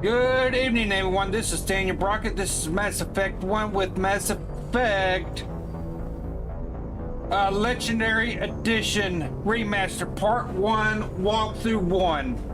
Good evening, everyone. This is Daniel Brockett. This is Mass Effect 1 with Mass Effect Legendary Edition Remaster Part 1 Walkthrough 1.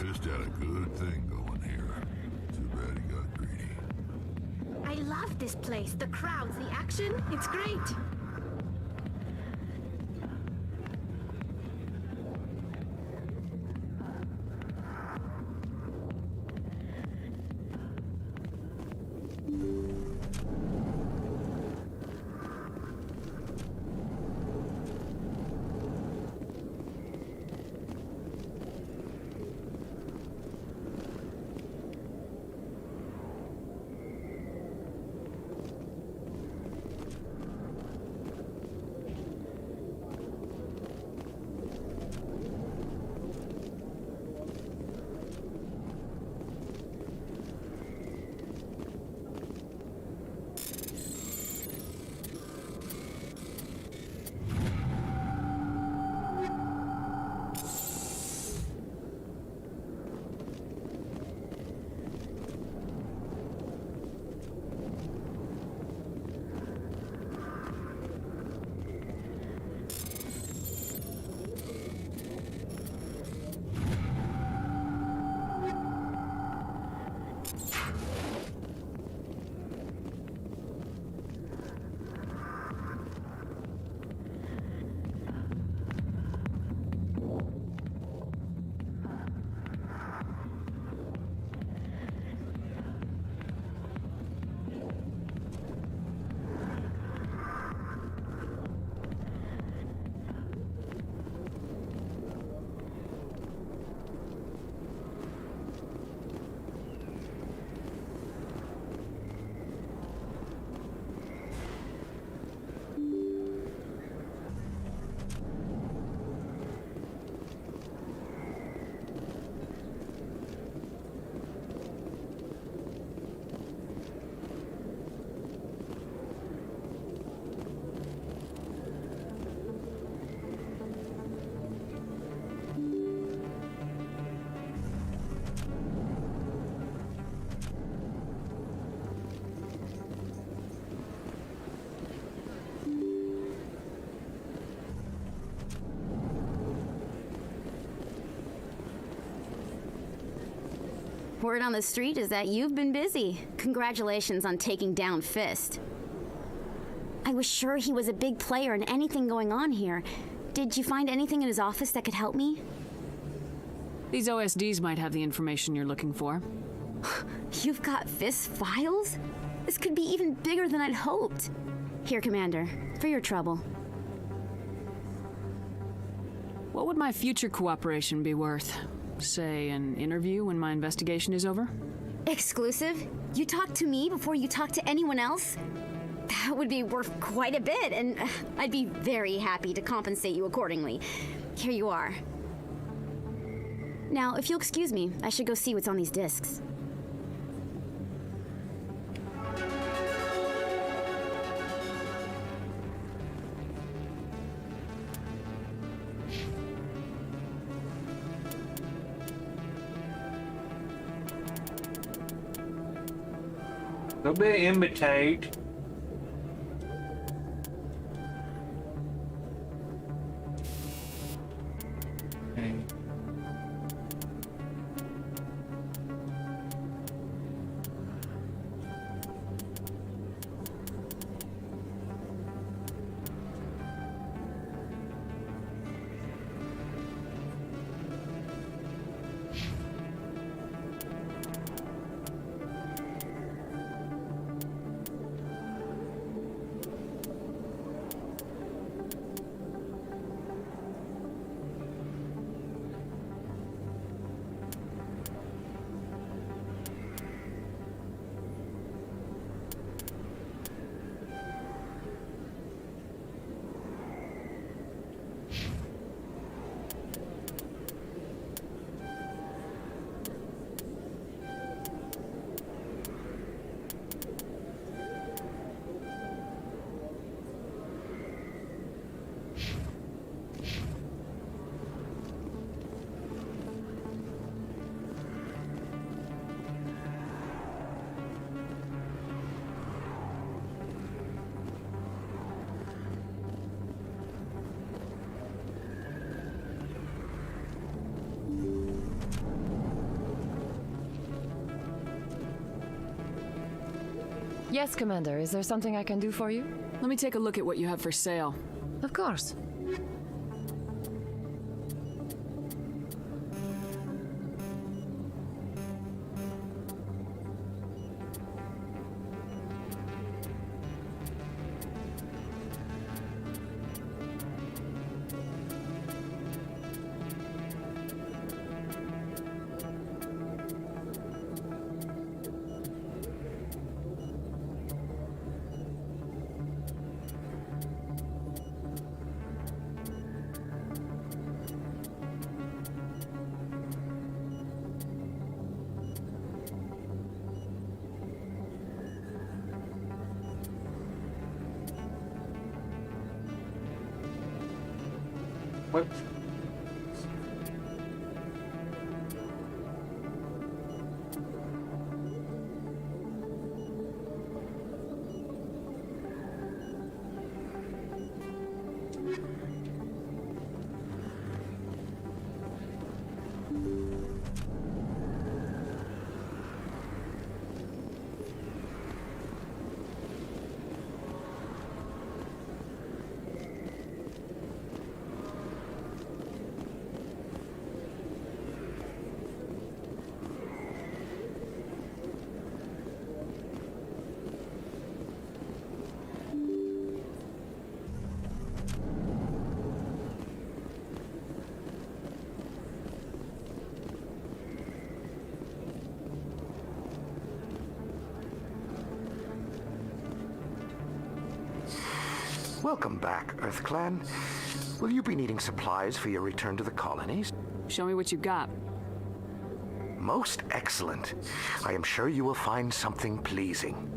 Just had a good thing going here. Too bad he got greedy. I love this place. The crowds, the action. It's great. Word on the street is that you've been busy. Congratulations on taking down Fist. I was sure he was a big player in anything going on here. Did you find anything in his office that could help me? These OSDs might have the information you're looking for. You've got Fist's files? This could be even bigger than I'd hoped. Here, Commander, for your trouble. What would my future cooperation be worth? Say, an interview when my investigation is over? Exclusive? You talk to me before you talk to anyone else? That would be worth quite a bit, and I'd be very happy to compensate you accordingly. Here you are. Now, if you'll excuse me, I should go see what's on these discs. A little bit imitate. Okay. Yes, Commander. Is there something I can do for you? Let me take a look at what you have for sale. Of course. What? Welcome back, EarthClan. Will you be needing supplies for your return to the colonies? Show me what you've got. Most excellent. I am sure you will find something pleasing.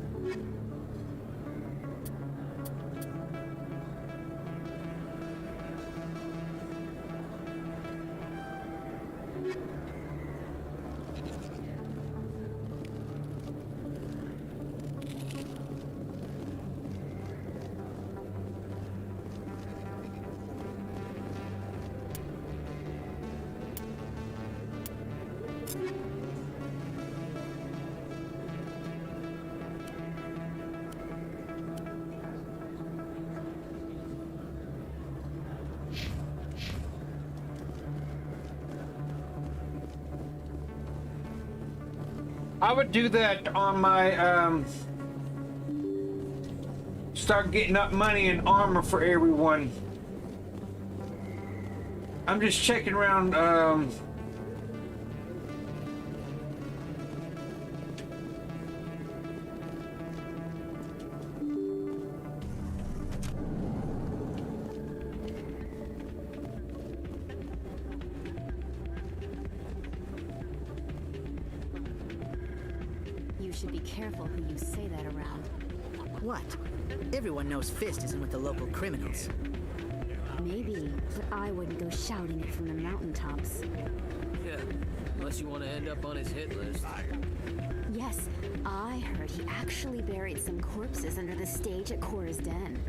I would do that on my, start getting up money and armor for everyone. I'm just checking around, You should be careful who you say that around. What? Everyone knows Fist isn't with the local criminals. Maybe, but I wouldn't go shouting it from the mountaintops. Yeah, unless you want to end up on his hit list. Yes, I heard he actually buried some corpses under the stage at Cora's Den.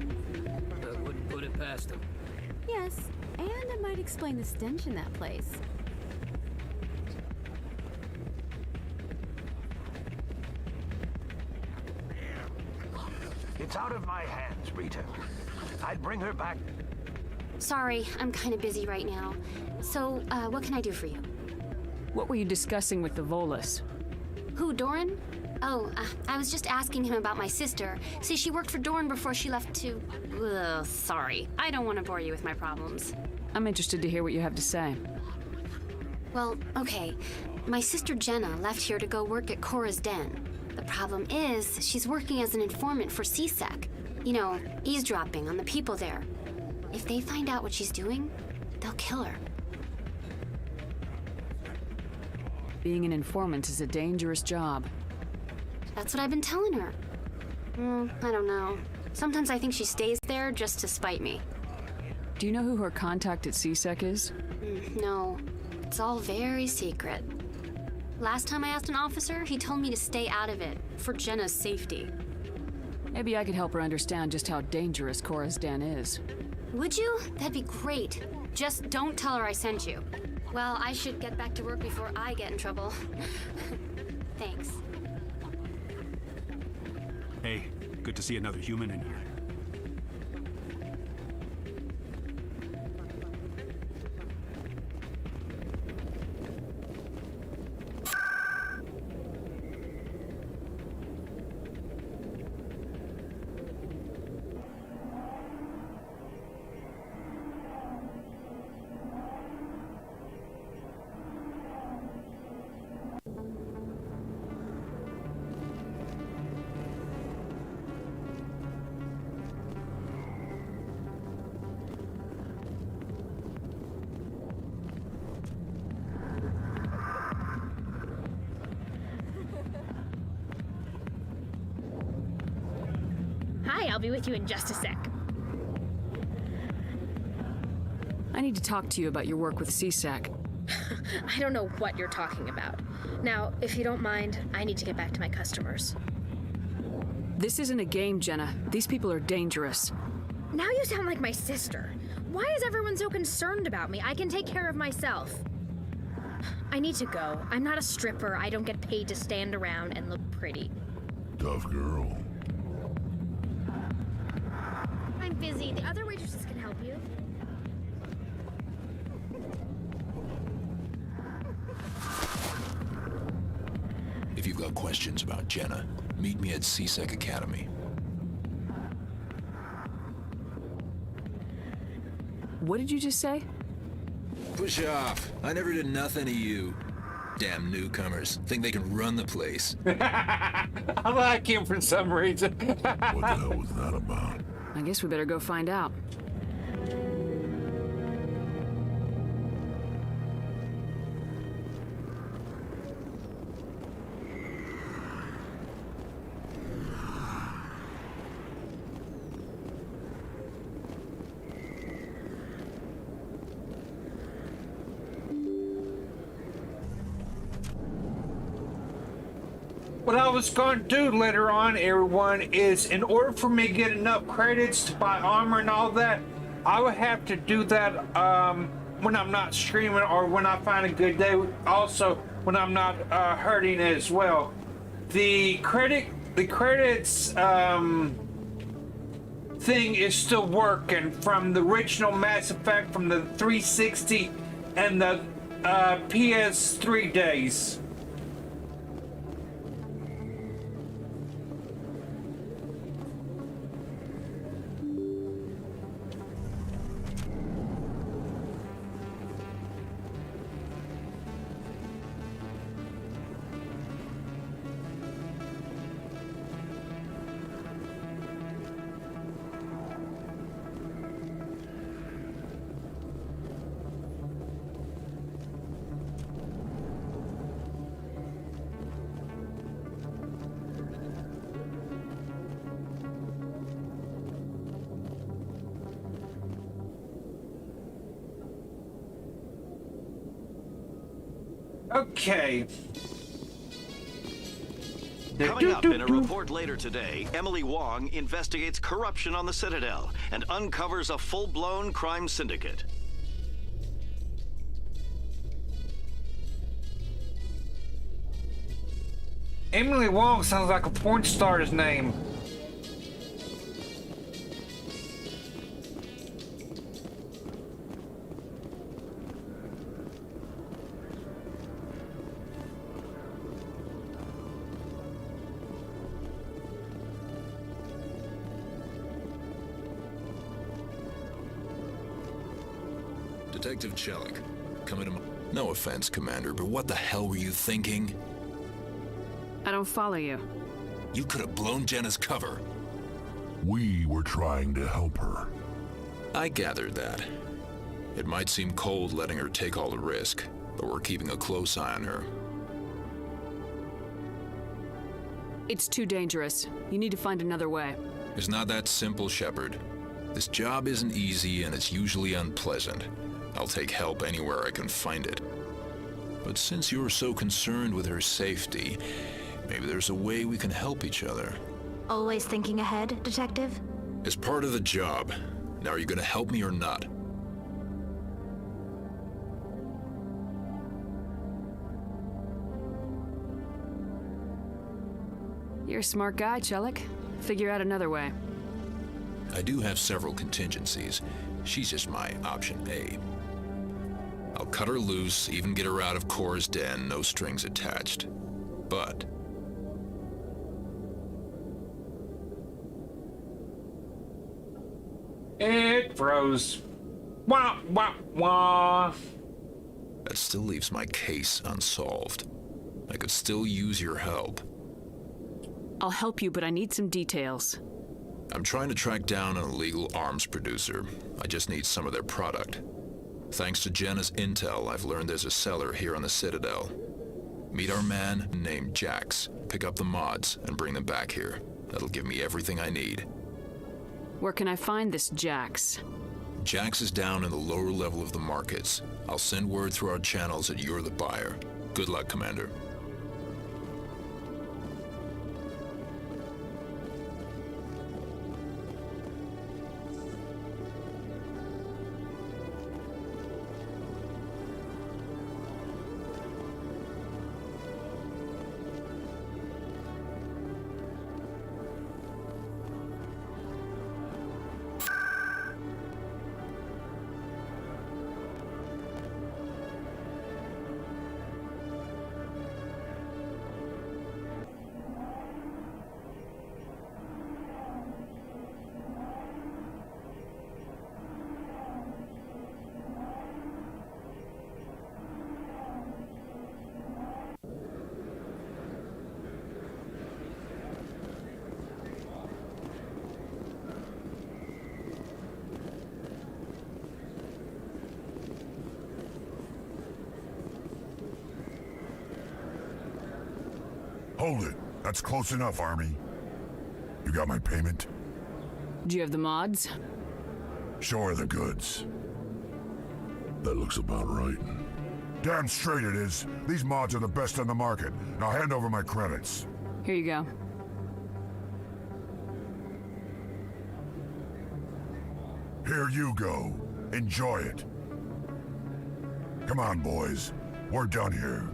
I wouldn't put it past him. Yes, and it might explain the stench in that place. It's out of my hands, Rita. I'd bring her back. Sorry, I'm kind of busy right now. So, what can I do for you? What were you discussing with the Volus? Who, Doran? Oh, I was just asking him about my sister. See, she worked for Doran before she left to... Ugh, sorry. I don't want to bore you with my problems. I'm interested to hear what you have to say. Well, okay. My sister Jenna left here to go work at Cora's Den. The problem is, she's working as an informant for CSEC. You know, eavesdropping on the people there. If they find out what she's doing, they'll kill her. Being an informant is a dangerous job. That's what I've been telling her. I don't know. Sometimes I think she stays there just to spite me. Do you know who her contact at CSEC is? No, it's all very secret. Last time I asked an officer, he told me to stay out of it, for Jenna's safety. Maybe I could help her understand just how dangerous Cora's Den is. Would you? That'd be great. Just don't tell her I sent you. Well, I should get back to work before I get in trouble. Thanks. Hey, good to see another human in here. Hi, I'll be with you in just a sec. I need to talk to you about your work with CSEC. I don't know what you're talking about. Now, if you don't mind, I need to get back to my customers. This isn't a game, Jenna. These people are dangerous. Now you sound like my sister. Why is everyone so concerned about me? I can take care of myself. I need to go. I'm not a stripper. I don't get paid to stand around and look pretty. Tough girl. I'm busy. The other waitresses can help you. If you've got questions about Jenna, meet me at CSEC Academy. What did you just say? Push off. I never did nothing to you. Damn newcomers. Think they can run the place. I like him for some reason. What the hell was that about? I guess we better go find out. What I was going to do later on, everyone, is in order for me to get enough credits to buy armor and all that, I would have to do that when I'm not streaming or when I find a good day. Also, when I'm not hurting as well. The credits thing is still working from the original Mass Effect, from the 360 and the PS3 days. Okay. Coming up in a report later today, Emily Wong investigates corruption on the Citadel and uncovers a full-blown crime syndicate. Emily Wong sounds like a porn star's name. Detective Chelik, come into my... No offense, Commander, but what the hell were you thinking? I don't follow you. You could have blown Jenna's cover. We were trying to help her. I gathered that. It might seem cold letting her take all the risk, but we're keeping a close eye on her. It's too dangerous. You need to find another way. It's not that simple, Shepard. This job isn't easy and it's usually unpleasant. I'll take help anywhere I can find it. But since you're so concerned with her safety, maybe there's a way we can help each other. Always thinking ahead, Detective? As part of the job. Now, are you gonna help me or not? You're a smart guy, Chelik. Figure out another way. I do have several contingencies. She's just my option A. I'll cut her loose, even get her out of Cora's den, no strings attached. But... It froze. Wah, wah, wah. that still leaves my case unsolved. I could still use your help. I'll help you, but I need some details. I'm trying to track down an illegal arms producer. I just need some of their product. Thanks to Jenna's intel, I've learned there's a seller here on the Citadel. Meet our man named Jax, pick up the mods, and bring them back here. That'll give me everything I need. Where can I find this Jax? Jax is down in the lower level of the markets. I'll send word through our channels that you're the buyer. Good luck, Commander. Hold it. That's close enough, Army. You got my payment? Do you have the mods? Show her the goods. That looks about right. Damn straight it is. These mods are the best on the market. Now hand over my credits. Here you go. Here you go. Enjoy it. Come on, boys. We're done here.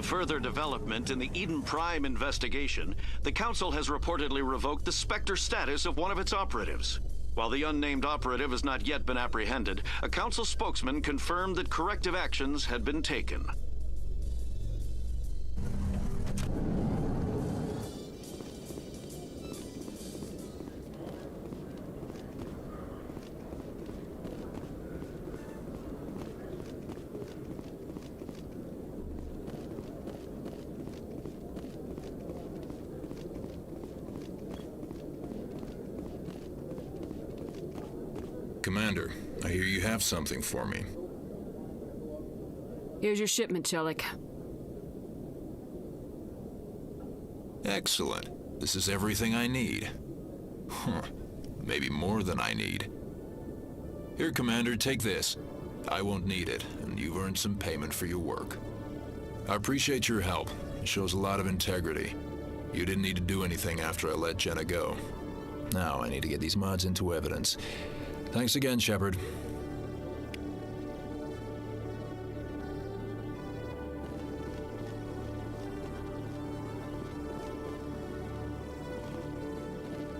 a further development in the Eden Prime investigation, the Council has reportedly revoked the Spectre status of one of its operatives. While the unnamed operative has not yet been apprehended, a Council spokesman confirmed that corrective actions had been taken. Commander, I hear you have something for me. Here's your shipment, Chelik. Excellent. This is everything I need. Huh. Maybe more than I need. Here, Commander, take this. I won't need it, and you've earned some payment for your work. I appreciate your help. It shows a lot of integrity. You didn't need to do anything after I let Jenna go. Now I need to get these mods into evidence. Thanks again, Shepard.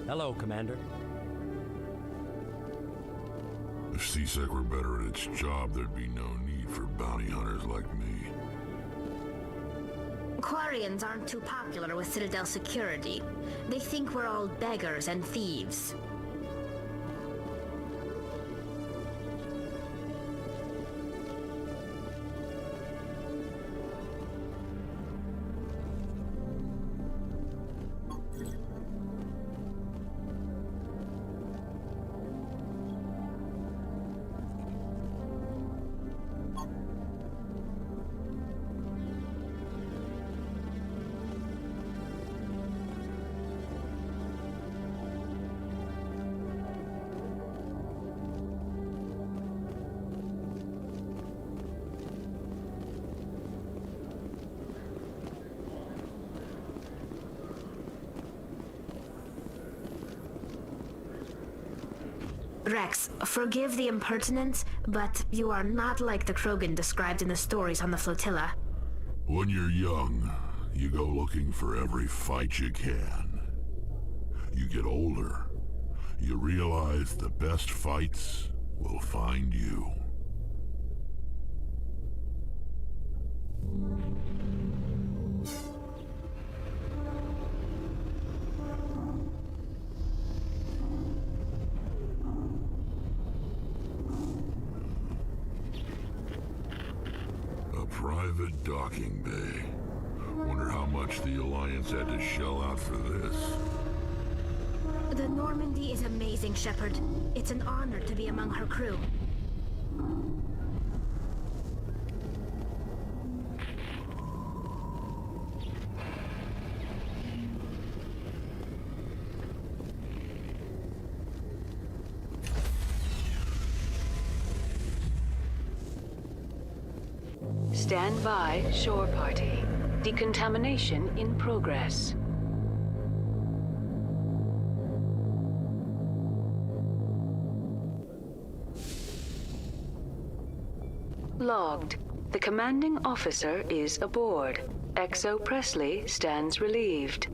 Hello, Commander. If C-Sec were better at its job, there'd be no need for bounty hunters like me. Quarians aren't too popular with Citadel security. They think we're all beggars and thieves. Rex, forgive the impertinence, but you are not like the Krogan described in the stories on the flotilla. When you're young, you go looking for every fight you can. You get older, you realize the best fights will find you. Private docking bay. Wonder how much the Alliance had to shell out for this. The Normandy is amazing, Shepard. It's an honor to be among her crew. Stand by, shore party. Decontamination in progress. Logged. The commanding officer is aboard. XO Presley stands relieved.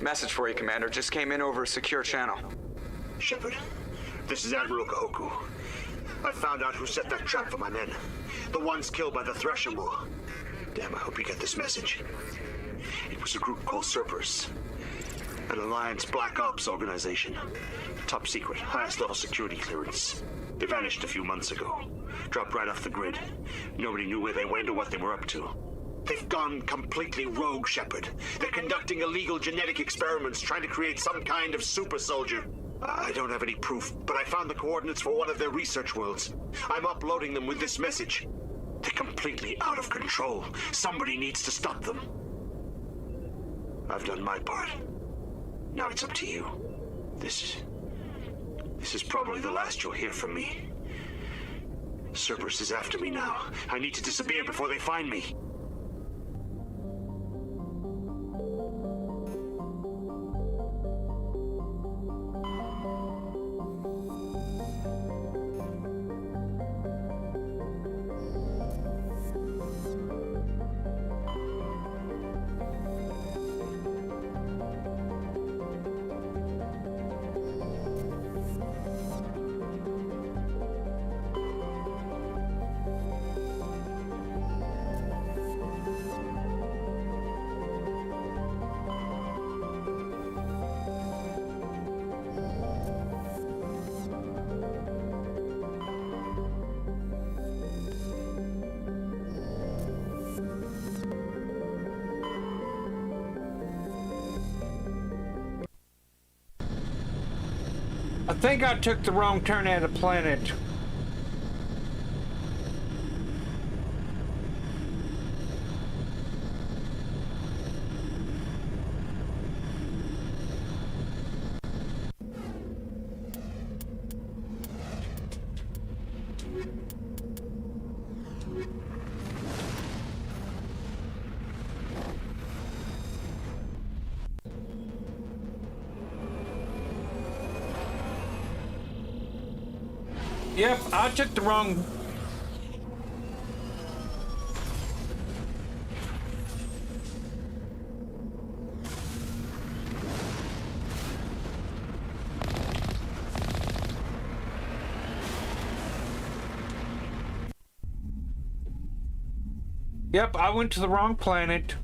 Message for you, Commander. Just came in over a secure channel. Shepard, this is Admiral Kahoku. I found out who set that trap for my men. The ones killed by the Threshamur. Damn, I hope you get this message. It was a group called Cerberus. An Alliance Black Ops organization. Top secret, highest level security clearance. They vanished a few months ago. Dropped right off the grid. Nobody knew where they went or what they were up to. They've gone completely rogue, Shepard. They're conducting illegal genetic experiments, trying to create some kind of super soldier. I don't have any proof, but I found the coordinates for one of their research worlds. I'm uploading them with this message. They're completely out of control. Somebody needs to stop them. I've done my part. Now it's up to you. This is probably the last you'll hear from me. Cerberus is after me now. I need to disappear before they find me. I think I took the wrong turn at a planet. Yep, I took the wrong... Yep, I went to the wrong planet.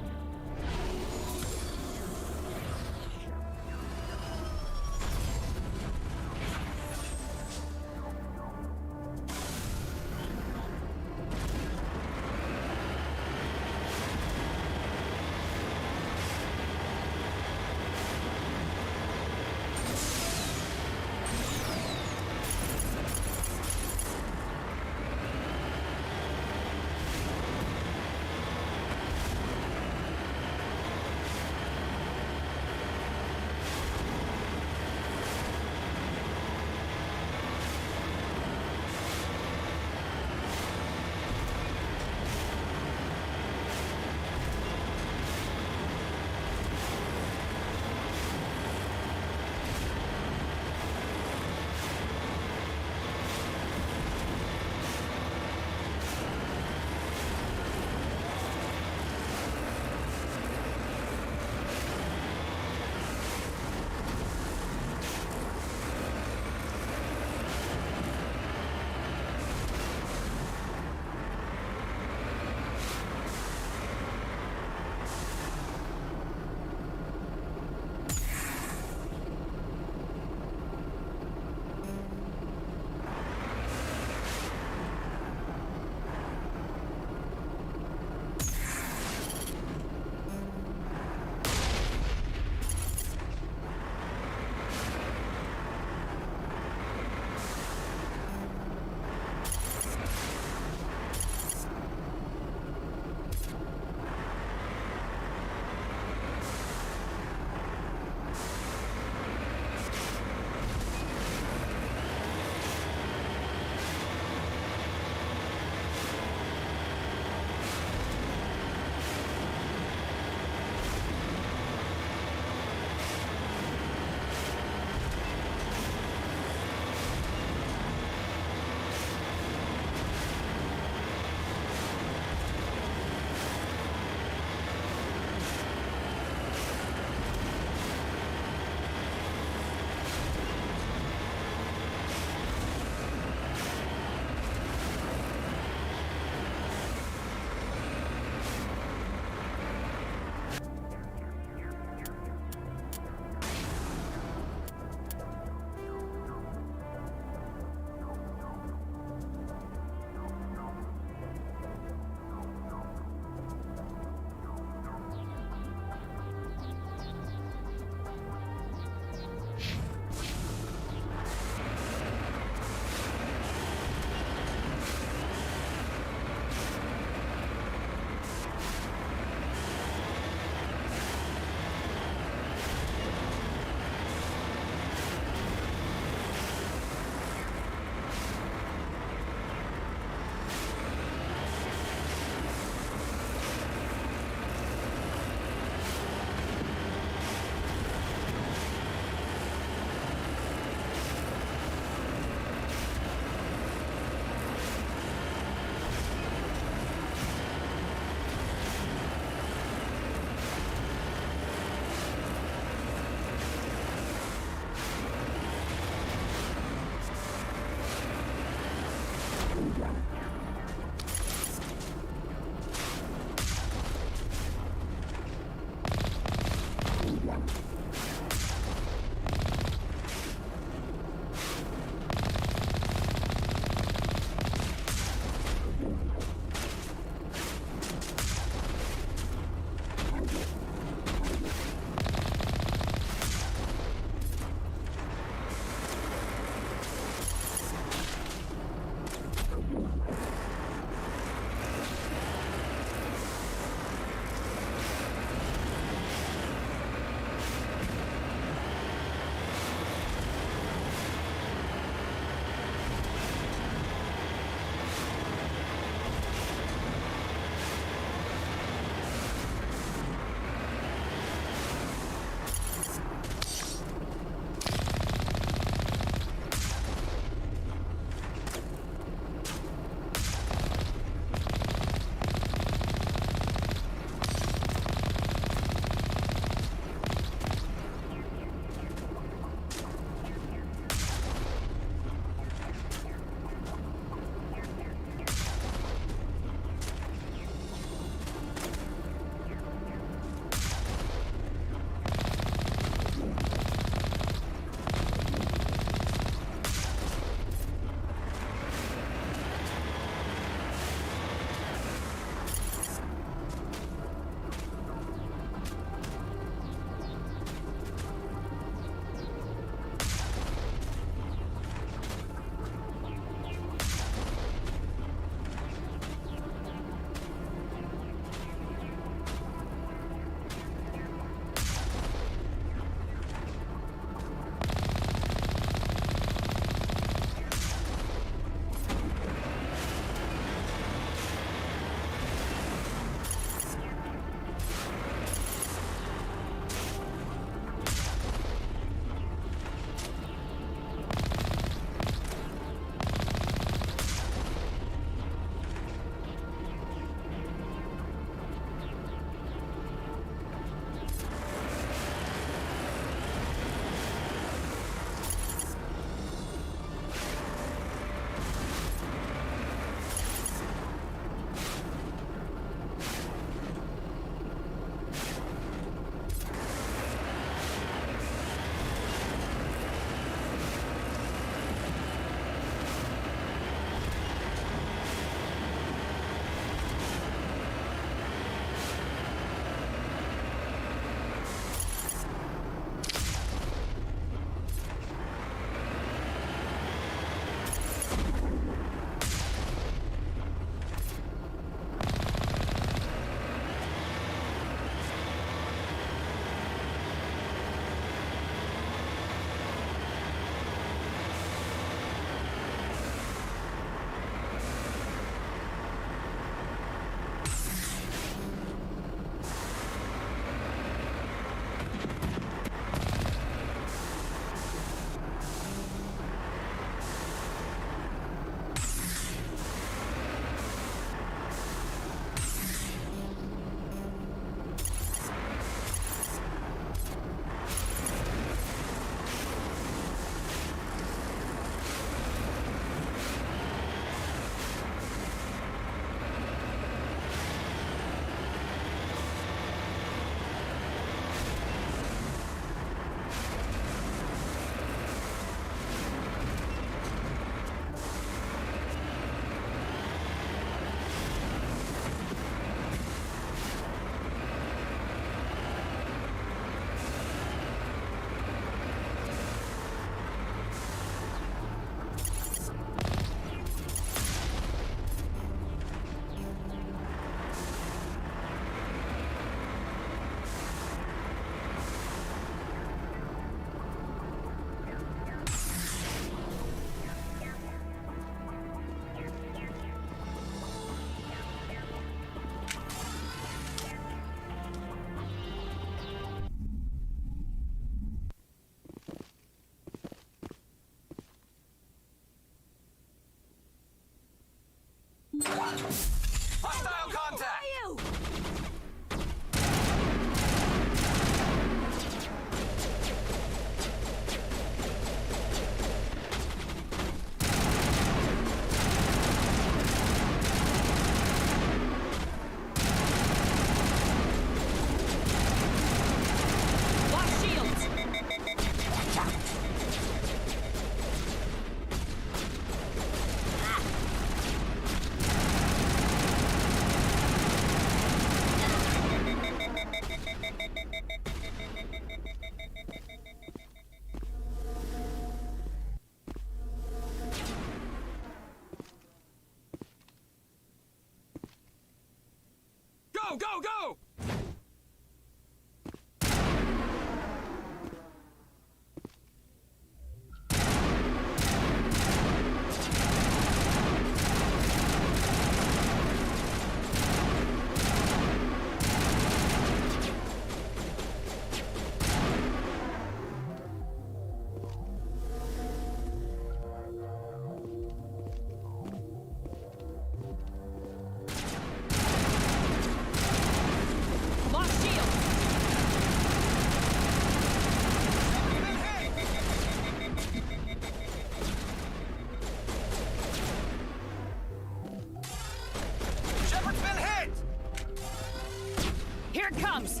it comes!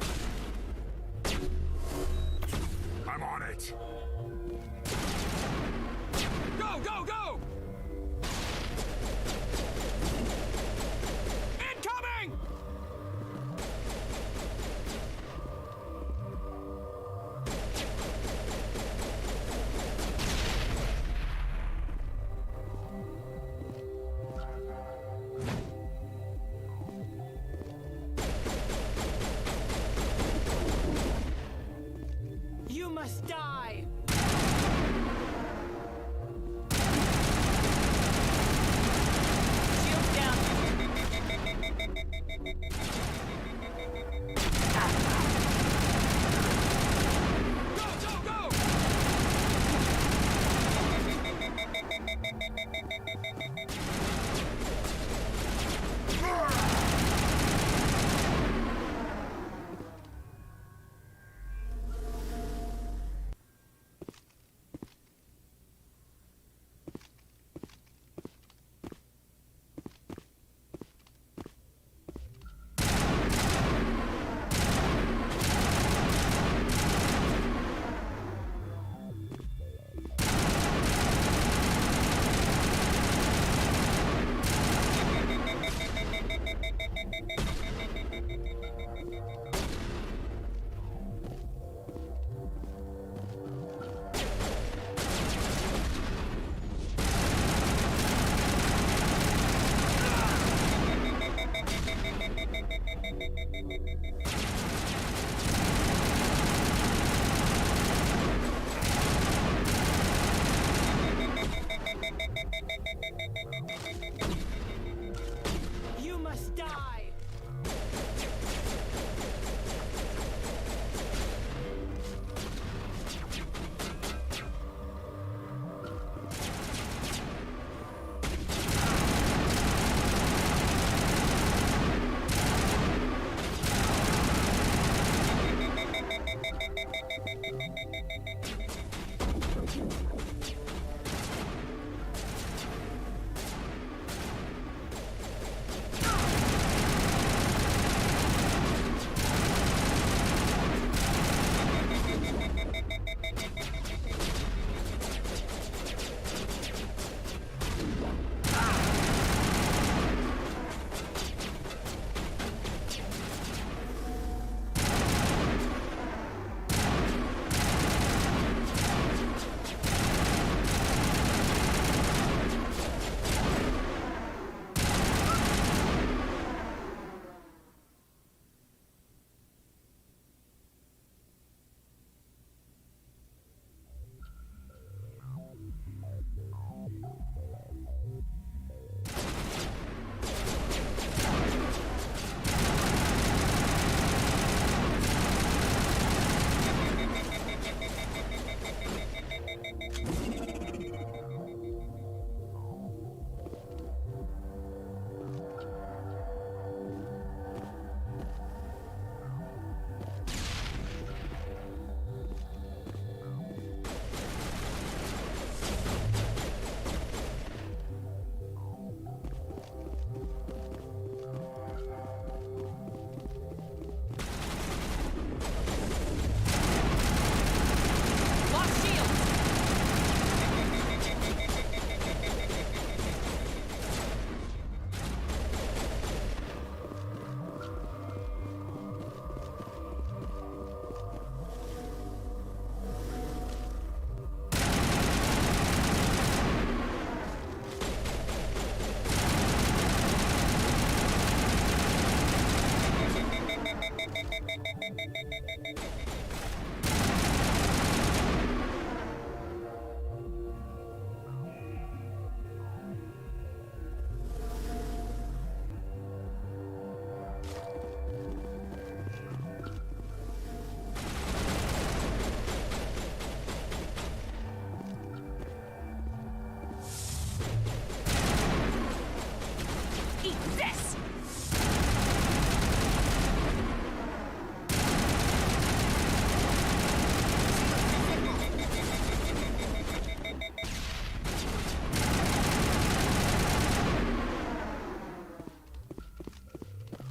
I'm on it! Go, go, go! Incoming! You must die! Shield down! Go, go, go! You must die!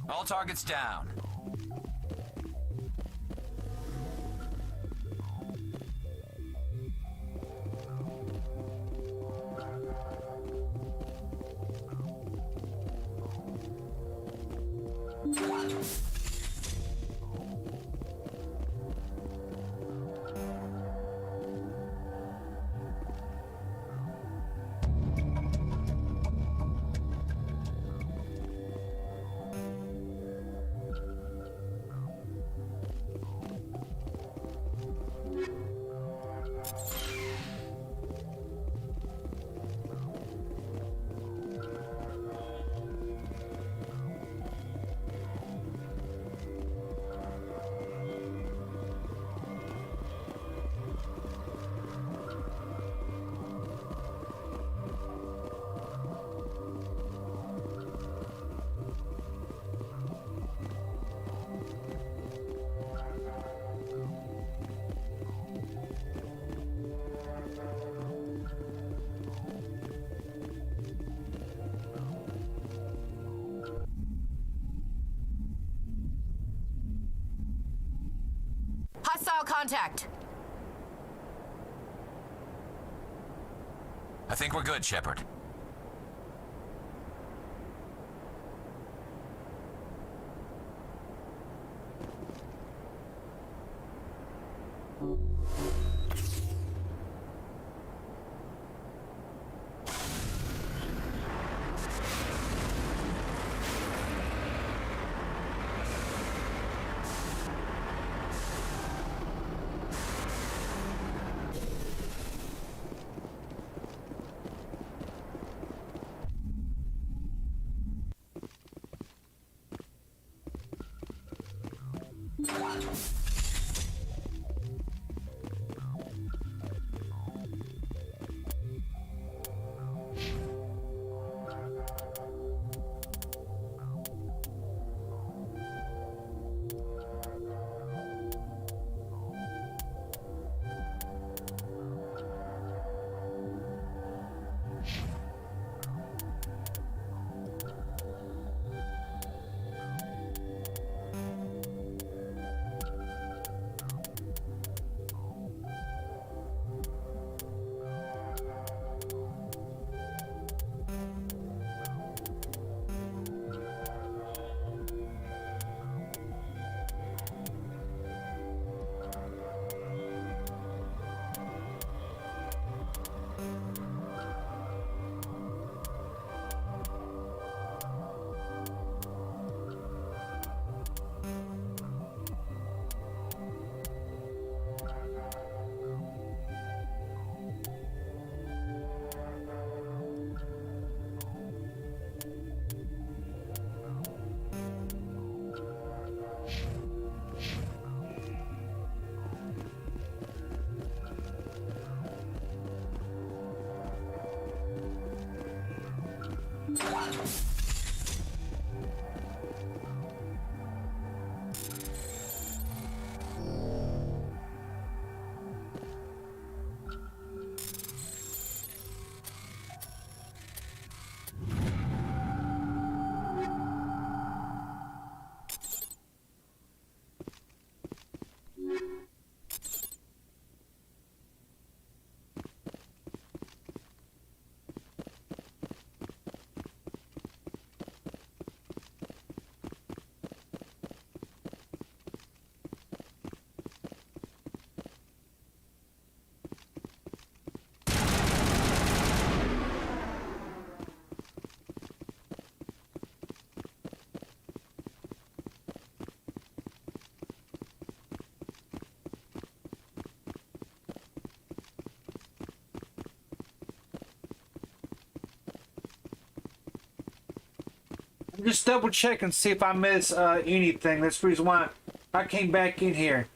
All targets down. Hostile contact. I think we're good, Shepard. Just double check and see if I miss anything. That's the reason why I came back in here.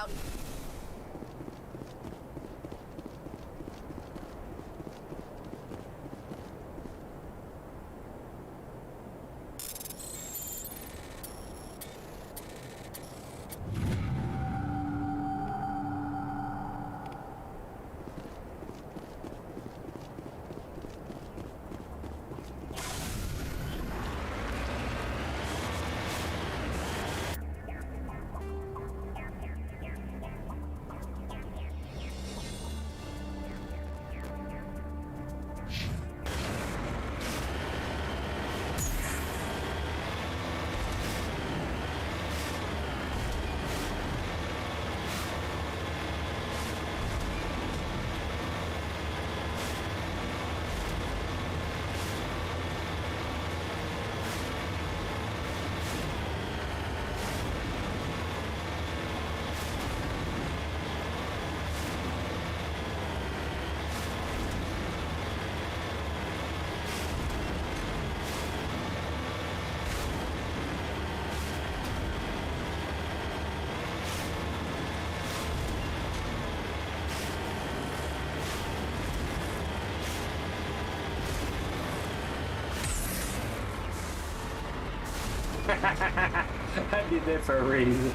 up. I did that for a reason.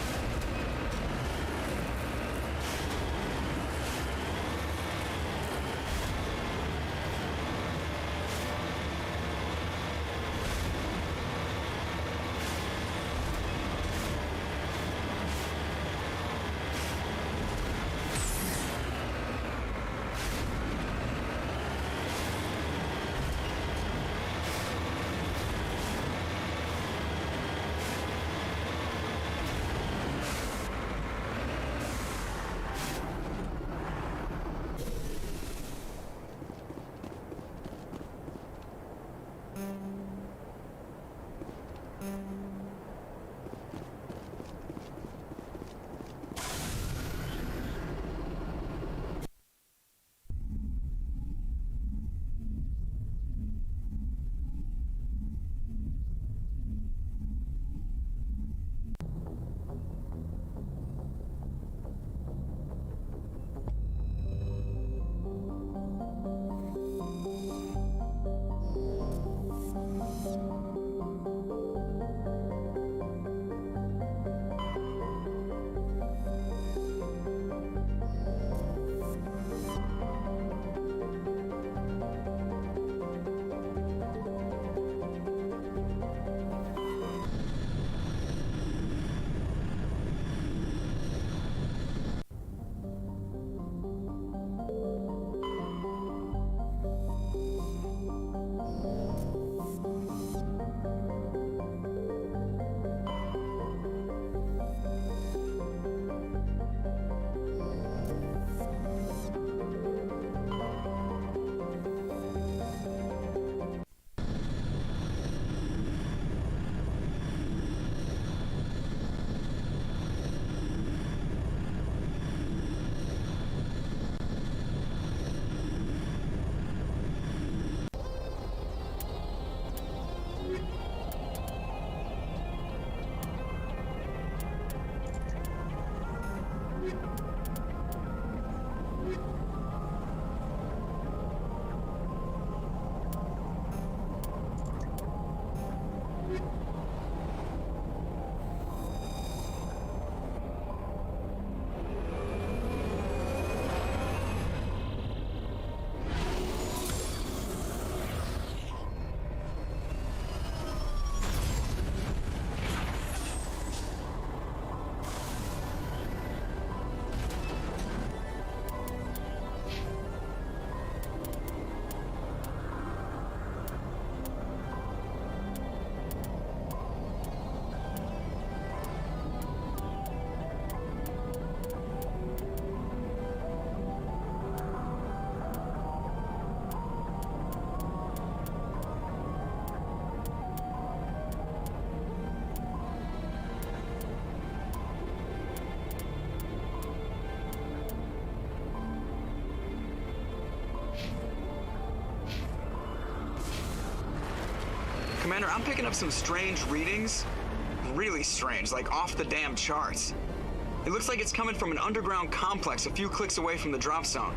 Commander, I'm picking up some strange readings. Really strange, like off the damn charts. It looks like it's coming from an underground complex a few clicks away from the drop zone.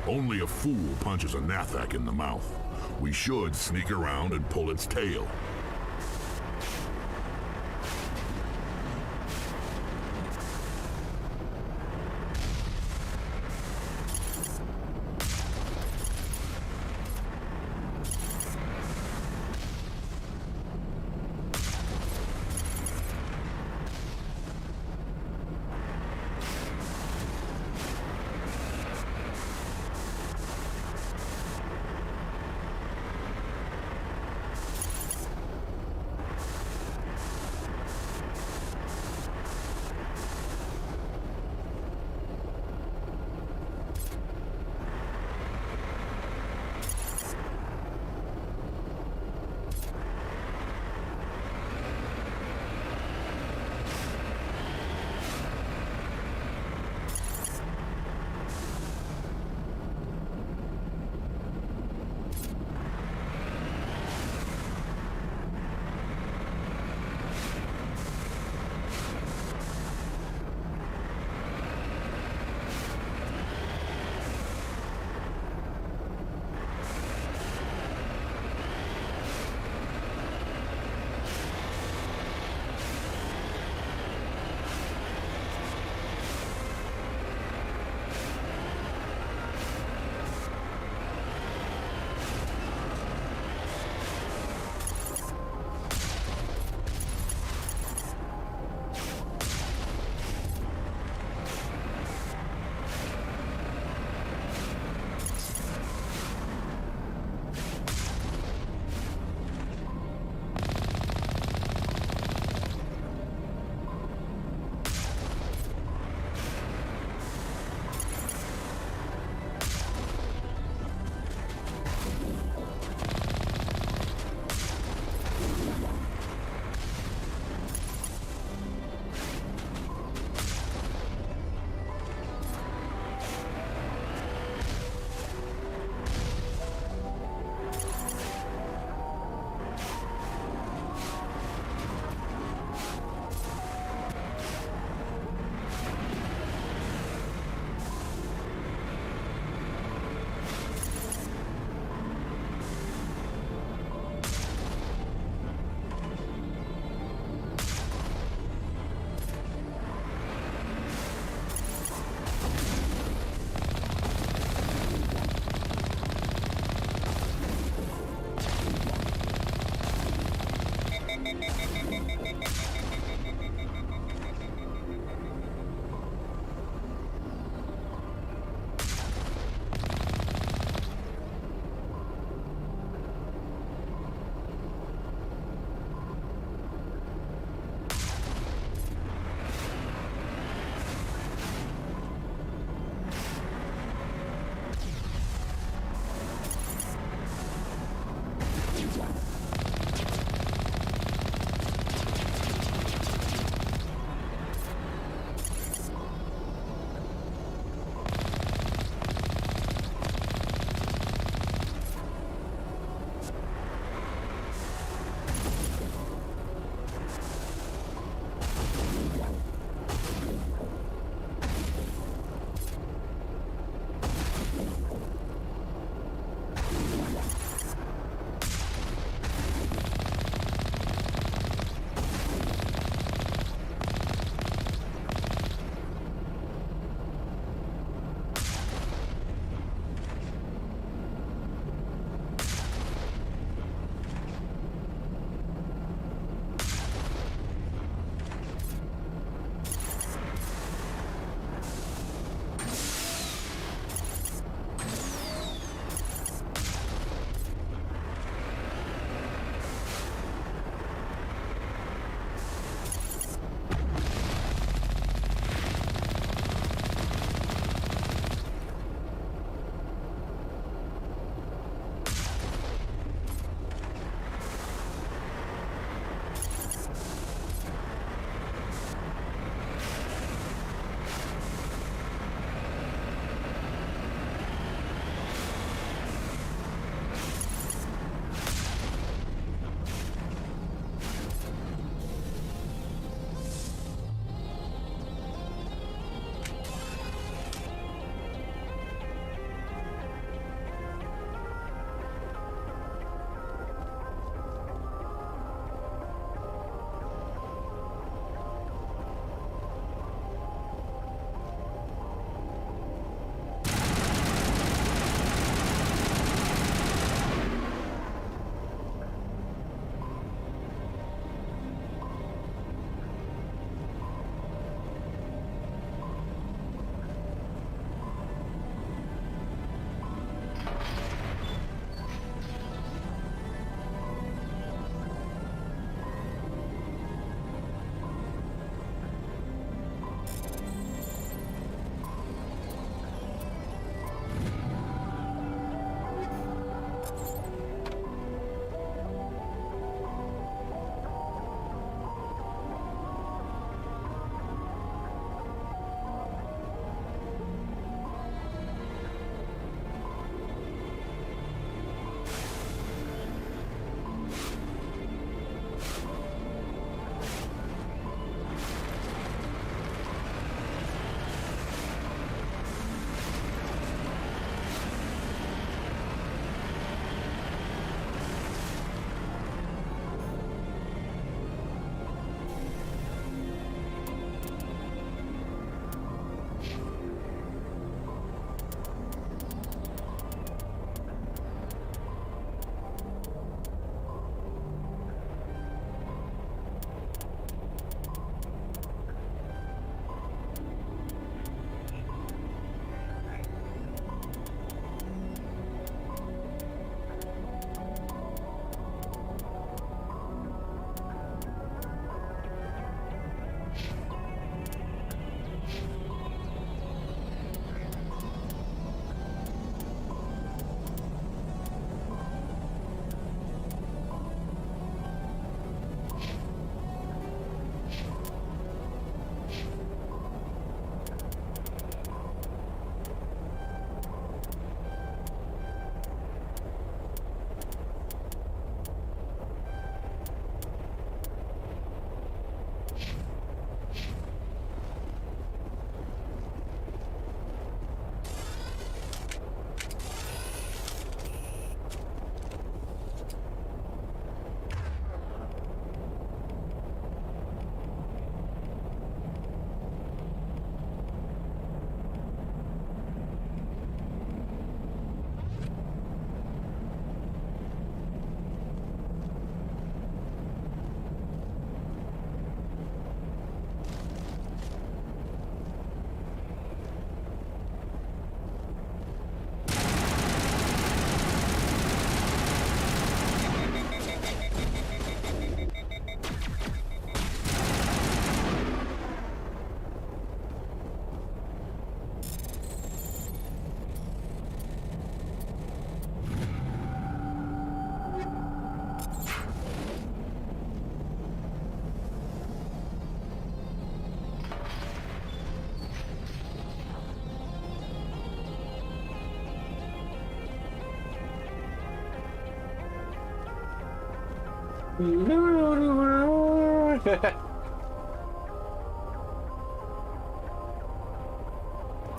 Only a fool punches a Nathak in the mouth. We should sneak around and pull its tail.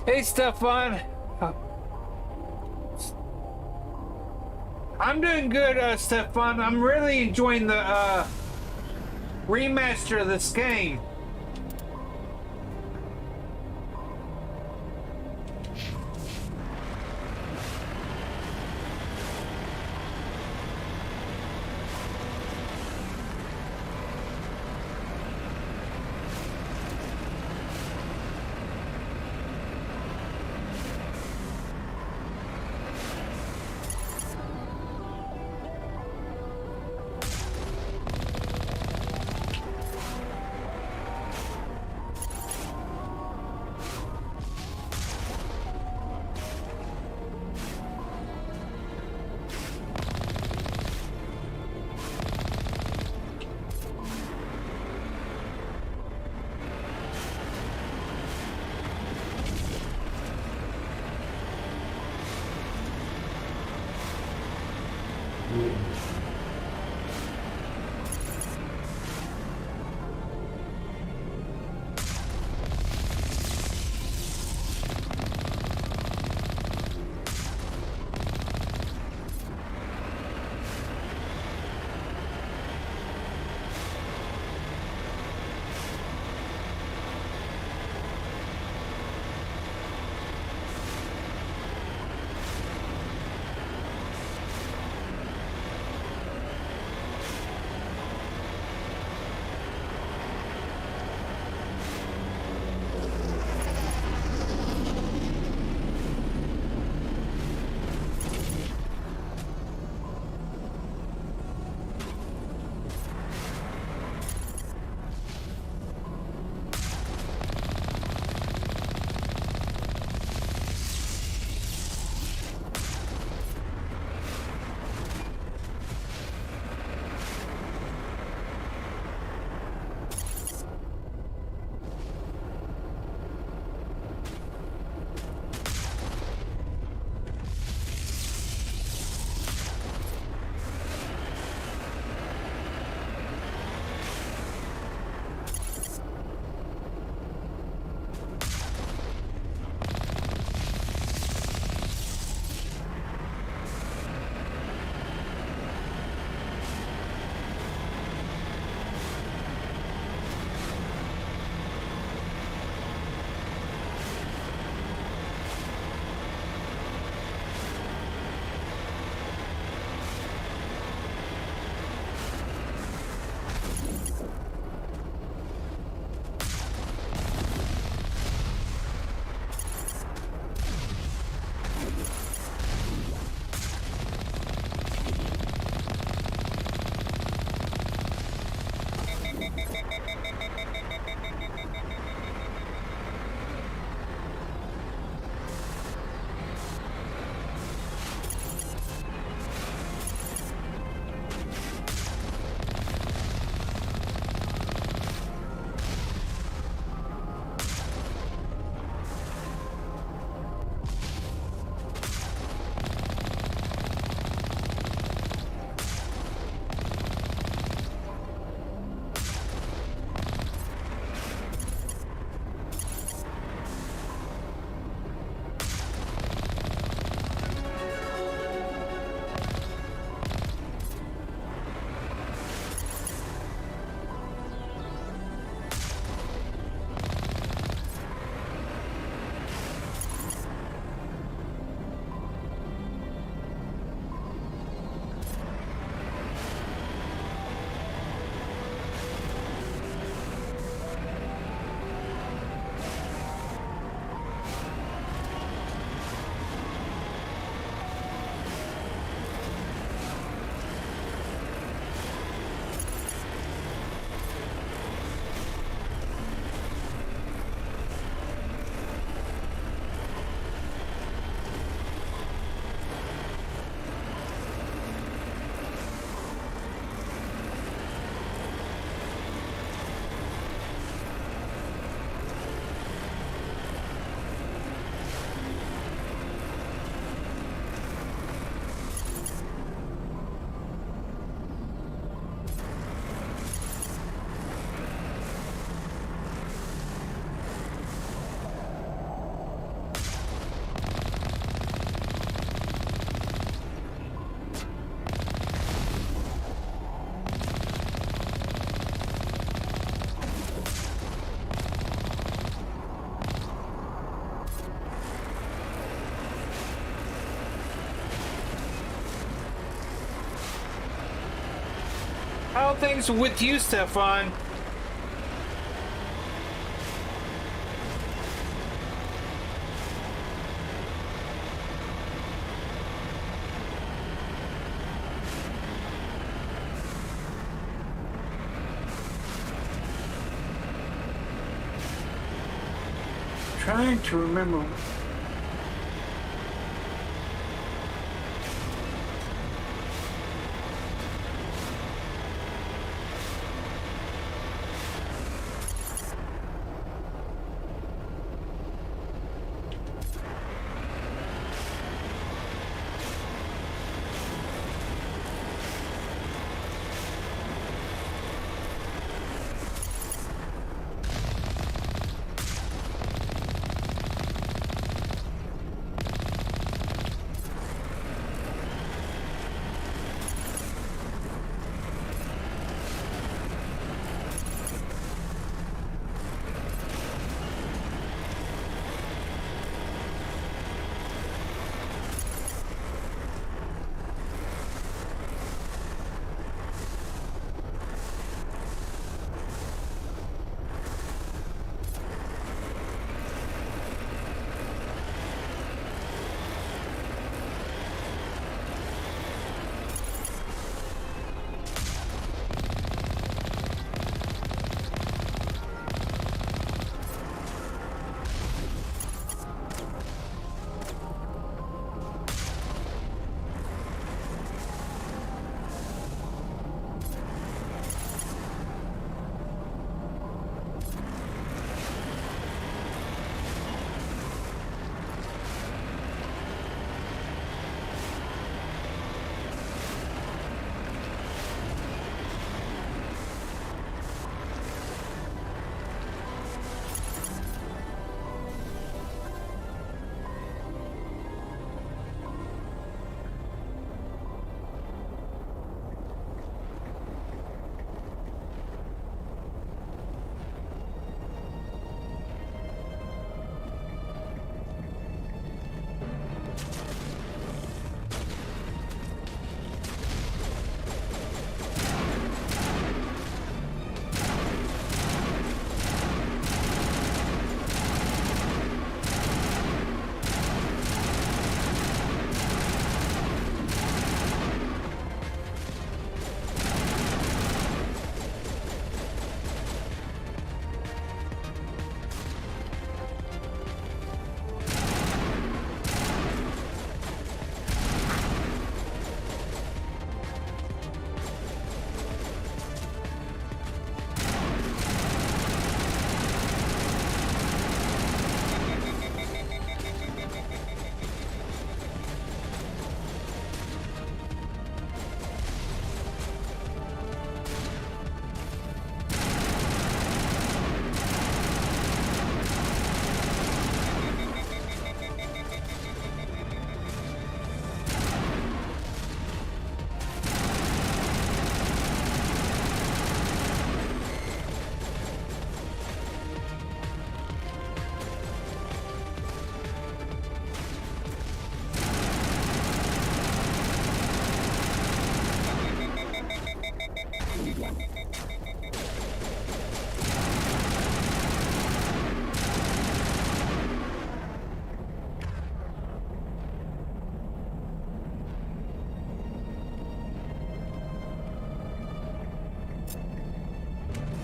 Hey, Stefan. I'm doing good, Stefan. I'm really enjoying the remaster of this game. How are things with you, Stefan? Trying to remember.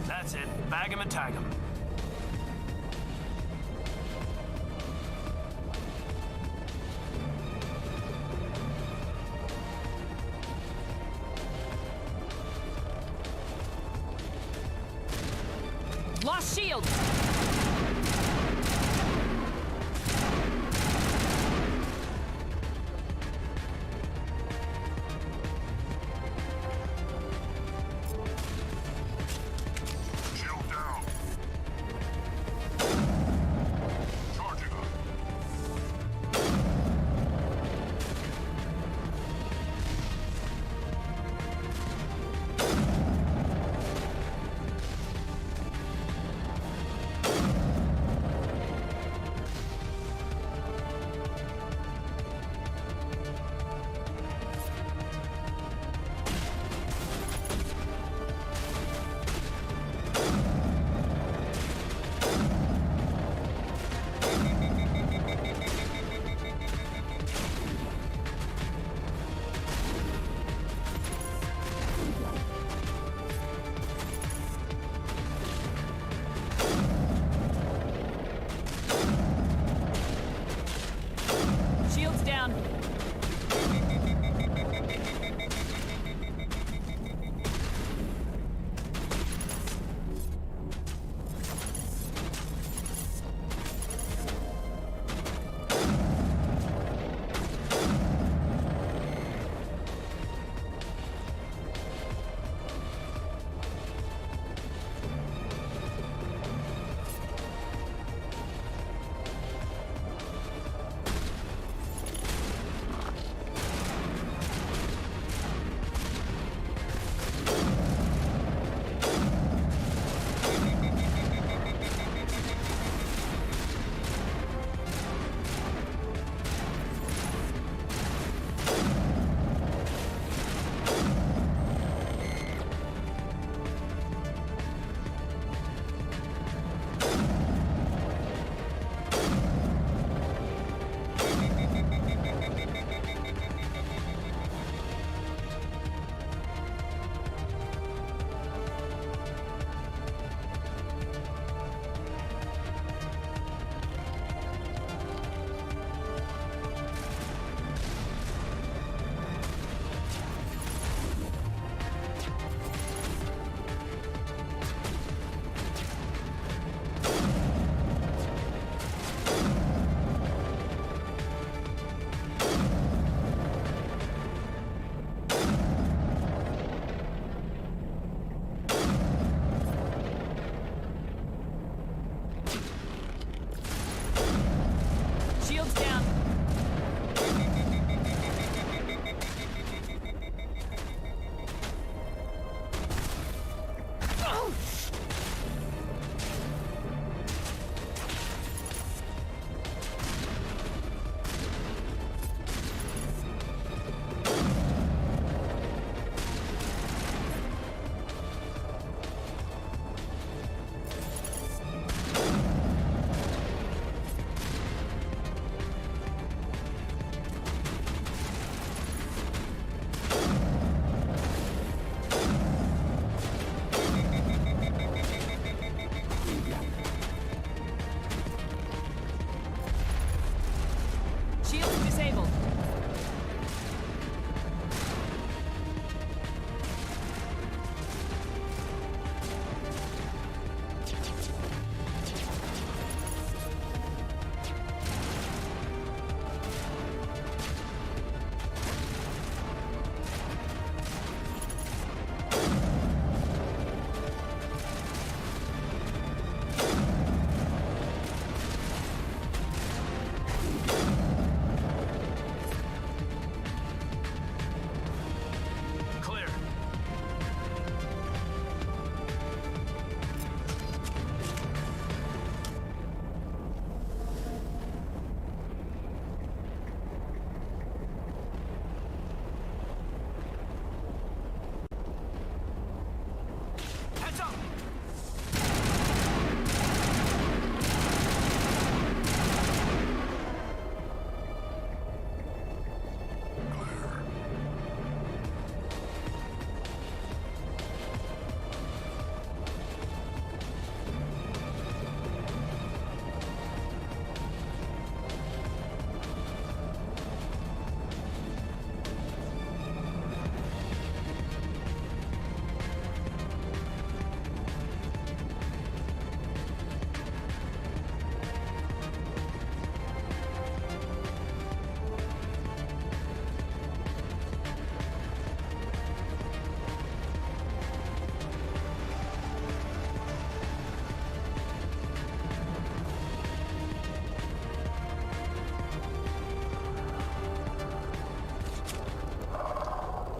That's it. Bag 'em and tag 'em. Lost shields!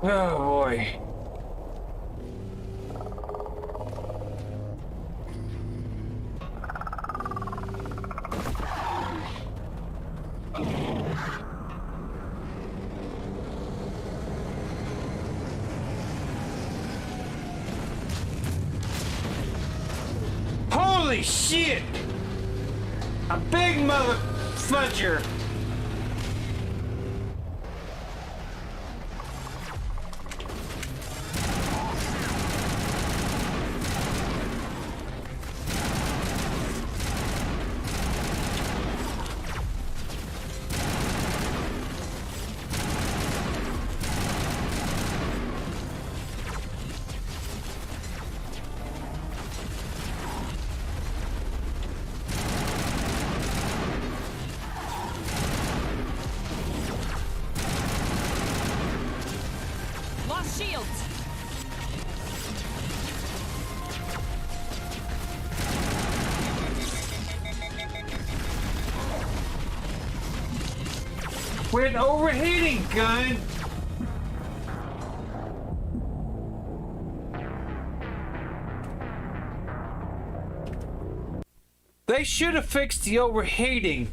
Oh boy. Holy shit! A big mother fudger! Shields! With an overheating gun! They should have fixed the overheating.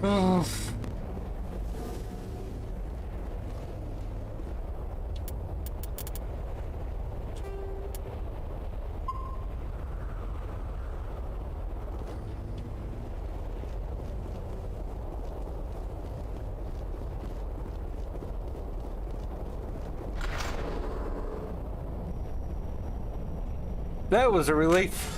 Ugh. That was a relief.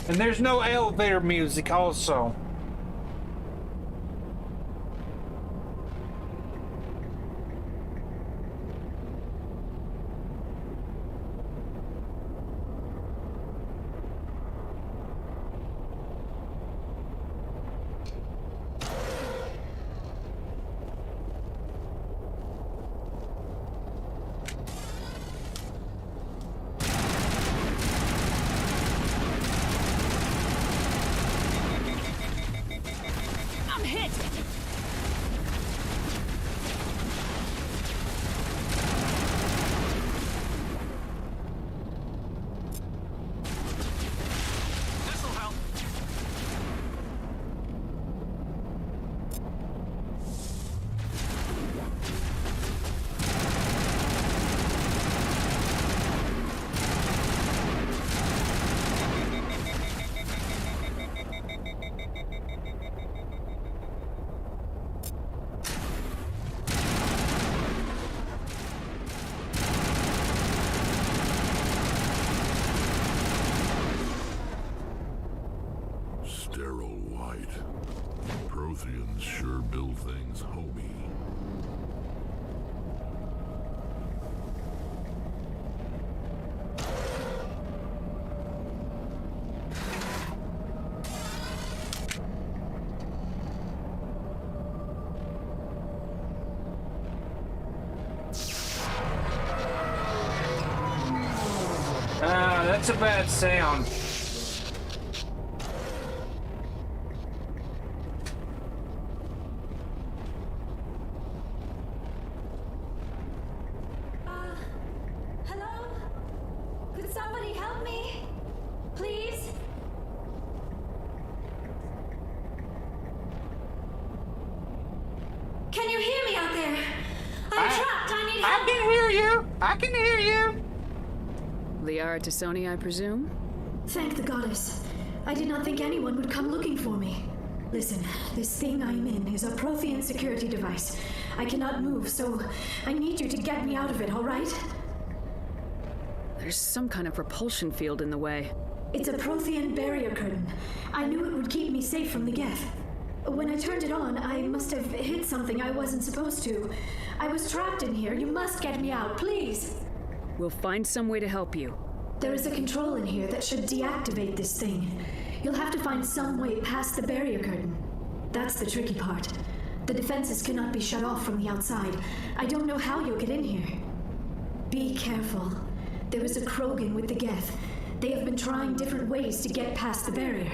And there's no elevator music also. Sure build things homey. That's a bad sound. To Sony, I presume? Thank the goddess. I did not think anyone would come looking for me. Listen, this thing I'm in is a Prothean security device. I cannot move, so I need you to get me out of it, all right? There's some kind of propulsion field in the way. It's a Prothean barrier curtain. I knew it would keep me safe from the Geth. When I turned it on, I must have hit something I wasn't supposed to. I was trapped in here. You must get me out, please. We'll find some way to help you. There is a control in here that should deactivate this thing. You'll have to find some way past the barrier curtain. That's the tricky part. The defenses cannot be shut off from the outside. I don't know how you'll get in here. Be careful. There is a Krogan with the Geth. They have been trying different ways to get past the barrier.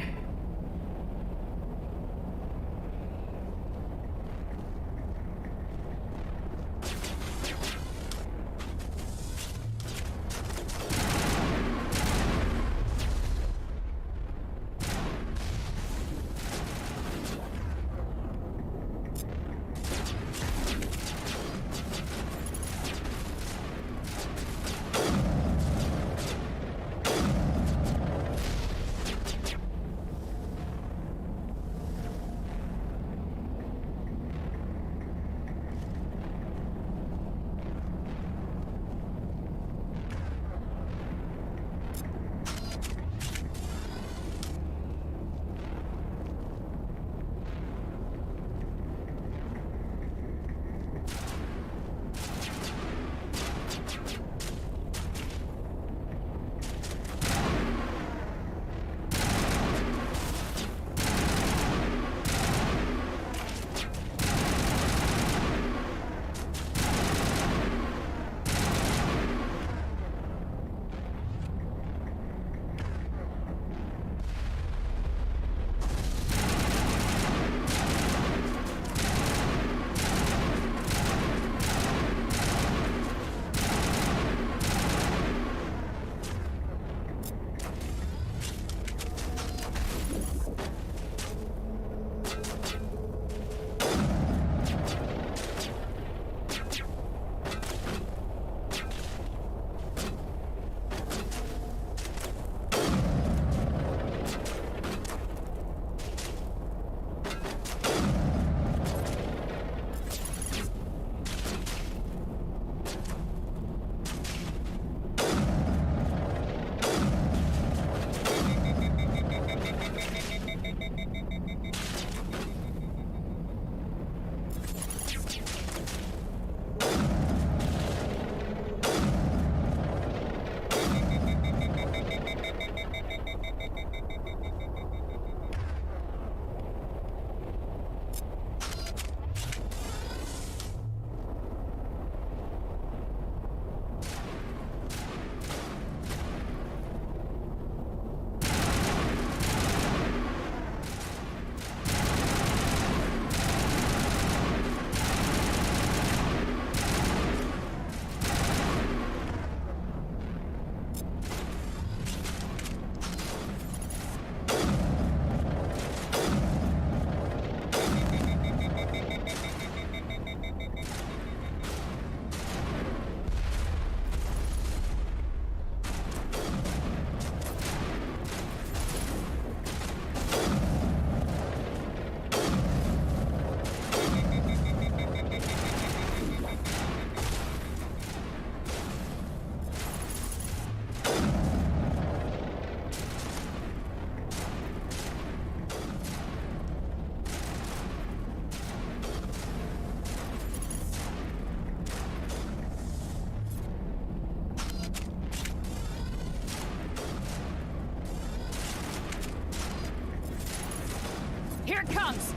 Here it comes!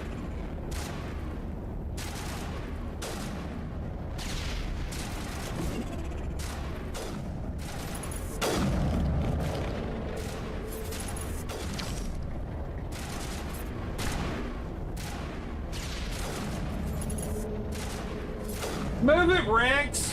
Move it, Rex!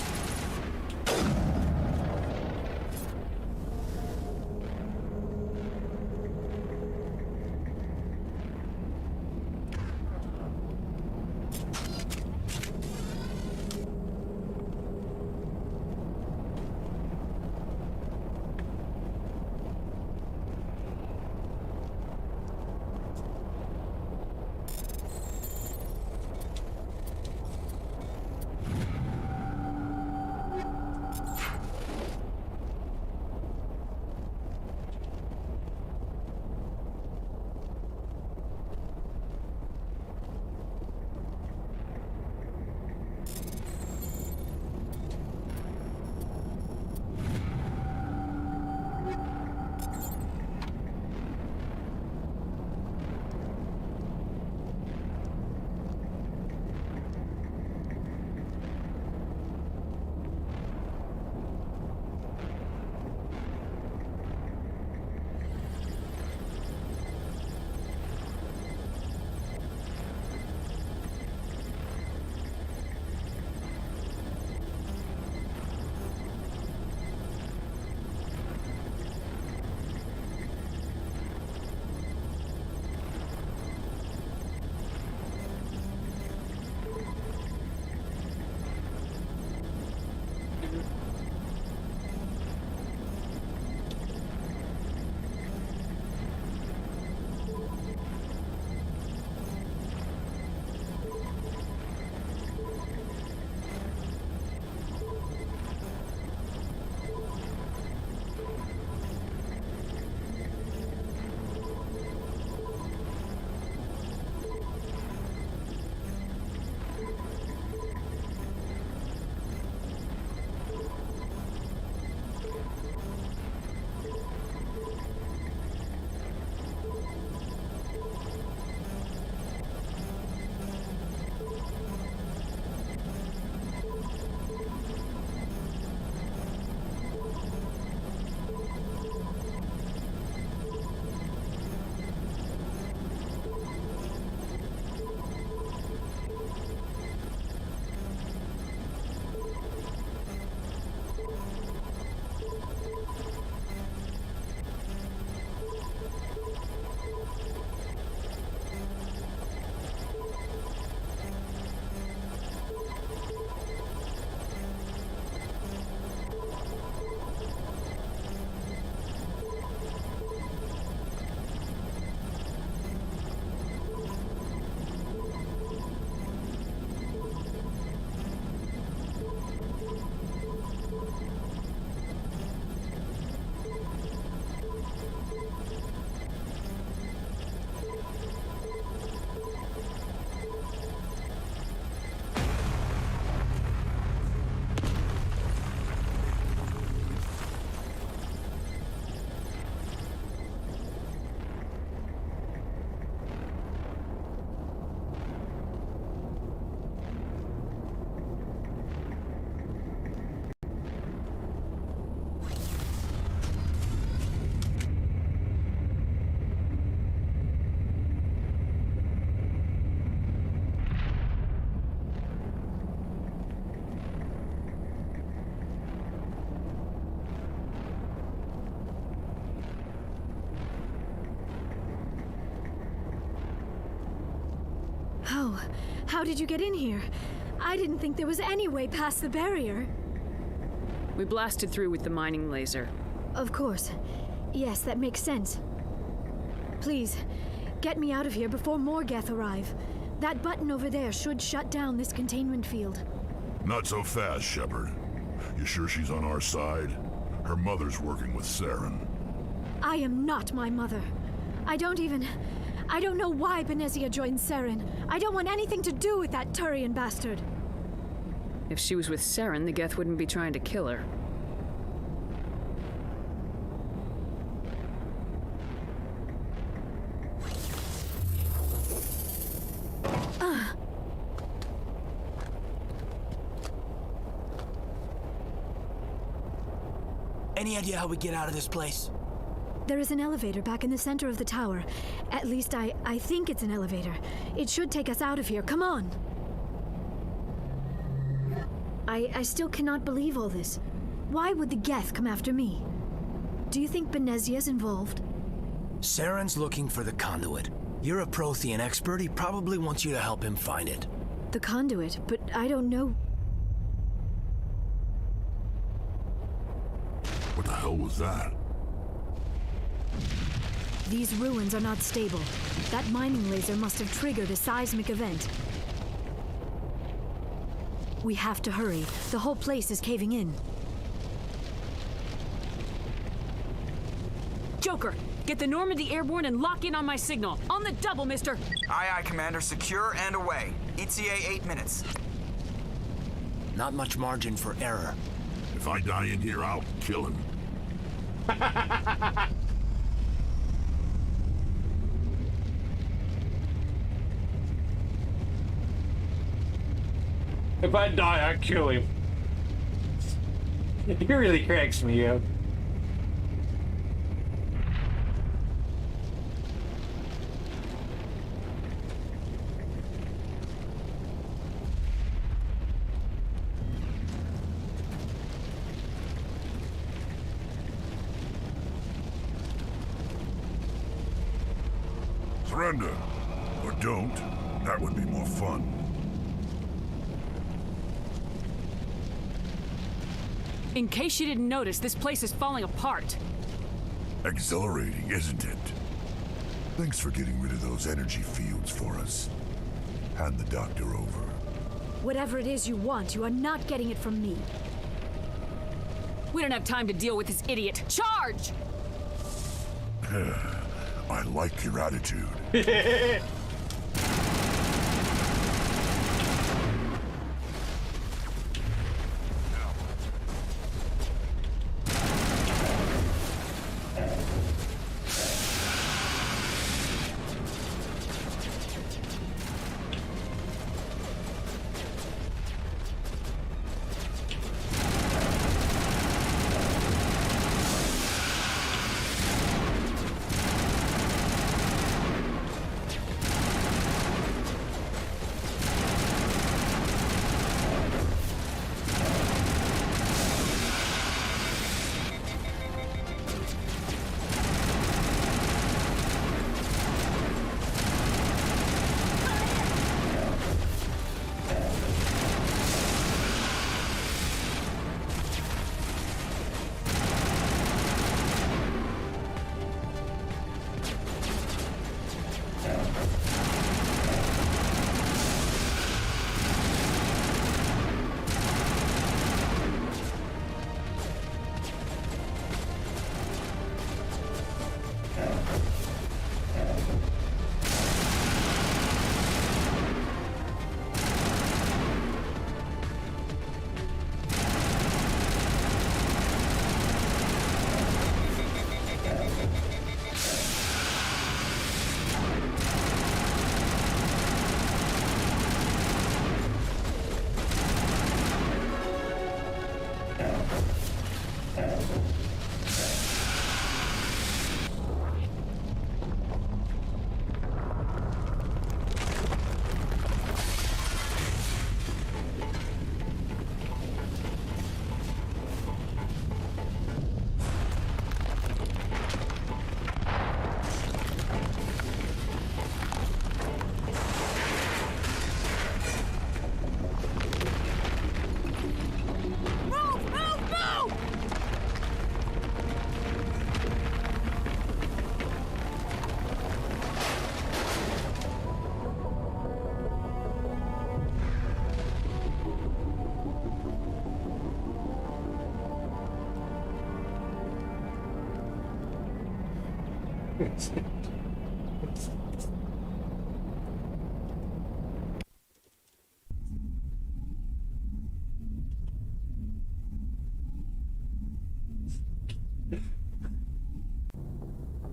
Wow. How did you get in here? I didn't think there was any way past the barrier. We blasted through with the mining laser. Of course. Yes, that makes sense. Please, get me out of here before more Geth arrive. That button over there should shut down this containment field. Not so fast, Shepard. You sure she's on our side? Her mother's working with Saren. I am not my mother. I don't know why Benezia joined Saren. I don't want anything to do with that Turian bastard. If she was with Saren, the Geth wouldn't be trying to kill her. Any idea how we get out of this place? There is an elevator back in the center of the tower. At least I think it's an elevator. It should take us out of here. Come on! I still cannot believe all this. Why would the Geth come after me? Do you think Benezia's involved? Saren's looking for the conduit. You're a Prothean expert. He probably wants you to help him find it. The conduit, but I don't know. What the hell was that? These ruins are not stable. That mining laser must have triggered a seismic event. We have to hurry. The whole place is caving in. Joker, get the Normandy airborne and lock in on my signal. On the double, mister! Aye, aye, Commander. Secure and away. ETA 8 minutes. Not much margin for error. If I die in here, I'll kill him. If I die, I kill him. He really cracks me up. Surrender. Or don't. That would be more fun. In case you didn't notice, this place is falling apart. Exhilarating, isn't it? Thanks for getting rid of those energy fields for us. Hand the doctor over. Whatever it is you want, you are not getting it from me. We don't have time to deal with this idiot. Charge! I like your attitude.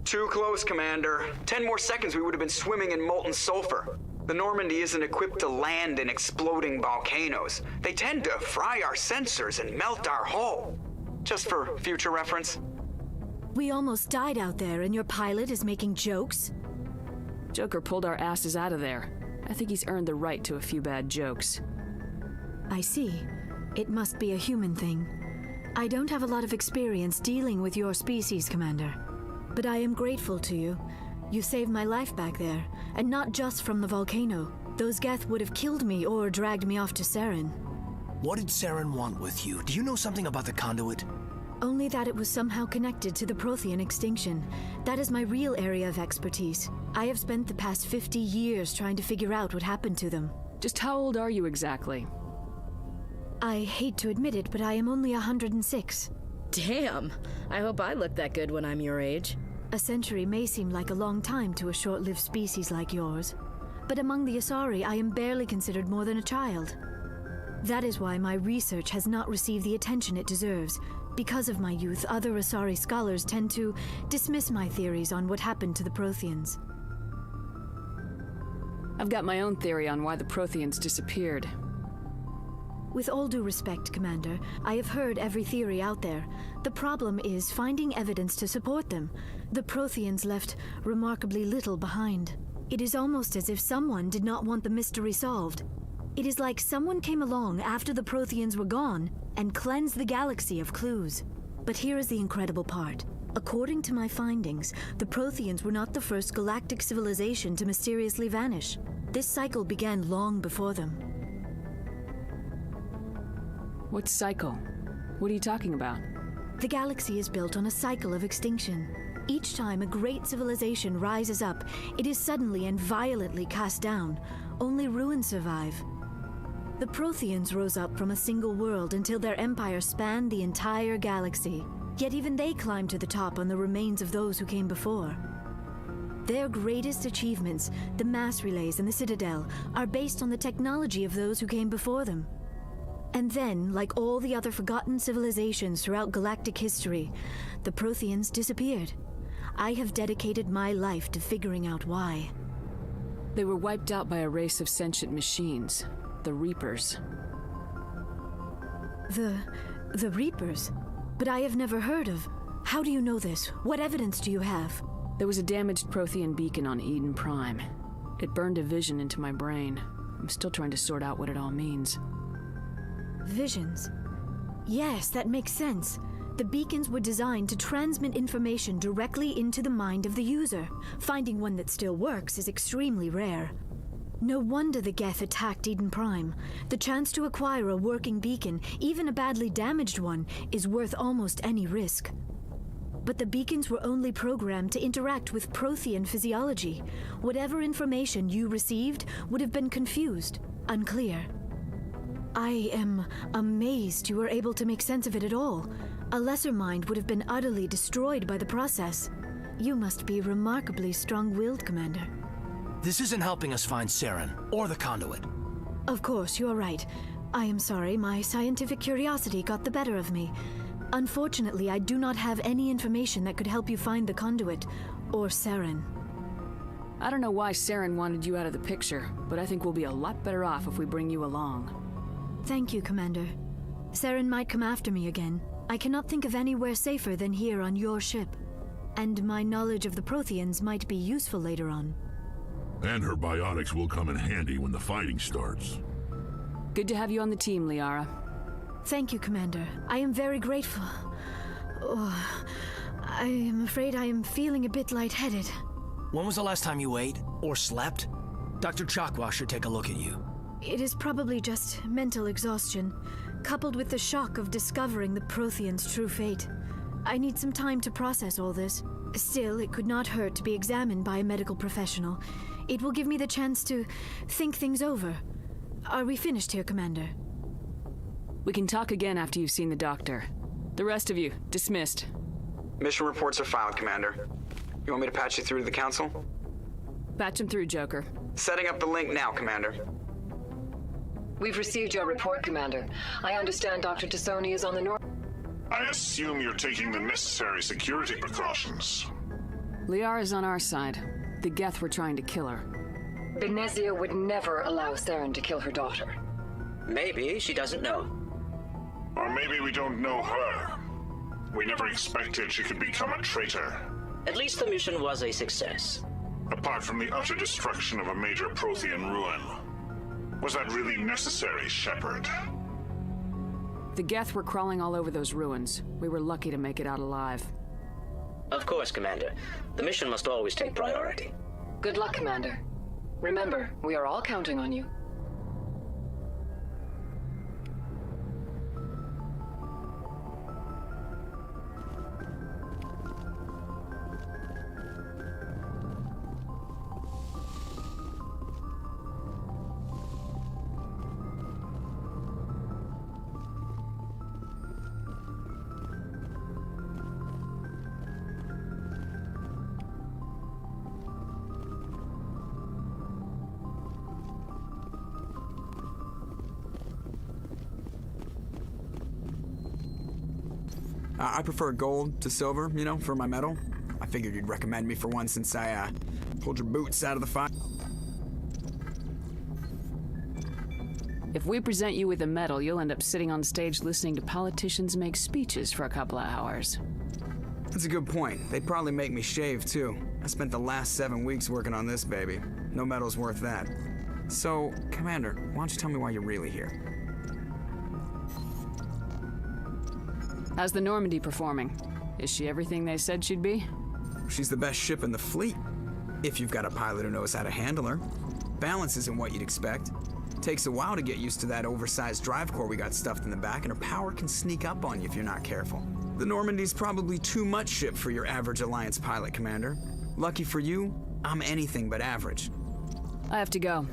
Too close, Commander. 10 more seconds we would have been swimming in molten sulfur. The Normandy isn't equipped to land in exploding volcanoes. They tend to fry our sensors and melt our hull. Just for future reference. We almost died out there, and your pilot is making jokes? Joker pulled our asses out of there. I think he's earned the right to a few bad jokes. I see. It must be a human thing. I don't have a lot of experience dealing with your species, Commander. But I am grateful to you. You saved my life back there, and not just from the volcano. Those Geth would have killed me or dragged me off to Saren. What did Saren want with you? Do you know something about the conduit? Only that it was somehow connected to the Prothean extinction. That is my real area of expertise. I have spent the past 50 years trying to figure out what happened to them. Just how old are you exactly? I hate to admit it, but I am only 106. Damn! I hope I look that good when I'm your age. A century may seem like a long time to a short-lived species like yours, but among the Asari, I am barely considered more than a child. That is why my research has not received the attention it deserves. Because of my youth, other Asari scholars tend to dismiss my theories on what happened to the Protheans. I've got my own theory on why the Protheans disappeared. With all due respect, Commander, I have heard every theory out there. The problem is finding evidence to support them. The Protheans left remarkably little behind. It is almost as if someone did not want the mystery solved. It is like someone came along after the Protheans were gone and cleansed the galaxy of clues. But here is the incredible part. According to my findings, the Protheans were not the first galactic civilization to mysteriously vanish. This cycle began long before them. What cycle? What are you talking about? The galaxy is built on a cycle of extinction. Each time a great civilization rises up, it is suddenly and violently cast down. Only ruins survive. The Protheans rose up from a single world until their empire spanned the entire galaxy. Yet even they climbed to the top on the remains of those who came before. Their greatest achievements, the mass relays and the Citadel, are based on the technology of those who came before them. And then, like all the other forgotten civilizations throughout galactic history, the Protheans disappeared. I have dedicated my life to figuring out why. They were wiped out by a race of sentient machines, the Reapers. The Reapers? But I have never heard of. How do you know this? What evidence do you have? There was a damaged Prothean beacon on Eden Prime. It burned a vision into my brain. I'm still trying to sort out what it all means. Visions? Yes, that makes sense. The beacons were designed to transmit information directly into the mind of the user. Finding one that still works is extremely rare. No wonder the Geth attacked Eden Prime. The chance to acquire a working beacon, even a badly damaged one, is worth almost any risk. But the beacons were only programmed to interact with Prothean physiology. Whatever information you received would have been confused, unclear. I am amazed you were able to make sense of it at all. A lesser mind would have been utterly destroyed by the process. You must be remarkably strong-willed, Commander. This isn't helping us find Saren, or the conduit. Of course, you are right. I am sorry, my scientific curiosity got the better of me. Unfortunately, I do not have any information that could help you find the conduit, or Saren. I don't know why Saren wanted you out of the picture, but I think we'll be a lot better off if we bring you along. Thank you, Commander. Saren might come after me again. I cannot think of anywhere safer than here on your ship. And my knowledge of the Protheans might be useful later on. And her biotics will come in handy when the fighting starts. Good to have you on the team, Liara. Thank you, Commander. I am very grateful. Oh, I am afraid I am feeling a bit lightheaded. When was the last time you ate or slept? Dr. Chakwa should take a look at you. It is probably just mental exhaustion, coupled with the shock of discovering the Protheans' true fate. I need some time to process all this. Still, it could not hurt to be examined by a medical professional. It will give me the chance to think things over. Are we finished here, Commander? We can talk again after you've seen the doctor. The rest of you, dismissed. Mission reports are filed, Commander. You want me to patch you through to the Council? Patch him through, Joker. Setting up the link now, Commander. We've received your report, Commander. I understand Dr. Tassoni is on the north. I assume you're taking the necessary security precautions. Liara's on our side. The Geth were trying to kill her. Benezia would never allow Theron to kill her daughter. Maybe she doesn't know. Or maybe we don't know her. We never expected she could become a traitor. At least the mission was a success. Apart from the utter destruction of a major Prothean ruin. Was that really necessary, Shepard? The Geth were crawling all over those ruins. We were lucky to make it out alive. Of course, Commander. The mission must always take priority. Good luck, Commander. Remember, we are all counting on you. I prefer gold to silver, you know, for my metal. I figured you'd recommend me for one since I, pulled your boots out of the fire. If we present you with a medal, you'll end up sitting on stage listening to politicians make speeches for a couple of hours. That's a good point. They'd probably make me shave, too. I spent the last 7 weeks working on this baby. No medal's worth that. So, Commander, why don't you tell me why you're really here? How's the Normandy performing? Is she everything they said she'd be? She's the best ship in the fleet. If you've got a pilot who knows how to handle her. Balance isn't what you'd expect. Takes a while to get used to that oversized drive core we got stuffed in the back, and her power can sneak up on you if you're not careful. The Normandy's probably too much ship for your average Alliance pilot, Commander. Lucky for you, I'm anything but average. I have to go.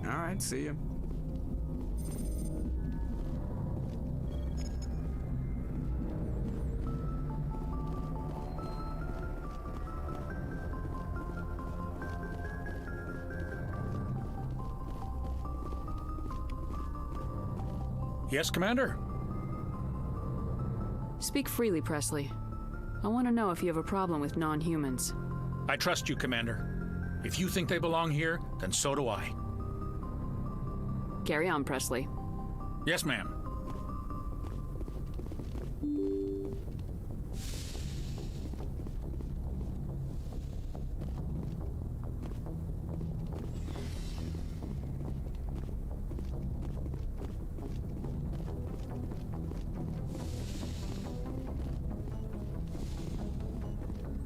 All right, see you. Yes, Commander? Speak freely, Presley. I want to know if you have a problem with non-humans. I trust you, Commander. If you think they belong here, then so do I. Carry on, Presley. Yes, ma'am.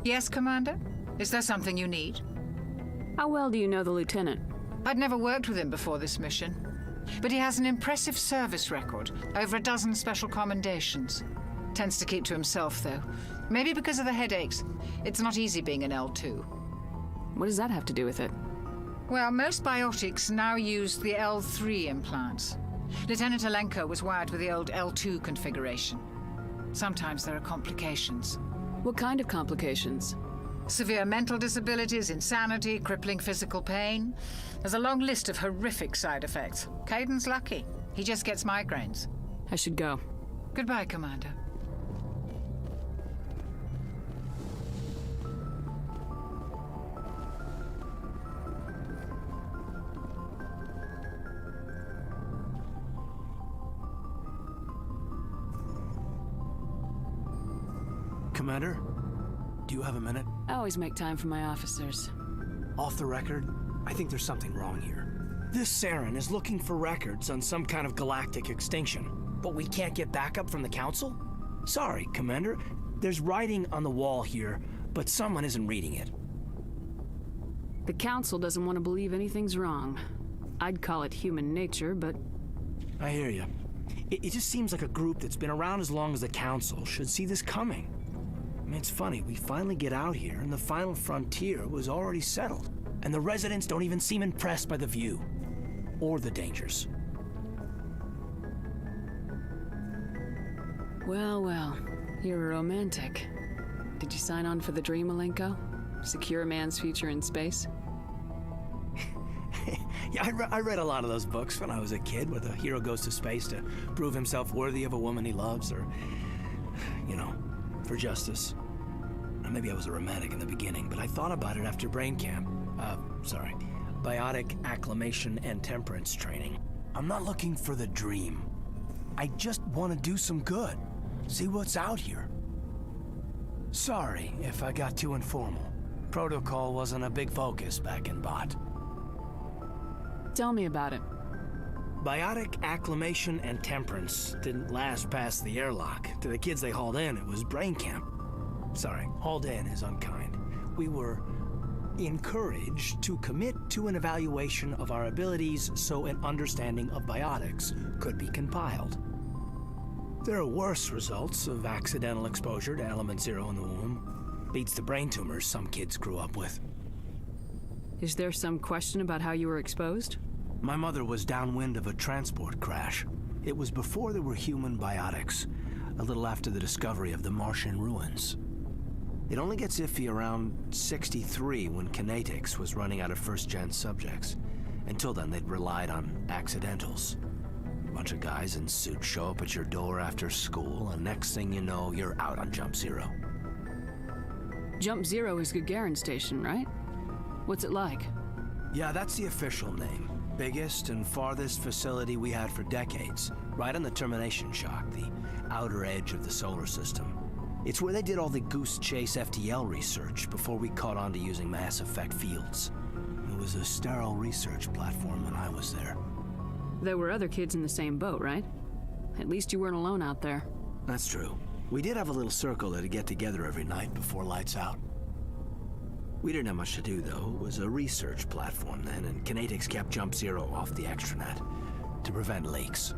Yes, Commander? Is there something you need? How well do you know the Lieutenant? I'd never worked with him before this mission. But he has an impressive service record, over a dozen special commendations. Tends to keep to himself, though. Maybe because of the headaches. It's not easy being an L2. What does that have to do with it? Well, most biotics now use the L3 implants. Lieutenant Alenko was wired with the old L2 configuration. Sometimes there are complications. What kind of complications? Severe mental disabilities, insanity, crippling physical pain. There's a long list of horrific side effects. Kaidan's lucky. He just gets migraines. I should go. Goodbye, Commander. Commander, do you have a minute? I always make time for my officers. Off the record, I think there's something wrong here. This Saren is looking for records on some kind of galactic extinction, but we can't get backup from the Council? Sorry, Commander. There's writing on the wall here, but someone isn't reading it. The Council doesn't want to believe anything's wrong. I'd call it human nature, but... I hear you. It just seems like a group that's been around as long as the Council should see this coming. I mean, it's funny, we finally get out here and the final frontier was already settled. And the residents don't even seem impressed by the view. Or the dangers. Well, well. You're a romantic. Did you sign on for the dream, Alenko? Secure a man's future in space? Yeah, I read a lot of those books when I was a kid, where the hero goes to space to prove himself worthy of a woman he loves, or, you know, for justice. Maybe I was a romantic in the beginning, but I thought about it after brain camp. Biotic acclimation and temperance training. I'm not looking for the dream. I just want to do some good. See what's out here. Sorry if I got too informal. Protocol wasn't a big focus back in Bot. Tell me about it. Biotic acclimation and temperance didn't last past the airlock. To the kids they hauled in, it was brain camp. Sorry, hauled in is unkind. We were encouraged to commit to an evaluation of our abilities so an understanding of biotics could be compiled. There are worse results of accidental exposure to element 0 in the womb. Beats the brain tumors some kids grew up with. Is there some question about how you were exposed? My mother was downwind of a transport crash. It was before there were human biotics, a little after the discovery of the Martian ruins. It only gets iffy around 63 when Kinetics was running out of first-gen subjects. Until then, they'd relied on accidentals. A bunch of guys in suits show up at your door after school, and next thing you know, you're out on Jump Zero. Jump Zero is Gagarin Station, right? What's it like? Yeah, that's the official name. Biggest and farthest facility we had for decades. Right on the termination shock, the outer edge of the solar system. It's where they did all the Goose Chase FTL research before we caught on to using mass effect fields. It was a sterile research platform when I was there. There were other kids in the same boat, right? At least you weren't alone out there. That's true. We did have a little circle that'd get together every night before lights out. We didn't have much to do, though. It was a research platform then, and Kinetics kept Jump Zero off the extranet to prevent leaks.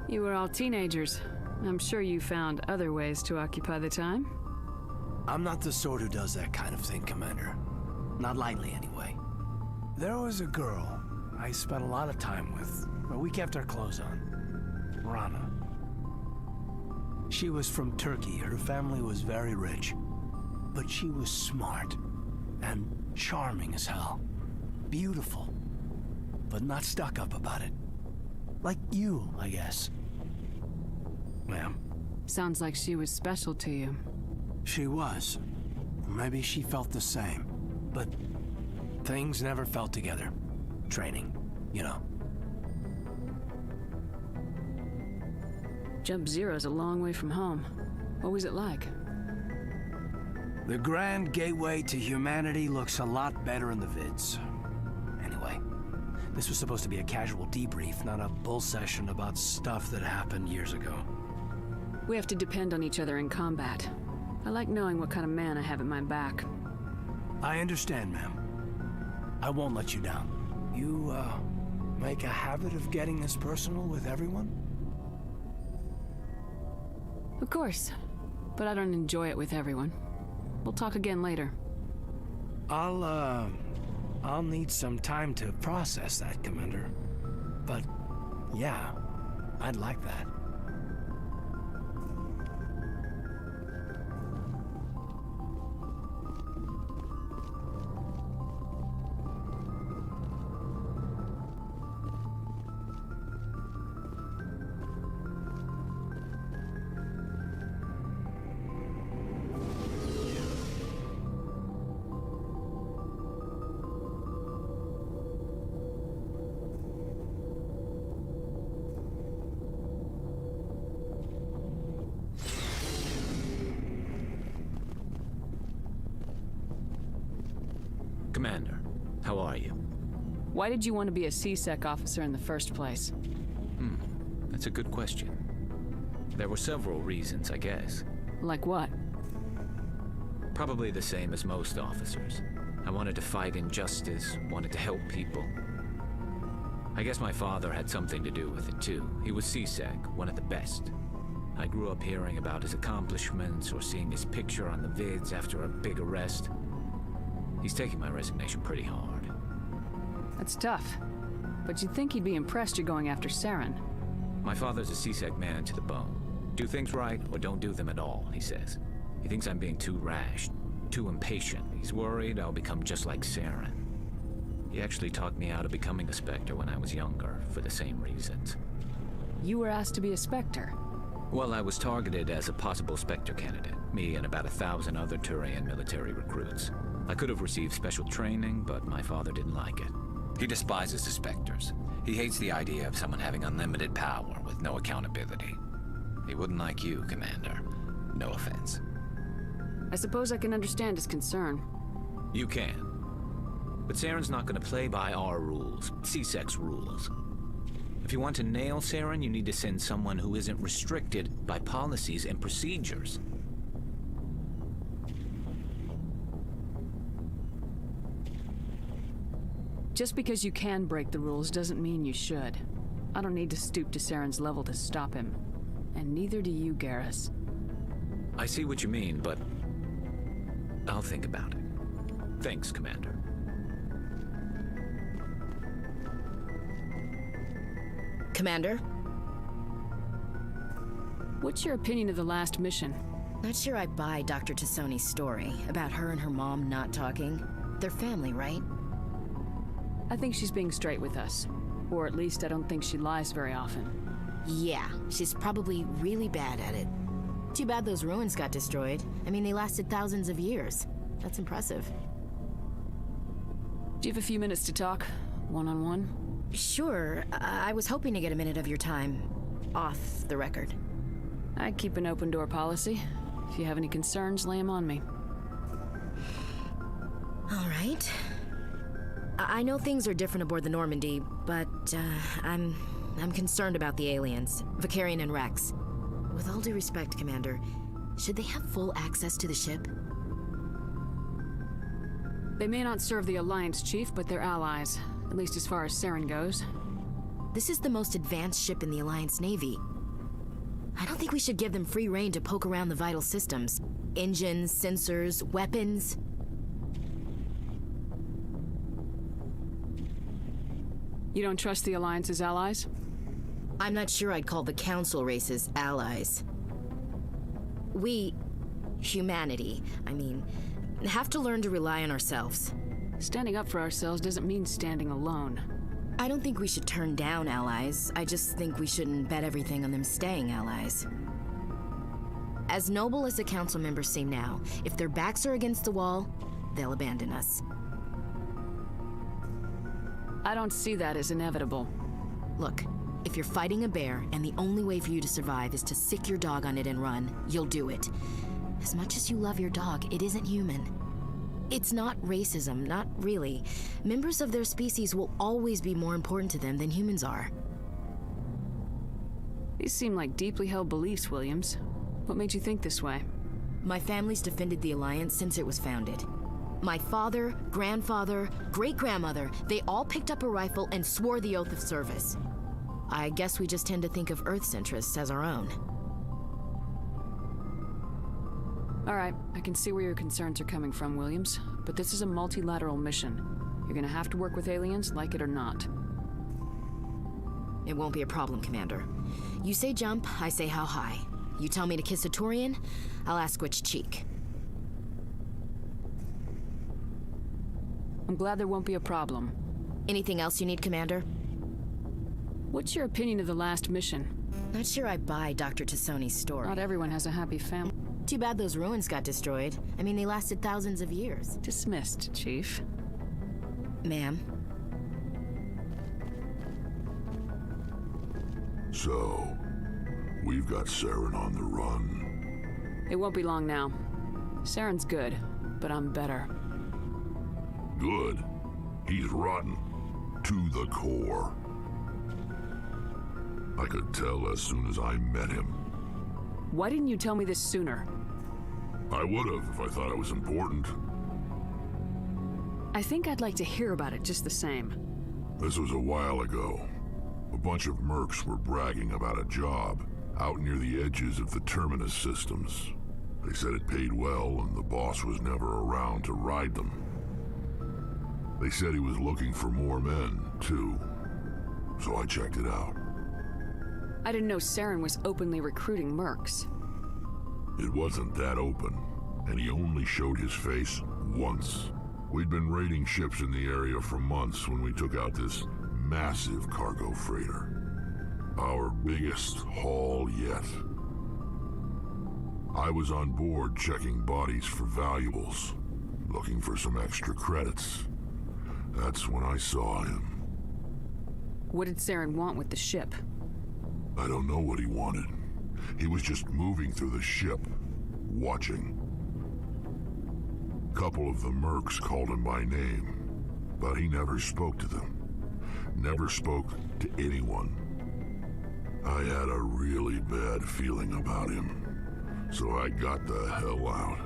You were all teenagers. I'm sure you found other ways to occupy the time. I'm not the sort who does that kind of thing, Commander. Not lightly, anyway. There was a girl I spent a lot of time with, but we kept our clothes on. Rana. She was from Turkey. Her family was very rich. But she was smart and charming as hell. Beautiful, but not stuck up about it. Like you, I guess. Ma'am. Sounds like she was special to you. She was. Maybe she felt the same. But things never felt together. Training, you know. Jump Zero's a long way from home. What was it like? The grand gateway to humanity looks a lot better in the vids. Anyway, this was supposed to be a casual debrief, not a bull session about stuff that happened years ago. We have to depend on each other in combat. I like knowing what kind of man I have at my back. I understand, ma'am. I won't let you down. You, make a habit of getting this personal with everyone? Of course, but I don't enjoy it with everyone. We'll talk again later. I'll need some time to process that, Commander. But, yeah, I'd like that. Commander, how are you? Why did you want to be a C-Sec officer in the first place? That's a good question. There were several reasons, I guess. Like what? Probably the same as most officers. I wanted to fight injustice, wanted to help people. I guess my father had something to do with it too. He was C-Sec, one of the best. I grew up hearing about his accomplishments or seeing his picture on the vids after a big arrest. He's taking my resignation pretty hard. That's tough. But you'd think he'd be impressed you're going after Saren. My father's a C-Sec man to the bone. Do things right or don't do them at all, he says. He thinks I'm being too rash, too impatient. He's worried I'll become just like Saren. He actually talked me out of becoming a Spectre when I was younger, for the same reasons. You were asked to be a Spectre? Well, I was targeted as a possible Spectre candidate, me and about 1,000 other Turian military recruits. I could have received special training, but my father didn't like it. He despises the Spectres. He hates the idea of someone having unlimited power with no accountability. He wouldn't like you, Commander. No offense. I suppose I can understand his concern. You can. But Saren's not going to play by our rules, C-Sec's rules. If you want to nail Saren, you need to send someone who isn't restricted by policies and procedures. Just because you can break the rules doesn't mean you should. I don't need to stoop to Saren's level to stop him. And neither do you, Garrus. I see what you mean, but I'll think about it. Thanks, Commander. Commander? What's your opinion of the last mission? Not sure I buy Dr. T'Soni's story about her and her mom not talking. They're family, right? I think she's being straight with us. Or at least I don't think she lies very often. Yeah, she's probably really bad at it. Too bad those ruins got destroyed. I mean, they lasted thousands of years. That's impressive. Do you have a few minutes to talk? One-on-one? Sure. I was hoping to get a minute of your time off the record. I keep an open door policy. If you have any concerns, lay them on me. All right. I know things are different aboard the Normandy, but I'm concerned about the aliens, Vakarian and Rex. With all due respect, Commander, should they have full access to the ship? They may not serve the Alliance, Chief, but they're allies, at least as far as Saren goes. This is the most advanced ship in the Alliance Navy. I don't think we should give them free rein to poke around the vital systems. Engines, sensors, weapons. You don't trust the Alliance's allies? I'm not sure I'd call the Council races allies. We, humanity, I mean, have to learn to rely on ourselves. Standing up for ourselves doesn't mean standing alone. I don't think we should turn down allies. I just think we shouldn't bet everything on them staying allies. As noble as the Council members seem now, if their backs are against the wall, they'll abandon us. I don't see that as inevitable. Look, if you're fighting a bear and the only way for you to survive is to sick your dog on it and run, you'll do it. As much as you love your dog, it isn't human. It's not racism, not really. Members of their species will always be more important to them than humans are. These seem like deeply held beliefs, Williams. What made you think this way? My family's defended the Alliance since it was founded. My father, grandfather, great-grandmother, they all picked up a rifle and swore the oath of service. I guess we just tend to think of Earth's interests as our own. All right, I can see where your concerns are coming from, Williams. But this is a multilateral mission. You're gonna have to work with aliens, like it or not. It won't be a problem, Commander. You say jump, I say how high. You tell me to kiss a Turian, I'll ask which cheek. I'm glad there won't be a problem. Anything else you need, Commander? What's your opinion of the last mission? Not sure I buy Dr. T'Soni's story. Not everyone has a happy family. Too bad those ruins got destroyed. I mean, they lasted thousands of years. Dismissed, Chief. Ma'am. So, we've got Saren on the run. It won't be long now. Saren's good, but I'm better. Good. He's rotten. To the core. I could tell as soon as I met him. Why didn't you tell me this sooner? I would've if I thought it was important. I think I'd like to hear about it just the same. This was a while ago. A bunch of mercs were bragging about a job out near the edges of the terminus systems. They said it paid well and the boss was never around to ride them. They said he was looking for more men, too. So I checked it out. I didn't know Saren was openly recruiting mercs. It wasn't that open, and he only showed his face once. We'd been raiding ships in the area for months when we took out this massive cargo freighter. Our biggest haul yet. I was on board checking bodies for valuables, looking for some extra credits. That's when I saw him. What did Saren want with the ship? I don't know what he wanted. He was just moving through the ship, watching. A couple of the mercs called him by name, but he never spoke to them. Never spoke to anyone. I had a really bad feeling about him, so I got the hell out.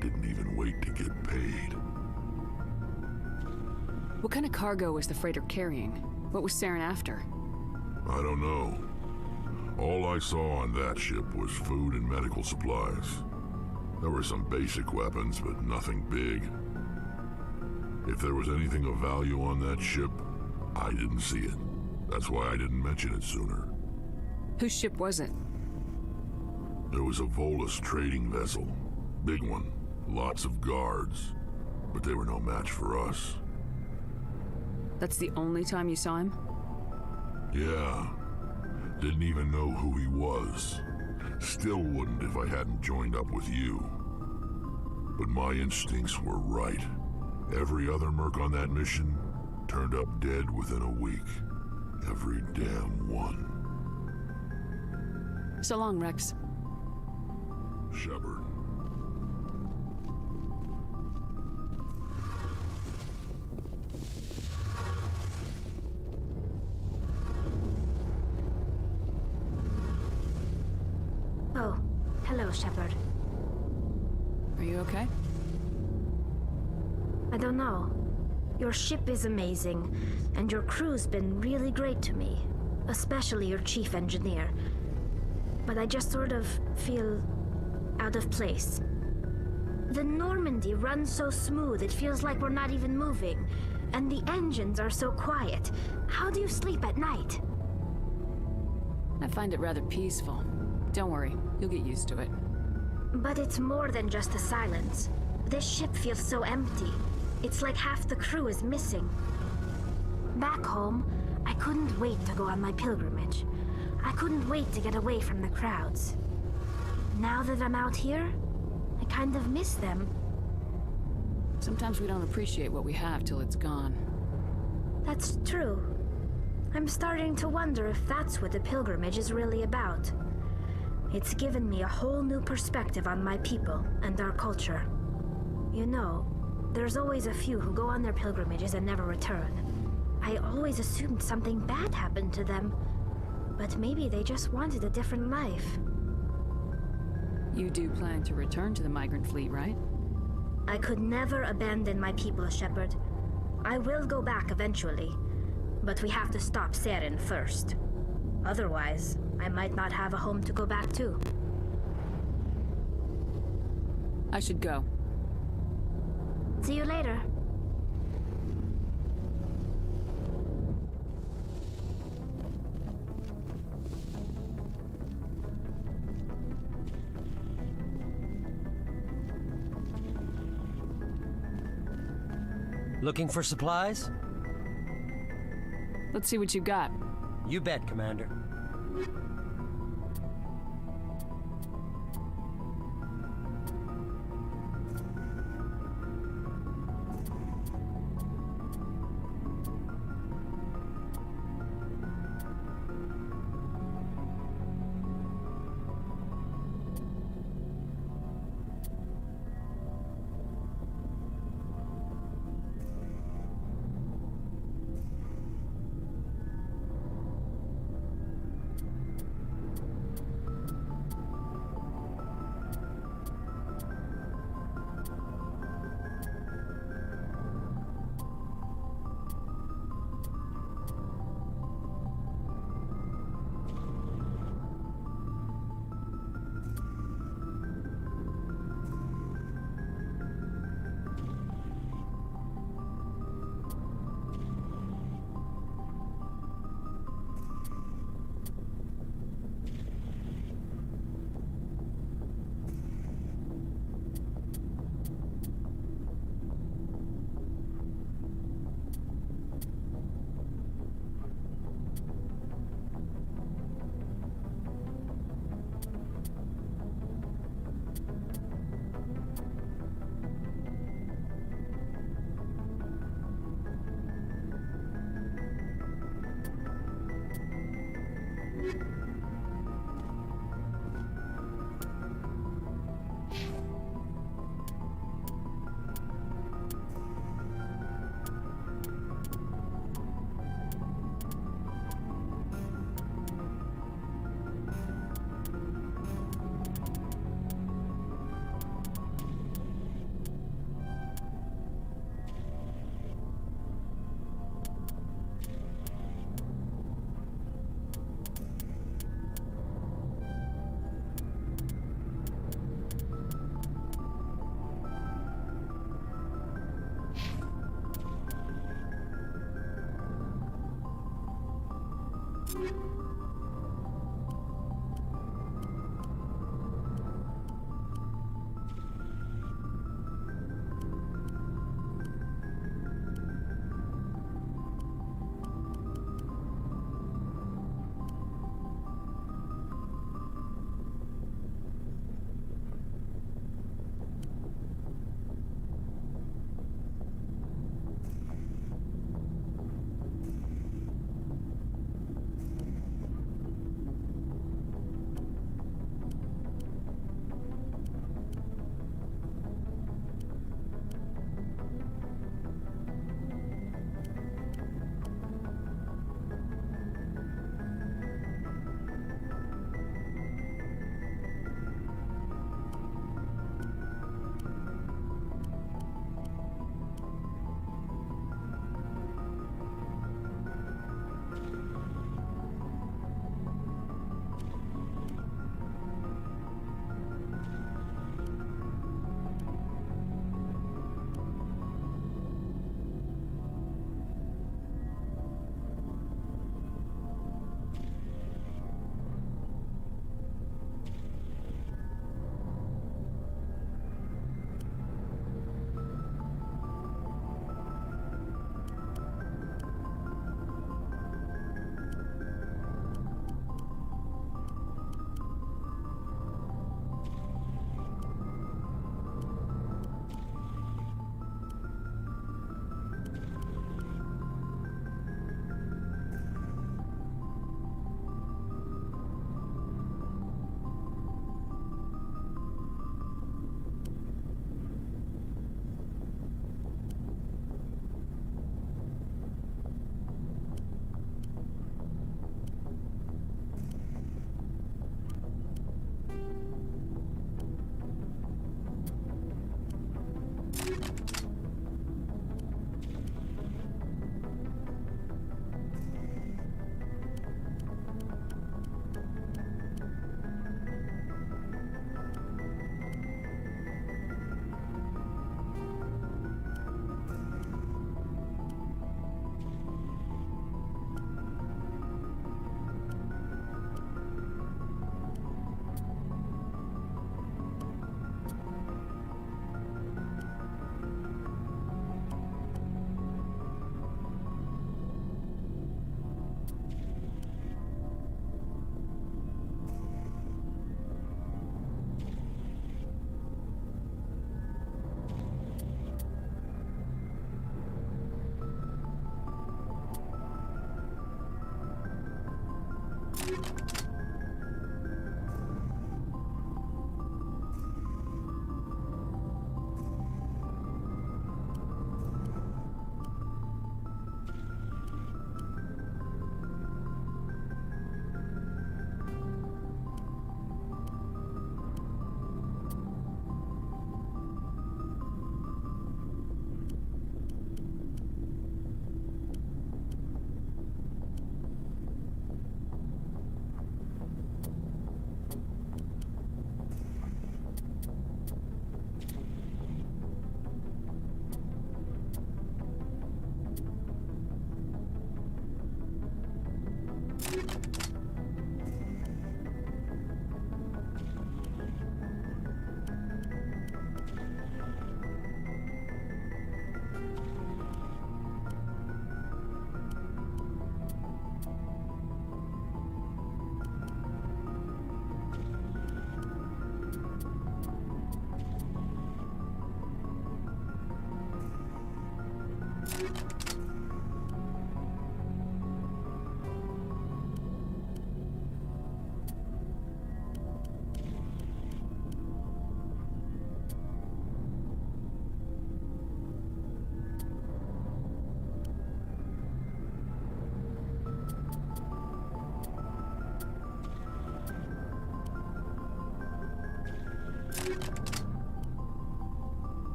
Didn't even wait to get paid. What kind of cargo was the freighter carrying? What was Saren after? I don't know. All I saw on that ship was food and medical supplies. There were some basic weapons, but nothing big. If there was anything of value on that ship, I didn't see it. That's why I didn't mention it sooner. Whose ship was it? It was a Volus trading vessel. Big one. Lots of guards. But they were no match for us. That's the only time you saw him? Yeah. Didn't even know who he was. Still wouldn't if I hadn't joined up with you. But my instincts were right. Every other merc on that mission turned up dead within a week. Every damn one. So long, Rex. Shepard. Oh, hello, Shepard. Are you okay? I don't know. Your ship is amazing, and your crew's been really great to me. Especially your chief engineer. But I just sort of feel out of place. The Normandy runs so smooth it feels like we're not even moving. And the engines are so quiet. How do you sleep at night? I find it rather peaceful. Don't worry, you'll get used to it. But it's more than just the silence. This ship feels so empty. It's like half the crew is missing. Back home, I couldn't wait to go on my pilgrimage. I couldn't wait to get away from the crowds. Now that I'm out here, I kind of miss them. Sometimes we don't appreciate what we have till it's gone. That's true. I'm starting to wonder if that's what the pilgrimage is really about. It's given me a whole new perspective on my people and our culture. You know, there's always a few who go on their pilgrimages and never return. I always assumed something bad happened to them, but maybe they just wanted a different life. You do plan to return to the migrant fleet, right? I could never abandon my people, Shepard. I will go back eventually, but we have to stop Saren first. Otherwise, I might not have a home to go back to. I should go. See you later. Looking for supplies? Let's see what you got. You bet, Commander.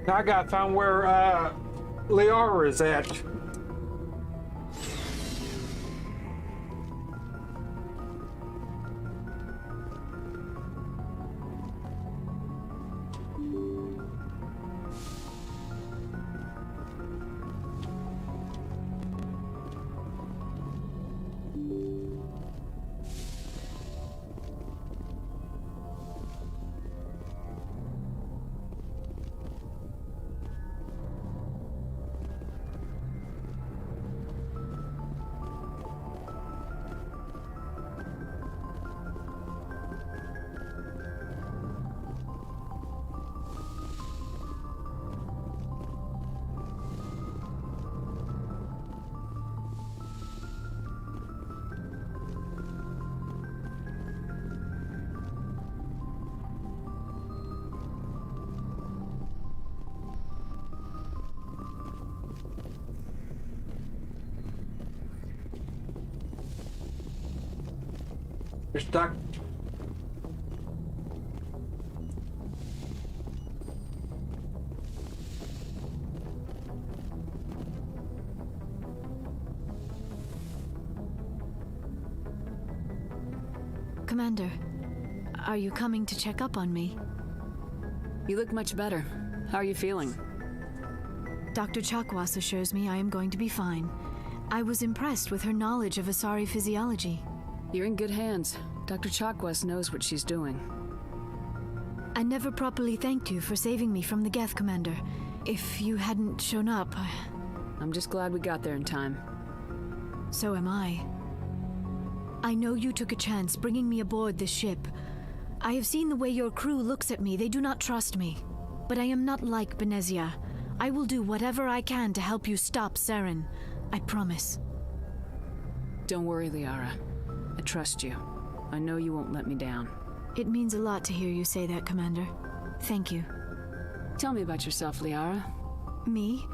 I gotta find where Liara is at. You're stuck. Commander, are you coming to check up on me? You look much better. How are you feeling? Dr. Chakwas assures me I am going to be fine. I was impressed with her knowledge of Asari physiology. You're in good hands. Dr. Chakwas knows what she's doing. I never properly thanked you for saving me from the Geth, Commander. If you hadn't shown up, I'm just glad we got there in time. So am I. I know you took a chance bringing me aboard this ship. I have seen the way your crew looks at me. They do not trust me. But I am not like Benezia. I will do whatever I can to help you stop Saren. I promise. Don't worry, Liara. I trust you. I know you won't let me down. It means a lot to hear you say that, Commander. Thank you. Tell me about yourself, Liara. Me?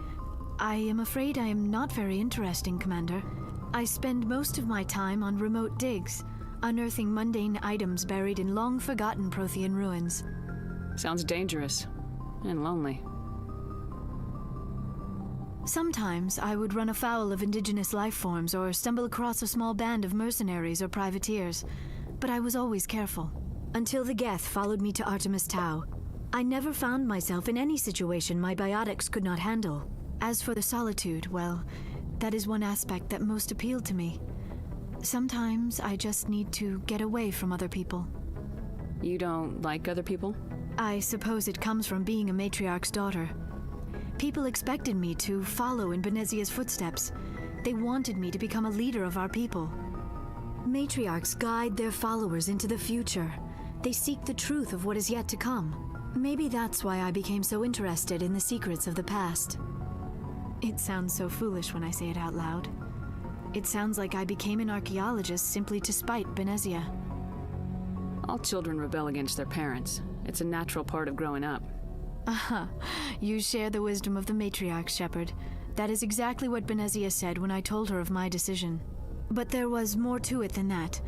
I am afraid I am not very interesting, Commander. I spend most of my time on remote digs, unearthing mundane items buried in long-forgotten Prothean ruins. Sounds dangerous. And lonely. Sometimes I would run afoul of indigenous life forms or stumble across a small band of mercenaries or privateers, but I was always careful. Until the Geth followed me to Artemis Tau. I never found myself in any situation my biotics could not handle. As for the solitude, well, that is one aspect that most appealed to me. Sometimes I just need to get away from other people. You don't like other people? I suppose it comes from being a matriarch's daughter. People expected me to follow in Benezia's footsteps. They wanted me to become a leader of our people. Matriarchs guide their followers into the future. They seek the truth of what is yet to come. Maybe that's why I became so interested in the secrets of the past. It sounds so foolish when I say it out loud. It sounds like I became an archaeologist simply to spite Benezia. All children rebel against their parents. It's a natural part of growing up. Aha, you share the wisdom of the matriarch, Shepard. That is exactly what Benezia said when I told her of my decision. But there was more to it than that.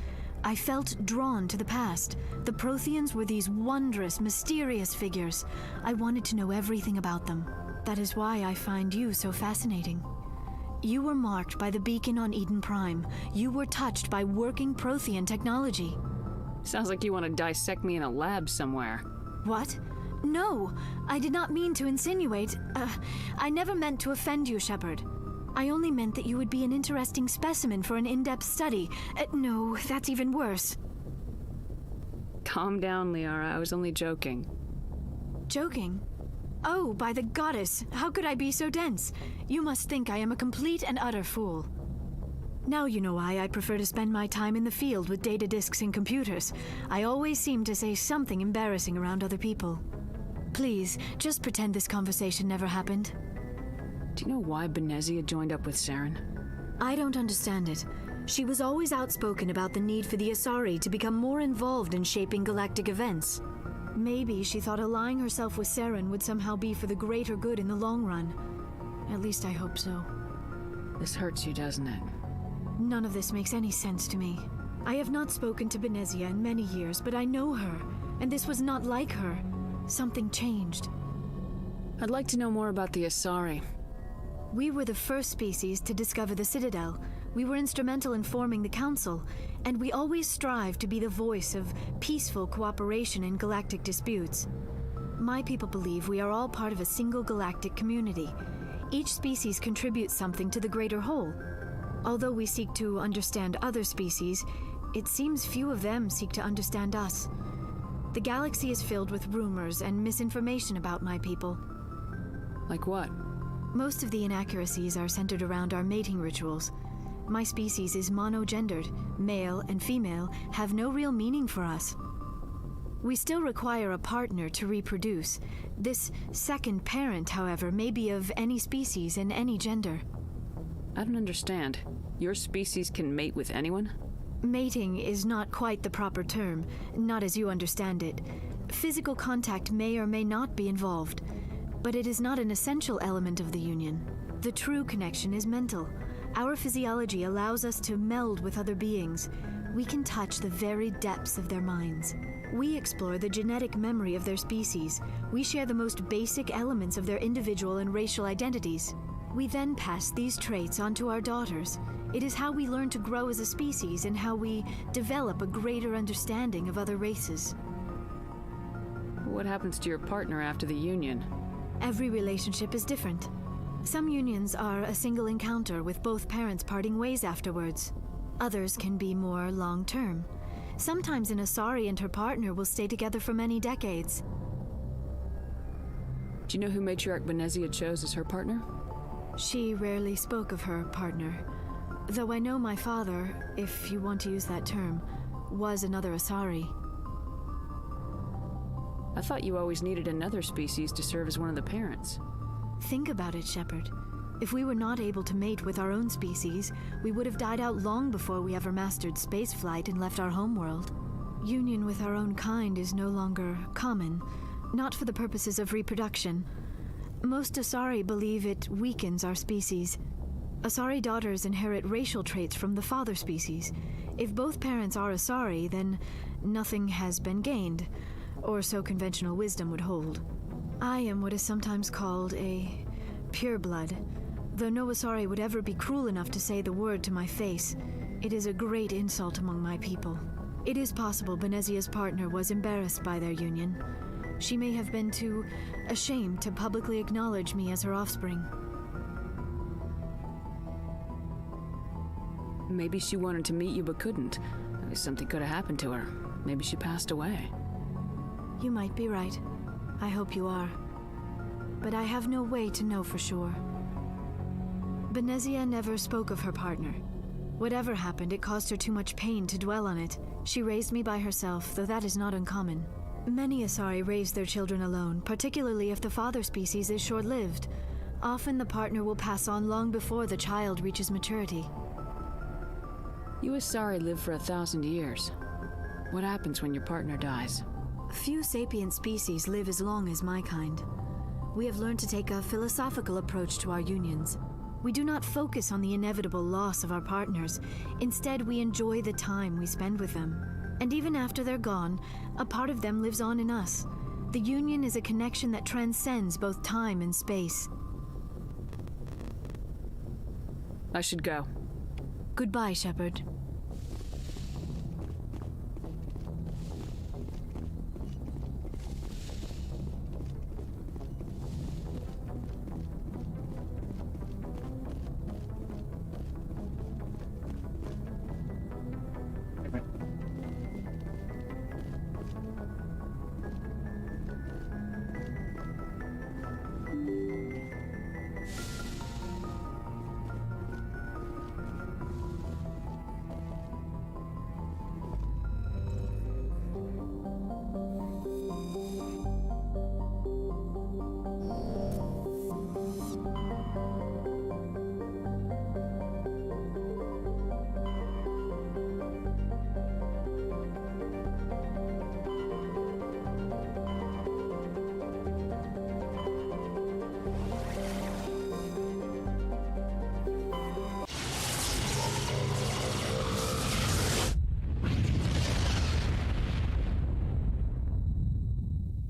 I felt drawn to the past. The Protheans were these wondrous, mysterious figures. I wanted to know everything about them. That is why I find you so fascinating. You were marked by the beacon on Eden Prime. You were touched by working Prothean technology. Sounds like you want to dissect me in a lab somewhere. What? No, I did not mean to insinuate. I never meant to offend you, Shepard. I only meant that you would be an interesting specimen for an in-depth study. No, that's even worse. Calm down, Liara. I was only joking. Joking? Oh, by the goddess, how could I be so dense? You must think I am a complete and utter fool. Now you know why I prefer to spend my time in the field with data disks and computers. I always seem to say something embarrassing around other people. Please, just pretend this conversation never happened. Do you know why Benezia joined up with Saren? I don't understand it. She was always outspoken about the need for the Asari to become more involved in shaping galactic events. Maybe she thought allying herself with Saren would somehow be for the greater good in the long run. At least I hope so. This hurts you, doesn't it? None of this makes any sense to me. I have not spoken to Benezia in many years, but I know her, and this was not like her. Something changed. I'd like to know more about the Asari. We were the first species to discover the Citadel. We were instrumental in forming the Council, and we always strive to be the voice of peaceful cooperation in galactic disputes. My people believe we are all part of a single galactic community. Each species contributes something to the greater whole. Although we seek to understand other species, it seems few of them seek to understand us. The galaxy is filled with rumors and misinformation about my people. Like what? Most of the inaccuracies are centered around our mating rituals. My species is monogendered. Male and female have no real meaning for us. We still require a partner to reproduce. This second parent, however, may be of any species and any gender. I don't understand. Your species can mate with anyone? Mating is not quite the proper term, not as you understand it. Physical contact may or may not be involved, but it is not an essential element of the union. The true connection is mental. Our physiology allows us to meld with other beings. We can touch the very depths of their minds. We explore the genetic memory of their species. We share the most basic elements of their individual and racial identities. We then pass these traits on to our daughters. It is how we learn to grow as a species and how we develop a greater understanding of other races. What happens to your partner after the union? Every relationship is different. Some unions are a single encounter with both parents parting ways afterwards. Others can be more long-term. Sometimes an Asari and her partner will stay together for many decades. Do you know who Matriarch Benezia chose as her partner? She rarely spoke of her partner. Though I know my father, if you want to use that term, was another Asari. I thought you always needed another species to serve as one of the parents. Think about it, Shepard. If we were not able to mate with our own species, we would have died out long before we ever mastered spaceflight and left our homeworld. Union with our own kind is no longer common, not for the purposes of reproduction. Most Asari believe it weakens our species. Asari daughters inherit racial traits from the father species. If both parents are Asari, then nothing has been gained, or so conventional wisdom would hold. I am what is sometimes called a pureblood. Though no Asari would ever be cruel enough to say the word to my face, it is a great insult among my people. It is possible Benezia's partner was embarrassed by their union. She may have been too ashamed to publicly acknowledge me as her offspring. Maybe she wanted to meet you but couldn't. Maybe something could have happened to her. Maybe she passed away. You might be right. I hope you are. But I have no way to know for sure. Benezia never spoke of her partner. Whatever happened, it caused her too much pain to dwell on it. She raised me by herself, though that is not uncommon. Many Asari raise their children alone, particularly if the father species is short-lived. Often the partner will pass on long before the child reaches maturity. You Asari live for 1,000 years. What happens when your partner dies? Few sapient species live as long as my kind. We have learned to take a philosophical approach to our unions. We do not focus on the inevitable loss of our partners. Instead, we enjoy the time we spend with them. And even after they're gone, a part of them lives on in us. The union is a connection that transcends both time and space. I should go. Goodbye, Shepard.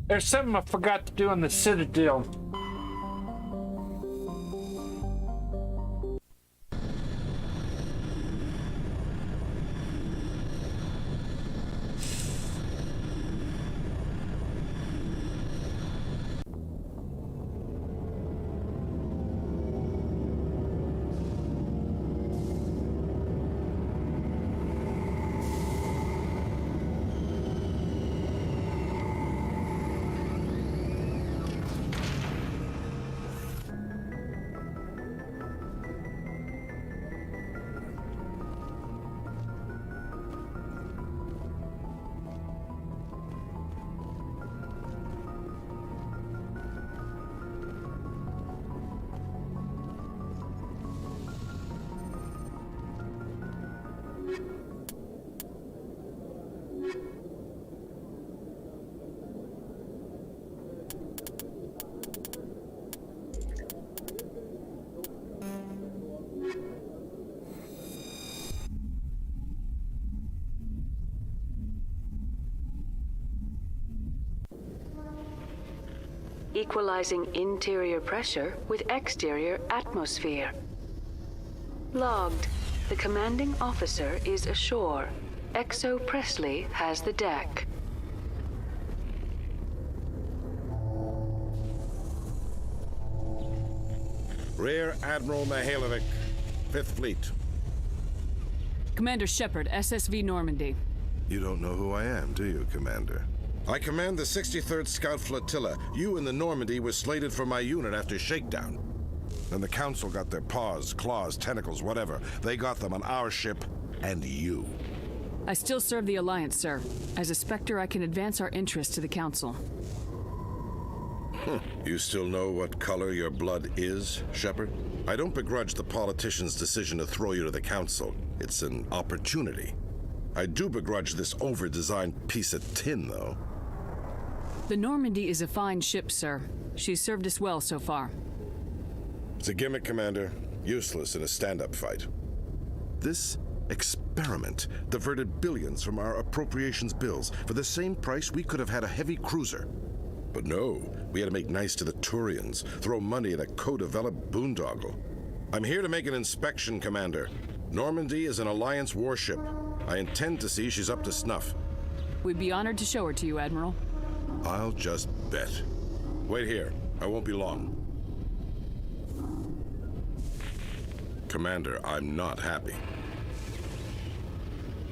There's something I forgot to do on the Citadel. equalizing interior pressure with exterior atmosphere. Logged. The commanding officer is ashore. Exo Presley has the deck. Rear Admiral Mihailovic, 5th Fleet. Commander Shepard, SSV Normandy. You don't know who I am, do you, Commander? I command the 63rd Scout Flotilla. You and the Normandy were slated for my unit after shakedown. Then the Council got their paws, claws, tentacles, whatever. They got them on our ship, and you. I still serve the Alliance, sir. As a Spectre, I can advance our interests to the Council. You still know what color your blood is, Shepard? I don't begrudge the politician's decision to throw you to the Council. It's an opportunity. I do begrudge this over-designed piece of tin, though. The Normandy is a fine ship, sir. She's served us well so far. It's a gimmick, Commander. Useless in a stand-up fight. This experiment diverted billions from our appropriations bills. For the same price, we could have had a heavy cruiser. But no, we had to make nice to the Turians, throw money at a co-developed boondoggle. I'm here to make an inspection, Commander. Normandy is an Alliance warship. I intend to see she's up to snuff. We'd be honored to show her to you, Admiral. I'll just bet. Wait here. I won't be long. Commander, I'm not happy.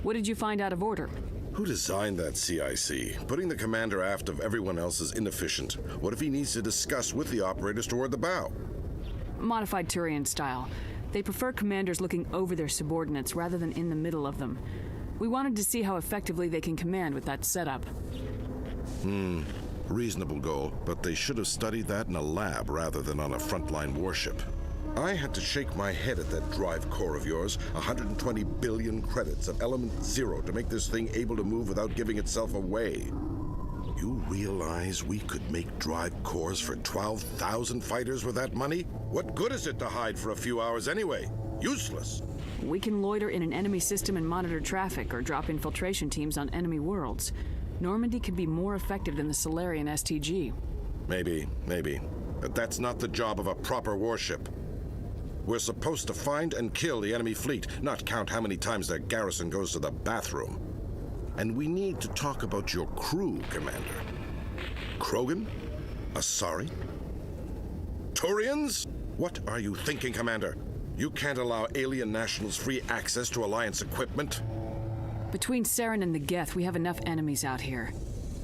What did you find out of order? Who designed that CIC? Putting the commander aft of everyone else is inefficient. What if he needs to discuss with the operators toward the bow? Modified Turian style. They prefer commanders looking over their subordinates rather than in the middle of them. We wanted to see how effectively they can command with that setup. Reasonable goal, but they should have studied that in a lab rather than on a frontline warship. I had to shake my head at that drive core of yours. 120 billion credits of element 0 to make this thing able to move without giving itself away. You realize we could make drive cores for 12,000 fighters with that money? What good is it to hide for a few hours anyway? Useless. We can loiter in an enemy system and monitor traffic or drop infiltration teams on enemy worlds. Normandy could be more effective than the Solarian STG. Maybe. But that's not the job of a proper warship. We're supposed to find and kill the enemy fleet, not count how many times their garrison goes to the bathroom. And we need to talk about your crew, Commander. Krogan? Asari? Turians? What are you thinking, Commander? You can't allow alien nationals free access to Alliance equipment? Between Saren and the Geth, we have enough enemies out here.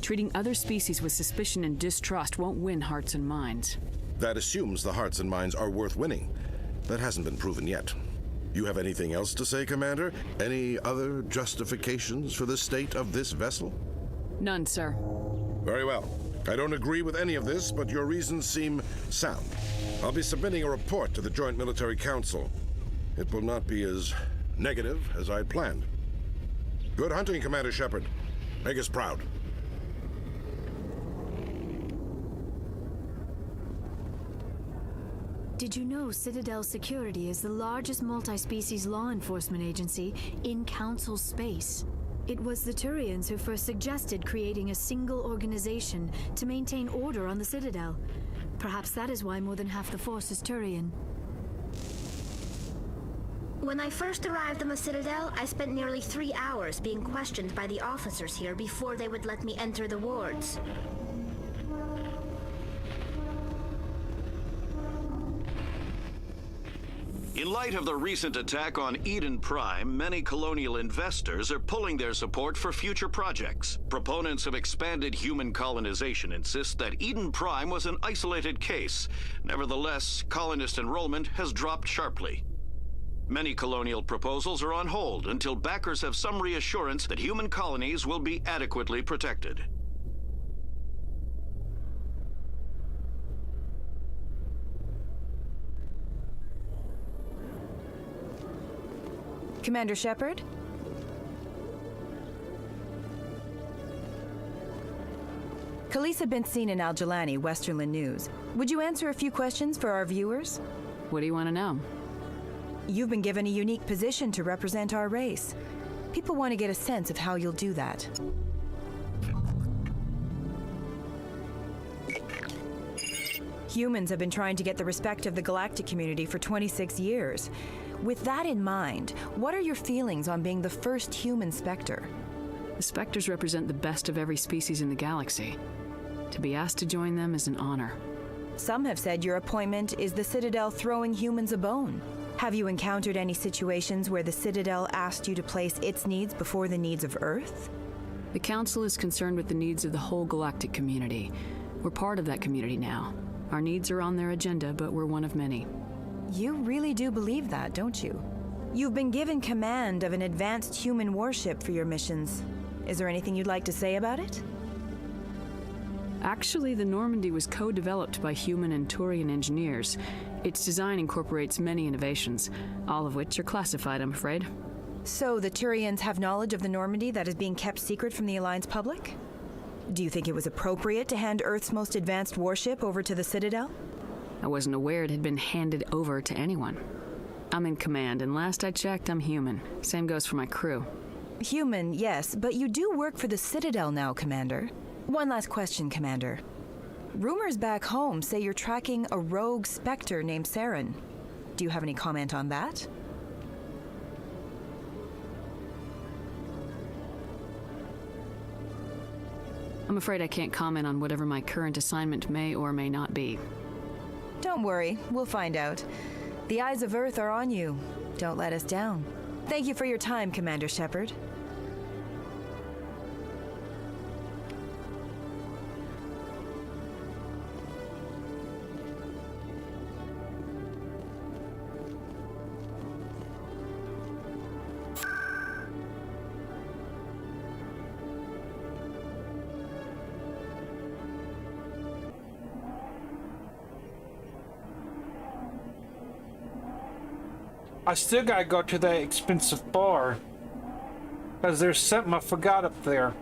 Treating other species with suspicion and distrust won't win hearts and minds. That assumes the hearts and minds are worth winning. That hasn't been proven yet. You have anything else to say, Commander? Any other justifications for the state of this vessel? None, sir. Very well. I don't agree with any of this, but your reasons seem sound. I'll be submitting a report to the Joint Military Council. It will not be as negative as I'd planned. Good hunting, Commander Shepard. Make us proud. Did you know Citadel Security is the largest multi-species law enforcement agency in Council space? It was the Turians who first suggested creating a single organization to maintain order on the Citadel. Perhaps that is why more than half the force is Turian. When I first arrived on the Citadel, I spent nearly 3 hours being questioned by the officers here before they would let me enter the wards. In light of the recent attack on Eden Prime, many colonial investors are pulling their support for future projects. Proponents of expanded human colonization insist that Eden Prime was an isolated case. Nevertheless, colonist enrollment has dropped sharply. Many colonial proposals are on hold until backers have some reassurance that human colonies will be adequately protected. Commander Shepard? Khaleesa been seen in Al-Jalani, Westerland News. Would you answer a few questions for our viewers? What do you want to know? You've been given a unique position to represent our race. People want to get a sense of how you'll do that. Humans have been trying to get the respect of the galactic community for 26 years. With that in mind, what are your feelings on being the first human Spectre? The Spectres represent the best of every species in the galaxy. To be asked to join them is an honor. Some have said your appointment is the Citadel throwing humans a bone. Have you encountered any situations where the Citadel asked you to place its needs before the needs of Earth? The Council is concerned with the needs of the whole galactic community. We're part of that community now. Our needs are on their agenda, but we're one of many. You really do believe that, don't you? You've been given command of an advanced human warship for your missions. Is there anything you'd like to say about it? Actually, the Normandy was co-developed by human and Turian engineers. Its design incorporates many innovations, all of which are classified, I'm afraid. So the Turians have knowledge of the Normandy that is being kept secret from the Alliance public? Do you think it was appropriate to hand Earth's most advanced warship over to the Citadel? I wasn't aware it had been handed over to anyone. I'm in command, and last I checked, I'm human. Same goes for my crew. Human, yes, but you do work for the Citadel now, Commander. One last question, Commander. Rumors back home say you're tracking a rogue Spectre named Saren. Do you have any comment on that? I'm afraid I can't comment on whatever my current assignment may or may not be. Don't worry, we'll find out. The eyes of Earth are on you. Don't let us down. Thank you for your time, Commander Shepard. I still gotta go to that expensive bar, because there's something I forgot up there.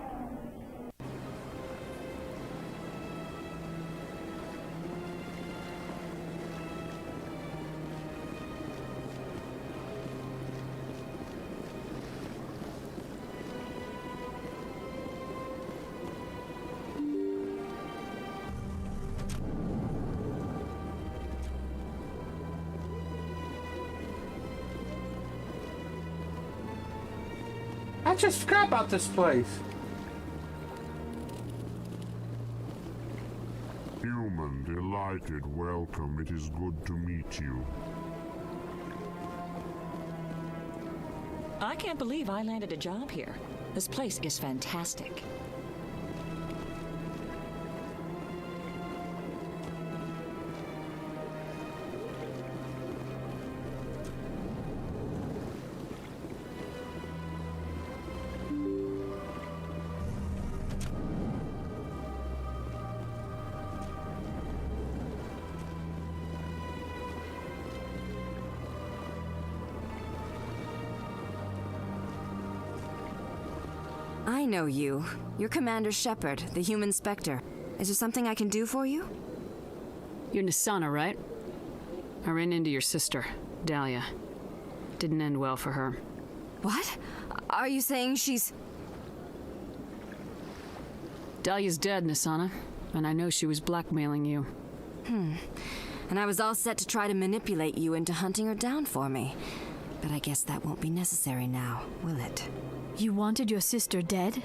I just forgot about this place. Human, delighted, welcome. It is good to meet you. I can't believe I landed a job here. This place is fantastic. I know you. You're Commander Shepard, the human Spectre. Is there something I can do for you? You're Nisana, right? I ran into your sister, Dahlia. Didn't end well for her. What? Are you saying she's... Dahlia's dead, Nisana, and I know she was blackmailing you. And I was all set to try to manipulate you into hunting her down for me. But I guess that won't be necessary now, will it? You wanted your sister dead?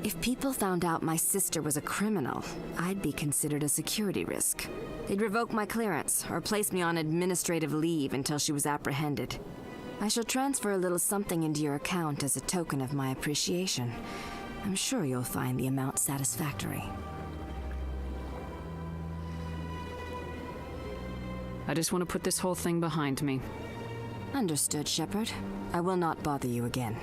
If people found out my sister was a criminal, I'd be considered a security risk. They'd revoke my clearance or place me on administrative leave until she was apprehended. I shall transfer a little something into your account as a token of my appreciation. I'm sure you'll find the amount satisfactory. I just want to put this whole thing behind me. Understood, Shepard. I will not bother you again.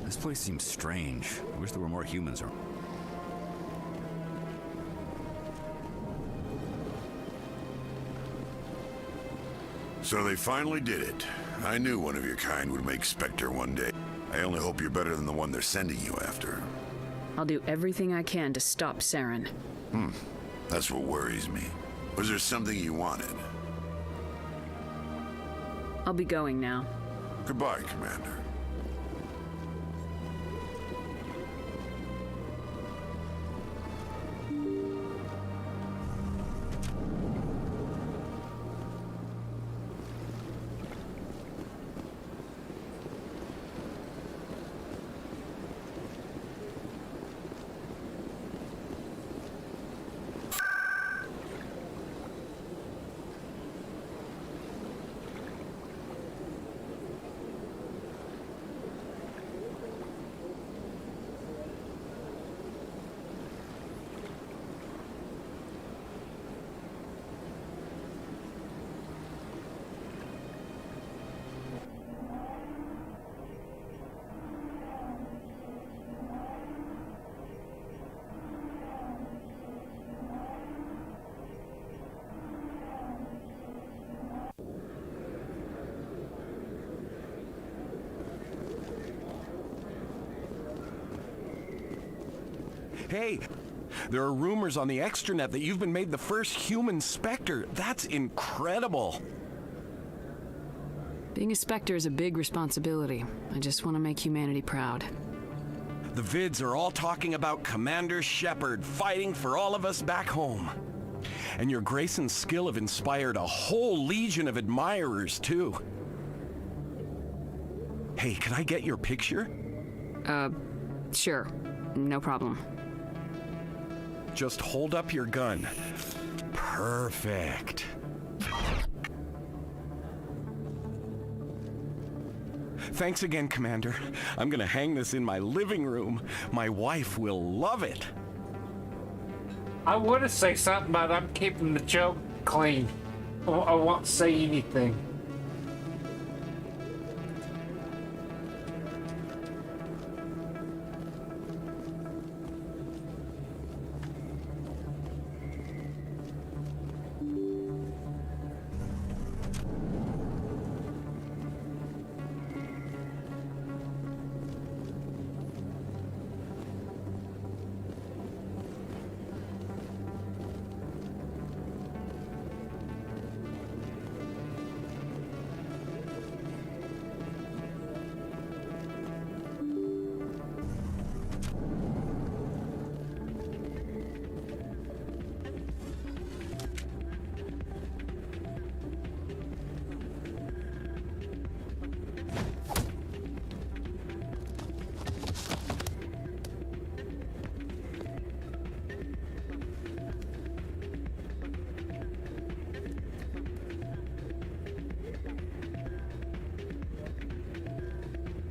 This place seems strange. I wish there were more humans around. So they finally did it. I knew one of your kind would make Spectre one day. I only hope you're better than the one they're sending you after. I'll do everything I can to stop Saren. That's what worries me. Was there something you wanted? I'll be going now. Goodbye, Commander. Hey, there are rumors on the extranet that you've been made the first human Spectre. That's incredible. Being a Spectre is a big responsibility. I just want to make humanity proud. The vids are all talking about Commander Shepard fighting for all of us back home. And your grace and skill have inspired a whole legion of admirers, too. Hey, can I get your picture? Sure. No problem. Just hold up your gun. Perfect. Thanks again, Commander. I'm gonna hang this in my living room. My wife will love it. I want to say something, but I'm keeping the joke clean. I won't say anything.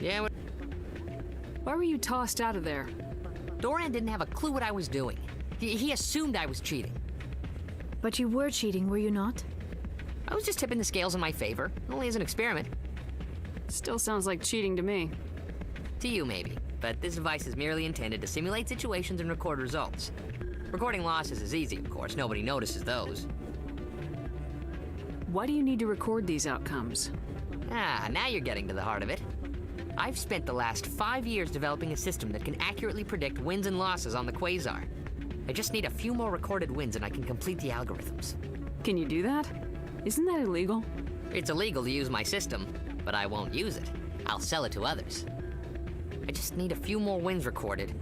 Yeah, why were you tossed out of there? Doran didn't have a clue what I was doing. He assumed I was cheating. But you were cheating, were you not? I was just tipping the scales in my favor, only as an experiment. Still sounds like cheating to me. To you, maybe. But this device is merely intended to simulate situations and record results. Recording losses is easy, of course. Nobody notices those. Why do you need to record these outcomes? Now you're getting to the heart of it. I've spent the last 5 years developing a system that can accurately predict wins and losses on the Quasar. I just need a few more recorded wins and I can complete the algorithms. Can you do that? Isn't that illegal? It's illegal to use my system, but I won't use it. I'll sell it to others. I just need a few more wins recorded.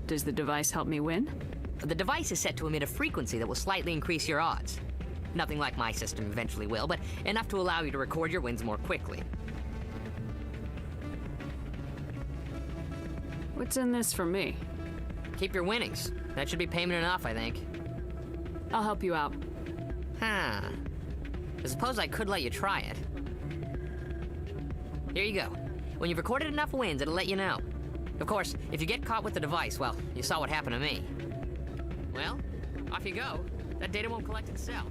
Does the device help me win? The device is set to emit a frequency that will slightly increase your odds. Nothing like my system eventually will, but enough to allow you to record your wins more quickly. What's in this for me? Keep your winnings. That should be payment enough, I think. I'll help you out. I suppose I could let you try it. Here you go. When you've recorded enough wins, it'll let you know. Of course, if you get caught with the device, well, you saw what happened to me. Well, off you go. That data won't collect itself.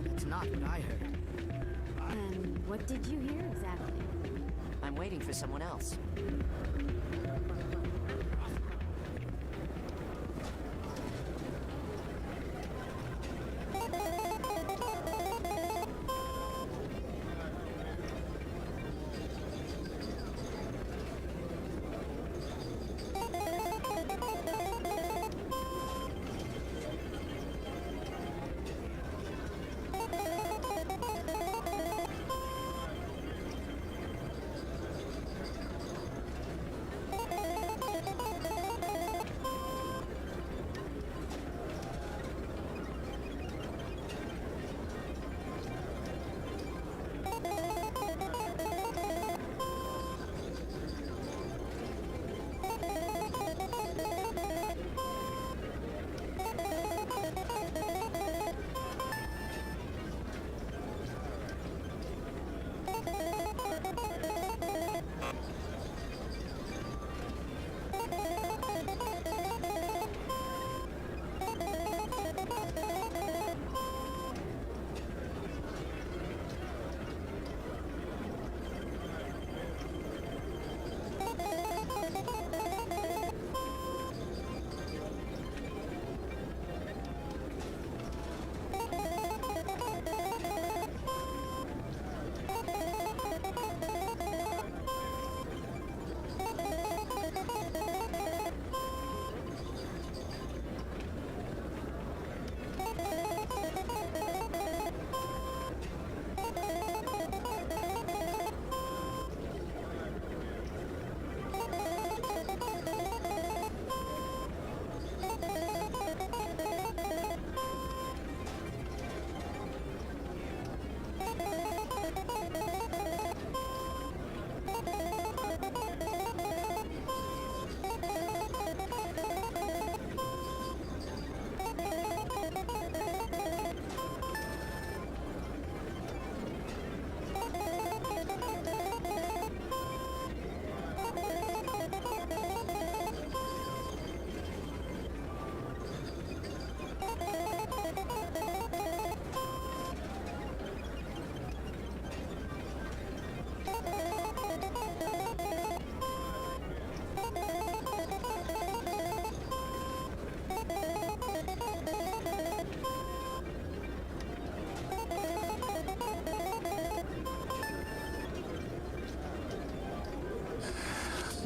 That's not what I heard. And what did you hear exactly? I'm waiting for someone else.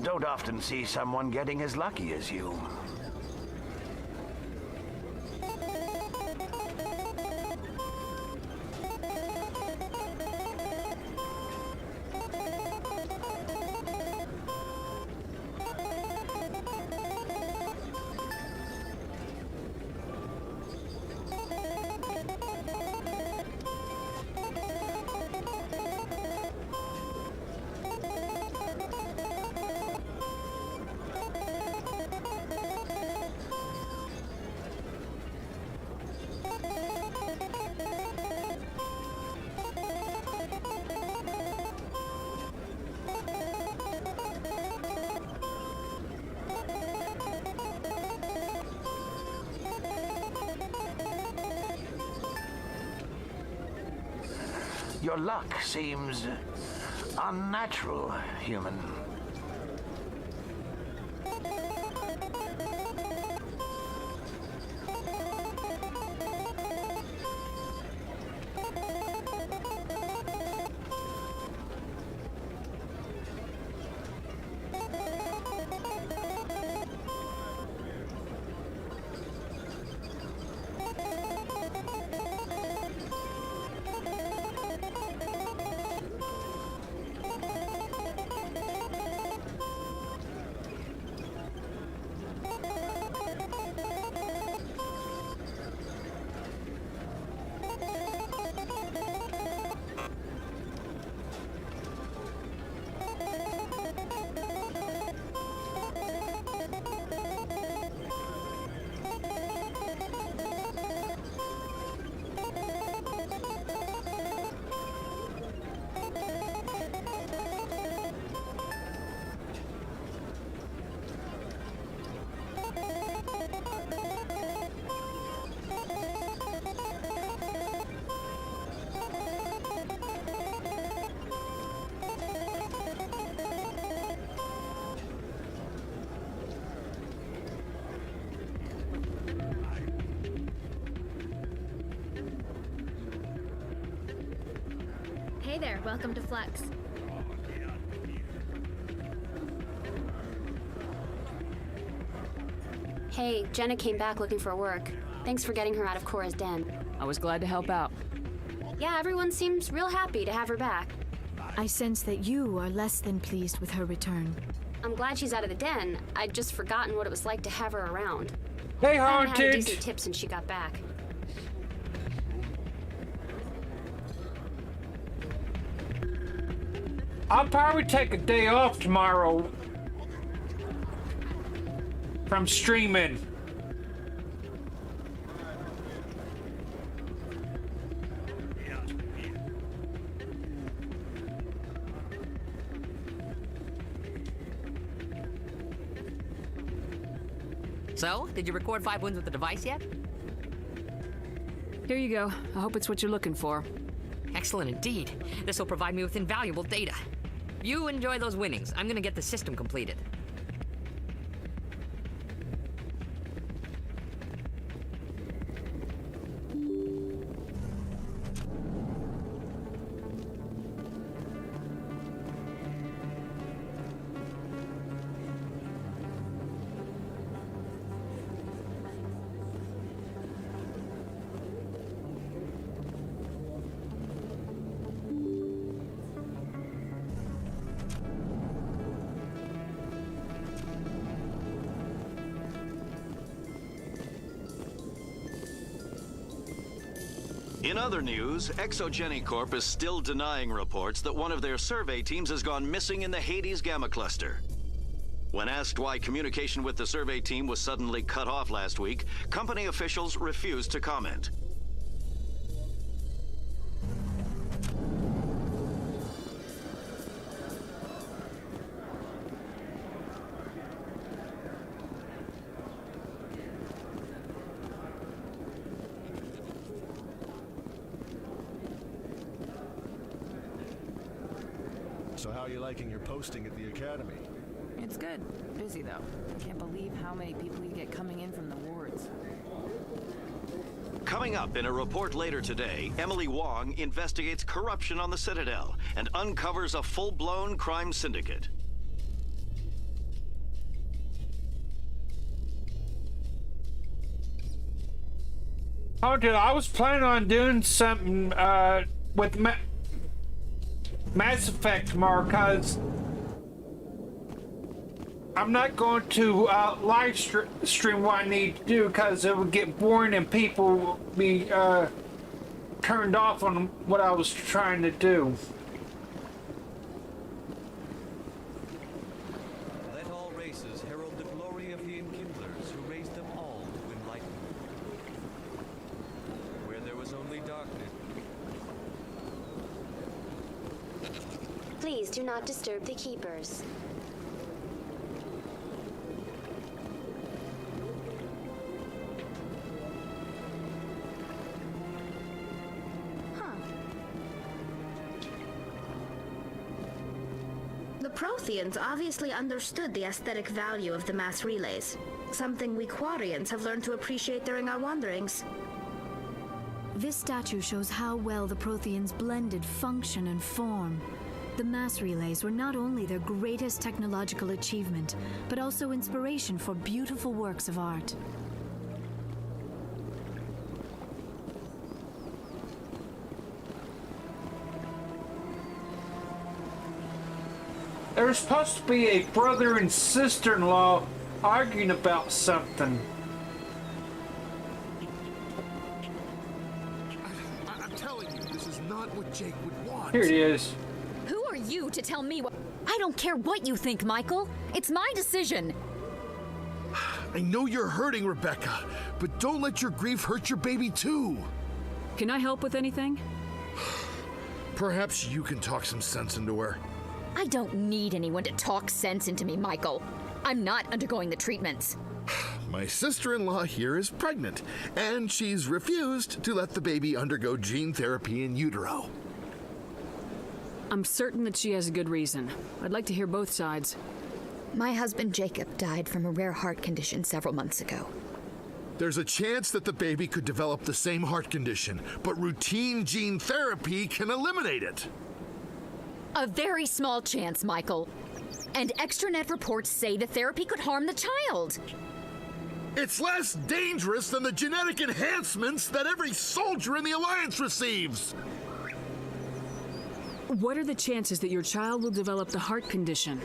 don't often see someone getting as lucky as you. Your luck seems unnatural, human. Hey there, welcome to Flux. Hey, Jenna came back looking for work. Thanks for getting her out of Cora's den. I was glad to help out. Yeah, everyone seems real happy to have her back. I sense that you are less than pleased with her return. I'm glad she's out of the den. I'd just forgotten what it was like to have her around. Hey, I haven't had a Haunted! decent tip since she got back. I'll probably take a day off tomorrow from streaming. So, did you record 5 wins with the device yet? Here you go. I hope it's what you're looking for. Excellent indeed. This will provide me with invaluable data. You enjoy those winnings. I'm gonna get the system completed. In other news, Exogeny Corp is still denying reports that one of their survey teams has gone missing in the Hades Gamma Cluster. When asked why communication with the survey team was suddenly cut off last week, company officials refused to comment. So how are you liking your posting at the Academy? It's good. Busy, though. Can't believe how many people you get coming in from the wards. Coming up in a report later today, Emily Wong investigates corruption on the Citadel and uncovers a full-blown crime syndicate. Oh, dude, I was planning on doing something with Mass Effect tomorrow, because I'm not going to live stream what I need to do, because it would get boring and people will be turned off on what I was trying to do. Let all races herald the glory of the enkindlers who raised them all to enlightenment. Where there was only darkness. Please do not disturb the keepers. The Protheans obviously understood the aesthetic value of the mass relays, something we Quarians have learned to appreciate during our wanderings. This statue shows how well the Protheans blended function and form. The mass relays were not only their greatest technological achievement, but also inspiration for beautiful works of art. There was supposed to be a brother and sister-in-law arguing about something. I'm telling you, this is not what Jake would want. Here it is. Who are you to tell me what? I don't care what you think, Michael. It's my decision. I know you're hurting, Rebecca, but don't let your grief hurt your baby too. Can I help with anything? Perhaps you can talk some sense into her. I don't need anyone to talk sense into me, Michael. I'm not undergoing the treatments. My sister-in-law here is pregnant, and she's refused to let the baby undergo gene therapy in utero. I'm certain that she has a good reason. I'd like to hear both sides. My husband Jacob died from a rare heart condition several months ago. There's a chance that the baby could develop the same heart condition, but routine gene therapy can eliminate it. A very small chance, Michael. And extranet reports say the therapy could harm the child. It's less dangerous than the genetic enhancements that every soldier in the Alliance receives. What are the chances that your child will develop the heart condition?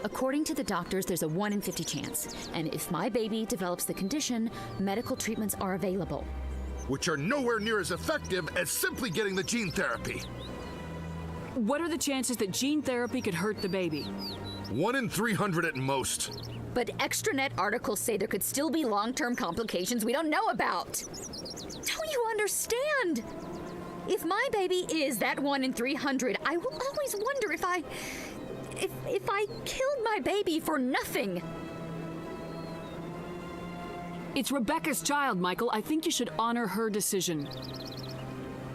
According to the doctors, there's a 1 in 50 chance. And if my baby develops the condition, medical treatments are available. Which are nowhere near as effective as simply getting the gene therapy. What are the chances that gene therapy could hurt the baby? 1 in 300 at most. But extranet articles say there could still be long-term complications we don't know about. Don't you understand? If my baby is that 1 in 300, I will always wonder if I killed my baby for nothing. It's Rebecca's child, Michael. I think you should honor her decision.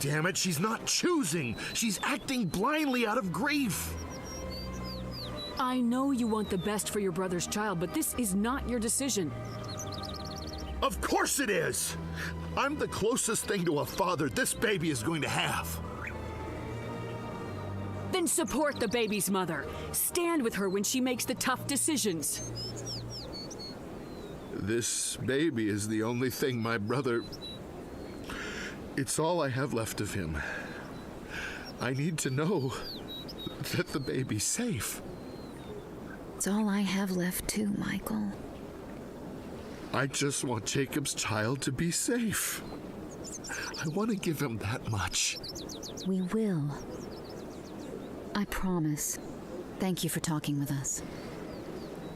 Damn it, she's not choosing. She's acting blindly out of grief. I know you want the best for your brother's child, but this is not your decision. Of course it is. I'm the closest thing to a father this baby is going to have. Then support the baby's mother. Stand with her when she makes the tough decisions. This baby is the only thing my brother... It's all I have left of him. I need to know that the baby's safe. It's all I have left too, Michael. I just want Jacob's child to be safe. I want to give him that much. We will. I promise. Thank you for talking with us.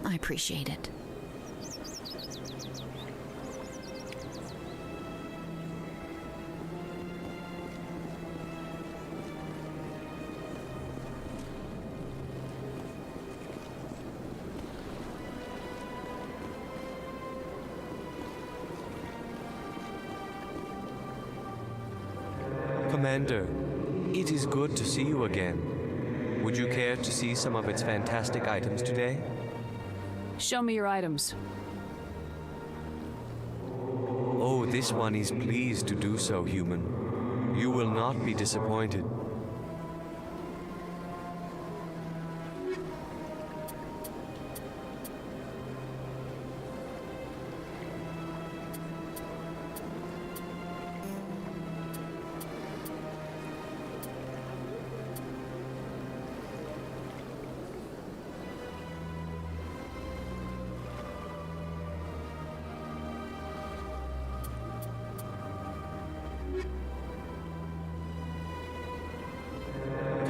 I appreciate it. Commander, it is good to see you again. Would you care to see some of its fantastic items today? Show me your items. Oh, this one is pleased to do so, human. You will not be disappointed.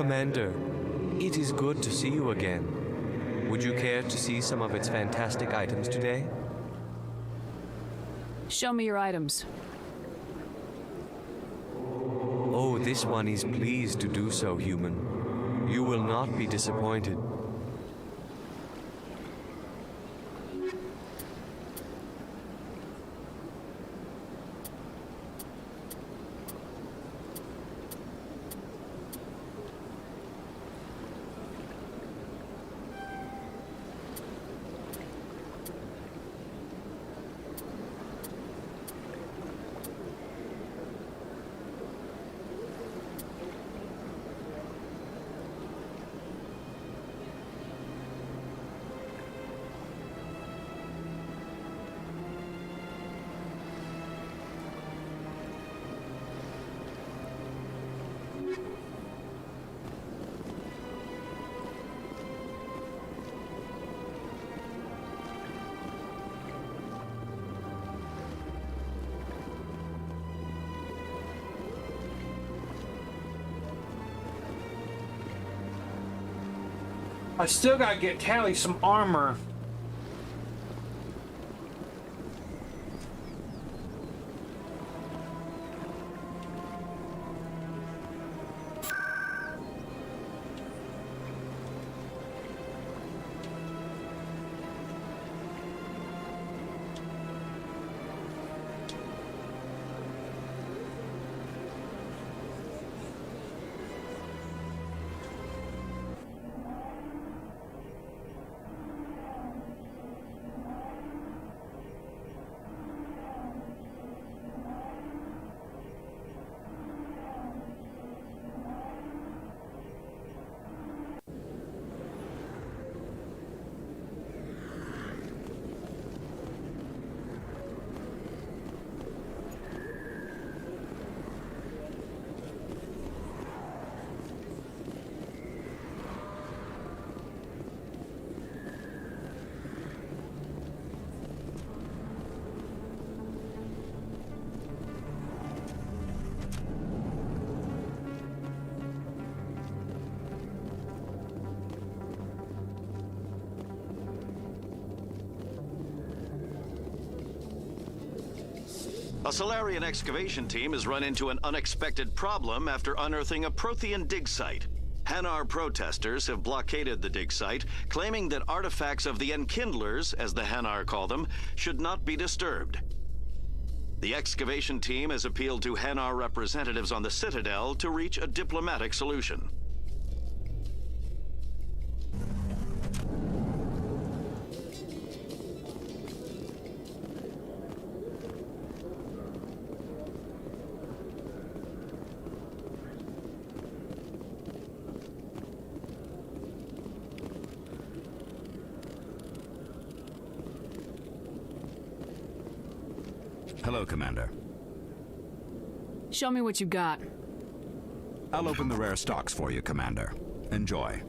Commander, it is good to see you again. Would you care to see some of its fantastic items today? Show me your items. Oh, this one is pleased to do so, human. You will not be disappointed. I still gotta get Tally some armor. A Solarian excavation team has run into an unexpected problem after unearthing a Prothean dig site. Hanar protesters have blockaded the dig site, claiming that artifacts of the Enkindlers, as the Hanar call them, should not be disturbed. The excavation team has appealed to Hanar representatives on the Citadel to reach a diplomatic solution. Hello, Commander. Show me what you got. I'll open the rare stocks for you, Commander. Enjoy.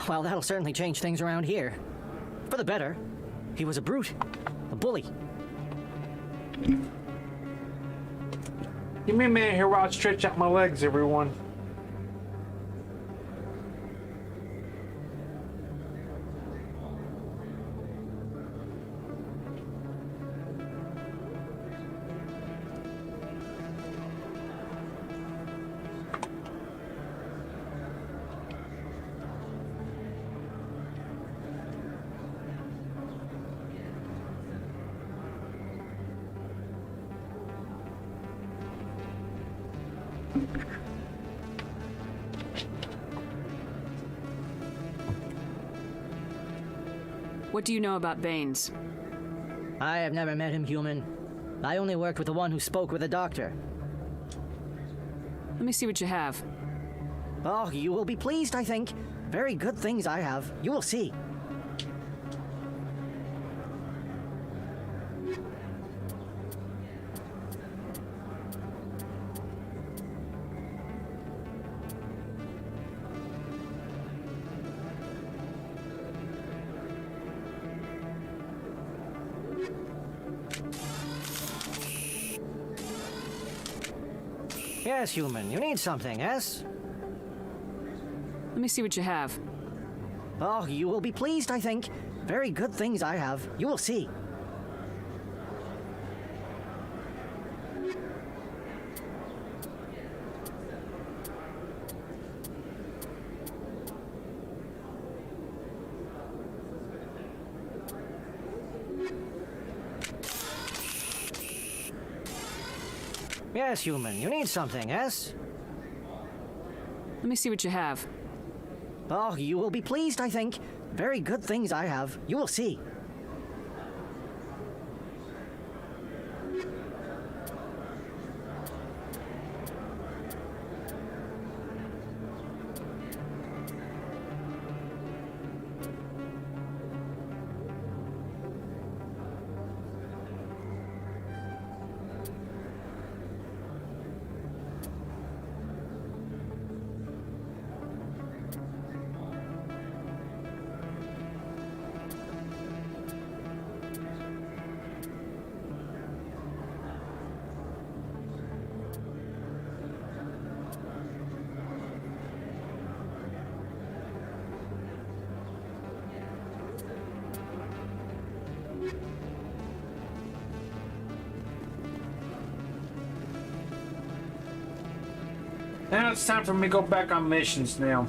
Well, that'll certainly change things around here. For the better. He was a brute. A bully. Give me a minute here while I stretch out my legs, everyone. What do you know about Baines? I have never met him, human. I only worked with the one who spoke with the doctor. Let me see what you have. Oh, you will be pleased, I think. Very good things I have. You will see. Yes, human. You need something, yes? Let me see what you have. Oh, you will be pleased, I think. Very good things I have. You will see. Yes, human. You need something, yes? Let me see what you have. Oh, you will be pleased, I think. Very good things I have. You will see. Now it's time for me to go back on missions now.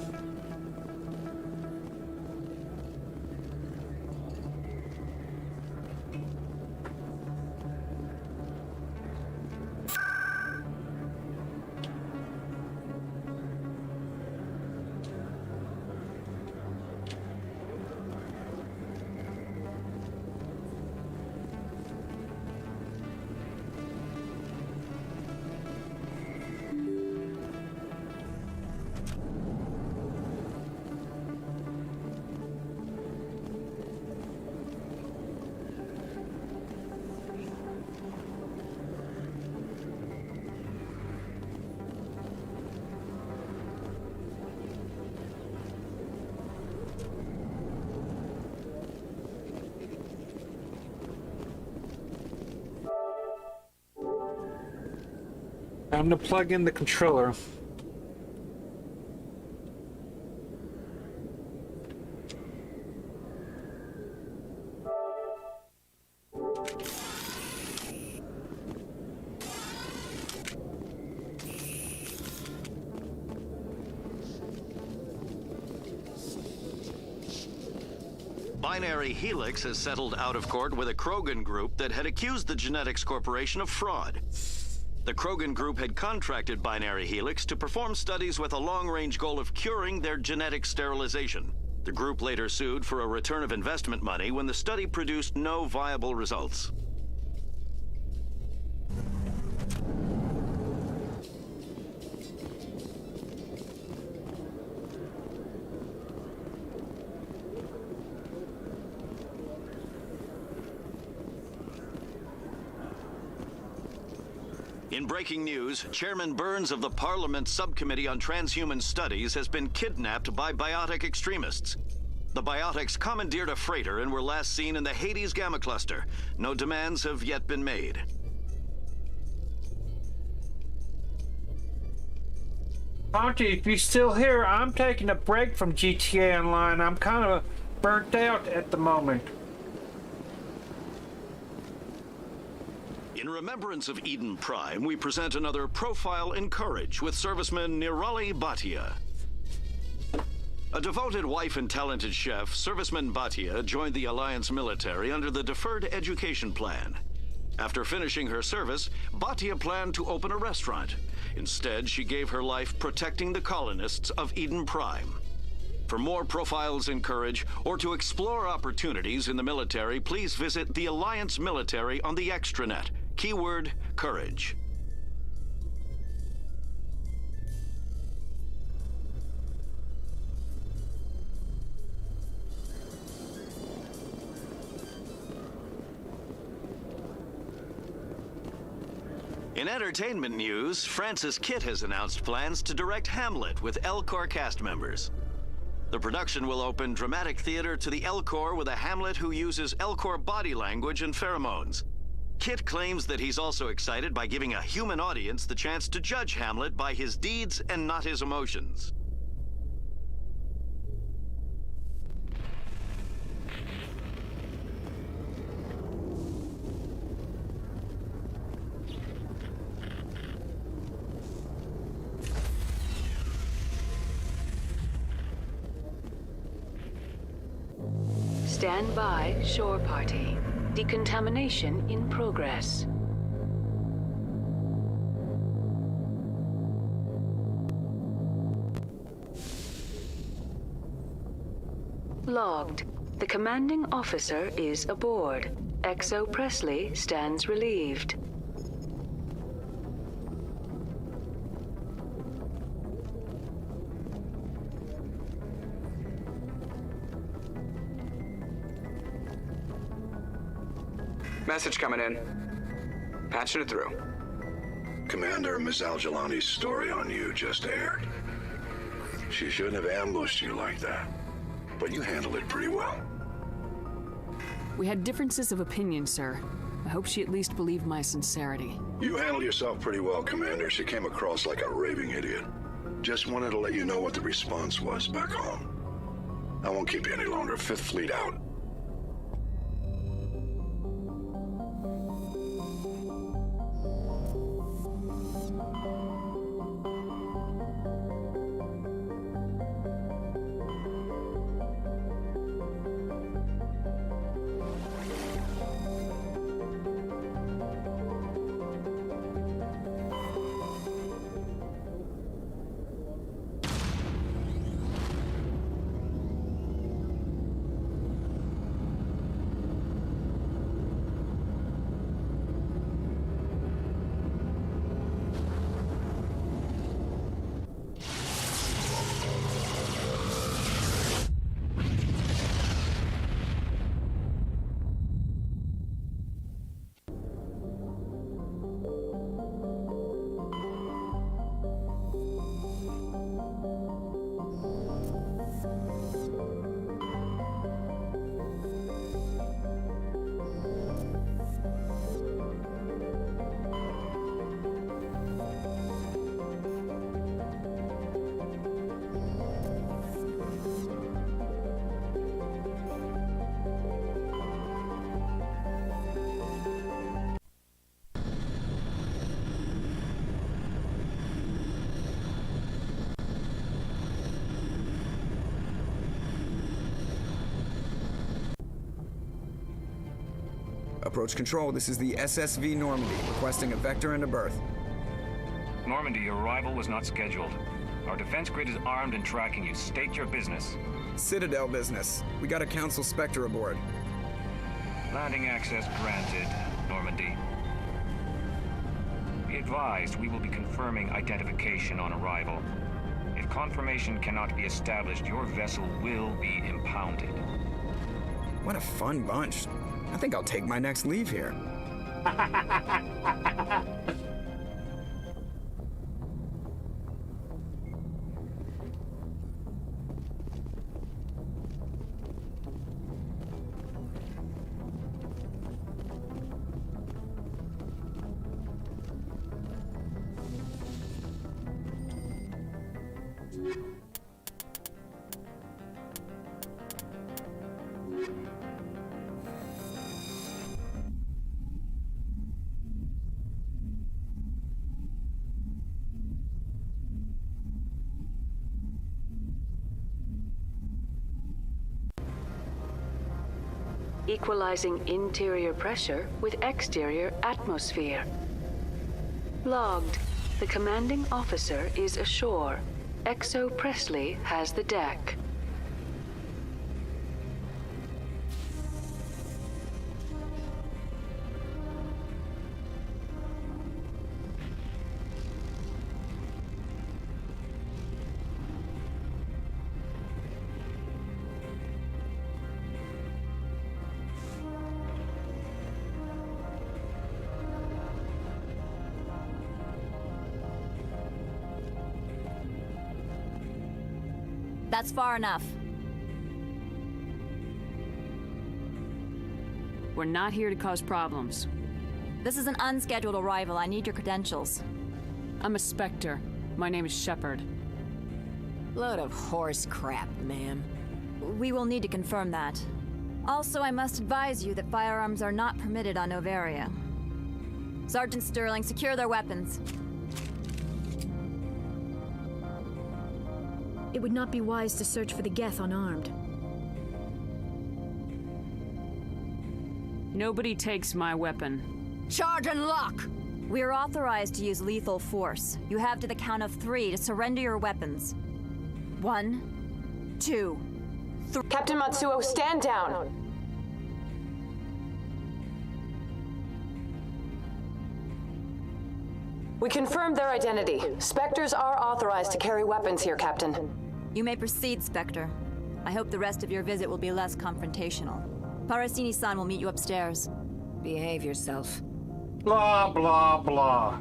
I'm gonna plug in the controller. Binary Helix has settled out of court with a Krogan group that had accused the Genetics Corporation of fraud. The Krogan group had contracted Binary Helix to perform studies with a long-range goal of curing their genetic sterilization. The group later sued for a return of investment money when the study produced no viable results. In breaking news, Chairman Burns of the Parliament Subcommittee on Transhuman Studies has been kidnapped by biotic extremists. The biotics commandeered a freighter and were last seen in the Hades Gamma Cluster. No demands have yet been made. Auntie, if you're still here, I'm taking a break from GTA Online. I'm kind of burnt out at the moment. In remembrance of Eden Prime, we present another Profile in Courage with serviceman Nirali Bhatia. A devoted wife and talented chef, serviceman Bhatia joined the Alliance military under the Deferred Education Plan. After finishing her service, Bhatia planned to open a restaurant. Instead, she gave her life protecting the colonists of Eden Prime. For more Profiles in Courage, or to explore opportunities in the military, please visit the Alliance Military on the extranet. Keyword, Courage. In entertainment news, Francis Kitt has announced plans to direct Hamlet with Elcor cast members. The production will open dramatic theater to the Elcor with a Hamlet who uses Elcor body language and pheromones. Kitt claims that he's also excited by giving a human audience the chance to judge Hamlet by his deeds and not his emotions. Stand by, shore party. Decontamination in progress. Logged. The commanding officer is aboard. XO Presley stands relieved. Message coming in. Patching it through. Commander, Miss Al-Jalani's story on you just aired. She shouldn't have ambushed you like that, but you handled it pretty well. We had differences of opinion, sir. I hope she at least believed my sincerity. You handled yourself pretty well, Commander. She came across like a raving idiot. Just wanted to let you know what the response was back home. I won't keep you any longer. Fifth Fleet out. Approach control, this is the SSV Normandy, requesting a vector and a berth. Normandy, your arrival was not scheduled. Our defense grid is armed and tracking you. State your business. Citadel business. We got a Council Spectre aboard. Landing access granted, Normandy. Be advised, we will be confirming identification on arrival. If confirmation cannot be established, your vessel will be impounded. What a fun bunch. I think I'll take my next leave here. equalizing interior pressure with exterior atmosphere. Logged. The commanding officer is ashore. Exo Presley has the deck. That's far enough. We're not here to cause problems. This is an unscheduled arrival. I need your credentials. I'm a Spectre. My name is Shepard. Load of horse crap, ma'am. We will need to confirm that. Also, I must advise you that firearms are not permitted on Novaria. Sergeant Sterling, secure their weapons. It would not be wise to search for the Geth unarmed. Nobody takes my weapon. Charge and lock! We are authorized to use lethal force. You have to the count of 3 to surrender your weapons. 1, 2, 3. Captain Matsuo, stand down! We confirmed their identity. Spectres are authorized to carry weapons here, Captain. You may proceed, Spectre. I hope the rest of your visit will be less confrontational. Parasini-san will meet you upstairs. Behave yourself. Blah, blah, blah.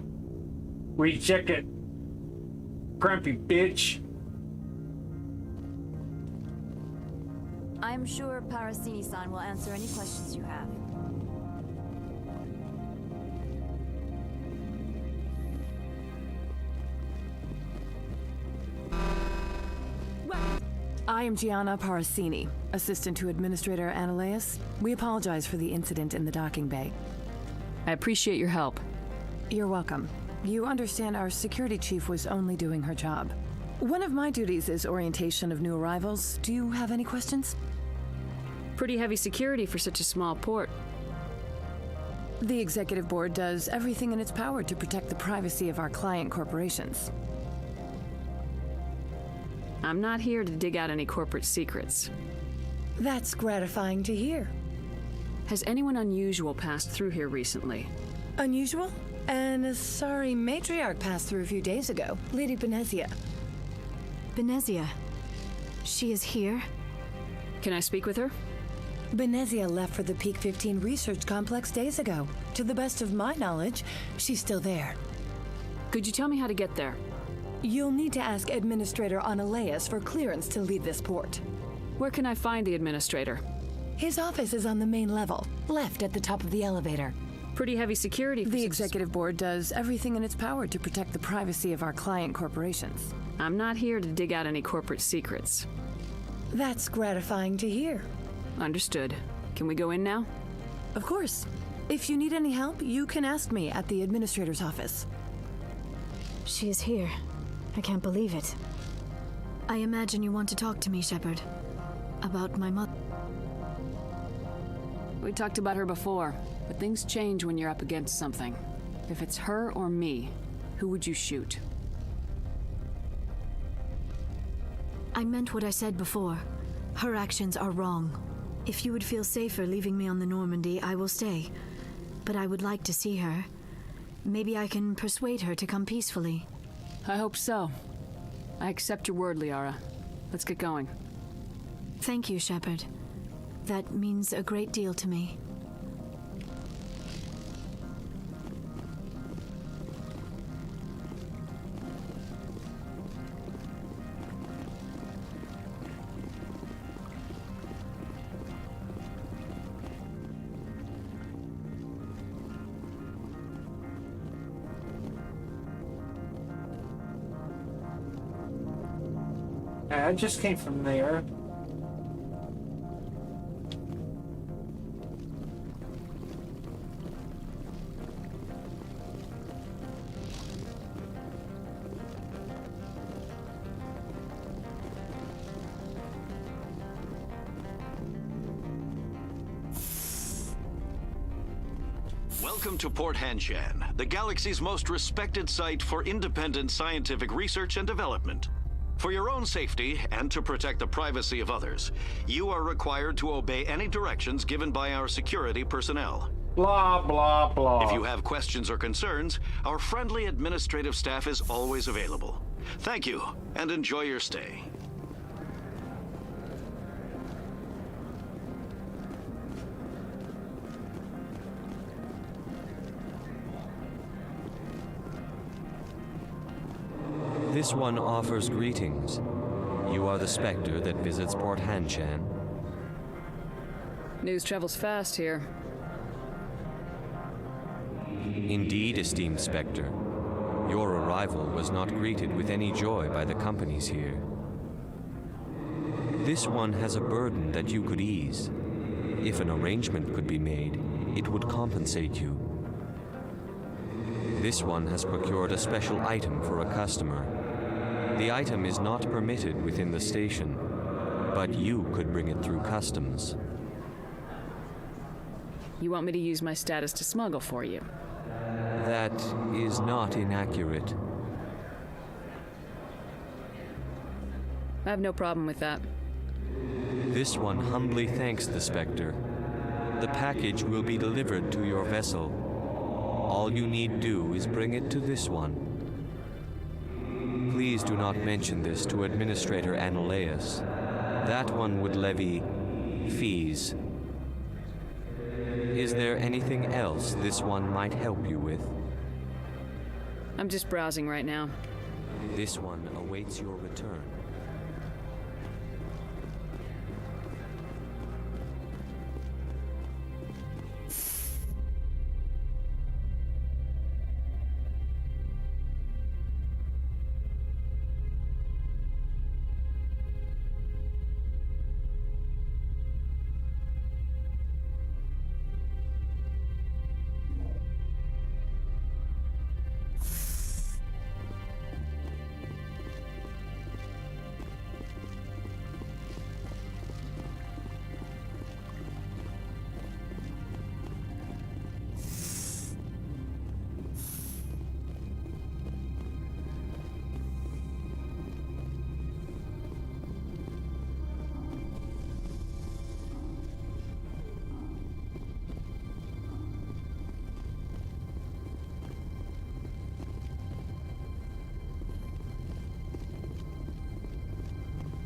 Reject it. Grumpy bitch. I'm sure Parasini-san will answer any questions you have. I am Gianna Parasini, assistant to Administrator Ananias. We apologize for the incident in the docking bay. I appreciate your help. You're welcome. You understand our security chief was only doing her job. One of my duties is orientation of new arrivals. Do you have any questions? Pretty heavy security for such a small port. The executive board does everything in its power to protect the privacy of our client corporations. I'm not here to dig out any corporate secrets. That's gratifying to hear. Has anyone unusual passed through here recently? Unusual? And a sorry matriarch passed through a few days ago. Lady Benezia. Benezia? She is here? Can I speak with her? Benezia left for the Peak 15 research complex days ago. To the best of my knowledge, she's still there. Could you tell me how to get there? You'll need to ask Administrator Ananias for clearance to leave this port. Where can I find the Administrator? His office is on the main level, left at the top of the elevator. Pretty heavy security. The executive board does everything in its power to protect the privacy of our client corporations. I'm not here to dig out any corporate secrets. That's gratifying to hear. Understood. Can we go in now? Of course. If you need any help, you can ask me at the Administrator's office. She is here. I can't believe it. I imagine you want to talk to me, Shepard. About my mother. We talked about her before, but things change when you're up against something. If it's her or me, who would you shoot? I meant what I said before. Her actions are wrong. If you would feel safer leaving me on the Normandy, I will stay. But I would like to see her. Maybe I can persuade her to come peacefully. I hope so. I accept your word, Liara. Let's get going. Thank you, Shepard. That means a great deal to me. I just came from there. Welcome to Port Hanshan, the galaxy's most respected site for independent scientific research and development. For your own safety and to protect the privacy of others, you are required to obey any directions given by our security personnel. Blah, blah, blah. If you have questions or concerns, our friendly administrative staff is always available. Thank you, and enjoy your stay. This one offers greetings. You are the Spectre that visits Port Hanshan. News travels fast here. Indeed, esteemed Spectre. Your arrival was not greeted with any joy by the companies here. This one has a burden that you could ease. If an arrangement could be made, it would compensate you. This one has procured a special item for a customer. The item is not permitted within the station, but you could bring it through customs. You want me to use my status to smuggle for you? That is not inaccurate. I have no problem with that. This one humbly thanks the Spectre. The package will be delivered to your vessel. All you need do is bring it to this one. Please do not mention this to Administrator Analeus. That one would levy fees. Is there anything else this one might help you with? I'm just browsing right now. This one awaits your return.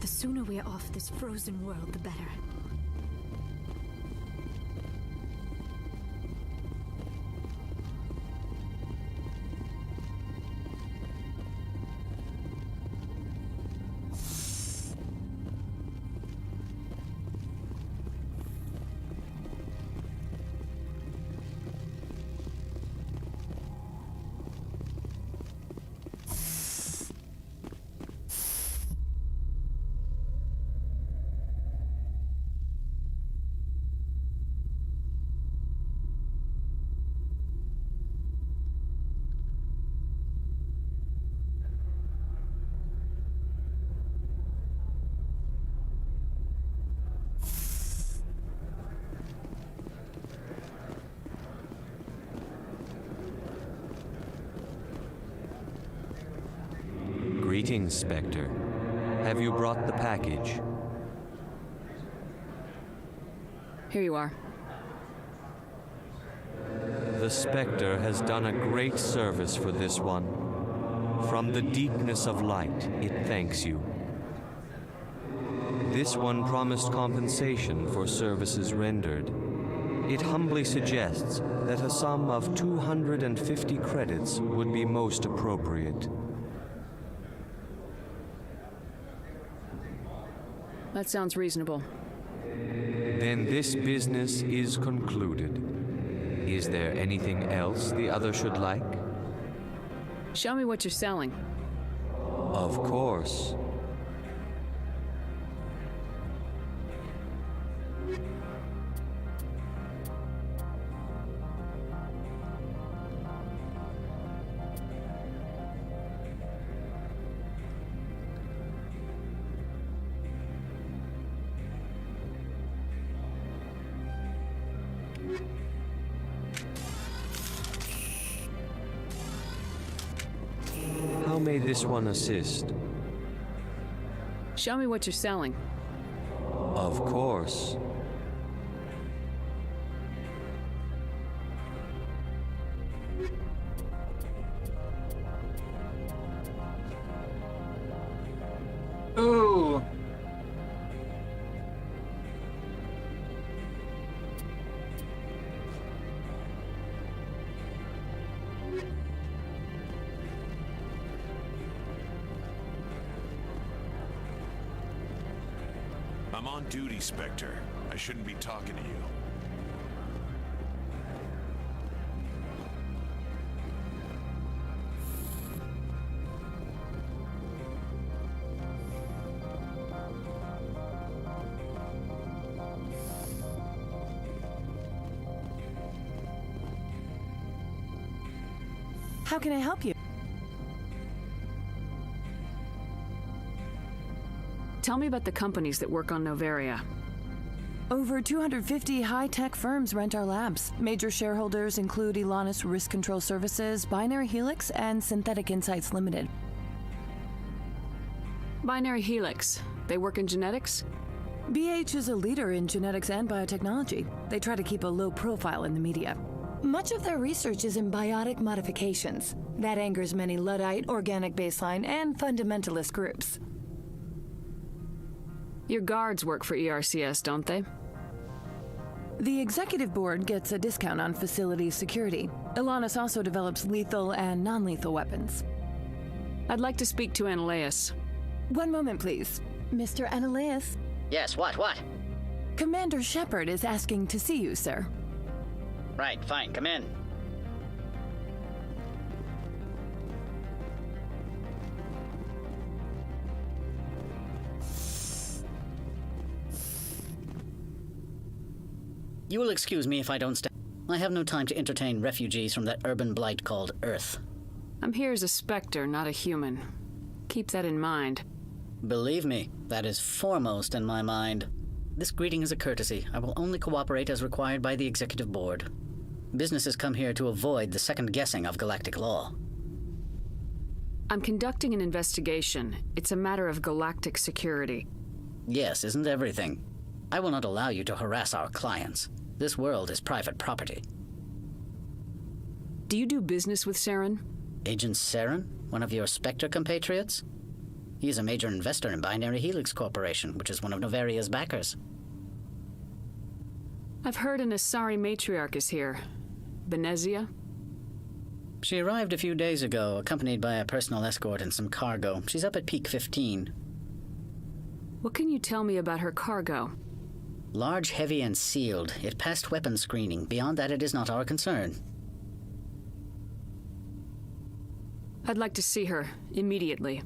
The sooner we are off this frozen world, the better. Greetings, Spectre. Have you brought the package? Here you are. The Spectre has done a great service for this one. From the deepness of light, it thanks you. This one promised compensation for services rendered. It humbly suggests that a sum of 250 credits would be most appropriate. That sounds reasonable. Then this business is concluded. Is there anything else the other should like? Show me what you're selling. Of course. may this one assist? Show me what you're selling. Of course. Ooh. I'm on duty, Spectre. I shouldn't be talking to you. How can I help you? Tell me about the companies that work on Noveria. Over 250 high-tech firms rent our labs. Major shareholders include Elanus Risk Control Services, Binary Helix, and Synthetic Insights Limited. Binary Helix. They work in genetics? BH is a leader in genetics and biotechnology. They try to keep a low profile in the media. Much of their research is in biotic modifications. That angers many Luddite, organic baseline, and fundamentalist groups. Your guards work for ERCS, don't they? The executive board gets a discount on facility security. Elanus also develops lethal and non-lethal weapons. I'd like to speak to Analeus. One moment, please. Mr. Analeus? Yes, what? Commander Shepard is asking to see you, sir. Right, fine, come in. You will excuse me if I don't stay. I have no time to entertain refugees from that urban blight called Earth. I'm here as a Spectre, not a human. Keep that in mind. Believe me, that is foremost in my mind. This greeting is a courtesy. I will only cooperate as required by the Executive Board. Businesses come here to avoid the second guessing of galactic law. I'm conducting an investigation. It's a matter of galactic security. Yes, isn't everything? I will not allow you to harass our clients. This world is private property. Do you do business with Saren? Agent Saren? One of your Spectre compatriots? He is a major investor in Binary Helix Corporation, which is one of Noveria's backers. I've heard an Asari matriarch is here. Benezia? She arrived a few days ago, accompanied by a personal escort and some cargo. She's up at Peak 15. What can you tell me about her cargo? Large, heavy, and sealed. It passed weapons screening. Beyond that, it is not our concern. I'd like to see her, immediately.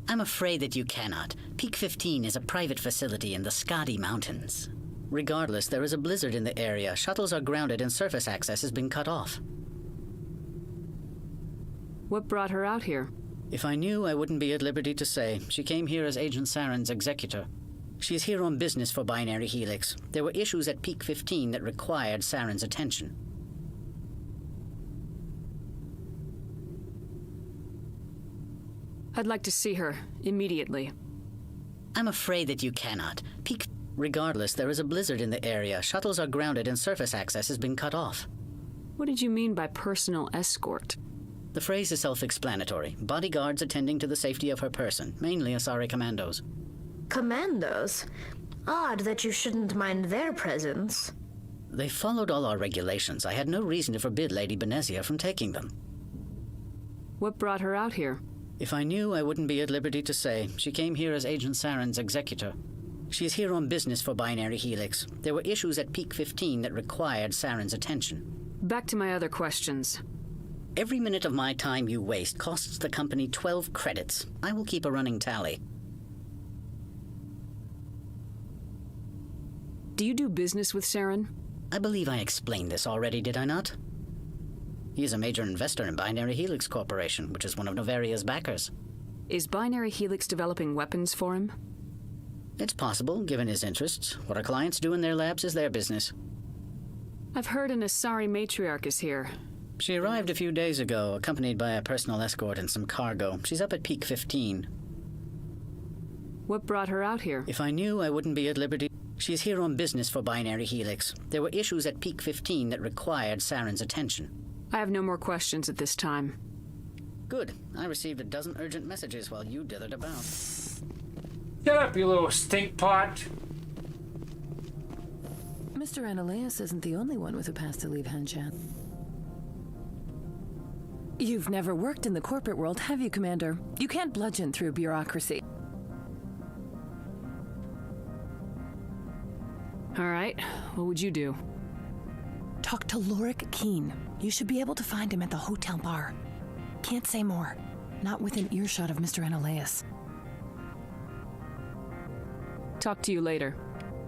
I'm afraid that you cannot. Peak 15 is a private facility in the Skadi Mountains. Regardless, there is a blizzard in the area. Shuttles are grounded and surface access has been cut off. What brought her out here? If I knew, I wouldn't be at liberty to say. She came here as Agent Saren's executor. She is here on business for Binary Helix. There were issues at Peak 15 that required Saren's attention. I'd like to see her, immediately. I'm afraid that you cannot. Regardless, there is a blizzard in the area. Shuttles are grounded and surface access has been cut off. What did you mean by personal escort? The phrase is self-explanatory. Bodyguards attending to the safety of her person, mainly Asari commandos. Commandos? Odd that you shouldn't mind their presence. They followed all our regulations. I had no reason to forbid Lady Benezia from taking them. What brought her out here? If I knew, I wouldn't be at liberty to say. She came here as Agent Saren's executor. She is here on business for Binary Helix. There were issues at Peak 15 that required Saren's attention. Back to my other questions. Every minute of my time you waste costs the company 12 credits. I will keep a running tally. Do you do business with Saren? I believe I explained this already, did I not? He is a major investor in Binary Helix Corporation, which is one of Noveria's backers. Is Binary Helix developing weapons for him? It's possible, given his interests. What our clients do in their labs is their business. I've heard an Asari matriarch is here. She arrived a few days ago, accompanied by a personal escort and some cargo. She's up at Peak 15. What brought her out here? If I knew, I wouldn't be at liberty. She's here on business for Binary Helix. There were issues at Peak 15 that required Saren's attention. I have no more questions at this time. Good. I received a dozen urgent messages while you dithered about. Shut up, you little stink pot. Mr. Ananias isn't the only one with a past to leave Hanshan. You've never worked in the corporate world, have you, Commander? You can't bludgeon through bureaucracy. All right, what would you do? Talk to Lorik Keen. You should be able to find him at the hotel bar. Can't say more. Not within earshot of Mr. Ananias. Talk to you later.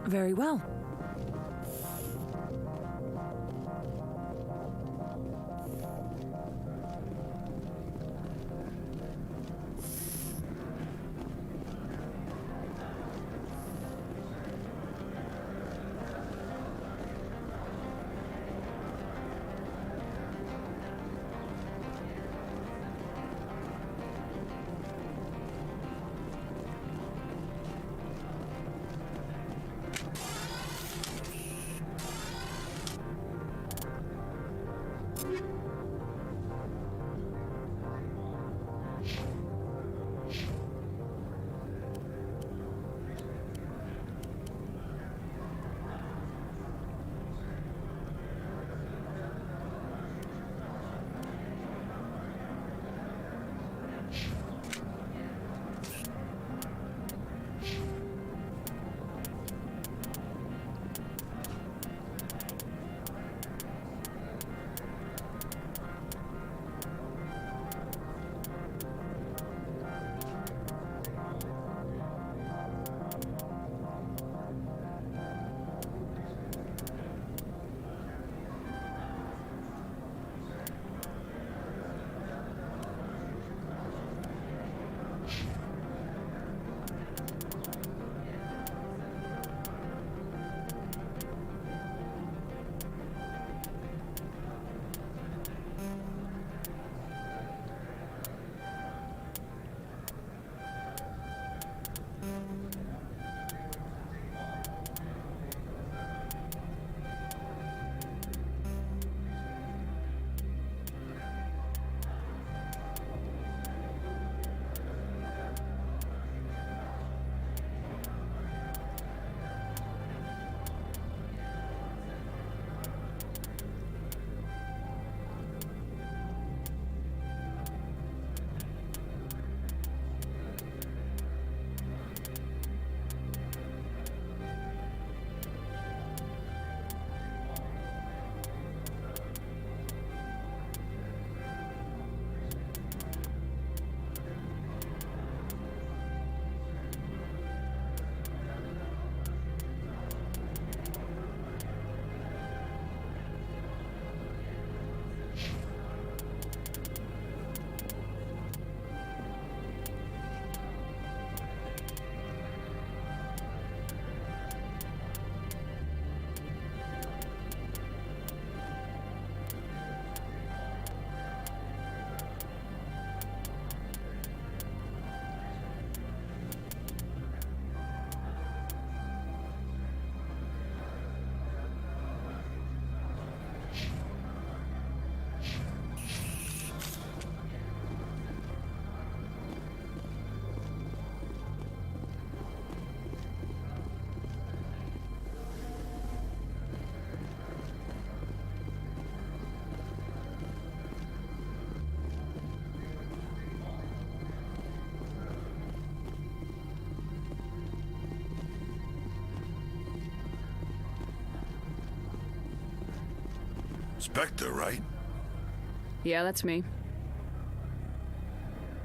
Very well. Spectre, right? Yeah, that's me.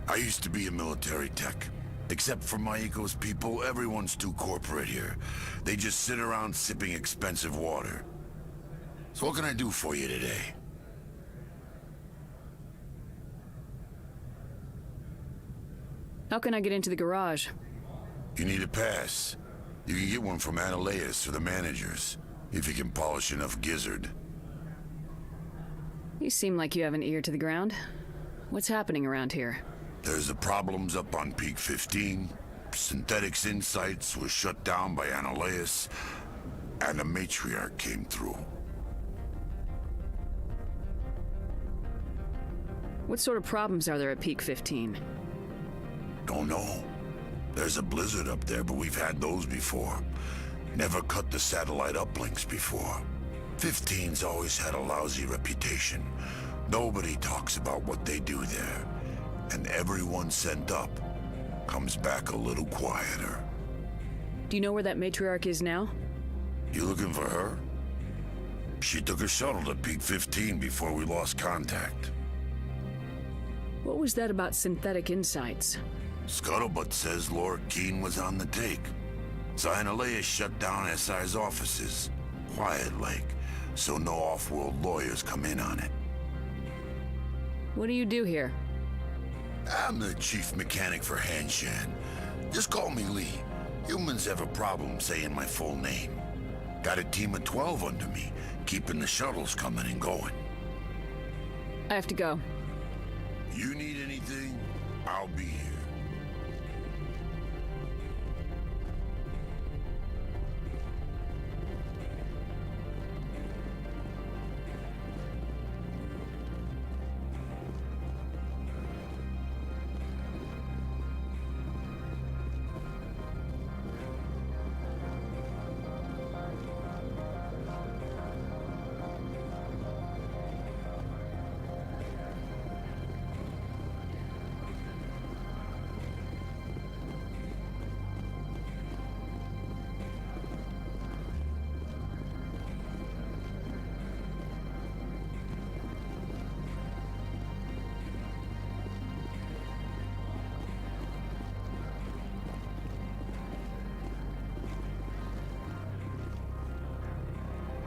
I used to be a military tech. Except for Maiko's people, everyone's too corporate here. They just sit around sipping expensive water. So what can I do for you today? How can I get into the garage? You need a pass. You can get one from Ananias or the managers, if you can polish enough gizzard. You seem like you have an ear to the ground. What's happening around here? There's the problems up on Peak 15. Synthetics Insights was shut down by Ananias, and a matriarch came through. What sort of problems are there at Peak 15? Don't know. There's a blizzard up there, but we've had those before. Never cut the satellite uplinks before. 15's always had a lousy reputation. Nobody talks about what they do there. And everyone sent up comes back a little quieter. Do you know where that matriarch is now? You looking for her? She took a shuttle to Peak 15 before we lost contact. What was that about Synthetic Insights? Scuttlebutt says Laura Keene was on the take. Zionalea shut down SI's offices. Quiet like, so no off-world lawyers come in on it. What do you do here? I'm the chief mechanic for Hanshan. Just call me Lee. Humans have a problem saying my full name. Got a team of 12 under me, keeping the shuttles coming and going. I have to go. You need anything, I'll be here.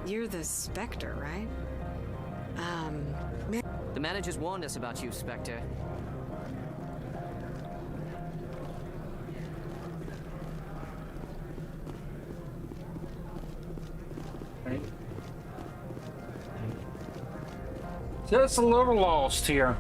You're the Spectre, right? The managers warned us about you, Spectre. Just a little lost here.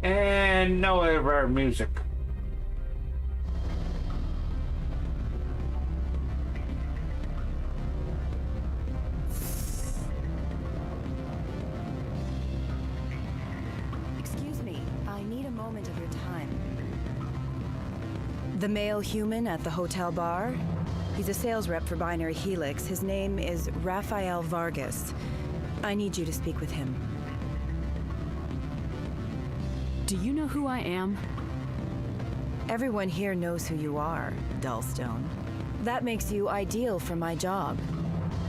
And no other music. Excuse me, I need a moment of your time. The male human at the hotel bar? He's a sales rep for Binary Helix. His name is Rafael Vargas. I need you to speak with him. Do you know who I am? Everyone here knows who you are, Dullstone. That makes you ideal for my job.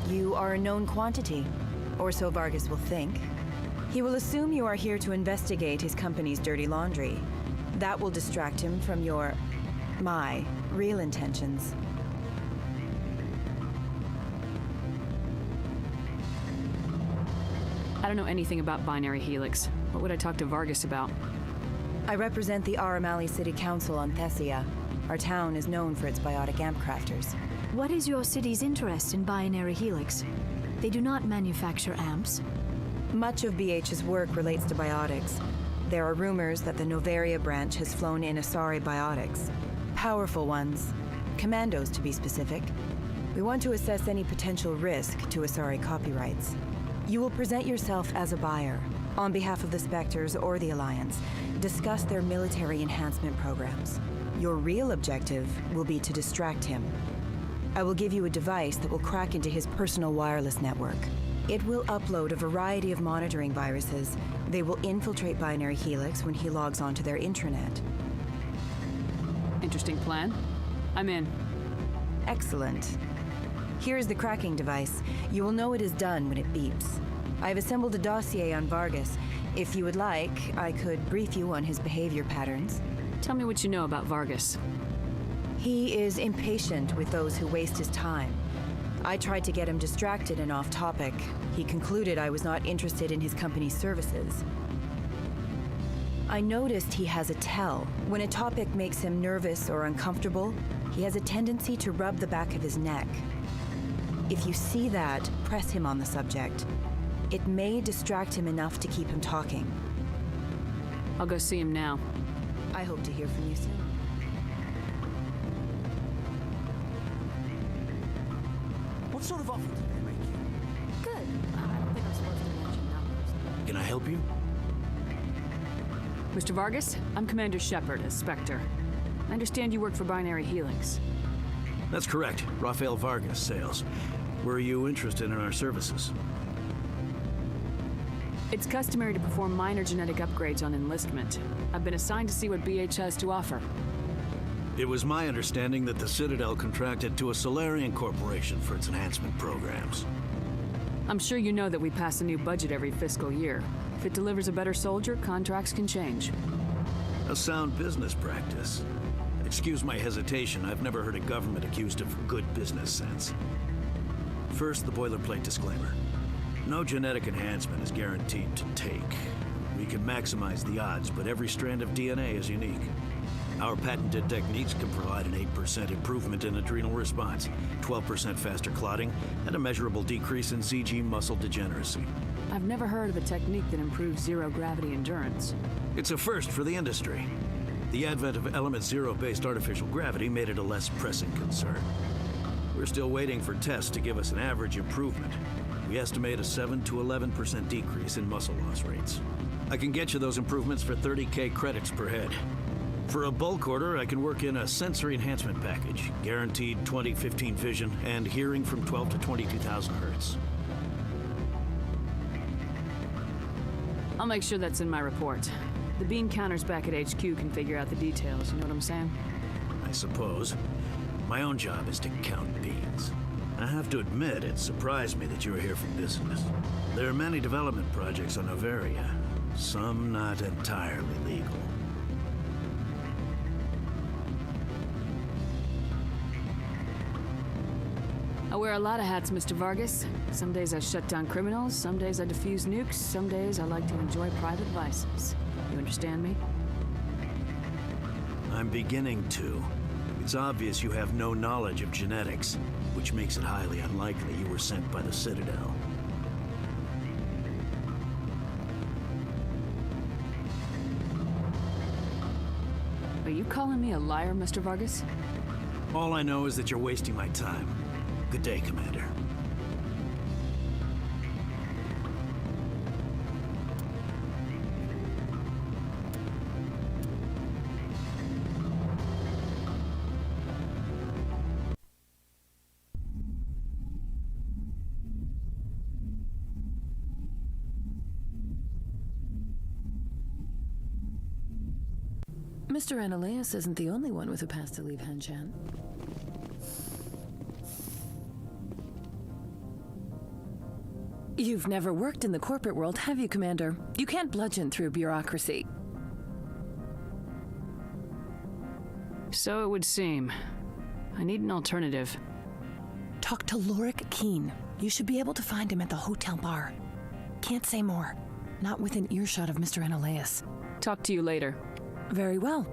You are a known quantity, or so Vargas will think. He will assume you are here to investigate his company's dirty laundry. That will distract him from my real intentions. I don't know anything about Binary Helix. What would I talk to Vargas about? I represent the Armeni City Council on Thessia. Our town is known for its biotic amp crafters. What is your city's interest in Binary Helix? They do not manufacture amps. Much of BH's work relates to biotics. There are rumors that the Novaria branch has flown in Asari biotics. Powerful ones. Commandos, to be specific. We want to assess any potential risk to Asari copyrights. You will present yourself as a buyer, on behalf of the Spectres or the Alliance, discuss their military enhancement programs. Your real objective will be to distract him. I will give you a device that will crack into his personal wireless network. It will upload a variety of monitoring viruses. They will infiltrate Binary Helix when he logs onto their intranet. Interesting plan. I'm in. Excellent. Here is the cracking device. You will know it is done when it beeps. I've assembled a dossier on Vargas. If you would like, I could brief you on his behavior patterns. Tell me what you know about Vargas. He is impatient with those who waste his time. I tried to get him distracted and off topic. He concluded I was not interested in his company's services. I noticed he has a tell. When a topic makes him nervous or uncomfortable, he has a tendency to rub the back of his neck. If you see that, press him on the subject. It may distract him enough to keep him talking. I'll go see him now. I hope to hear from you soon. What sort of offer did they make you? Good. I don't think I'm supposed to mention numbers. Can I help you? Mr. Vargas, I'm Commander Shepard, a Spectre. I understand you work for Binary Helix. That's correct. Rafael Vargas, sales. Were you interested in our services? It's customary to perform minor genetic upgrades on enlistment. I've been assigned to see what BH has to offer. It was my understanding that the Citadel contracted to a Solarian corporation for its enhancement programs. I'm sure you know that we pass a new budget every fiscal year. If it delivers a better soldier, contracts can change. A sound business practice. Excuse my hesitation, I've never heard a government accused of good business sense. First, the boilerplate disclaimer. No genetic enhancement is guaranteed to take. We can maximize the odds, but every strand of DNA is unique. Our patented techniques can provide an 8% improvement in adrenal response, 12% faster clotting, and a measurable decrease in CG muscle degeneracy. I've never heard of a technique that improves zero-gravity endurance. It's a first for the industry. The advent of element zero-based artificial gravity made it a less pressing concern. We're still waiting for tests to give us an average improvement. We estimate a 7 to 11% decrease in muscle loss rates. I can get you those improvements for 30K credits per head. For a bulk order, I can work in a sensory enhancement package, guaranteed 20/15 vision and hearing from 12 to 22,000 hertz. I'll make sure that's in my report. The bean counters back at HQ can figure out the details, you know what I'm saying? I suppose. My own job is to count beans. I have to admit, it surprised me that you were here for business. There are many development projects on Noveria, some not entirely legal. I wear a lot of hats, Mr. Vargas. Some days I shut down criminals, some days I defuse nukes, some days I like to enjoy private vices. You understand me? I'm beginning to. It's obvious you have no knowledge of genetics, which makes it highly unlikely you were sent by the Citadel. Are you calling me a liar, Mr. Vargas? All I know is that you're wasting my time. Good day, Commander. Mr. Ananias isn't the only one with a pass to leave Hanshan. You've never worked in the corporate world, have you, Commander? You can't bludgeon through bureaucracy. So it would seem. I need an alternative. Talk to Lorik Keen. You should be able to find him at the hotel bar. Can't say more. Not within earshot of Mr. Ananias. Talk to you later. Very well.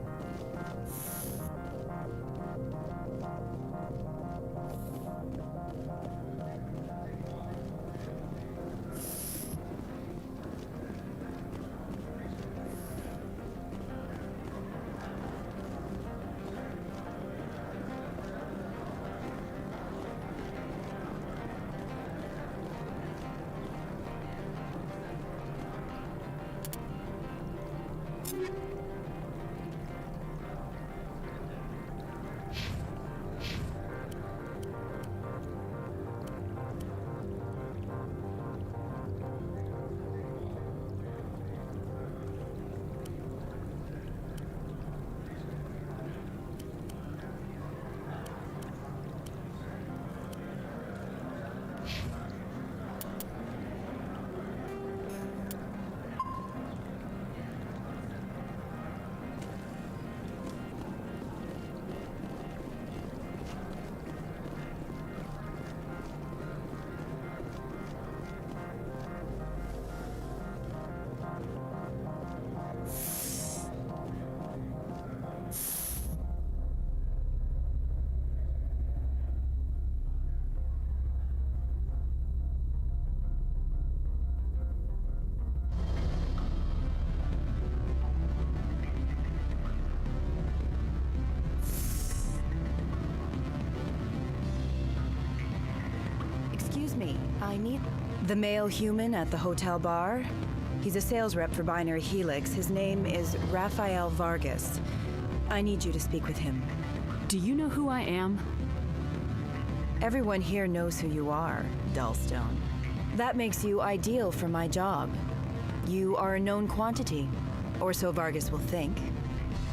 Excuse me, I need... The male human at the hotel bar? He's a sales rep for Binary Helix. His name is Rafael Vargas. I need you to speak with him. Do you know who I am? Everyone here knows who you are, Dullstone. That makes you ideal for my job. You are a known quantity, or so Vargas will think.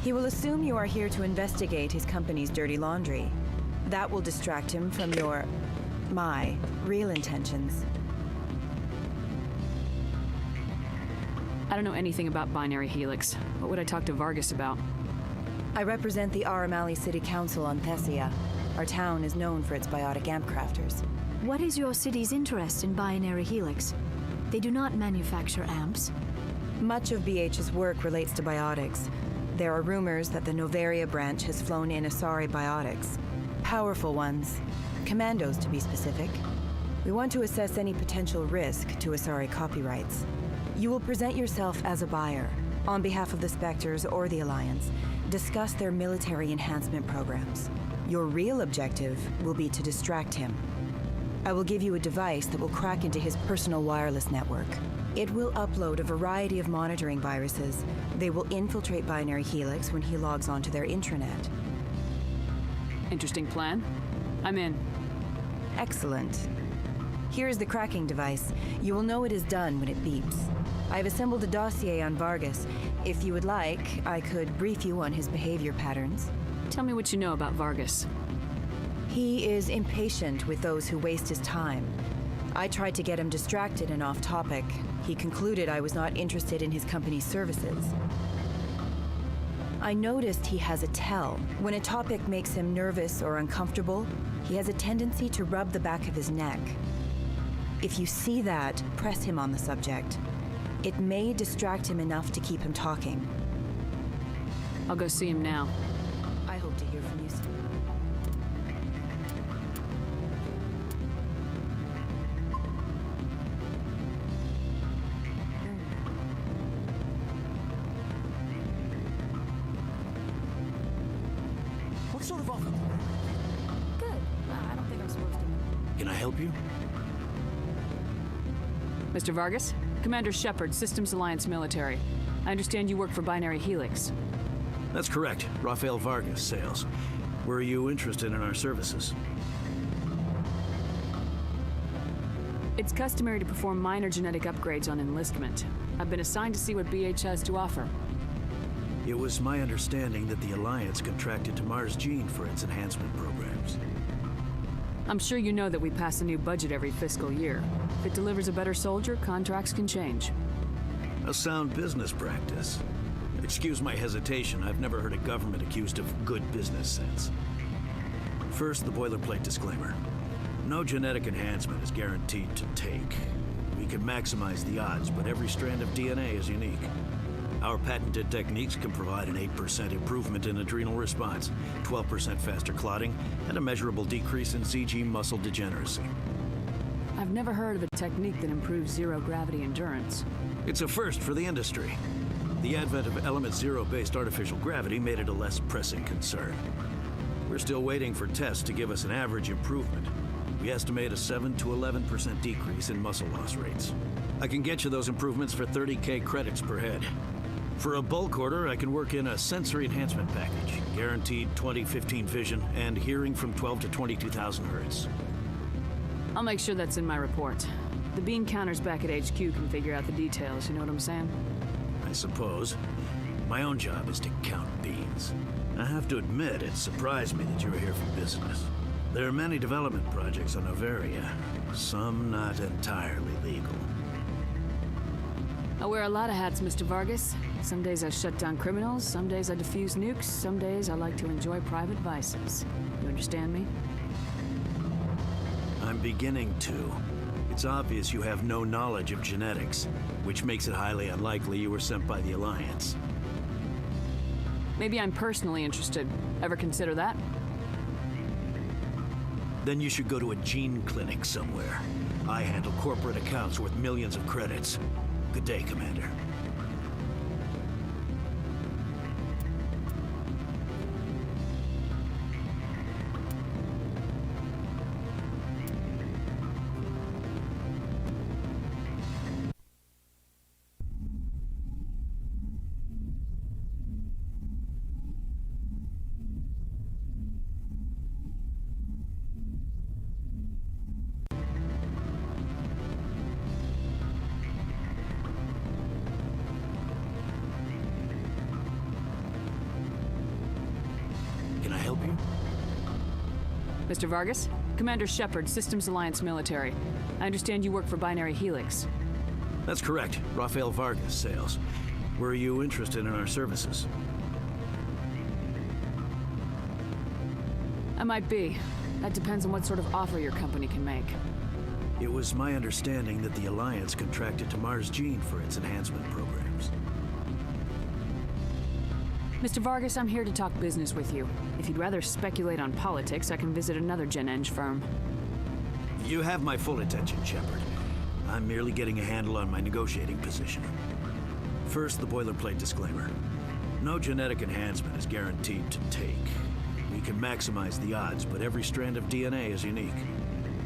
He will assume you are here to investigate his company's dirty laundry. That will distract him from my real intentions. I don't know anything about Binary Helix. What would I talk to Vargas about? I represent the Aramali City Council on Thessia. Our town is known for its biotic amp crafters. What is your city's interest in Binary Helix? They do not manufacture amps. Much of BH's work relates to biotics. There are rumors that the Novaria branch has flown in Asari biotics. Powerful ones. Commandos, to be specific. We want to assess any potential risk to Asari copyrights. You will present yourself as a buyer, on behalf of the Spectres or the Alliance. Discuss their military enhancement programs. Your real objective will be to distract him. I will give you a device that will crack into his personal wireless network. It will upload a variety of monitoring viruses. They will infiltrate Binary Helix when he logs onto their intranet. Interesting plan. I'm in. Excellent. Here is the cracking device. You will know it is done when it beeps. I've assembled a dossier on Vargas. If you would like, I could brief you on his behavior patterns. Tell me what you know about Vargas. He is impatient with those who waste his time. I tried to get him distracted and off topic. He concluded I was not interested in his company's services. I noticed he has a tell. When a topic makes him nervous or uncomfortable, he has a tendency to rub the back of his neck. If you see that, press him on the subject. It may distract him enough to keep him talking. I'll go see him now. I hope to hear from you soon. What sort of offer? Good. I don't think I'm supposed to. Can I help you? Mr. Vargas? Commander Shepard, Systems Alliance Military. I understand you work for Binary Helix. That's correct. Rafael Vargas, sales. Were you interested in our services? It's customary to perform minor genetic upgrades on enlistment. I've been assigned to see what BH has to offer. It was my understanding that the Alliance contracted to Mars Gene for its enhancement programs. I'm sure you know that we pass a new budget every fiscal year. If it delivers a better soldier, contracts can change. A sound business practice. Excuse my hesitation, I've never heard a government accused of good business sense. First, the boilerplate disclaimer. No genetic enhancement is guaranteed to take. We can maximize the odds, but every strand of DNA is unique. Our patented techniques can provide an 8% improvement in adrenal response, 12% faster clotting, and a measurable decrease in CG muscle degeneracy. I've never heard of a technique that improves zero-gravity endurance. It's a first for the industry. The advent of Element Zero-based artificial gravity made it a less pressing concern. We're still waiting for tests to give us an average improvement. We estimate a 7 to 11% decrease in muscle loss rates. I can get you those improvements for 30K credits per head. For a bulk order, I can work in a sensory enhancement package, guaranteed 20/15 vision, and hearing from 12 to 22,000 hertz. I'll make sure that's in my report. The bean counters back at HQ can figure out the details, you know what I'm saying? I suppose. My own job is to count beans. I have to admit, it surprised me that you were here for business. There are many development projects on Novaria, some not entirely legal. I wear a lot of hats, Mr. Vargas. Some days I shut down criminals, some days I defuse nukes, some days I like to enjoy private vices. You understand me? I'm beginning to. It's obvious you have no knowledge of genetics, which makes it highly unlikely you were sent by the Alliance. Maybe I'm personally interested. Ever consider that? Then you should go to a gene clinic somewhere. I handle corporate accounts worth millions of credits. Good day, Commander. help you? Mr. Vargas? Commander Shepard, Systems Alliance Military. I understand you work for Binary Helix. That's correct. Rafael Vargas, sales. Were you interested in our services? I might be. That depends on what sort of offer your company can make. It was my understanding that the Alliance contracted to Mars Gene for its enhancement programs. Mr. Vargas, I'm here to talk business with you. If you'd rather speculate on politics, I can visit another Gen-Eng firm. You have my full attention, Shepard. I'm merely getting a handle on my negotiating position. First, the boilerplate disclaimer. No genetic enhancement is guaranteed to take. We can maximize the odds, but every strand of DNA is unique.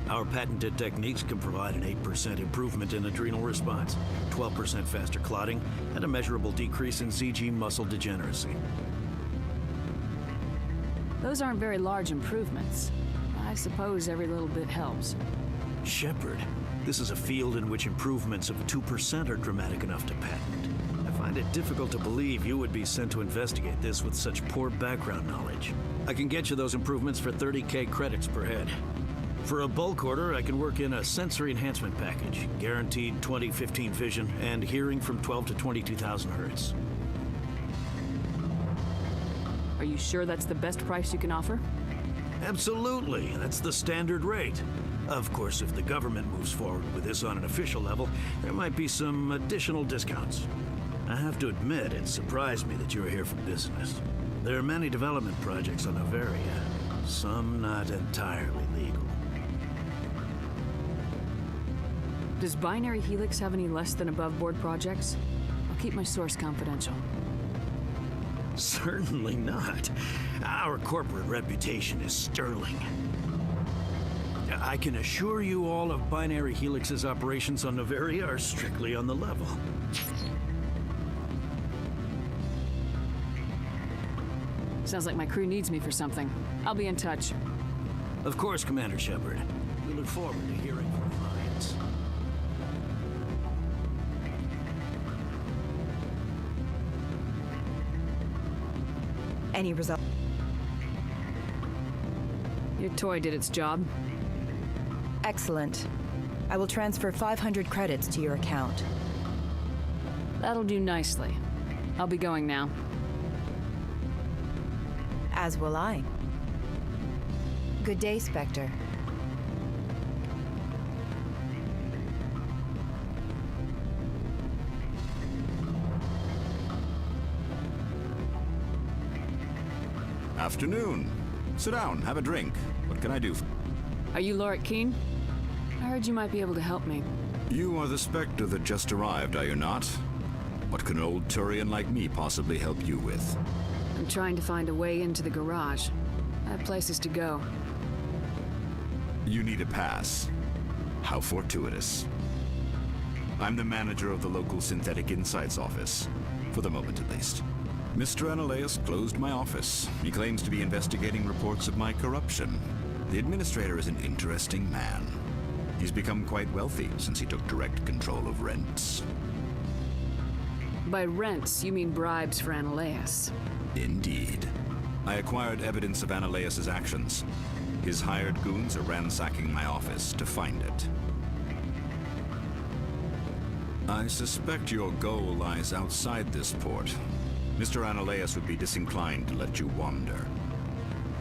Our patented techniques can provide an 8% improvement in adrenal response, 12% faster clotting, and a measurable decrease in ZG muscle degeneracy. Those aren't very large improvements. I suppose every little bit helps. Shepard, this is a field in which improvements of 2% are dramatic enough to patent. I find it difficult to believe you would be sent to investigate this with such poor background knowledge. I can get you those improvements for 30K credits per head. For a bulk order, I can work in a sensory enhancement package, guaranteed 20/15 vision, and hearing from 12 to 22,000 hertz. Are you sure that's the best price you can offer? Absolutely, that's the standard rate. Of course, if the government moves forward with this on an official level, there might be some additional discounts. I have to admit, it surprised me that you were here for business. There are many development projects on Noveria, some not entirely legal. Does Binary Helix have any less than above-board projects? I'll keep my source confidential. Certainly not. Our corporate reputation is sterling. I can assure you all of Binary Helix's operations on Noveria are strictly on the level. Sounds like my crew needs me for something. I'll be in touch. Of course, Commander Shepard. We look forward to hearing from the Alliance. Any result? Your toy did its job. Excellent. I will transfer 500 credits to your account. That'll do nicely. I'll be going now. As will I. Good day, Spectre. Afternoon. Sit down, have a drink. What can I do? Are you Lorik Keen? I heard you might be able to help me. You are the Spectre that just arrived, are you not? What can an old Turian like me possibly help you with? I'm trying to find a way into the garage. I have places to go. You need a pass. How fortuitous. I'm the manager of the local Synthetic Insights office. For the moment, at least. Mr. Analaeus closed my office. He claims to be investigating reports of my corruption. The administrator is an interesting man. He's become quite wealthy since he took direct control of rents. By rents, you mean bribes for Analaeus. Indeed. I acquired evidence of Analaeus' actions. His hired goons are ransacking my office to find it. I suspect your goal lies outside this port. Mr. Analaeus would be disinclined to let you wander.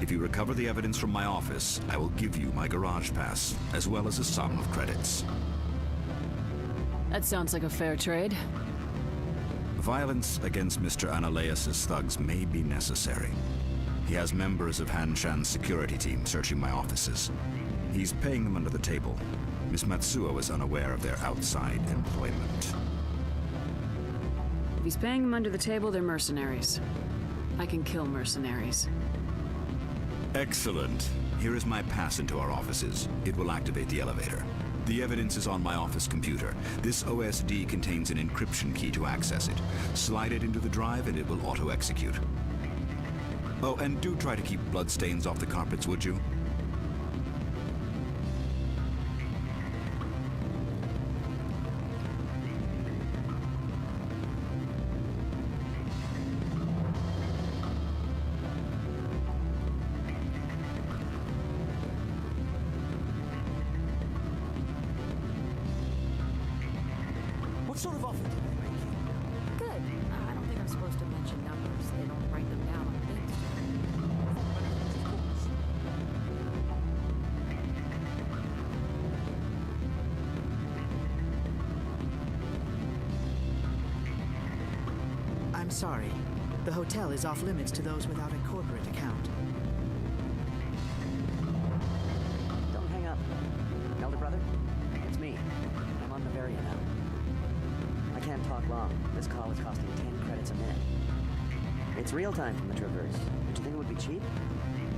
If you recover the evidence from my office, I will give you my garage pass, as well as a sum of credits. That sounds like a fair trade. Violence against Mr. Analaeus' thugs may be necessary. He has members of Hanshan's security team searching my offices. He's paying them under the table. Miss Matsuo is unaware of their outside employment. If he's paying them under the table, they're mercenaries. I can kill mercenaries. Excellent. Here is my pass into our offices. It will activate the elevator. The evidence is on my office computer. This OSD contains an encryption key to access it. Slide it into the drive and it will auto-execute. Oh, and do try to keep bloodstains off the carpets, would you? sort of offer did they make you? Good. I don't think I'm supposed to mention numbers. They don't write them down on things. I'm sorry. The hotel is off limits to those without a corporate account. Don't hang up. Elder brother, it's me. I'm on Bavaria now. I can't talk long. This call is costing 10 credits a minute. It's real time from the Traverse. Did you think it would be cheap?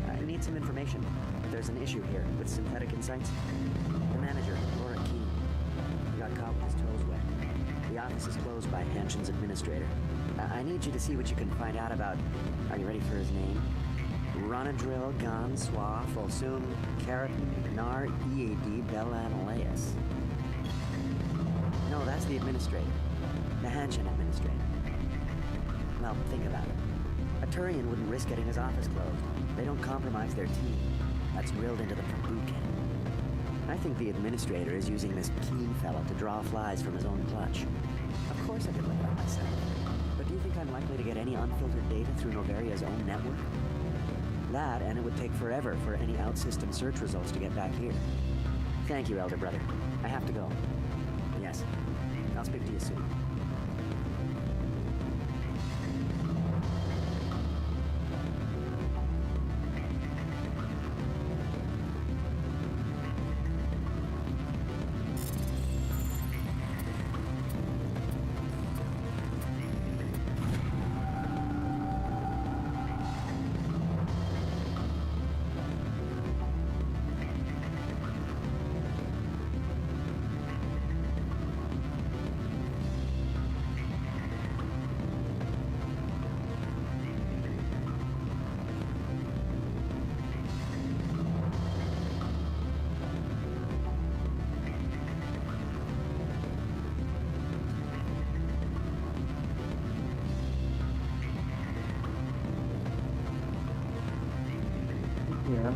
I need some information. There's an issue here with synthetic insights. The manager, Laura Keene, he got caught with his toes wet. The office is closed by Hanshin's administrator. I need you to see what you can find out about... Are you ready for his name? Ronadril Gan Swa Folsum Keratin Nar Ead Belanaleus. No, that's the administrator. The Hanshin administrator. Well, think about it. A Turian wouldn't risk getting his office closed. They don't compromise their team. That's drilled into them from boot camp. I think the administrator is using this Keene fella to draw flies from his own clutch. Of course I could look it up myself. But do you think I'm likely to get any unfiltered data through Novaria's own network? That, and it would take forever for any out-system search results to get back here. Thank you, Elder Brother. I have to go. Yes. I'll speak to you soon. Yeah.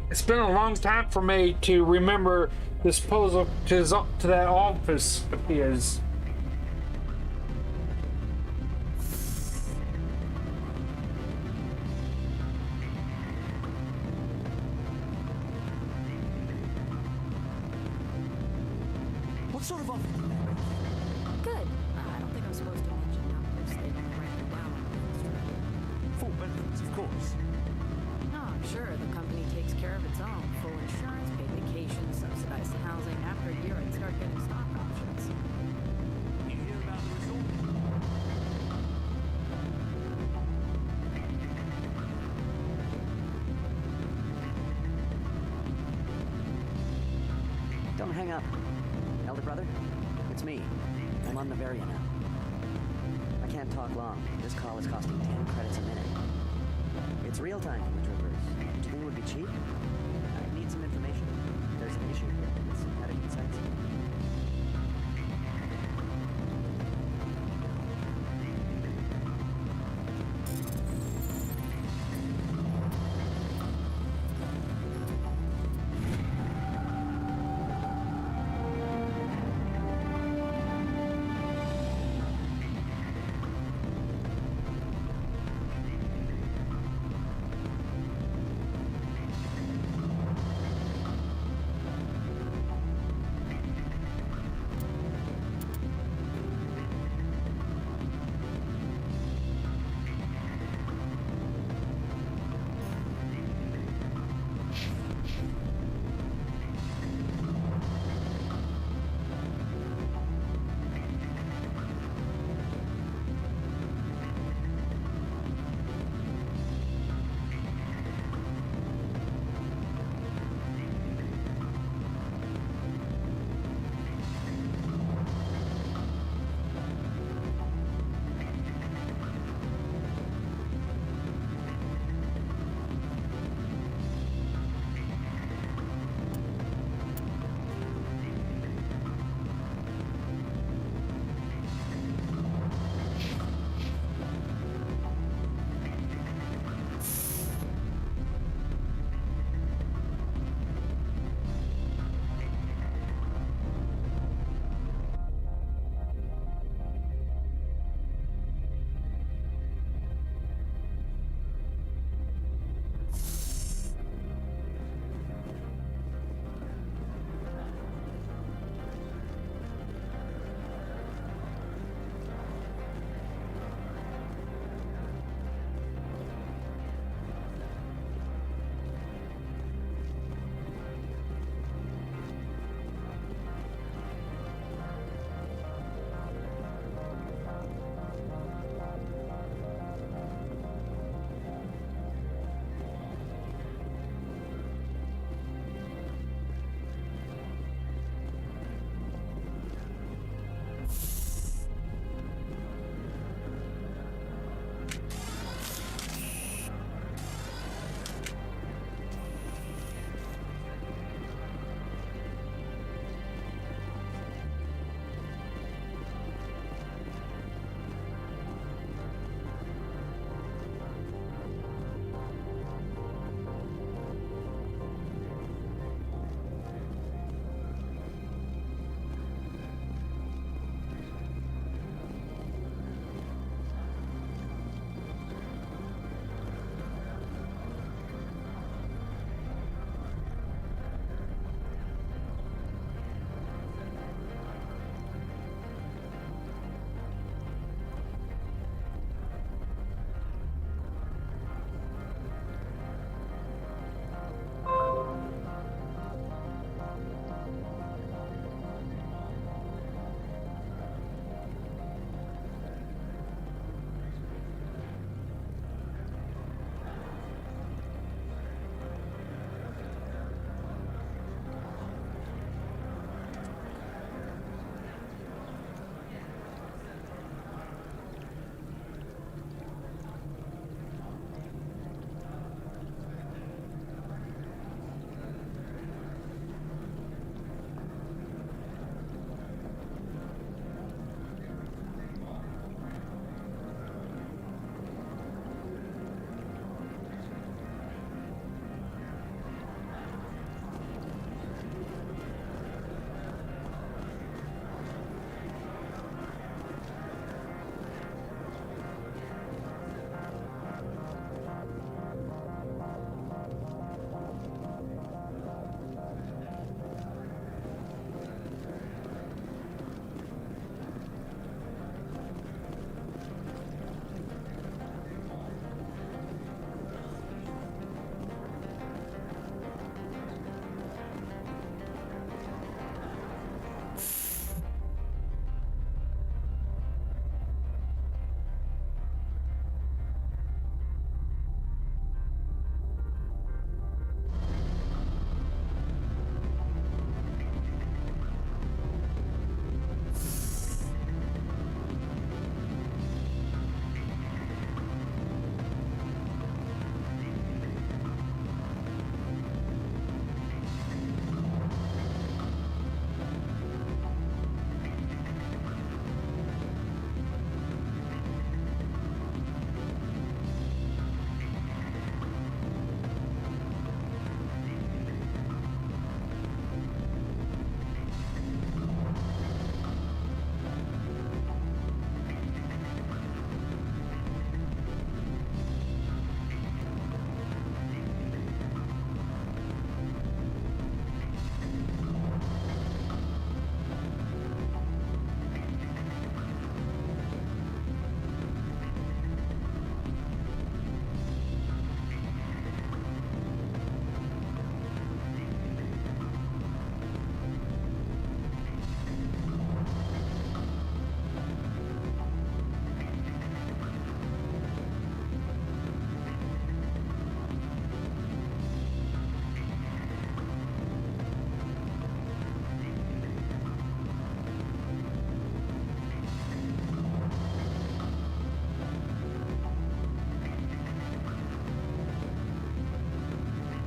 It's been a long time for me to remember this proposal to that office of his. What sort of offer? Good. I don't think I'm supposed to mention numbers. They don't write them down on the Full benefits, of course. No, I'm sure the company takes care of its own. Full insurance, paid vacation, subsidized housing. After a year, I'd start getting stock options. You hear about the resort? Don't hang up. Elder brother, it's me. I'm on the Varia now. I can't talk long. This call is costing 10 credits a minute. It's real time for the troopers. Do you think it would be cheap? I need some information. There's an issue here with synthetic insights.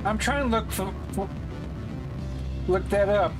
I'm trying to look that up.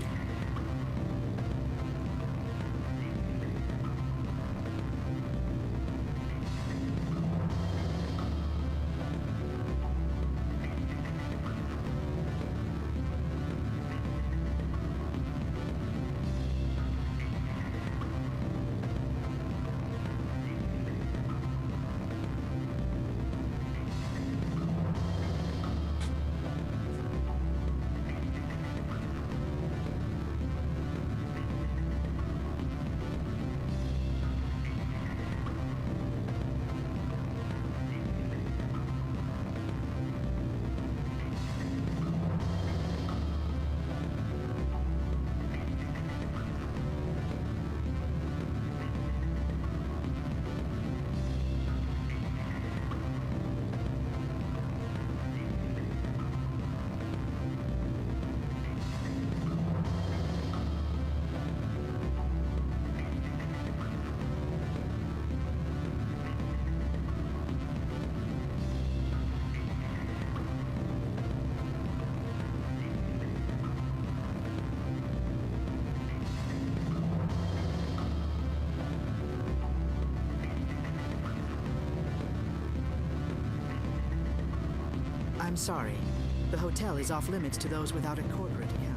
I'm sorry. The hotel is off limits to those without a corporate account.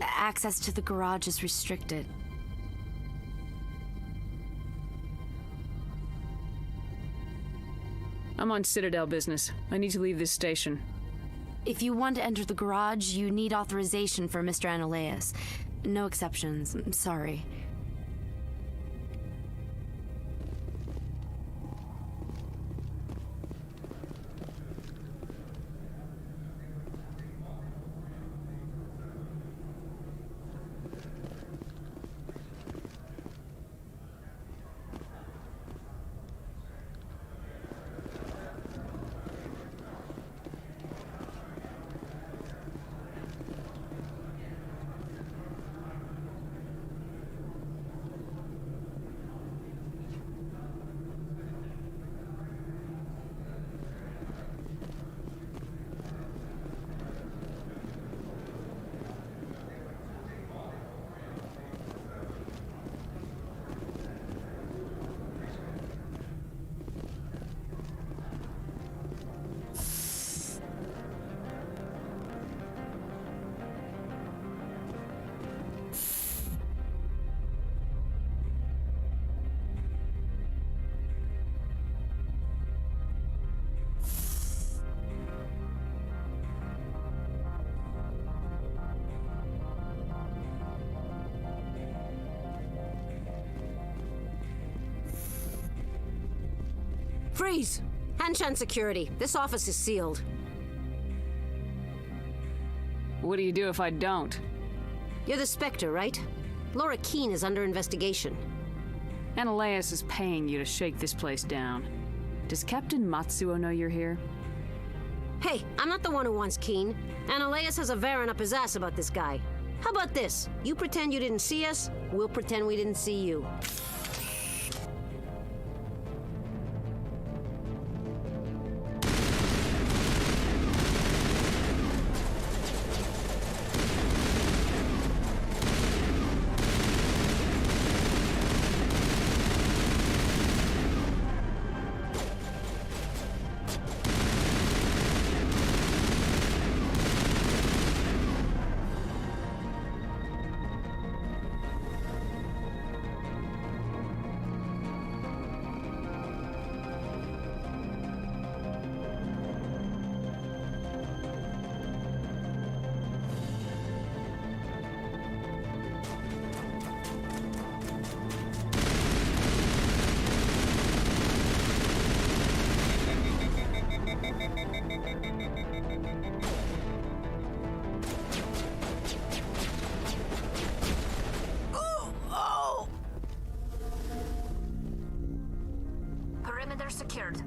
Access to the garage is restricted. I'm on Citadel business. I need to leave this station. If you want to enter the garage, you need authorization for Mr. Ananias. No exceptions. I'm sorry. Freeze! Hanshan security. This office is sealed. What do you do if I don't? You're the Spectre, right? Laura Keene is under investigation. Ananias is paying you to shake this place down. Does Captain Matsuo know you're here? Hey, I'm not the one who wants Keene. Ananias has a Varen up his ass about this guy. How about this? You pretend you didn't see us, we'll pretend we didn't see you. Perimeter secured.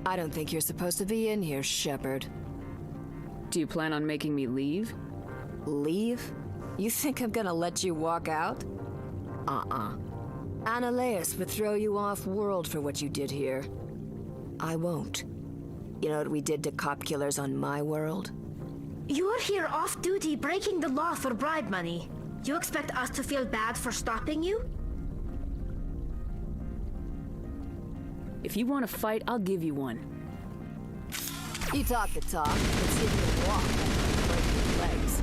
I don't think you're supposed to be in here, Shepard. Do you plan on making me leave? Leave? You think I'm gonna let you walk out? Ananias would throw you off-world for what you did here. I won't. You know what we did to cop killers on my world? You're here off-duty breaking the law for bribe money. You expect us to feel bad for stopping you? If you want to fight, I'll give you one. You talk the talk, but see if you walk, break your legs.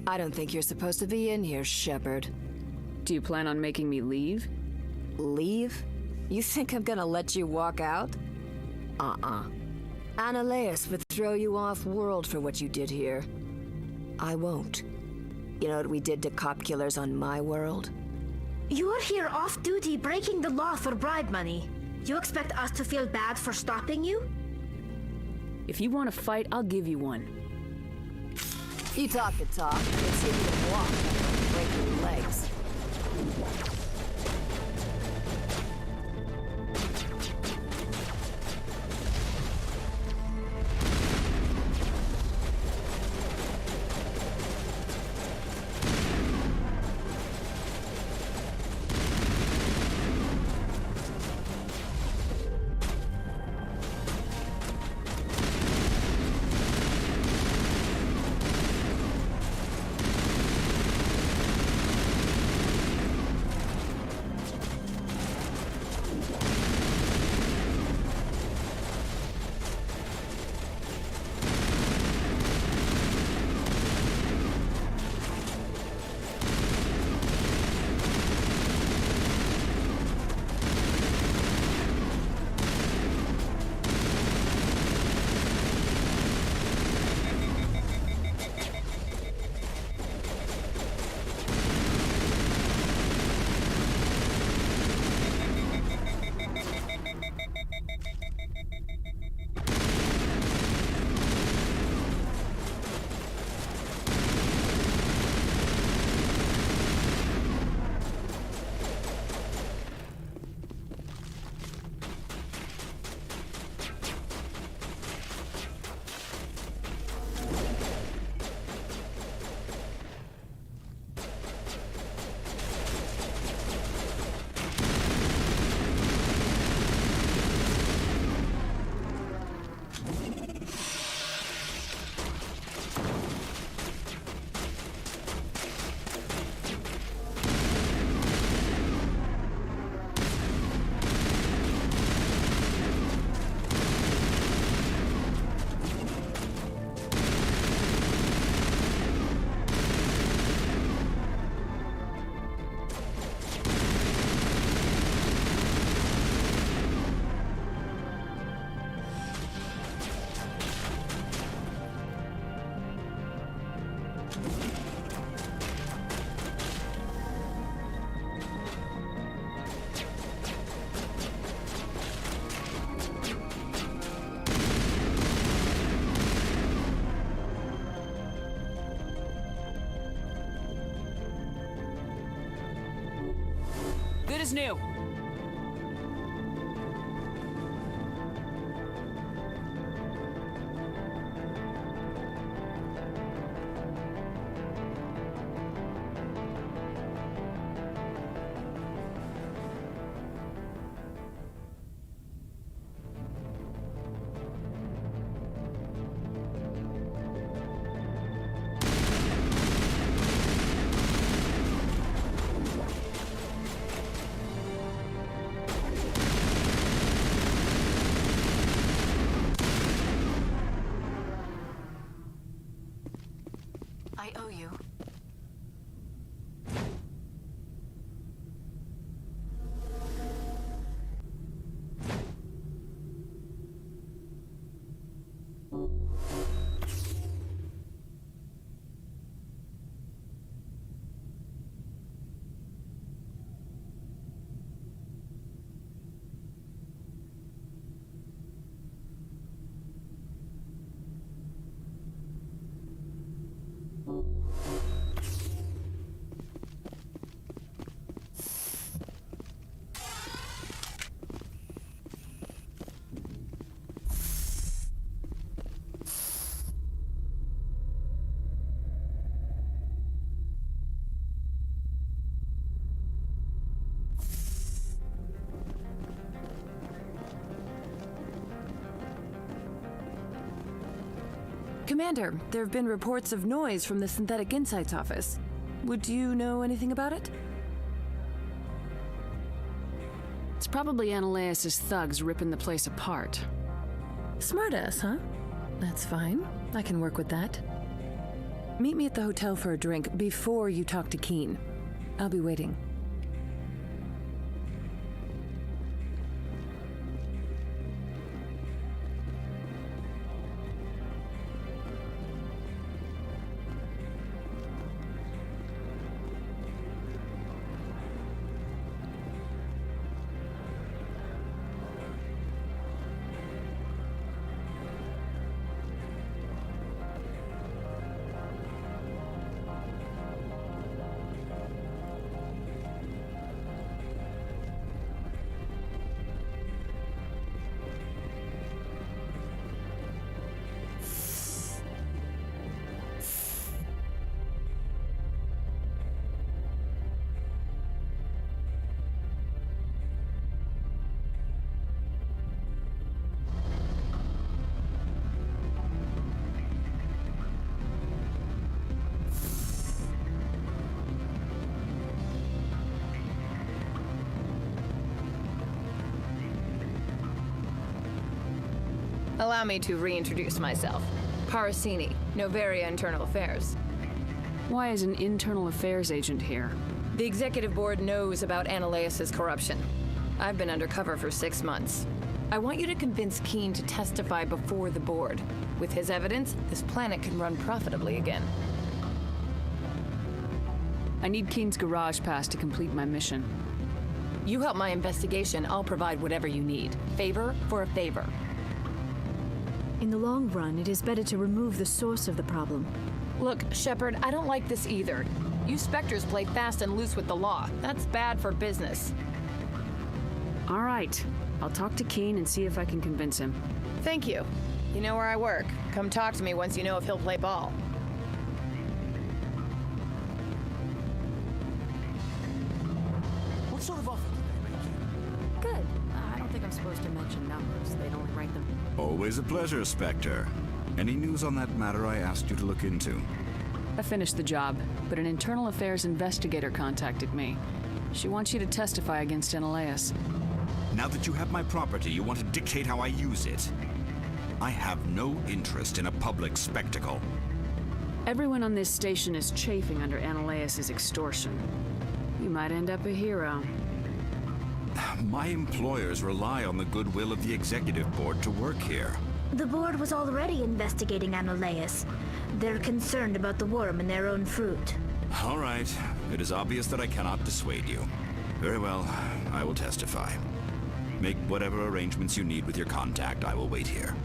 I don't think you're supposed to be in here, Shepard. Do you plan on making me leave? Leave? You think I'm gonna let you walk out? Ananias would throw you off-world for what you did here. I won't. You know what we did to cop killers on my world? You're here off-duty breaking the law for bribe money. You expect us to feel bad for stopping you? If you want to fight, I'll give you one. You talk the talk, but see if you can walk, break your legs. Good as new. I owe you. Commander, there have been reports of noise from the Synthetic Insights office. Would you know anything about it? It's probably Ananias' thugs ripping the place apart. Smartass, huh? That's fine. I can work with that. Meet me at the hotel for a drink before you talk to Keen. I'll be waiting. Allow me to reintroduce myself. Parasini, Novaria Internal Affairs. Why is an internal affairs agent here? The executive board knows about Ananias' corruption. I've been undercover for 6 months. I want you to convince Keen to testify before the board. With his evidence, this planet can run profitably again. I need Keen's garage pass to complete my mission. You help my investigation, I'll provide whatever you need. Favor for a favor. In the long run, it is better to remove the source of the problem. Look, Shepard, I don't like this either. You Spectres play fast and loose with the law. That's bad for business. All right. I'll talk to Keen and see if I can convince him. Thank you. You know where I work. Come talk to me once you know if he'll play ball. What sort of offer did they make you? Good. I don't think I'm supposed to mention numbers. They'd only write them. Always a pleasure, Spectre. Any news on that matter I asked you to look into? I finished the job, but an internal affairs investigator contacted me. She wants you to testify against Ananias. Now that you have my property, you want to dictate how I use it. I have no interest in a public spectacle. Everyone on this station is chafing under Ananias' extortion. You might end up a hero. My employers rely on the goodwill of the executive board to work here. The board was already investigating Ananias. They're concerned about the worm in their own fruit. All right. It is obvious that I cannot dissuade you. Very well. I will testify. Make whatever arrangements you need with your contact. I will wait here.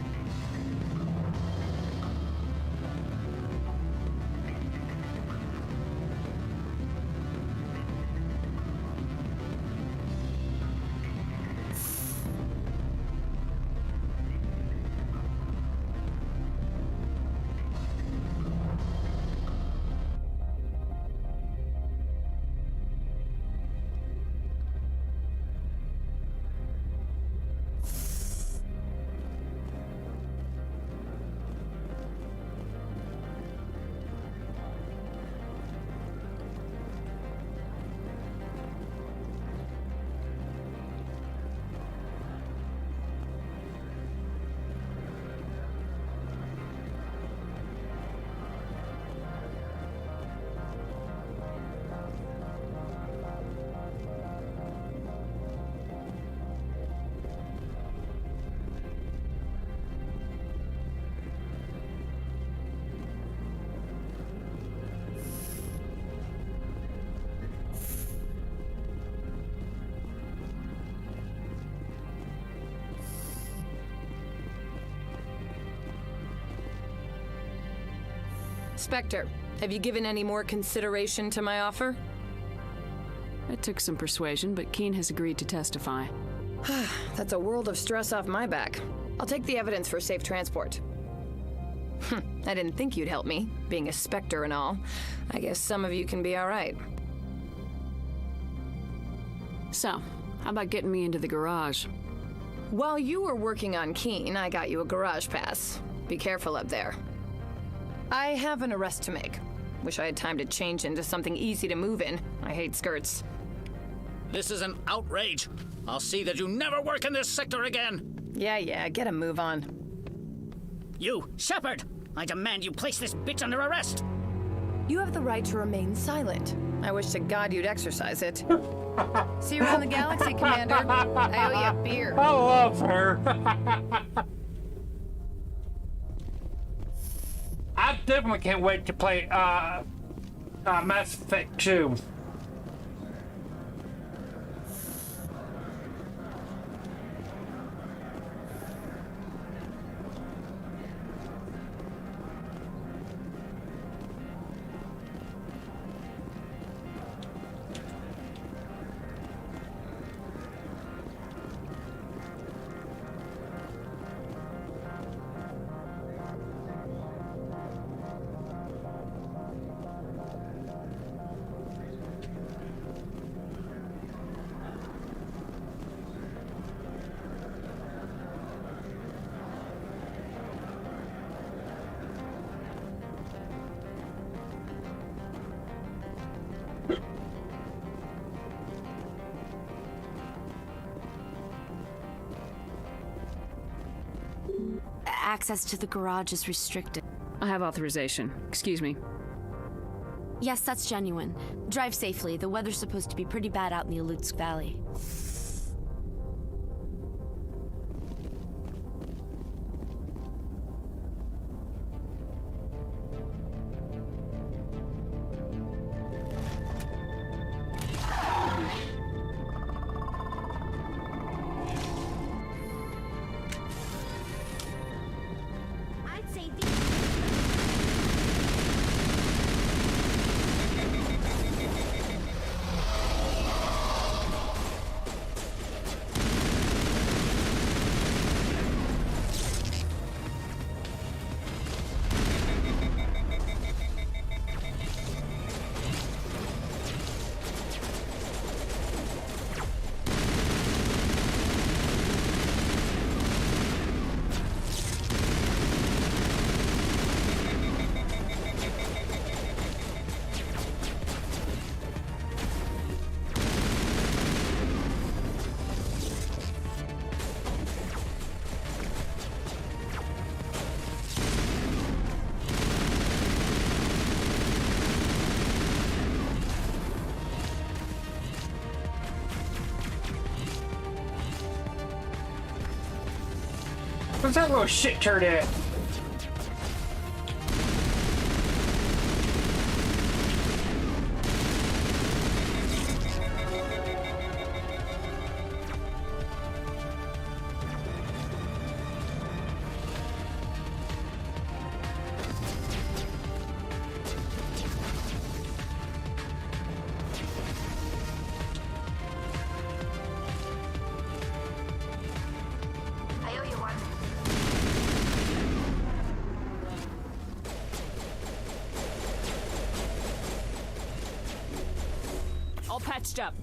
Spectre, have you given any more consideration to my offer? It took some persuasion, but Keen has agreed to testify. That's a world of stress off my back. I'll take the evidence for safe transport. I didn't think you'd help me, being a Spectre and all. I guess some of you can be all right. So, how about getting me into the garage? While you were working on Keen, I got you a garage pass. Be careful up there. I have an arrest to make. Wish I had time to change into something easy to move in. I hate skirts. This is an outrage. I'll see that you never work in this sector again. Yeah, get a move on. You, Shepard! I demand you place this bitch under arrest! You have the right to remain silent. I wish to God you'd exercise it. See you around the galaxy, Commander. I owe you a beer. I love her. I definitely can't wait to play Mass Effect 2. Access to the garage is restricted. I have authorization. Excuse me. Yes, that's genuine. Drive safely. The weather's supposed to be pretty bad out in the Alutsk Valley. Where's that little shit turd at? All patched up.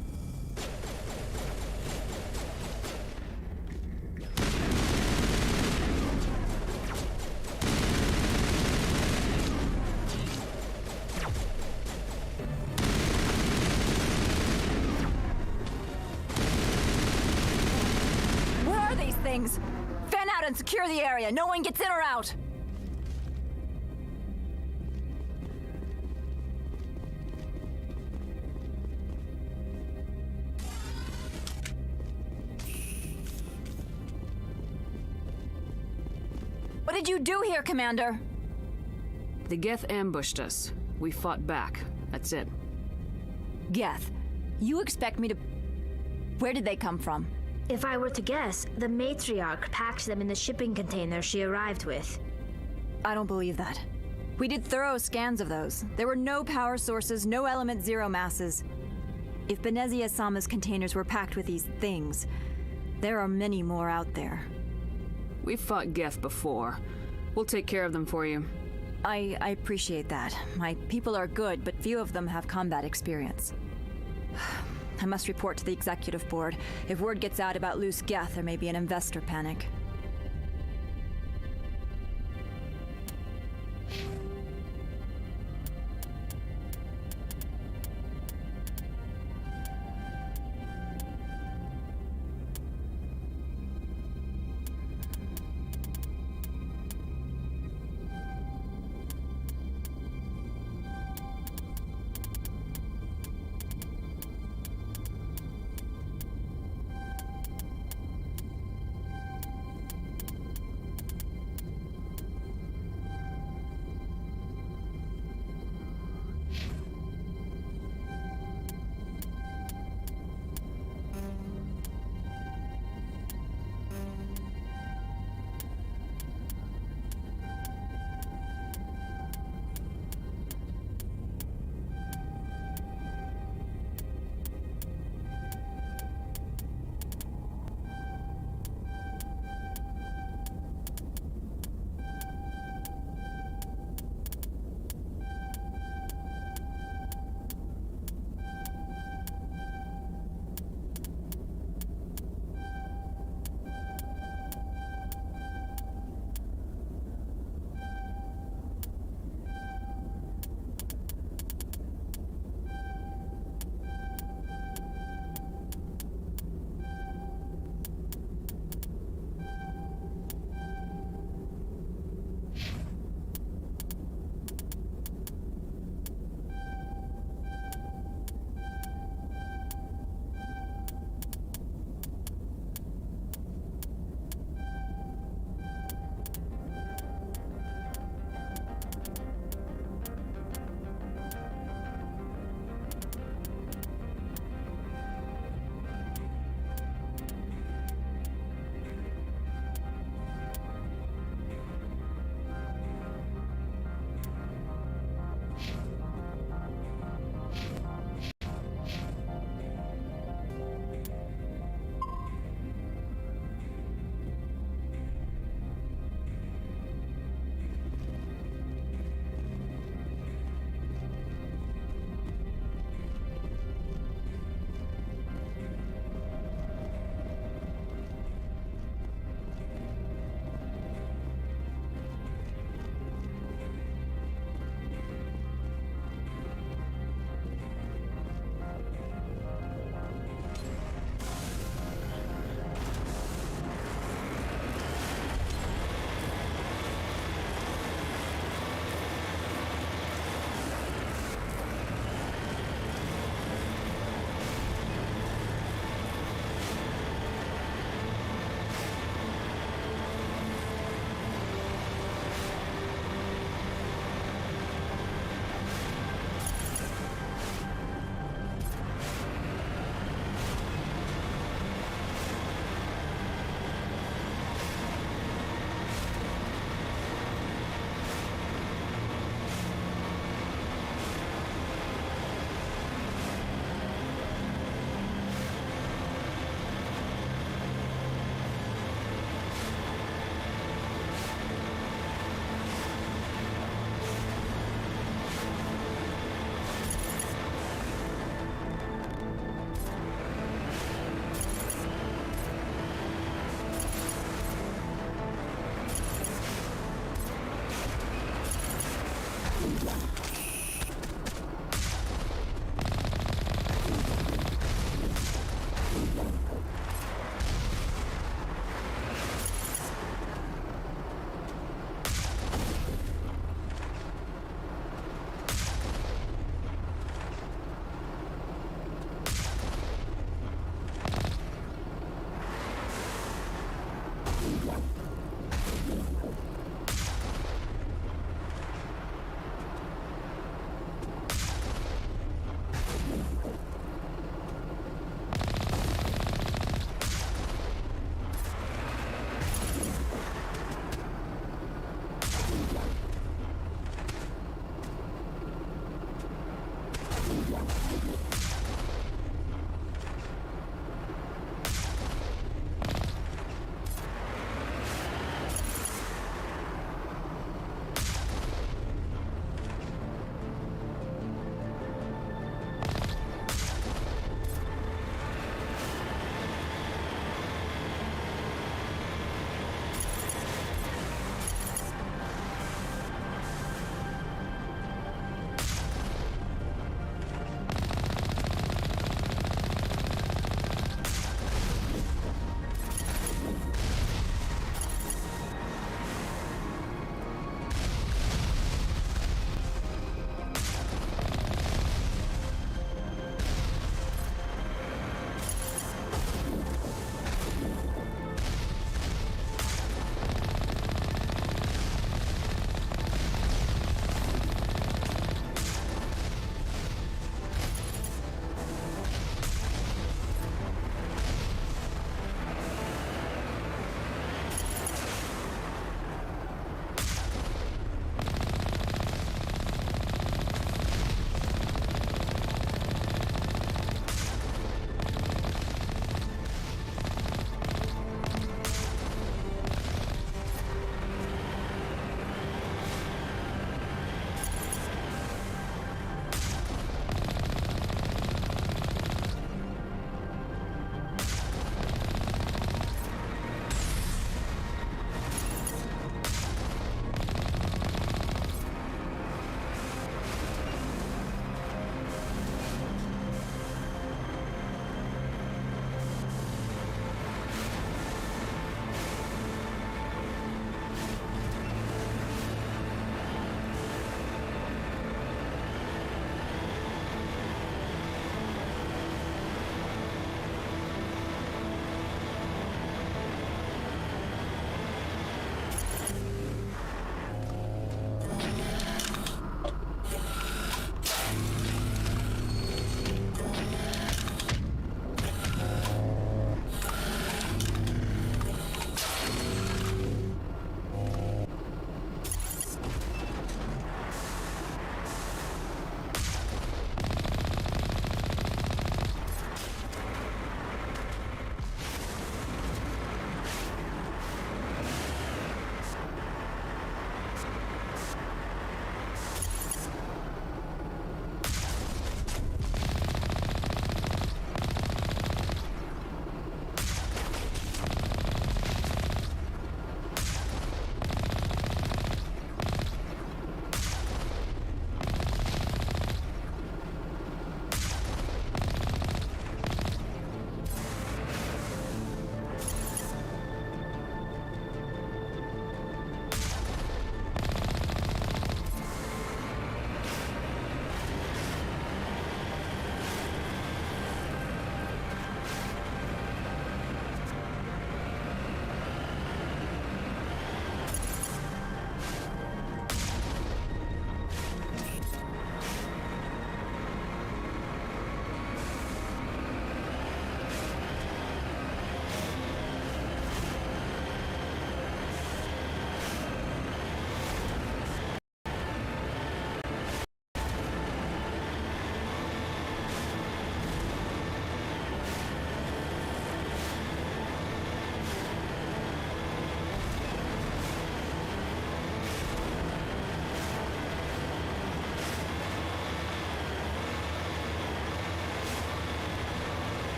Where are these things? Fan out and secure the area. No one gets in or out. What did you do here, Commander? The Geth ambushed us. We fought back. That's it. Geth, you expect me to... Where did they come from? If I were to guess, the matriarch packed them in the shipping container she arrived with. I don't believe that. We did thorough scans of those. There were no power sources, no element zero masses. If Benezia-sama's containers were packed with these things, there are many more out there. We've fought Geth before. We'll take care of them for you. I appreciate that. My people are good, but few of them have combat experience. I must report to the executive board. If word gets out about loose Geth, there may be an investor panic.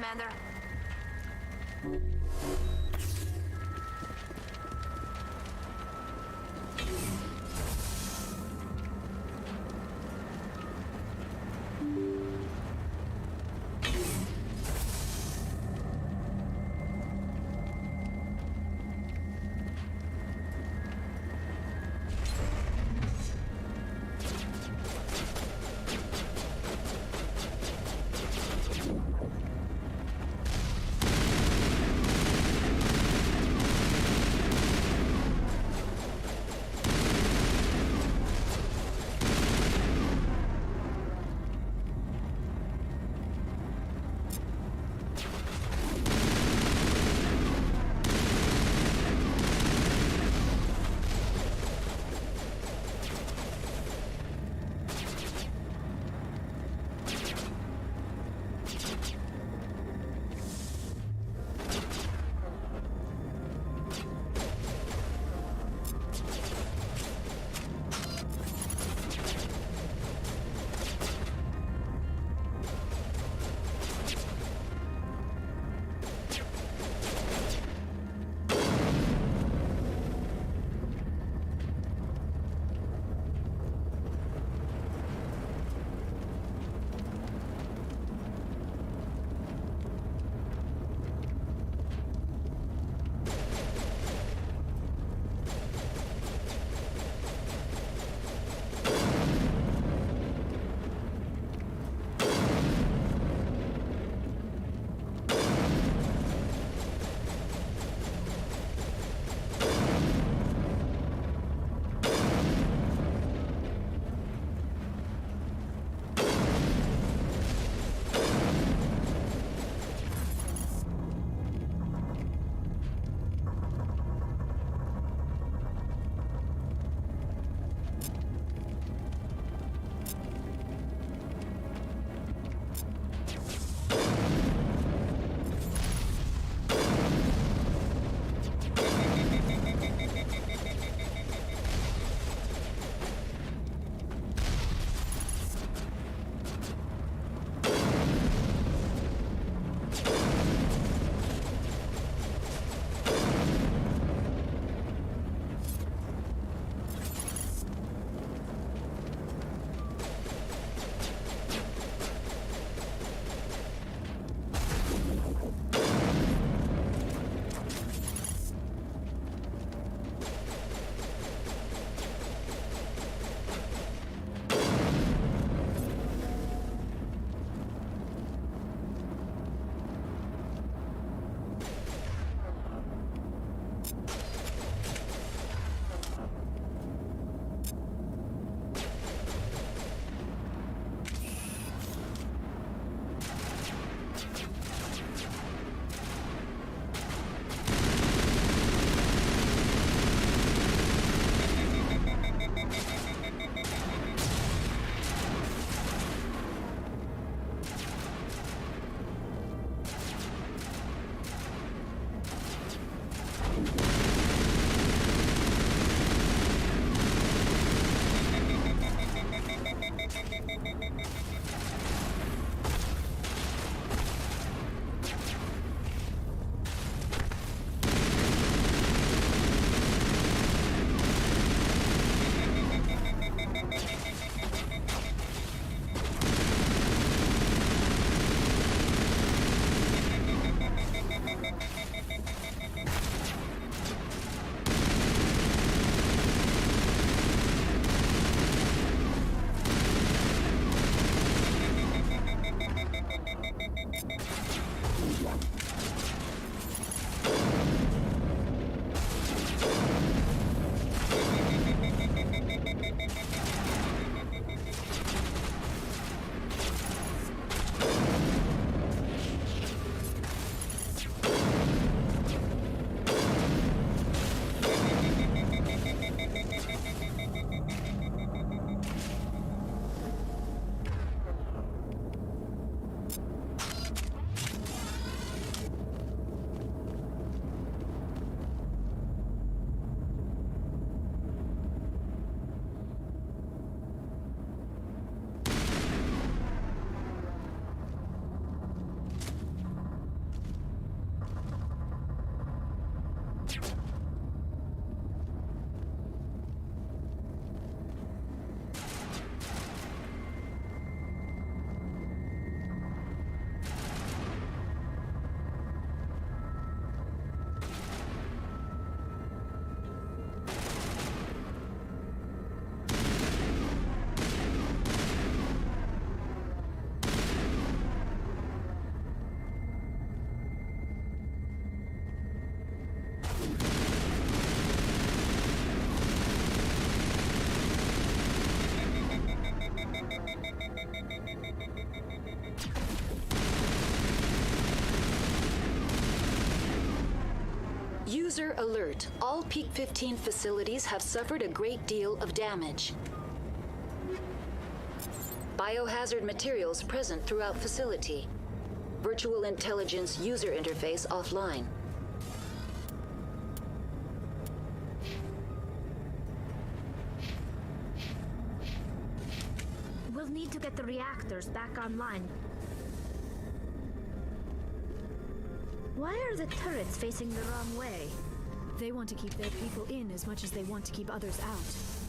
Commander. User alert. All Peak 15 facilities have suffered a great deal of damage. Biohazard materials present throughout facility. Virtual intelligence user interface offline. We'll need to get the reactors back online. Why are the turrets facing the wrong way? They want to keep their people in as much as they want to keep others out.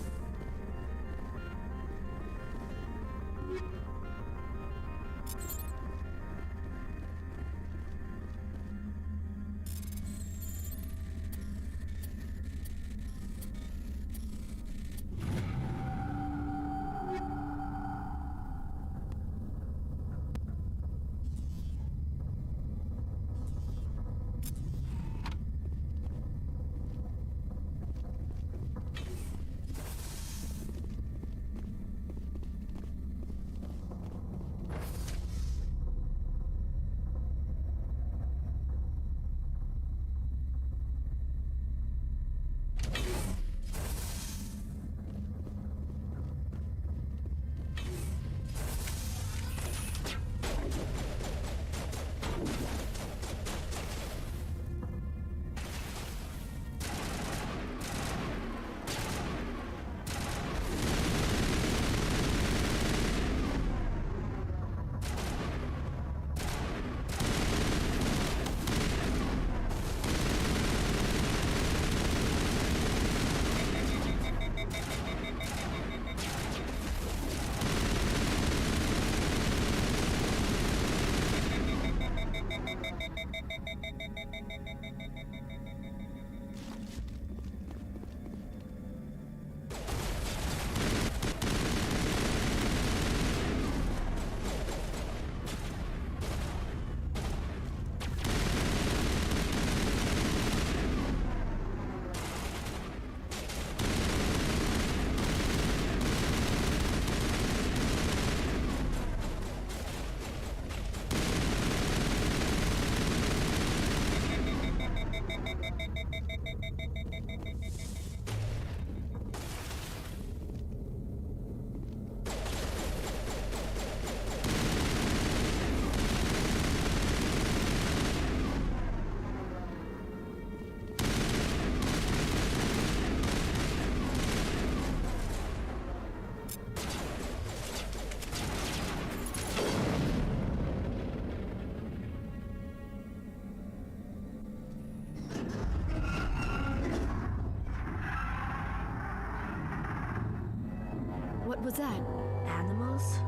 What was that? Animals?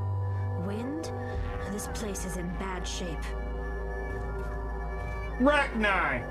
Wind? This place is in bad shape. Rachni!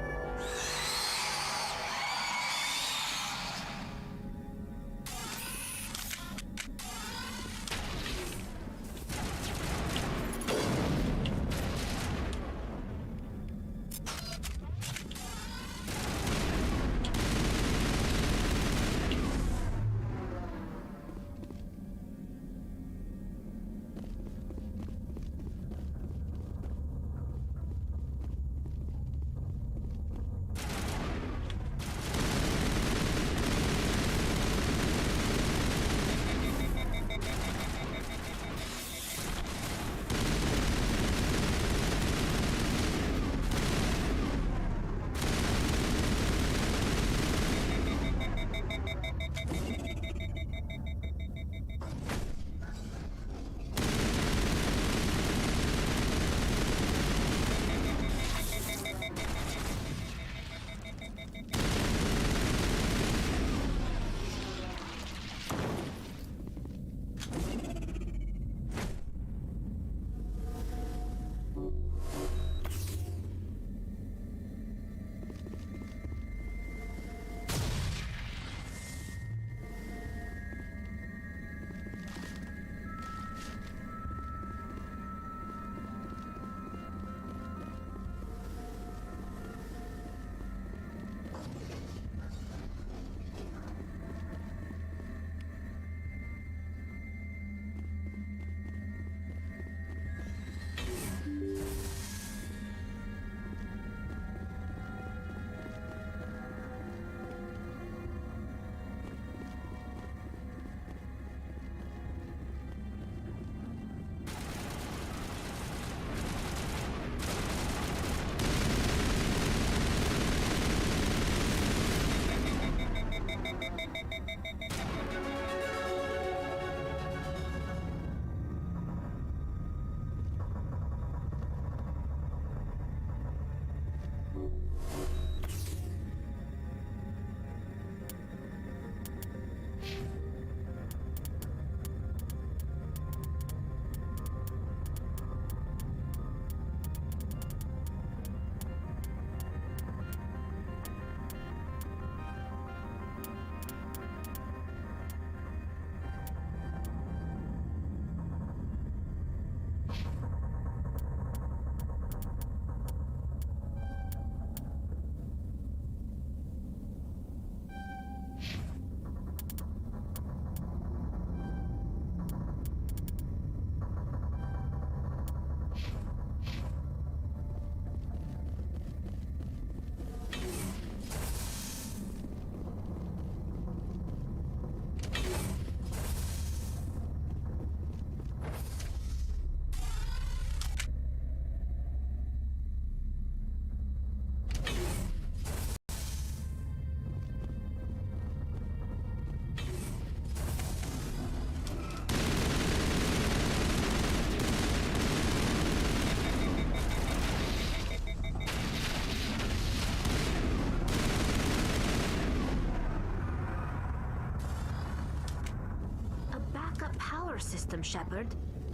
power system, Shepard.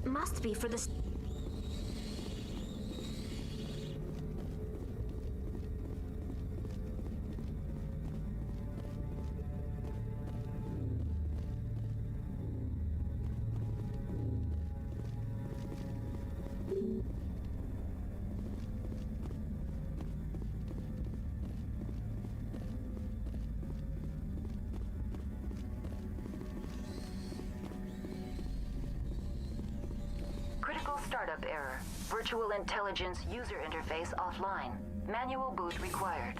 Must be for the... Critical startup error. Virtual intelligence user interface offline. Manual boot required.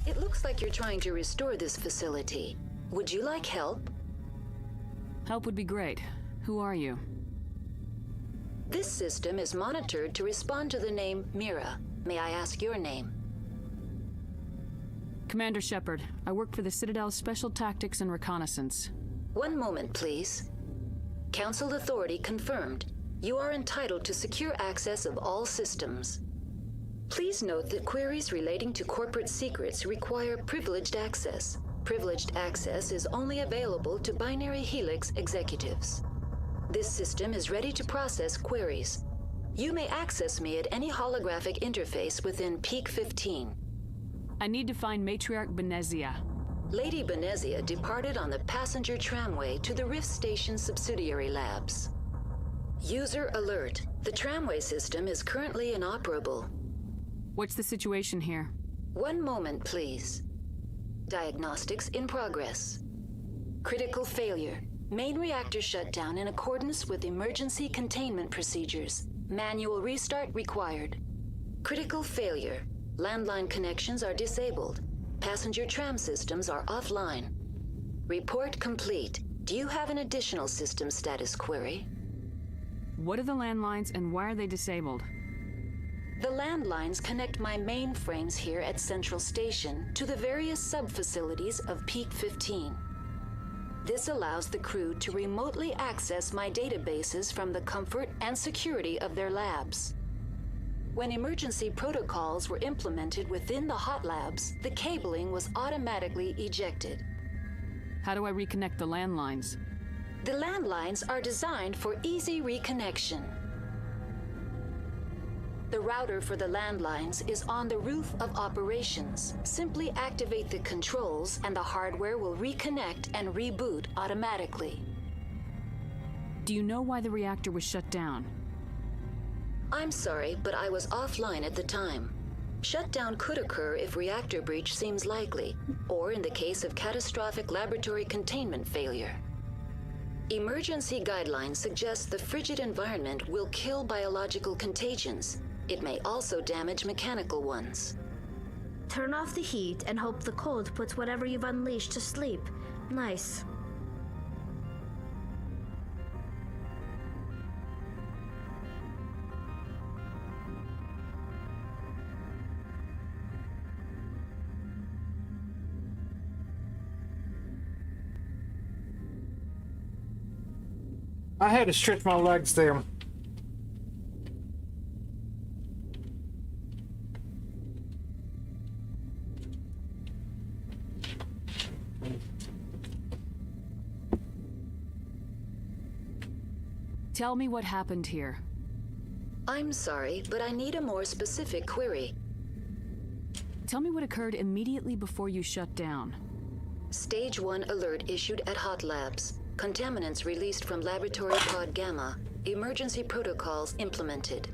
It looks like you're trying to restore this facility. Would you like help? Help would be great. Who are you? This system is monitored to respond to the name Mira. May I ask your name? Commander Shepard. I work for the Citadel's Special Tactics and Reconnaissance. One moment, please. Council authority confirmed. You are entitled to secure access of all systems. Please note that queries relating to corporate secrets require privileged access. Privileged access is only available to Binary Helix executives. This system is ready to process queries. You may access me at any holographic interface within Pt.2. I need to find Matriarch Benezia. Lady Benezia departed on the passenger tramway to the Rift Station subsidiary labs. User alert. The tramway system is currently inoperable. What's the situation here? One moment, please. Diagnostics in progress. Critical failure. Main reactor shut down in accordance with emergency containment procedures. Manual restart required. Critical failure. Landline connections are disabled. Passenger tram systems are offline. Report complete. Do you have an additional system status query? What are the landlines and why are they disabled? The landlines connect my mainframes here at Central Station to the various sub-facilities of Pt.2. This allows the crew to remotely access my databases from the comfort and security of their labs. When emergency protocols were implemented within the hot labs, the cabling was automatically ejected. How do I reconnect the landlines? The landlines are designed for easy reconnection. The router for the landlines is on the roof of operations. Simply activate the controls and the hardware will reconnect and reboot automatically. Do you know why the reactor was shut down? I'm sorry, but I was offline at the time. Shutdown could occur if reactor breach seems likely, or in the case of catastrophic laboratory containment failure. Emergency guidelines suggest the frigid environment will kill biological contagions. It may also damage mechanical ones. Turn off the heat and hope the cold puts whatever you've unleashed to sleep. Nice. I had to stretch my legs there. Tell me what happened here. I'm sorry, but I need a more specific query. Tell me what occurred immediately before you shut down. Stage 1 alert issued at Hot Labs. Contaminants released from Laboratory Pod Gamma. Emergency protocols implemented.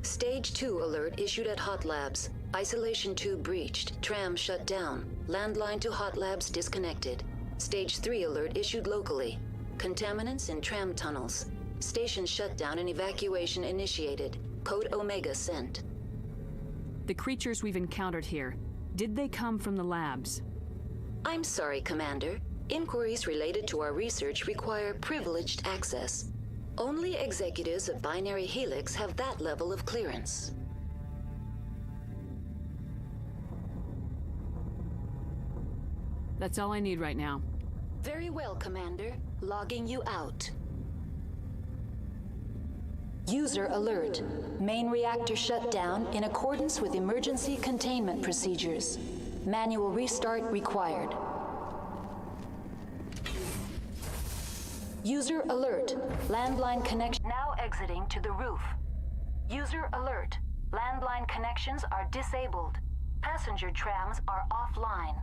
Stage 2 alert issued at Hot Labs. Isolation tube breached. Tram shut down. Landline to Hot Labs disconnected. Stage 3 alert issued locally. Contaminants in tram tunnels. Station shutdown and evacuation initiated. Code Omega sent. The creatures we've encountered here, did they come from the labs? I'm sorry, Commander. Inquiries related to our research require privileged access. Only executives of Binary Helix have that level of clearance. That's all I need right now. Very well, Commander. Logging you out. User alert. Main reactor shut down in accordance with emergency containment procedures. Manual restart required. User alert. Landline connection now exiting to the roof. User alert. Landline connections are disabled. Passenger trams are offline.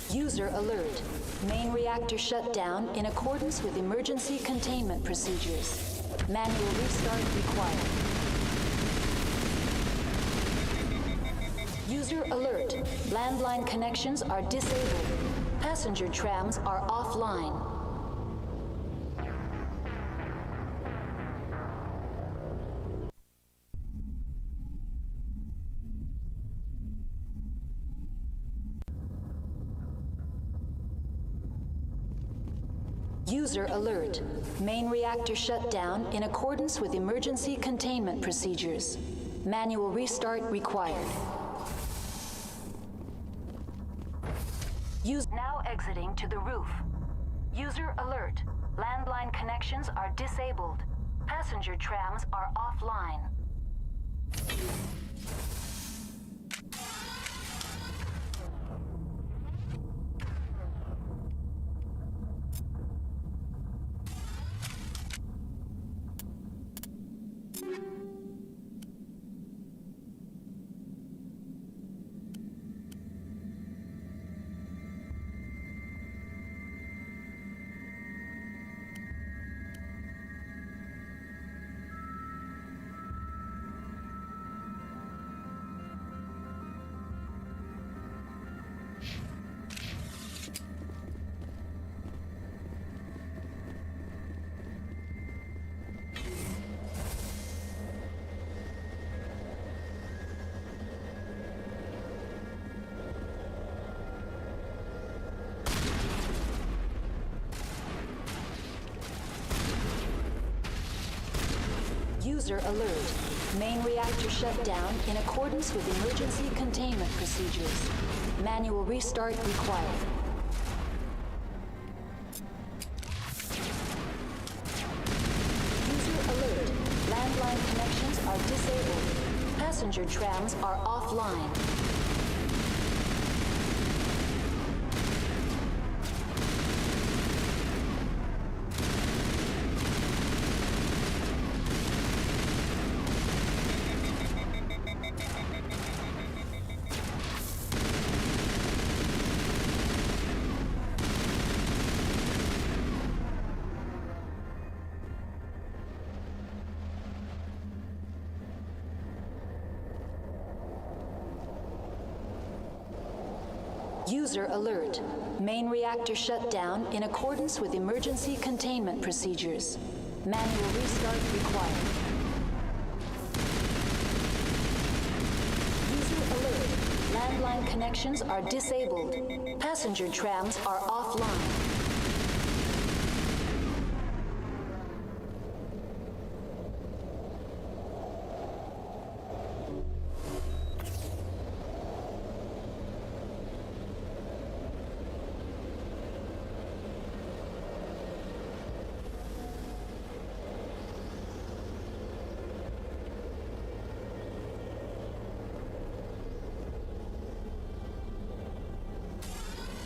User alert. Main reactor shut down in accordance with emergency containment procedures. Manual restart required. User alert. Landline connections are disabled. Passenger trams are offline. User alert. Main reactor shut down in accordance with emergency containment procedures. Manual restart required. Now exiting to the roof. User alert. Landline connections are disabled. Passenger trams are offline. User alert. Main reactor shut down in accordance with emergency containment procedures. Manual restart required. User alert. Landline connections are disabled. Passenger trams are offline. User alert. Main reactor shut down in accordance with emergency containment procedures. Manual restart required. User alert. Landline connections are disabled. Passenger trams are offline.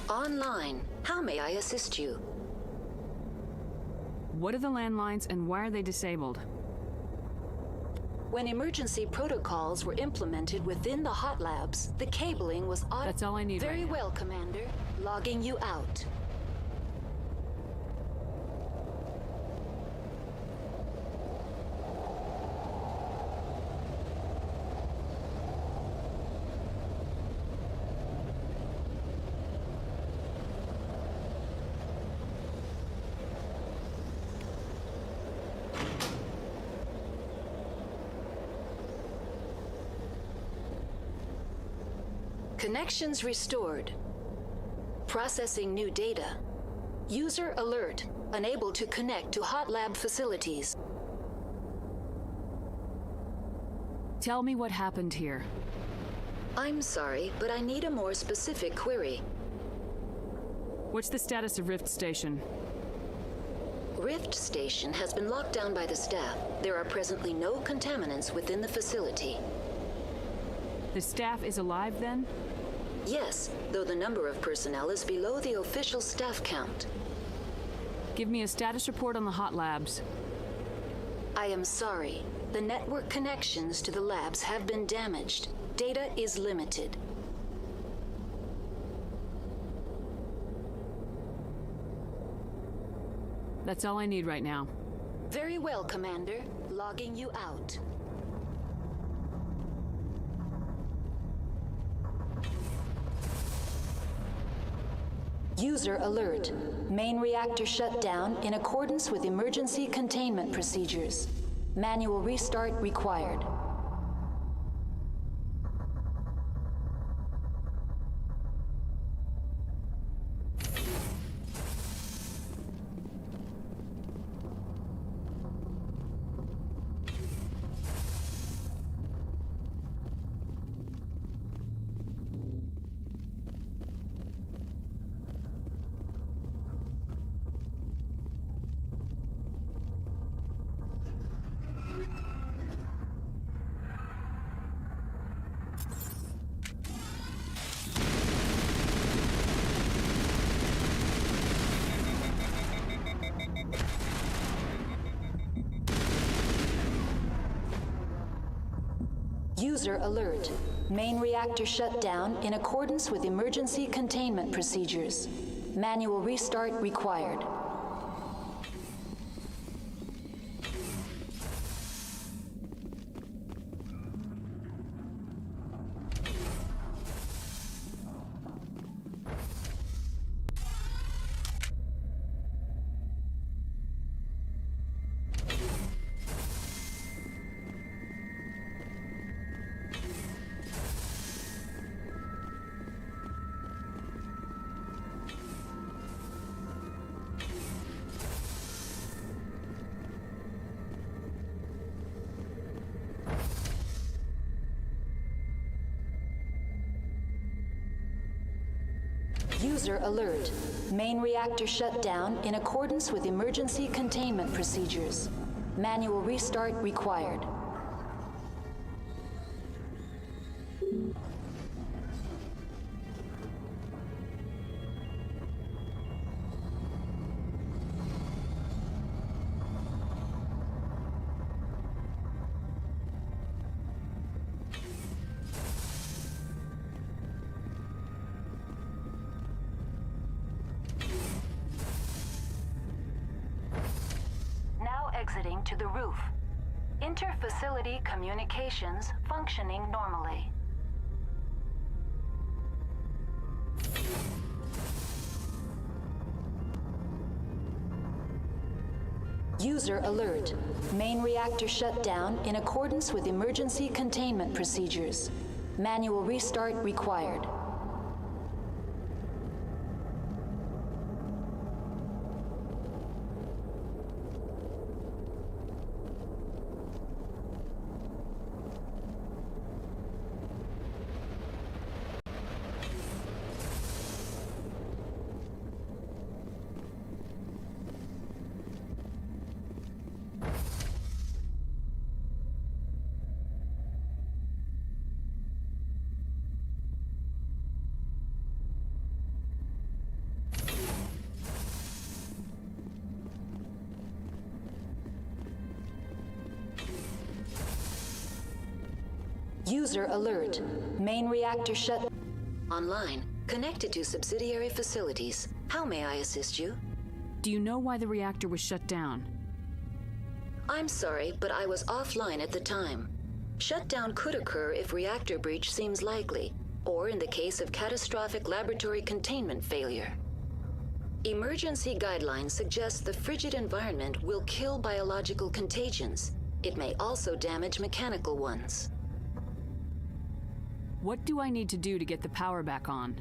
Online. How may I assist you? What are the landlines and why are they disabled? When emergency protocols were implemented within the hot labs, the cabling was That's all I need. Very right now. well, Commander. Logging you out. Connections restored. Processing new data. User alert. Unable to connect to hot lab facilities. Tell me what happened here. I'm sorry, but I need a more specific query. What's the status of Rift Station? Rift Station has been locked down by the staff. There are presently no contaminants within the facility. The staff is alive then? Yes, though the number of personnel is below the official staff count. Give me a status report on the hot labs. I am sorry. The network connections to the labs have been damaged. Data is limited. That's all I need right now. Very well, Commander. Logging you out. User alert. Main reactor shut down in accordance with emergency containment procedures. Manual restart required. User alert. Main reactor shut down in accordance with emergency containment procedures. Manual restart required. User alert. Main reactor shut down in accordance with emergency containment procedures. Manual restart required. Exiting to the roof. Inter-facility communications functioning normally. User alert. Main reactor shut down in accordance with emergency containment procedures. Manual restart required. User alert. Main reactor shut. Online. Connected to subsidiary facilities. How may I assist you? Do you know why the reactor was shut down? I'm sorry, but I was offline at the time. Shutdown could occur if reactor breach seems likely, or in the case of catastrophic laboratory containment failure. Emergency guidelines suggest the frigid environment will kill biological contagions. It may also damage mechanical ones. What do I need to do to get the power back on?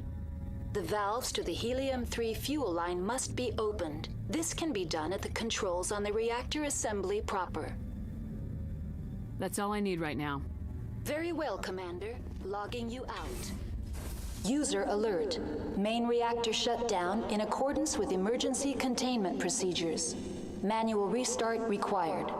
The valves to the helium-3 fuel line must be opened. This can be done at the controls on the reactor assembly proper. That's all I need right now. Very well, Commander. Logging you out. User alert. Main reactor shut down in accordance with emergency containment procedures. Manual restart required.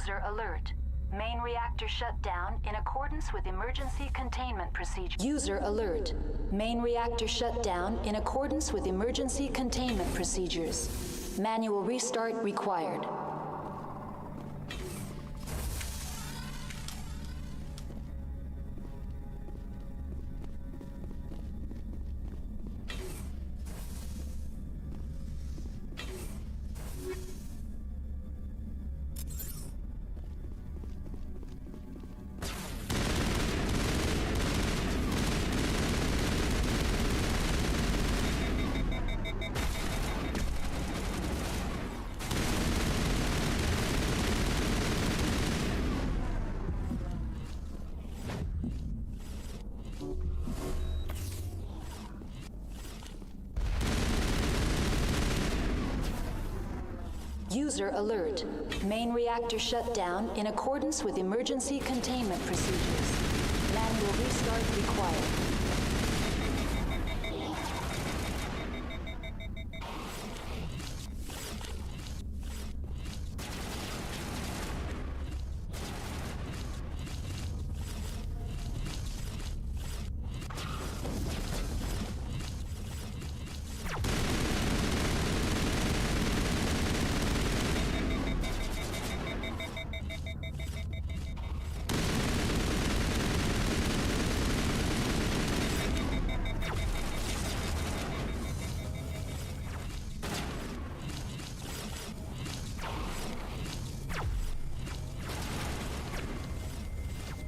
User alert. Main reactor shut down in accordance with emergency containment procedures. User alert. Main reactor shut down in accordance with emergency containment procedures. Manual restart required. User alert. Main reactor shut down in accordance with emergency containment procedures. Manual restart required.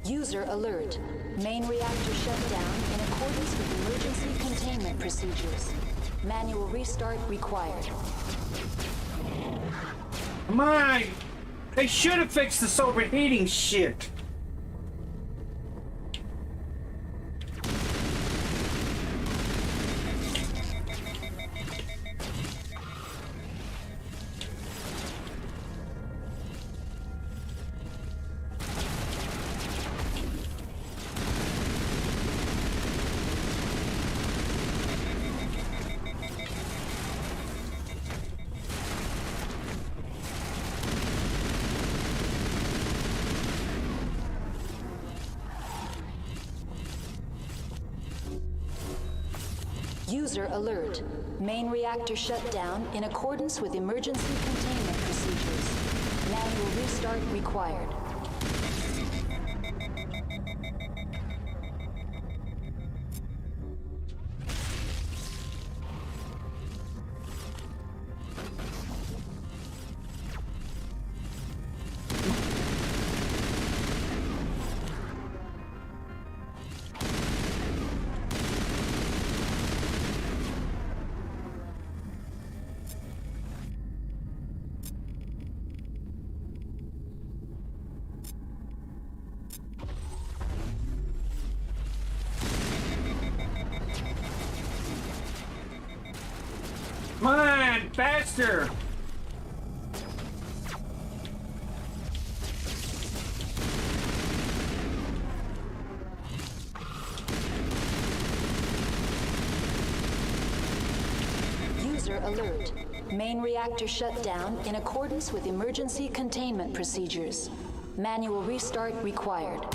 User alert. Main reactor shut down in accordance with emergency containment procedures. Manual restart required. Come on! They should have fixed this overheating shit. User alert. Main reactor shut down in accordance with emergency containment procedures. Manual restart required. Come on, faster! User alert. Main reactor shut down in accordance with emergency containment procedures. Manual restart required.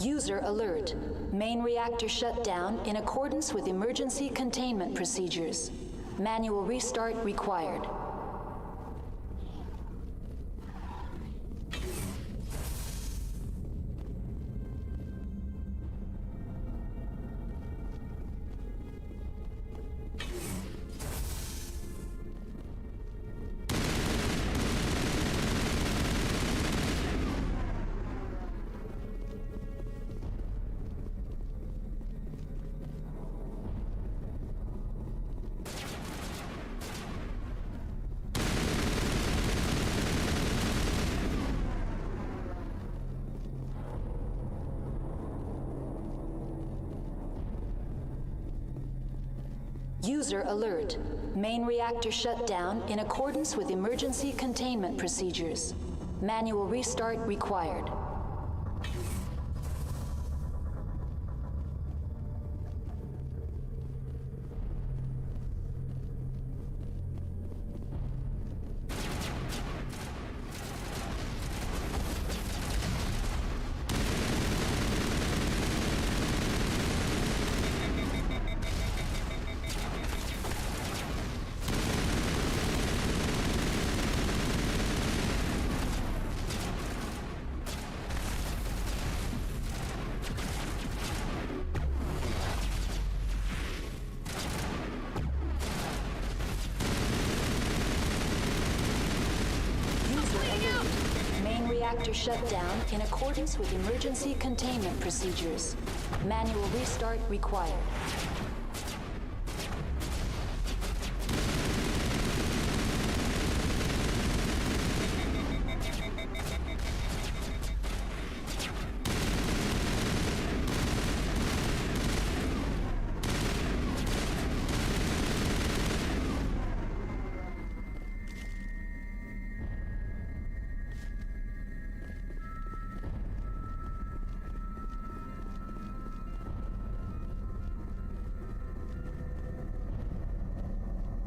User alert. Main reactor shut down in accordance with emergency containment procedures. Manual restart required. User alert. Main reactor shut down in accordance with emergency containment procedures. Manual restart required. Reactor shut down in accordance with emergency containment procedures. Manual restart required.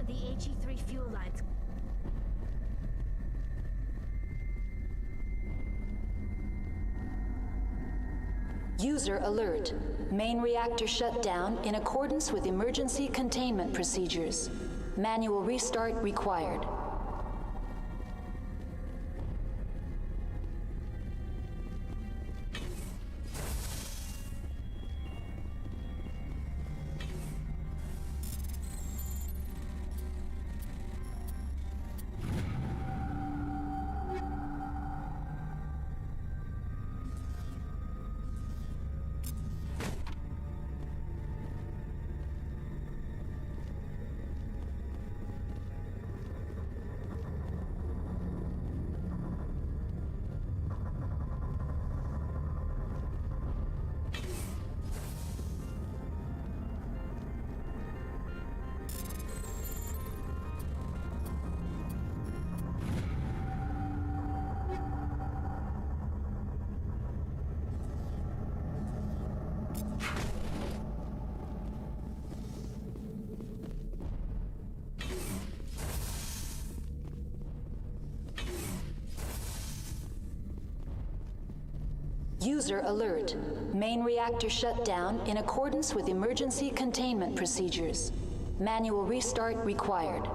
The HE3 fuel lines. User alert. Main reactor shut down in accordance with emergency containment procedures. Manual restart required. User alert. Main reactor shut down in accordance with emergency containment procedures. Manual restart required.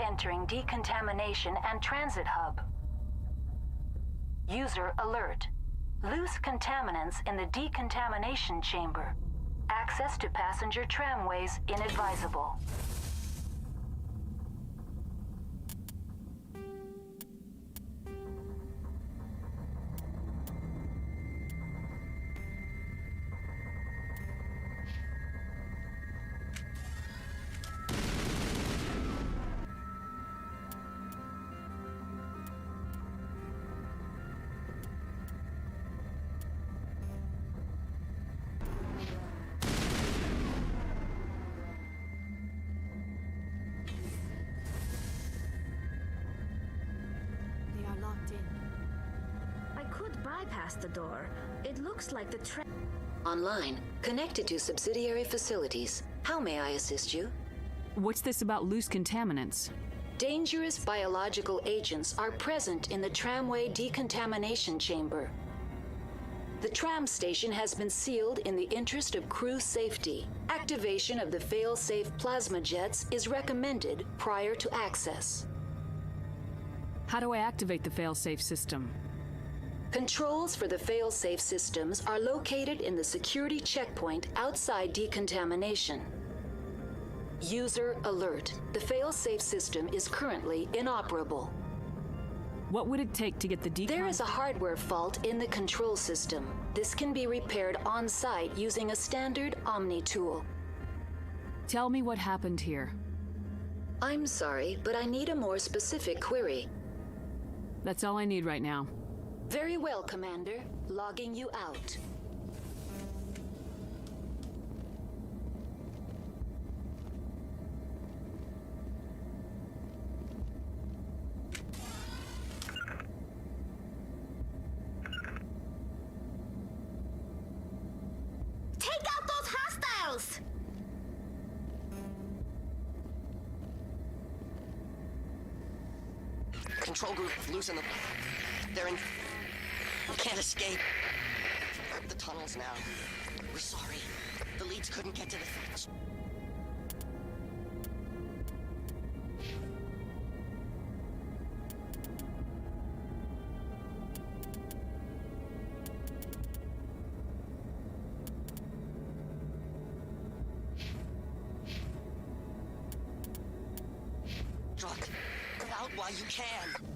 entering decontamination and transit hub. User alert. Loose contaminants in the decontamination chamber. Access to passenger tramways inadvisable. Bypass the door. It looks like the Online, connected to subsidiary facilities. How may I assist you? What's this about loose contaminants? Dangerous biological agents are present in the tramway decontamination chamber. The tram station has been sealed in the interest of crew safety. Activation of the fail-safe plasma jets is recommended prior to access. How do I activate the fail-safe system? Controls for the fail-safe systems are located in the security checkpoint outside decontamination. User alert. The fail-safe system is currently inoperable. What would it take to get the There is a hardware fault in the control system. This can be repaired on-site using a standard Omni tool. Tell me what happened here. I'm sorry, but I need a more specific query. That's all I need right now. Very well, Commander. Logging you out. Take out those hostiles! Control group, loosen them. They're in... Can't escape. The tunnels now. We're sorry. The leads couldn't get to the... Druck, get out while you can.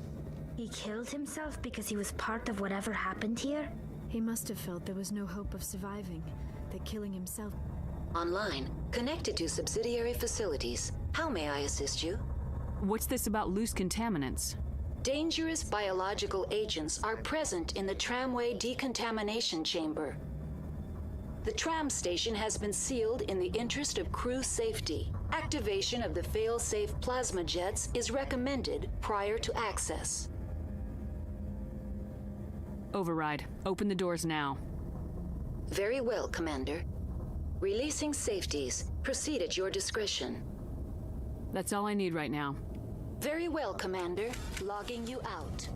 He killed himself because he was part of whatever happened here? He must have felt there was no hope of surviving, that killing himself... Online, connected to subsidiary facilities. How may I assist you? What's this about loose contaminants? Dangerous biological agents are present in the tramway decontamination chamber. The tram station has been sealed in the interest of crew safety. Activation of the fail-safe plasma jets is recommended prior to access. Override. Open the doors now. Very well, Commander. Releasing safeties. Proceed at your discretion. That's all I need right now. Very well, Commander. Logging you out.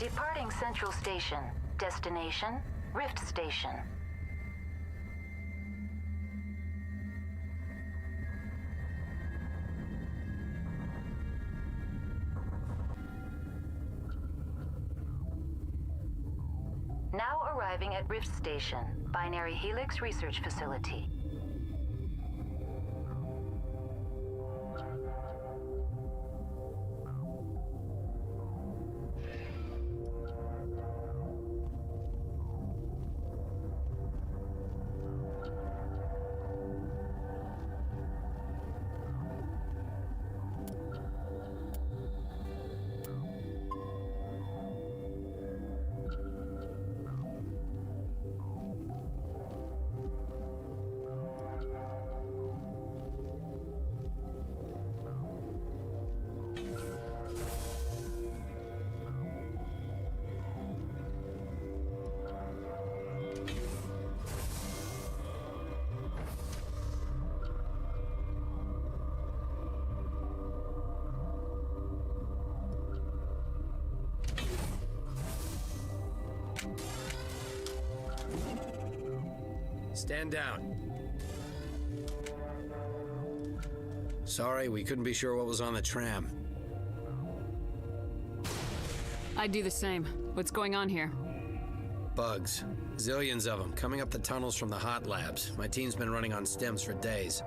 Departing Central Station. Destination, Rift Station. Now arriving at Rift Station, Binary Helix Research Facility. Stand down. Sorry, we couldn't be sure what was on the tram. I'd do the same. What's going on here? Bugs. Zillions of them, coming up the tunnels from the hot labs. My team's been running on stems for days.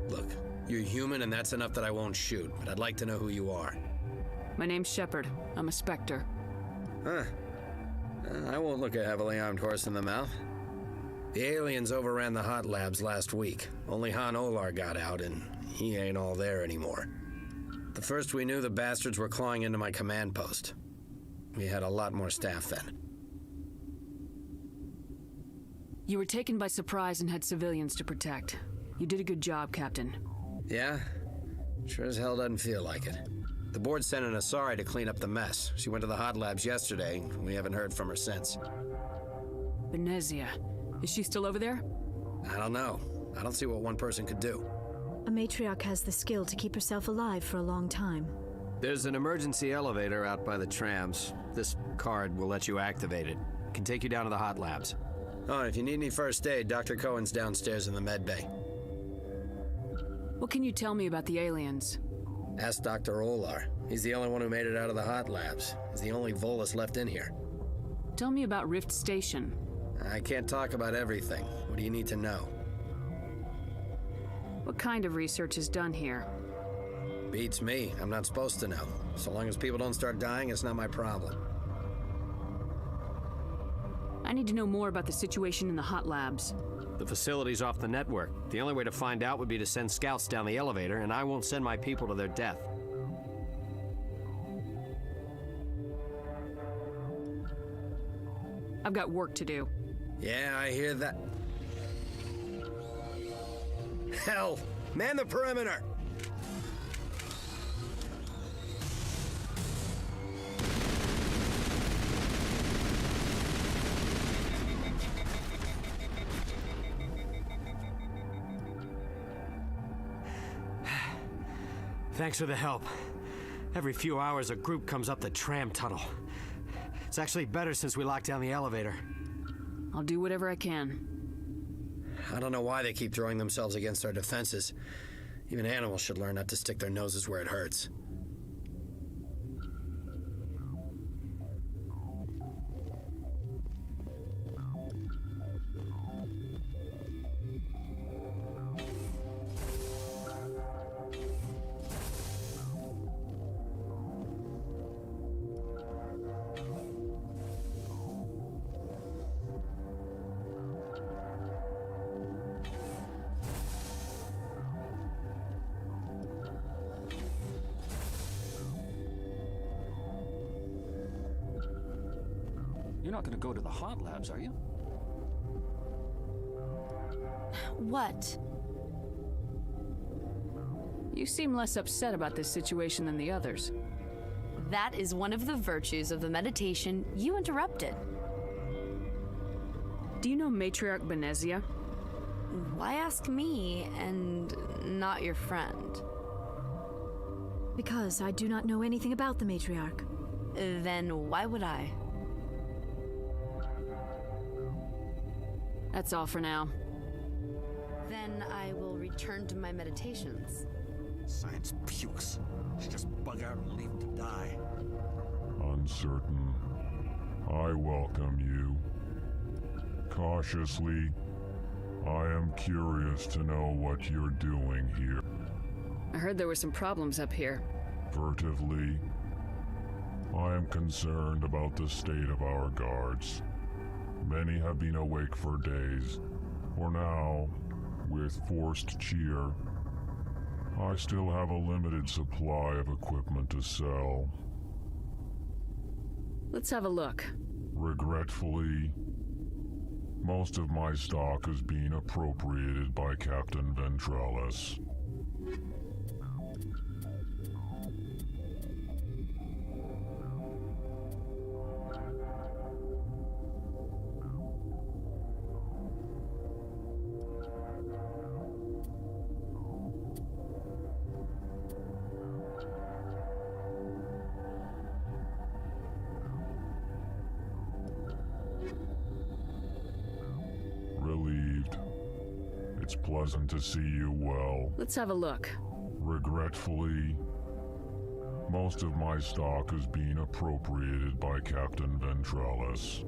Look, you're human and that's enough that I won't shoot, but I'd like to know who you are. My name's Shepard. I'm a Spectre. Huh. I won't look a heavily armed horse in the mouth. The aliens overran the hot labs last week. Only Han Olar got out, and he ain't all there anymore. The first we knew, the bastards were clawing into my command post. We had a lot more staff then. You were taken by surprise and had civilians to protect. You did a good job, Captain. Yeah? Sure as hell doesn't feel like it. The board sent an Asari to clean up the mess. She went to the hot labs yesterday. We haven't heard from her since. Venezia. Is she still over there? I don't know. I don't see what one person could do. A matriarch has the skill to keep herself alive for a long time. There's an emergency elevator out by the trams. This card will let you activate it. It can take you down to the hot labs. Oh, and if you need any first aid, Dr. Cohen's downstairs in the med bay. What can you tell me about the aliens? Ask Dr. Olar. He's the only one who made it out of the hot labs. He's the only Volus left in here. Tell me about Rift Station. I can't talk about everything. What do you need to know? What kind of research is done here? Beats me. I'm not supposed to know. So long as people don't start dying, it's not my problem. I need to know more about the situation in the hot labs. The facility's off the network. The only way to find out would be to send scouts down the elevator, and I won't send my people to their death. I've got work to do. Yeah, I hear that. Hell! Man the perimeter! Thanks for the help. Every few hours, a group comes up the tram tunnel. It's actually better since we locked down the elevator. I'll do whatever I can. I don't know why they keep throwing themselves against our defenses. Even animals should learn not to stick their noses where it hurts. You're not going to go to the hot labs, are you? What? You seem less upset about this situation than the others. That is one of the virtues of the meditation you interrupted. Do you know Matriarch Venezia? Why ask me and not your friend? Because I do not know anything about the matriarch. Then why would I? That's all for now. Then I will return to my meditations. Science pukes. Should just bug out and leave to die. Uncertain. I welcome you. Cautiously, I am curious to know what you're doing here. I heard there were some problems up here. Furtively, I am concerned about the state of our guards. Many have been awake for days. For now, with forced cheer, I still have a limited supply of equipment to sell. Let's have a look. Regretfully, most of my stock is being appropriated by Captain Ventralis. Relieved. It's pleasant to see you well. Let's have a look. Regretfully, most of my stock is being appropriated by Captain Ventralis.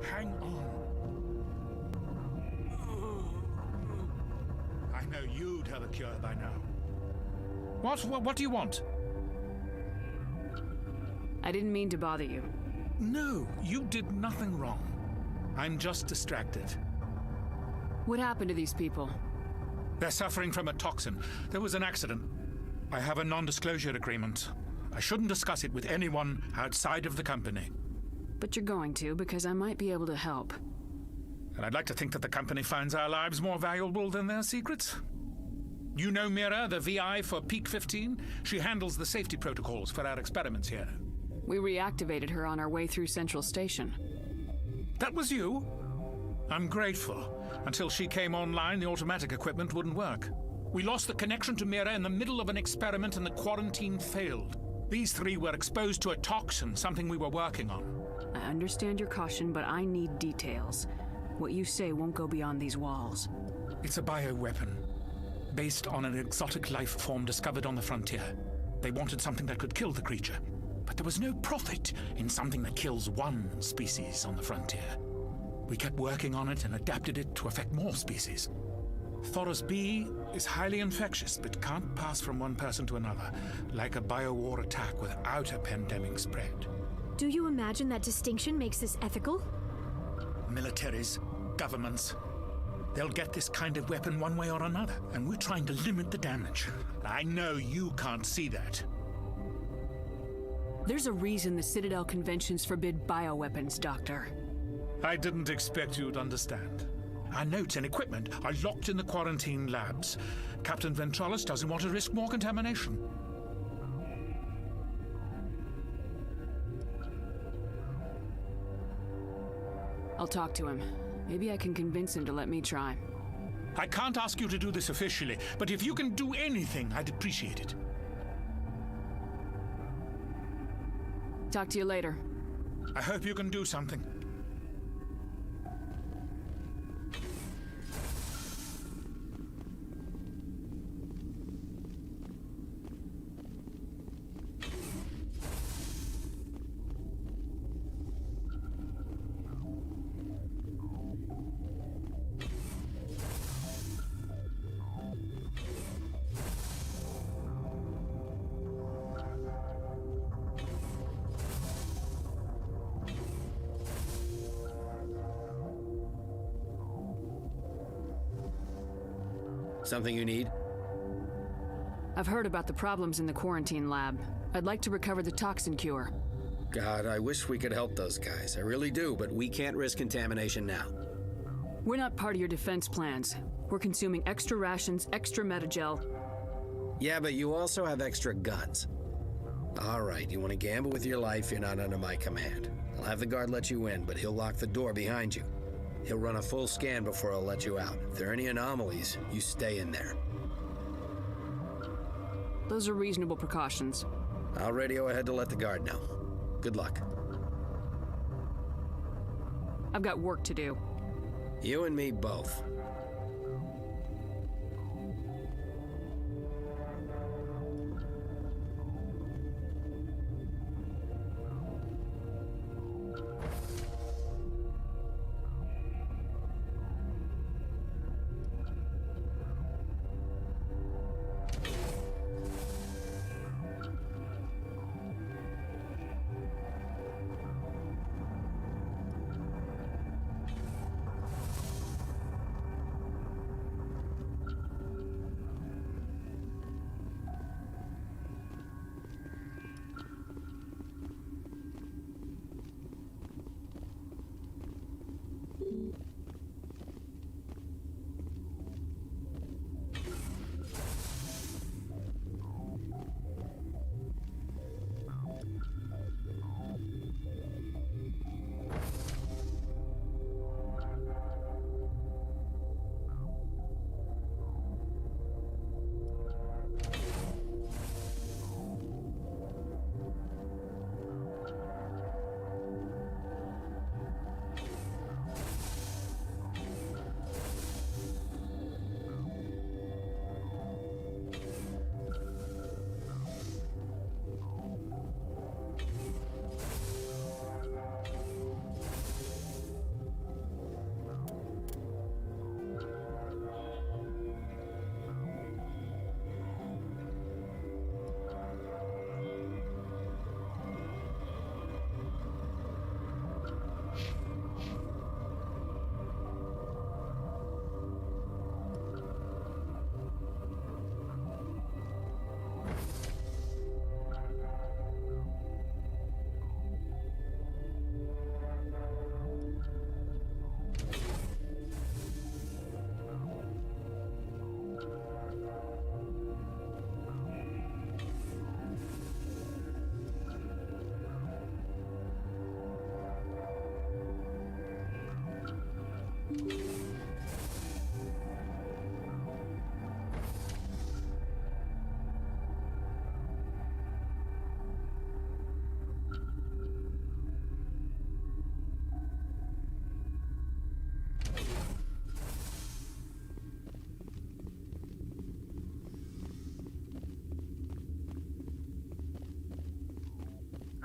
Hang on. I know you'd have a cure by now. What do you want? I didn't mean to bother you. No, you did nothing wrong. I'm just distracted. What happened to these people? They're suffering from a toxin. There was an accident. I have a non-disclosure agreement. I shouldn't discuss it with anyone outside of the company. But you're going to, because I might be able to help. And I'd like to think that the company finds our lives more valuable than their secrets. You know Mira, the VI for Peak 15? She handles the safety protocols for our experiments here. We reactivated her on our way through Central Station. That was you? I'm grateful. Until she came online, the automatic equipment wouldn't work. We lost the connection to Mira in the middle of an experiment and the quarantine failed. These three were exposed to a toxin, something we were working on. I understand your caution, but I need details. What you say won't go beyond these walls. It's a bioweapon, based on an exotic life form discovered on the frontier. They wanted something that could kill the creature, but there was no profit in something that kills one species on the frontier. We kept working on it and adapted it to affect more species. Thoros B is highly infectious, but can't pass from one person to another, like a biowar attack without a pandemic spread. Do you imagine that distinction makes this ethical? Militaries, governments, they'll get this kind of weapon one way or another, and we're trying to limit the damage. I know you can't see that. There's a reason the Citadel conventions forbid bioweapons, Doctor. I didn't expect you'd understand. Our notes and equipment are locked in the quarantine labs. Captain Ventralis doesn't want to risk more contamination. I'll talk to him. Maybe I can convince him to let me try. I can't ask you to do this officially, but if you can do anything, I'd appreciate it. Talk to you later. I hope you can do something. Something you need? I've heard about the problems in the quarantine lab. I'd like to recover the toxin cure. God, I wish we could help those guys. I really do, but we can't risk contamination now. We're not part of your defense plans. We're consuming extra rations, extra metagel. Yeah, but you also have extra guns. All right, you want to gamble with your life, you're not under my command. I'll have the guard let you in, but he'll lock the door behind you. He'll run a full scan before he'll let you out. If there are any anomalies, you stay in there. Those are reasonable precautions. I'll radio ahead to let the guard know. Good luck. I've got work to do. You and me both.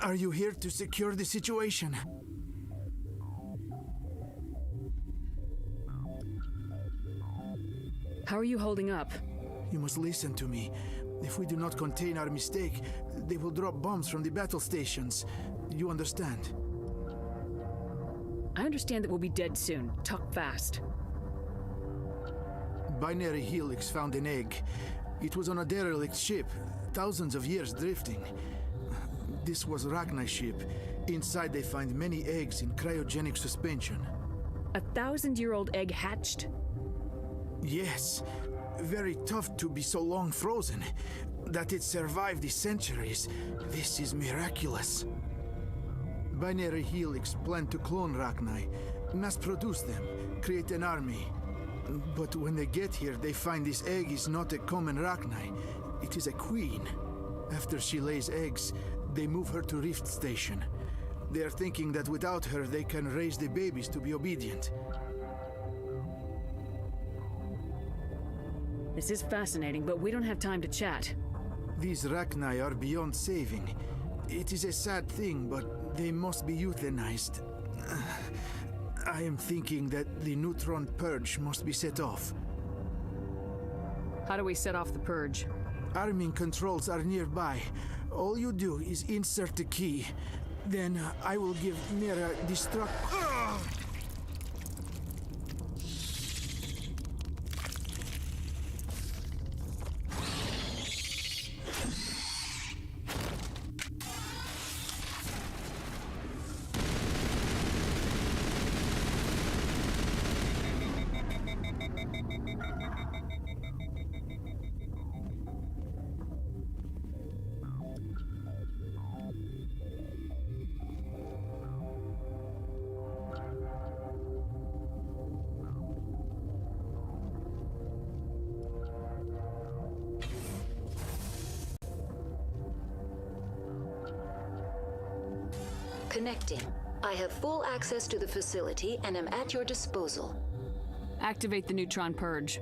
Are you here to secure the situation? How are you holding up? You must listen to me. If we do not contain our mistake, they will drop bombs from the battle stations. You understand? I understand that we'll be dead soon. Talk fast. Binary Helix found an egg. It was on a derelict ship, thousands of years drifting. This was Rachni's ship. Inside they find many eggs in cryogenic suspension. 1,000-year-old egg hatched? Yes. Very tough to be so long frozen. That it survived the centuries. This is miraculous. Binary Helix planned to clone Rachni, mass-produce them, create an army. But when they get here, they find this egg is not a common Rachni. It is a queen. After she lays eggs, they move her to Rift Station. They are thinking that without her, they can raise the babies to be obedient. This is fascinating, but we don't have time to chat. These Rachni are beyond saving. It is a sad thing, but they must be euthanized. I am thinking that the neutron purge must be set off. How do we set off the purge? Arming controls are nearby. All you do is insert the key. Then I will give Mira destruct... Connecting. I have full access to the facility and am at your disposal. Activate the neutron purge.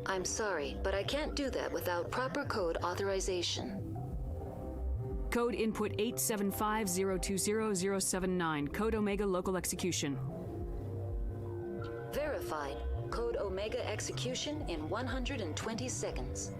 I'm sorry, but I can't do that without proper code authorization. Code input 875020079. Code Omega local execution. Verified. Code Omega execution in 120 seconds.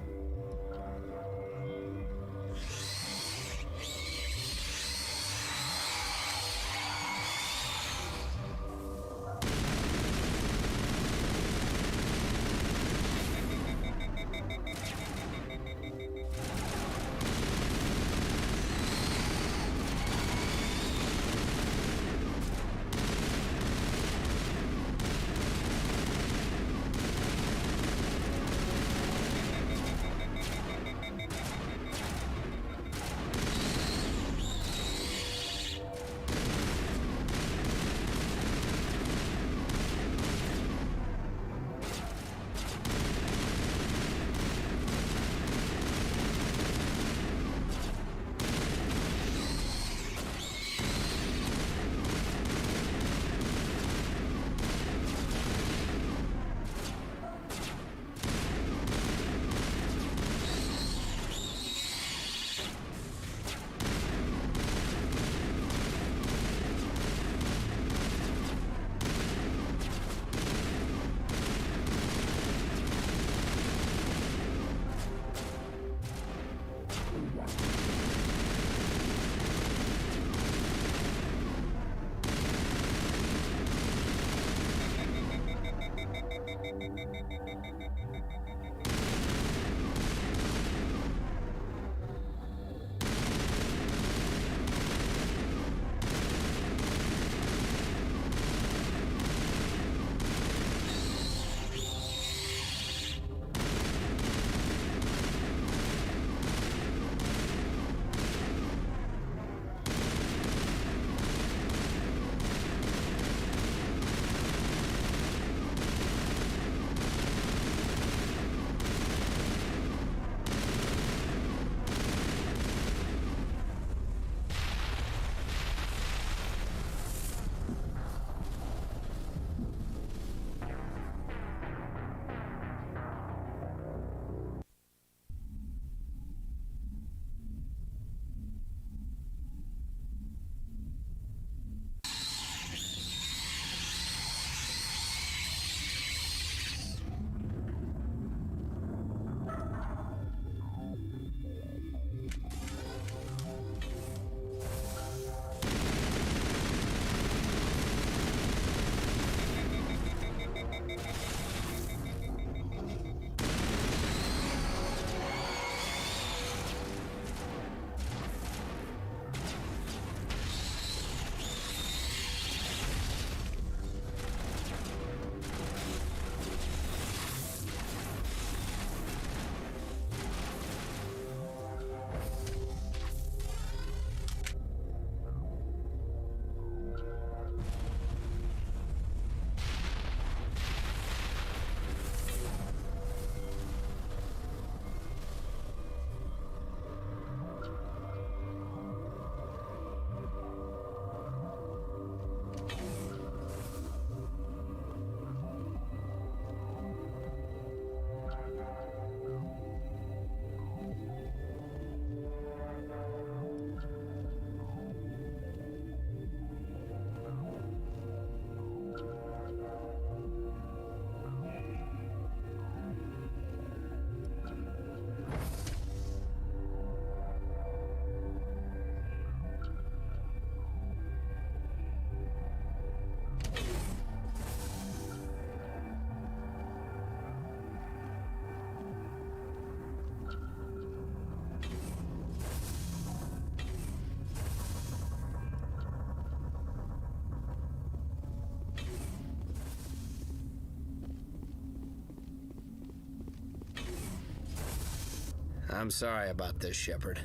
I'm sorry about this, Shepard.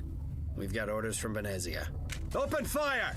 We've got orders from Venezia. Open fire!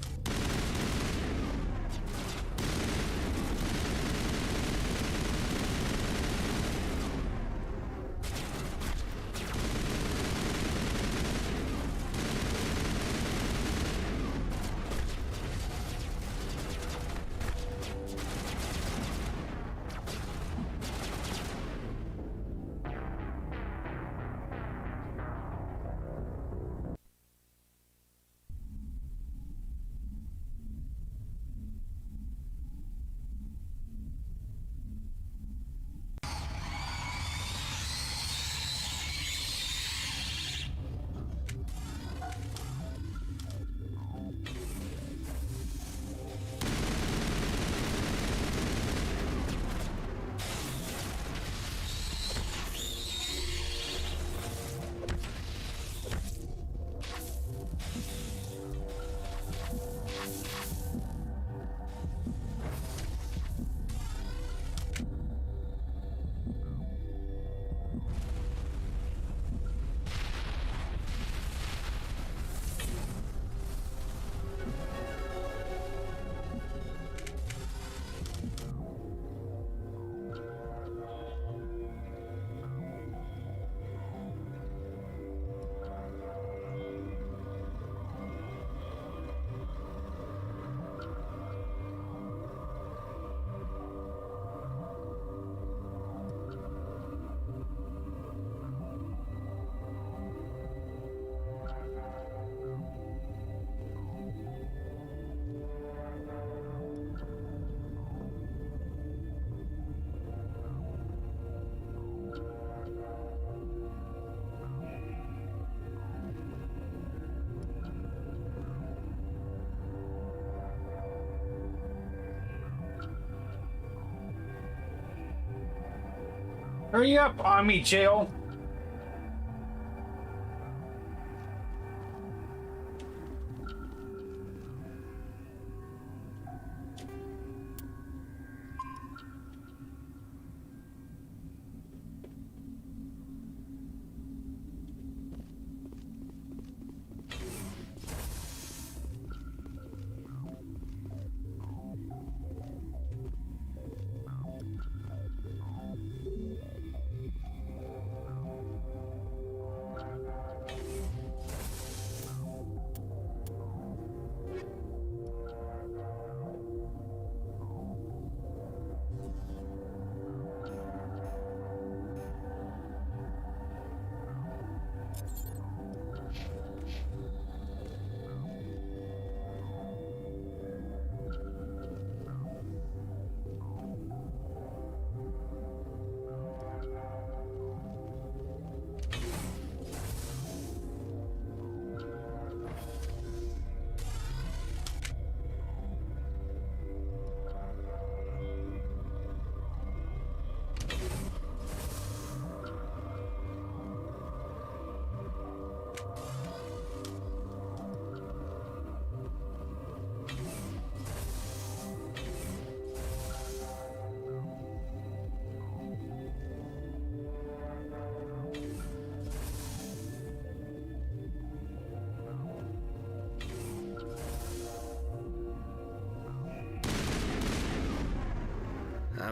Hurry up, Army Jail.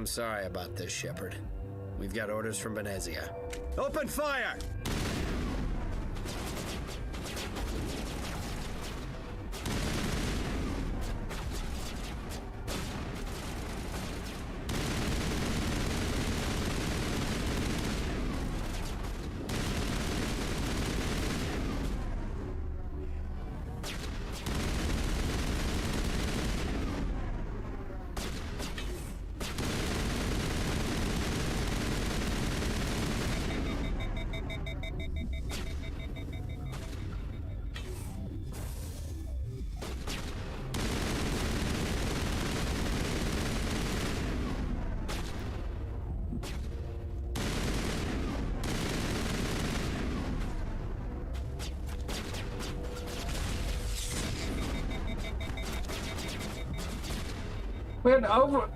I'm sorry about this, Shepard. We've got orders from Venezia. Open fire! Went over.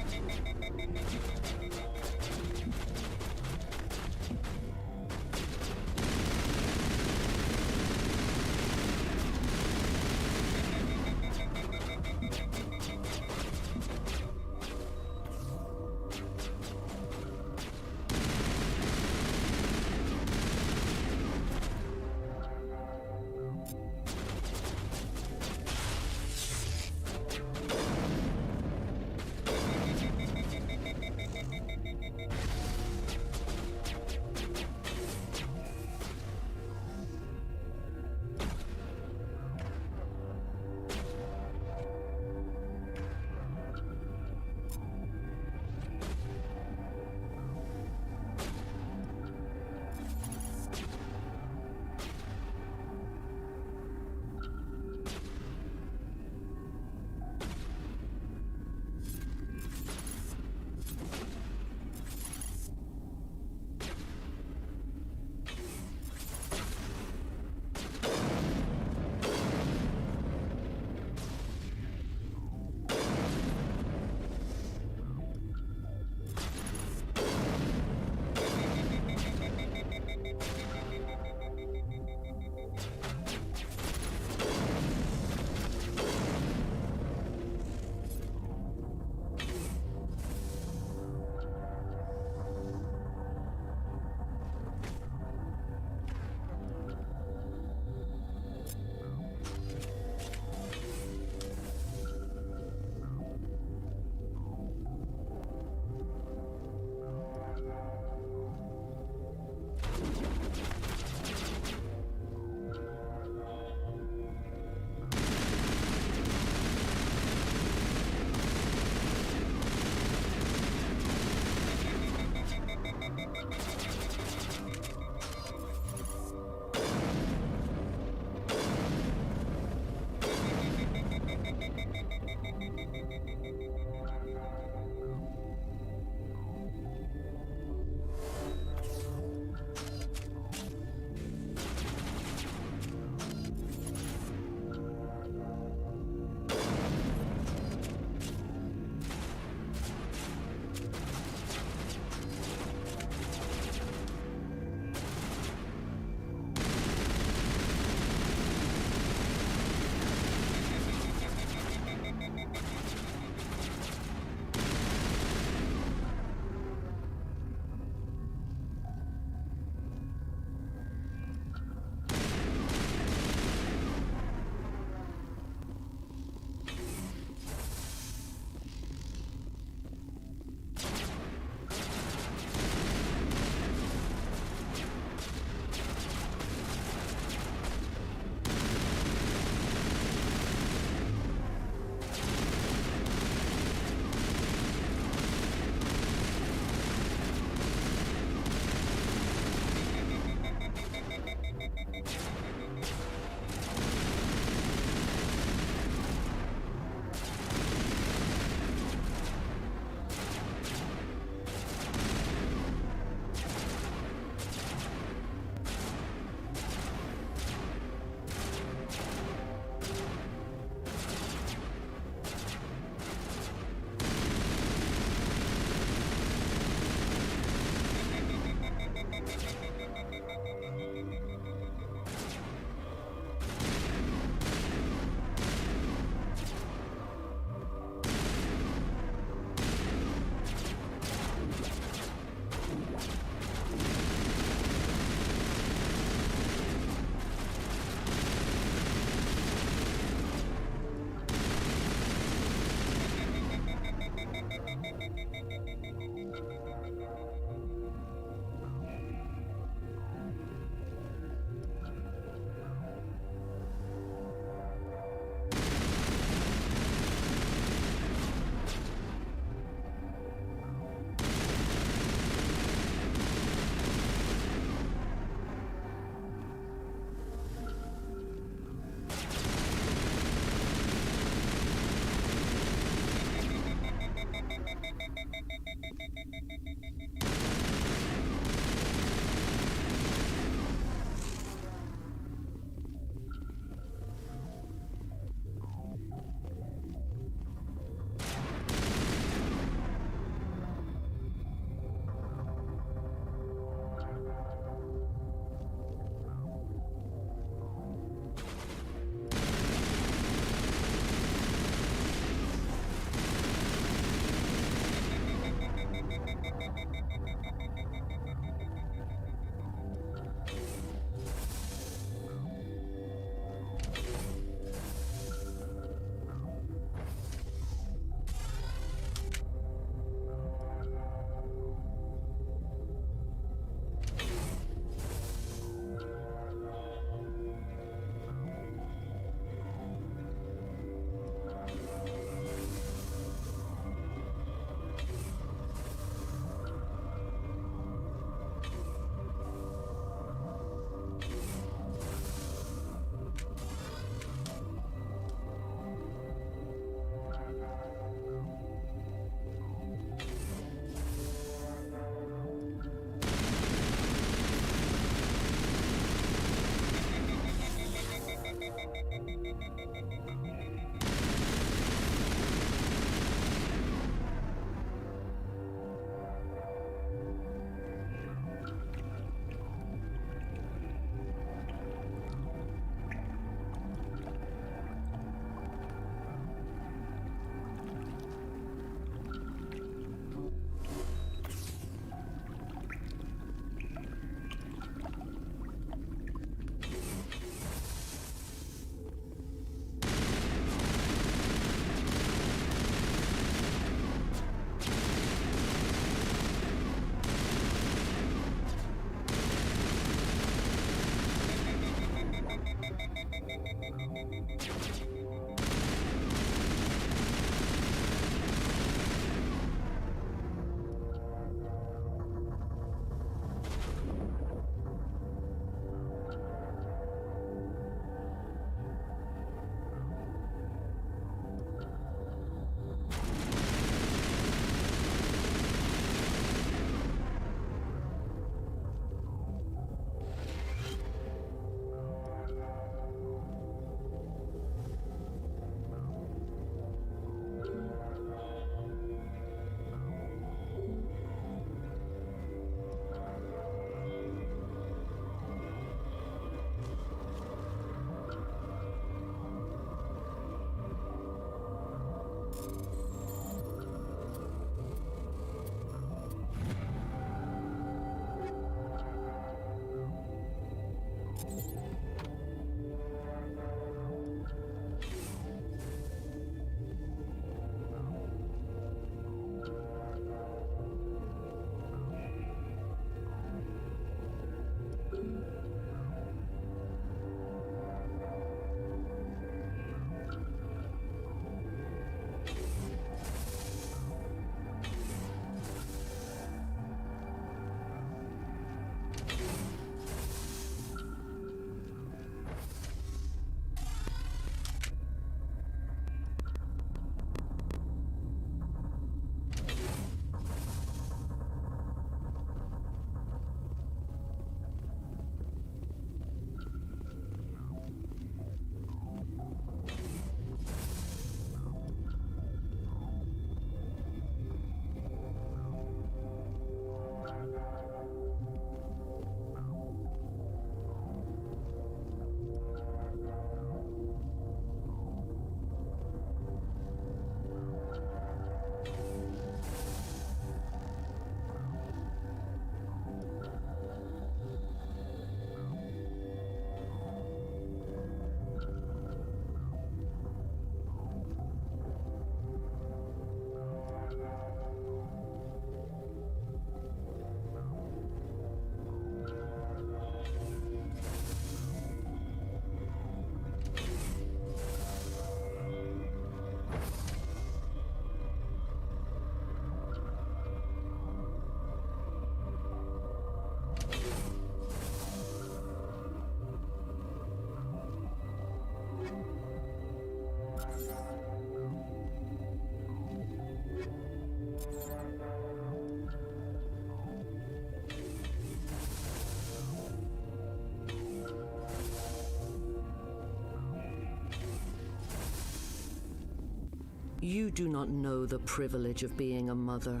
You do not know the privilege of being a mother.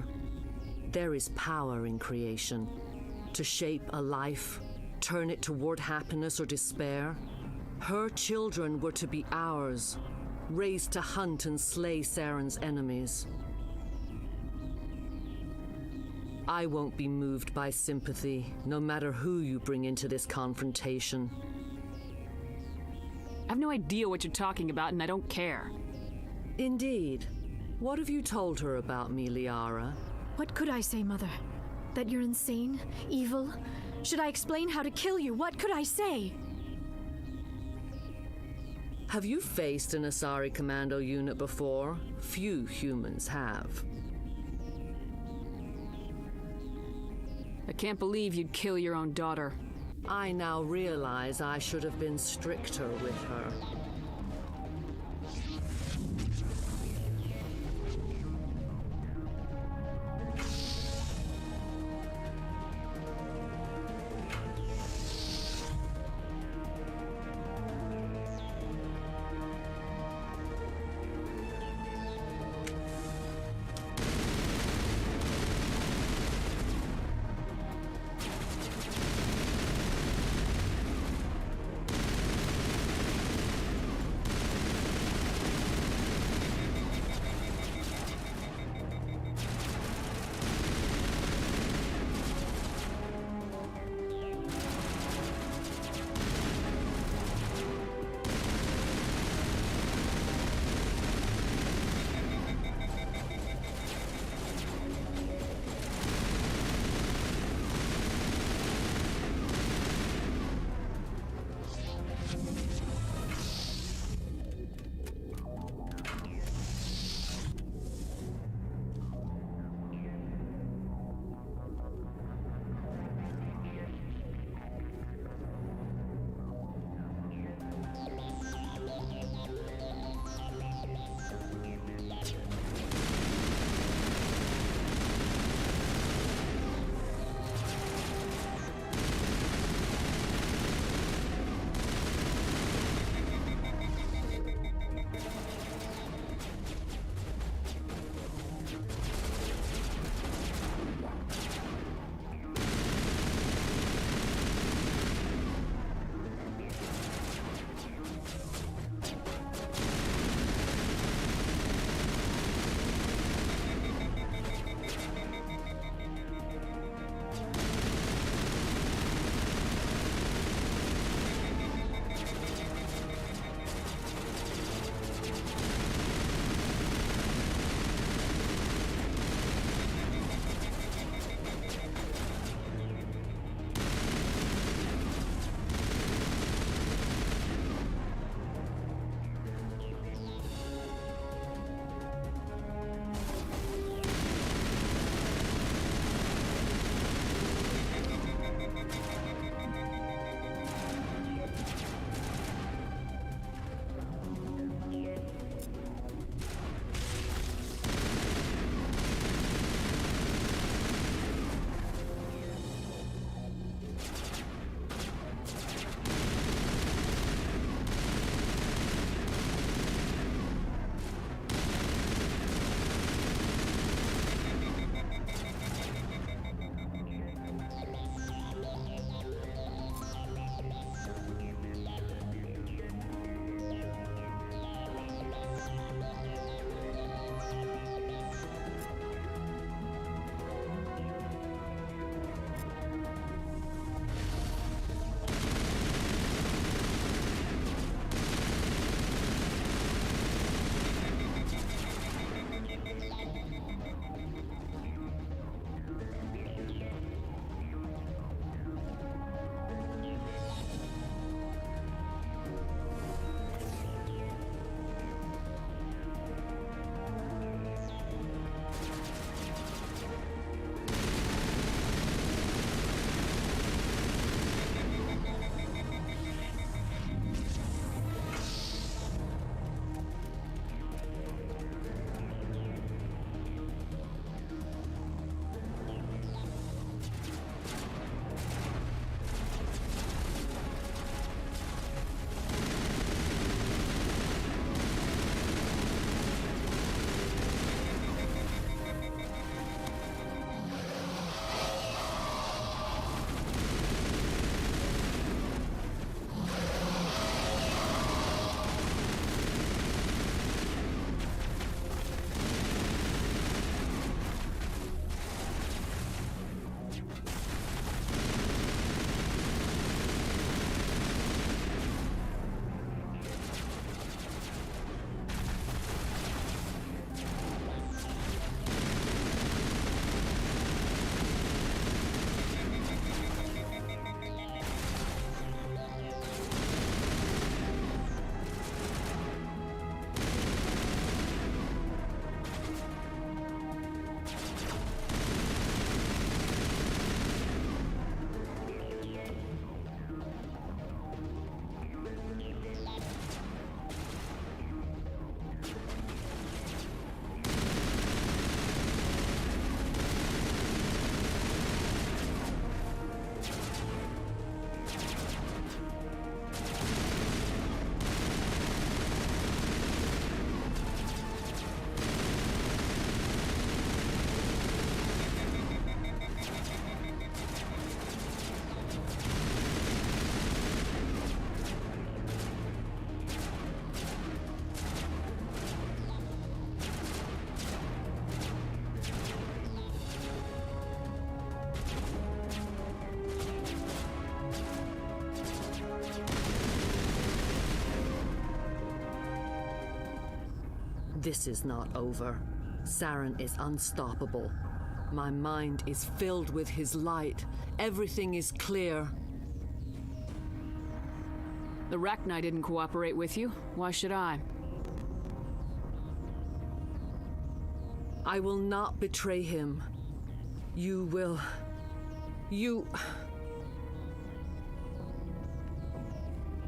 There is power in creation. To shape a life, turn it toward happiness or despair. Her children were to be ours, raised to hunt and slay Saren's enemies. I won't be moved by sympathy, no matter who you bring into this confrontation. I have no idea what you're talking about, and I don't care. Indeed. What have you told her about me, Liara? What could I say, Mother? That you're insane? Evil? Should I explain how to kill you? What could I say? Have you faced an Asari commando unit before? Few humans have. I can't believe you'd kill your own daughter. I now realize I should have been stricter with her. This is not over. Saren is unstoppable. My mind is filled with his light. Everything is clear. The Rachni didn't cooperate with you. Why should I? I will not betray him. You will... You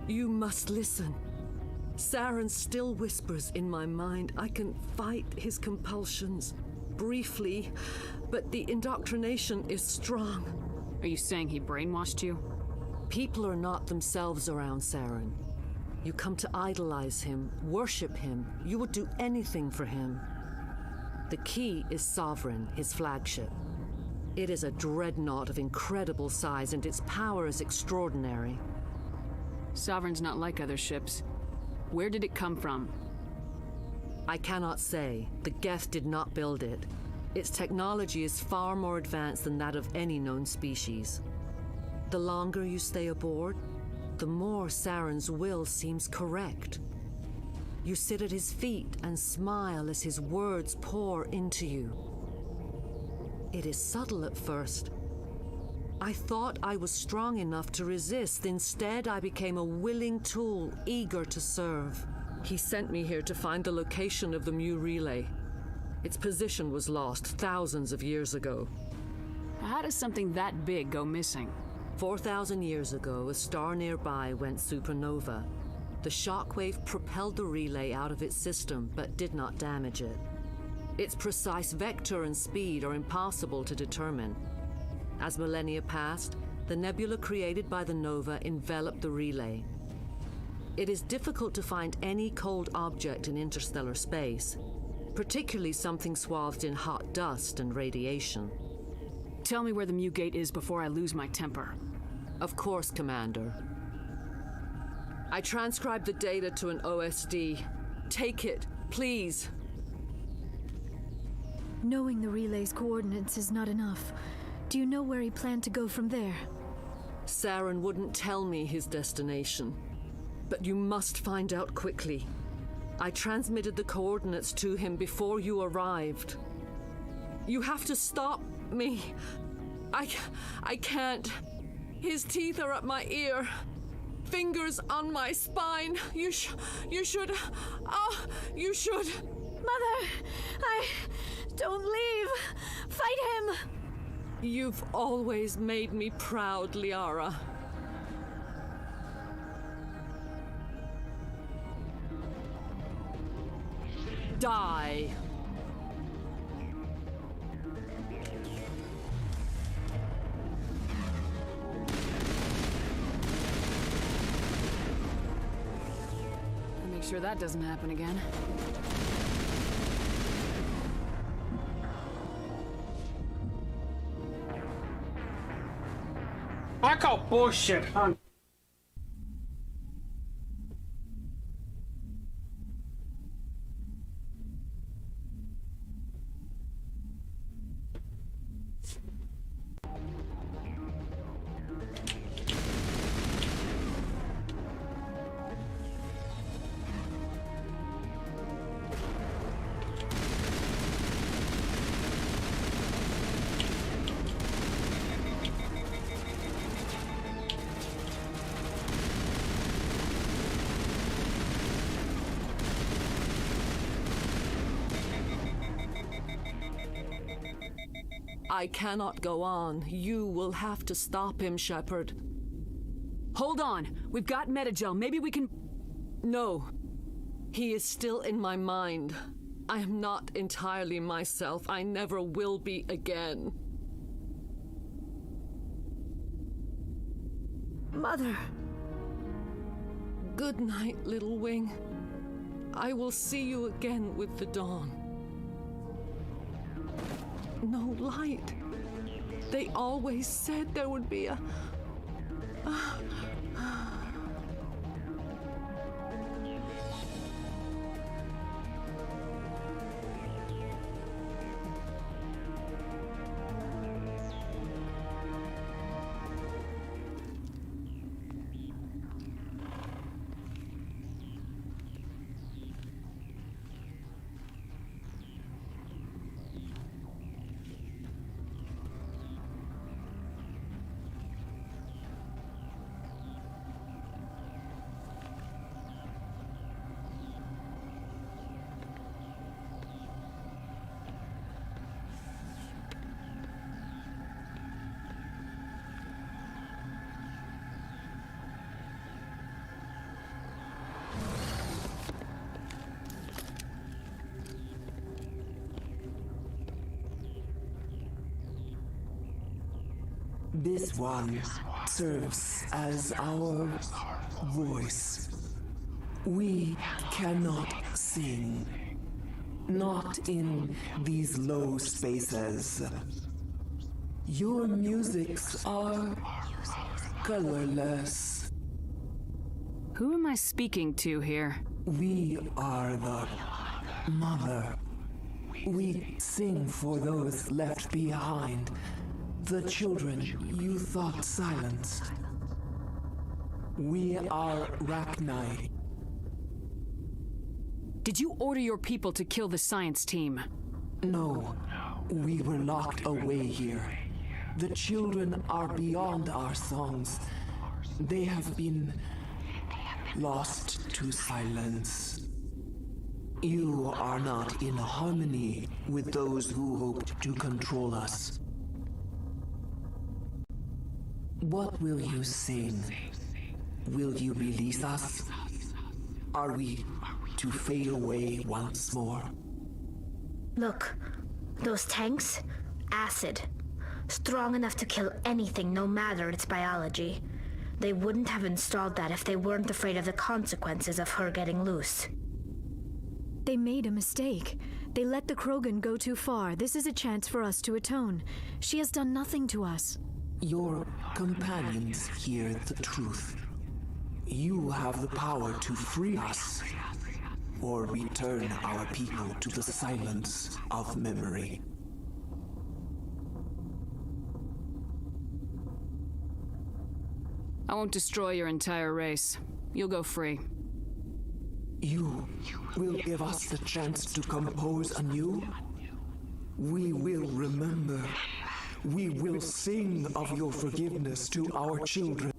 must listen. Saren still whispers in my mind. I can fight his compulsions, briefly, but the indoctrination is strong. Are you saying he brainwashed you? People are not themselves around Saren. You come to idolize him, worship him. You would do anything for him. The key is Sovereign, his flagship. It is a dreadnought of incredible size, and its power is extraordinary. Sovereign's not like other ships. Where did it come from? I cannot say. The Geth did not build it. Its technology is far more advanced than that of any known species. The longer you stay aboard, the more Saren's will seems correct. You sit at his feet and smile as his words pour into you. It is subtle at first. I thought I was strong enough to resist. Instead, I became a willing tool, eager to serve. He sent me here to find the location of the Mu relay. Its position was lost thousands of years ago. How does something that big go missing? 4,000 years ago, a star nearby went supernova. The shockwave propelled the relay out of its system, but did not damage it. Its precise vector and speed are impossible to determine. As millennia passed, the nebula created by the nova enveloped the relay. It is difficult to find any cold object in interstellar space, particularly something swathed in hot dust and radiation. Tell me where the Mu Gate is before I lose my temper. Of course, Commander. I transcribed the data to an OSD. Take it, please. Knowing the relay's coordinates is not enough. Do you know where he planned to go from there? Saren wouldn't tell me his destination. But you must find out quickly. I transmitted the coordinates to him before you arrived. You have to stop me. I can't. His teeth are at my ear. Fingers on my spine. You should. You should. Mother, don't leave. Fight him. You've always made me proud, Liara. Die. Make sure that doesn't happen again. I call bullshit, huh? I cannot go on. You will have to stop him, Shepard. Hold on. We've got Metagel. Maybe we can... No. He is still in my mind. I am not entirely myself. I never will be again. Mother. Good night, little wing. I will see you again with the dawn. No light. They always said there would be a... This one serves as our voice. We cannot sing. Not in these low spaces. Your musics are colorless. Who am I speaking to here? We are the mother. We sing for those left behind. The children you thought silenced. We are Rachni. Did you order your people to kill the science team? No. We were locked away here. The children are beyond our songs. They have been lost to silence. You are not in harmony with those who hoped to control us. What will you sing? Will you release us? Are we to fade away once more? Look, those tanks? Acid. Strong enough to kill anything, no matter its biology. They wouldn't have installed that if they weren't afraid of the consequences of her getting loose. They made a mistake. They let the Krogan go too far. This is a chance for us to atone. She has done nothing to us. Your companions hear the truth. You have the power to free us, or return our people to the silence of memory. I won't destroy your entire race. You'll go free. You will give us the chance to compose anew? We will remember. We will sing of your forgiveness to our children.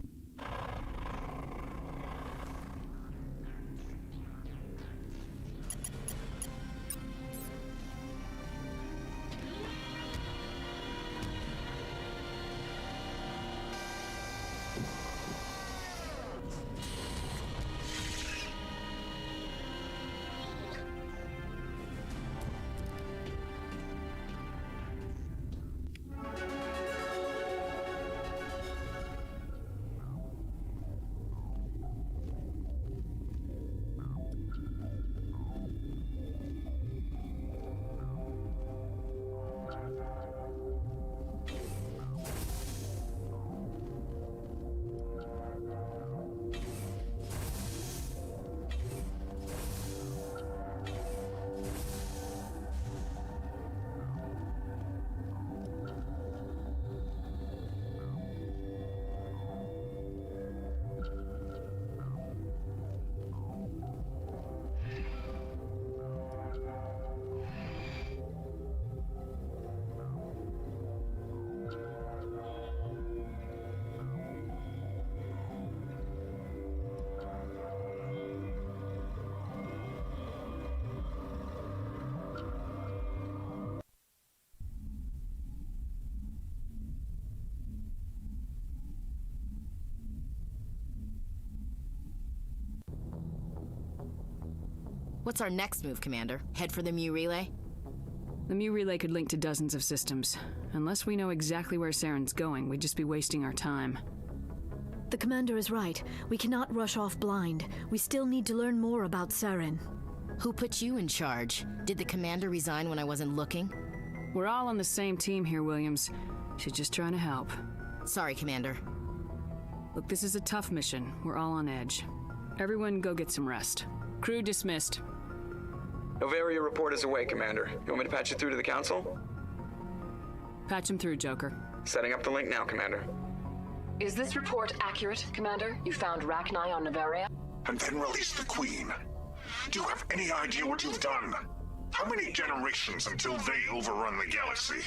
What's our next move, Commander? Head for the Mu Relay? The Mu Relay could link to dozens of systems. Unless we know exactly where Saren's going, we'd just be wasting our time. The commander is right. We cannot rush off blind. We still need to learn more about Saren. Who put you in charge? Did the commander resign when I wasn't looking? We're all on the same team here, Williams. She's just trying to help. Sorry, Commander. Look, this is a tough mission. We're all on edge. Everyone go get some rest. Crew dismissed. Novaria report is away, Commander. You want me to patch you through to the Council? Patch him through, Joker. Setting up the link now, Commander. Is this report accurate, Commander? You found Rachni on Novaria? And then released the Queen. Do you have any idea what you've done? How many generations until they overrun the galaxy?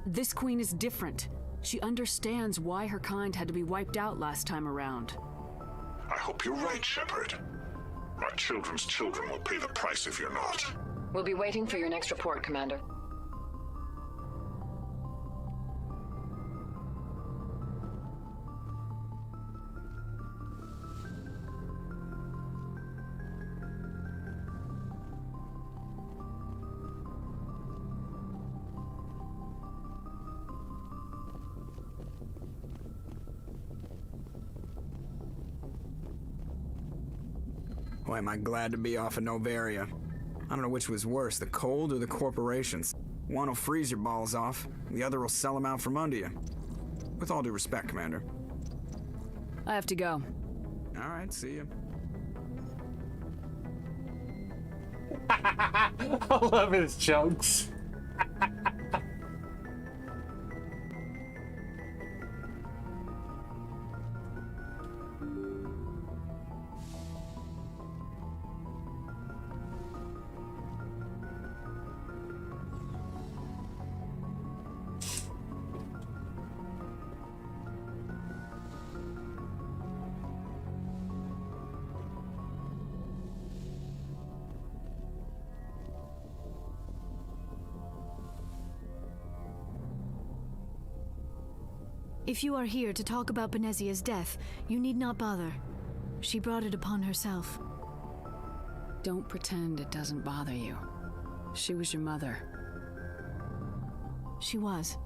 This Queen is different. She understands why her kind had to be wiped out last time around. I hope you're right, Shepard. My children's children will pay the price if you're not. We'll be waiting for your next report, Commander. Boy, am I glad to be off of Novaria. I don't know which was worse, the cold or the corporations. One will freeze your balls off, the other will sell them out from under you. With all due respect, Commander. I have to go. All right, see you. I love his jokes. If you are here to talk about Benezia's death, you need not bother. She brought it upon herself. Don't pretend it doesn't bother you. She was your mother. She was.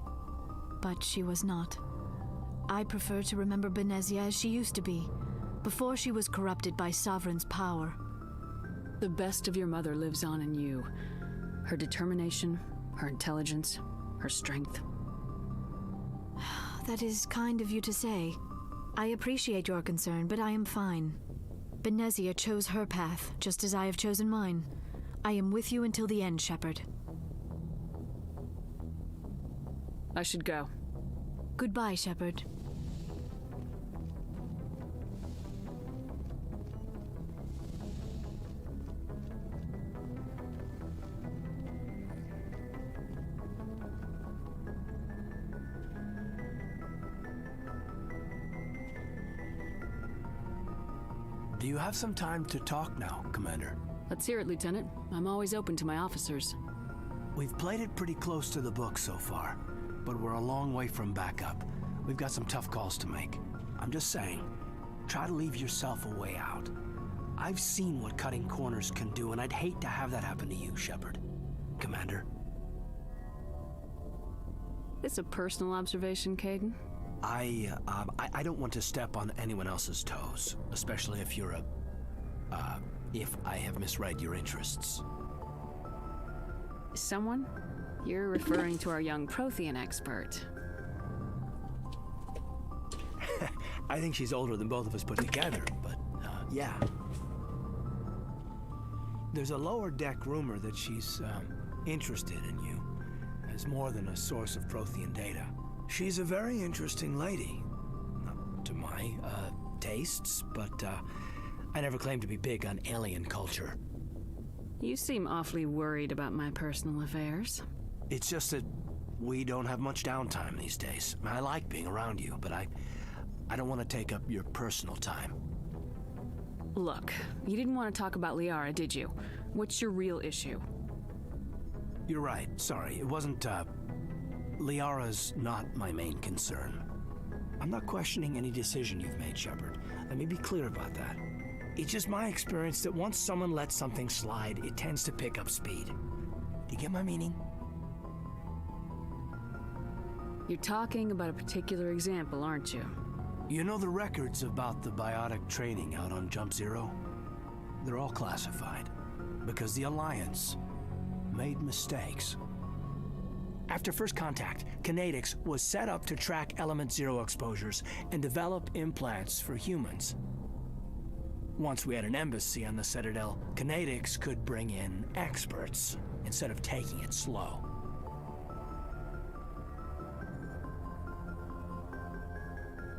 But she was not. I prefer to remember Benezia as she used to be, before she was corrupted by Sovereign's power. The best of your mother lives on in you. Her determination, her intelligence, her strength. That is kind of you to say. I appreciate your concern, but I am fine. Benezia chose her path, just as I have chosen mine. I am with you until the end, Shepard. I should go. Goodbye, Shepard. Do you have some time to talk now, Commander? Let's hear it, Lieutenant. I'm always open to my officers. We've played it pretty close to the book so far, but we're a long way from backup. We've got some tough calls to make. I'm just saying, try to leave yourself a way out. I've seen what cutting corners can do, and I'd hate to have that happen to you, Shepard. Commander? It's a personal observation, Kaidan. I don't want to step on anyone else's toes, especially if you're if I have misread your interests. Someone? You're referring to our young Prothean expert. I think she's older than both of us put together, but, yeah. There's a lower deck rumor that she's, interested in you as more than a source of Prothean data. She's a very interesting lady. Not to my, tastes, but, I never claimed to be big on alien culture. You seem awfully worried about my personal affairs. It's just that we don't have much downtime these days. I like being around you, but I don't want to take up your personal time. Look, you didn't want to talk about Liara, did you? What's your real issue? You're right. Sorry. It wasn't, Liara's not my main concern. I'm not questioning any decision you've made, Shepard. Let me be clear about that. It's just my experience that once someone lets something slide, it tends to pick up speed. Do you get my meaning? You're talking about a particular example, aren't you? You know the records about the biotic training out on Jump Zero? They're all classified, because the Alliance made mistakes. After first contact, Kinetics was set up to track Element Zero exposures and develop implants for humans. Once we had an embassy on the Citadel, Kinetics could bring in experts instead of taking it slow.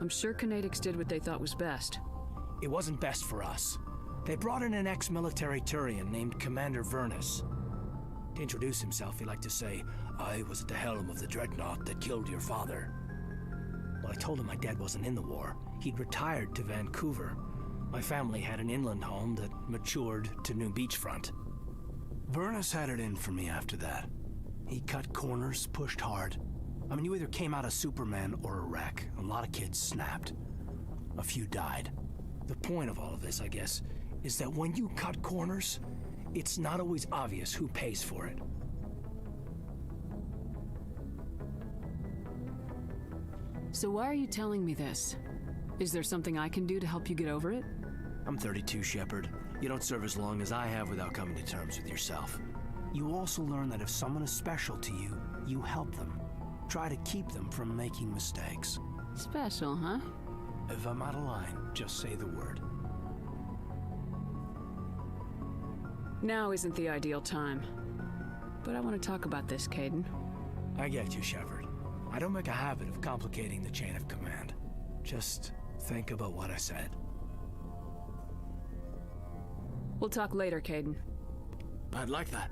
I'm sure Kinetics did what they thought was best. It wasn't best for us. They brought in an ex-military Turian named Commander Vernus. To introduce himself, he liked to say, "I was at the helm of the dreadnought that killed your father." Well, I told him my dad wasn't in the war. He'd retired to Vancouver. My family had an inland home that matured to new beachfront. Vernus had it in for me after that. He cut corners, pushed hard. I mean, you either came out a Superman or a wreck. A lot of kids snapped. A few died. The point of all of this, I guess, is that when you cut corners, it's not always obvious who pays for it. So why are you telling me this? Is there something I can do to help you get over it? I'm 32, Shepard. You don't serve as long as I have without coming to terms with yourself. You also learn that if someone is special to you, you help them. Try to keep them from making mistakes. Special, huh? If I'm out of line, just say the word. Now isn't the ideal time. But I want to talk about this, Kaidan. I get you, Shepard. I don't make a habit of complicating the chain of command. Just think about what I said. We'll talk later, Kaidan. I'd like that.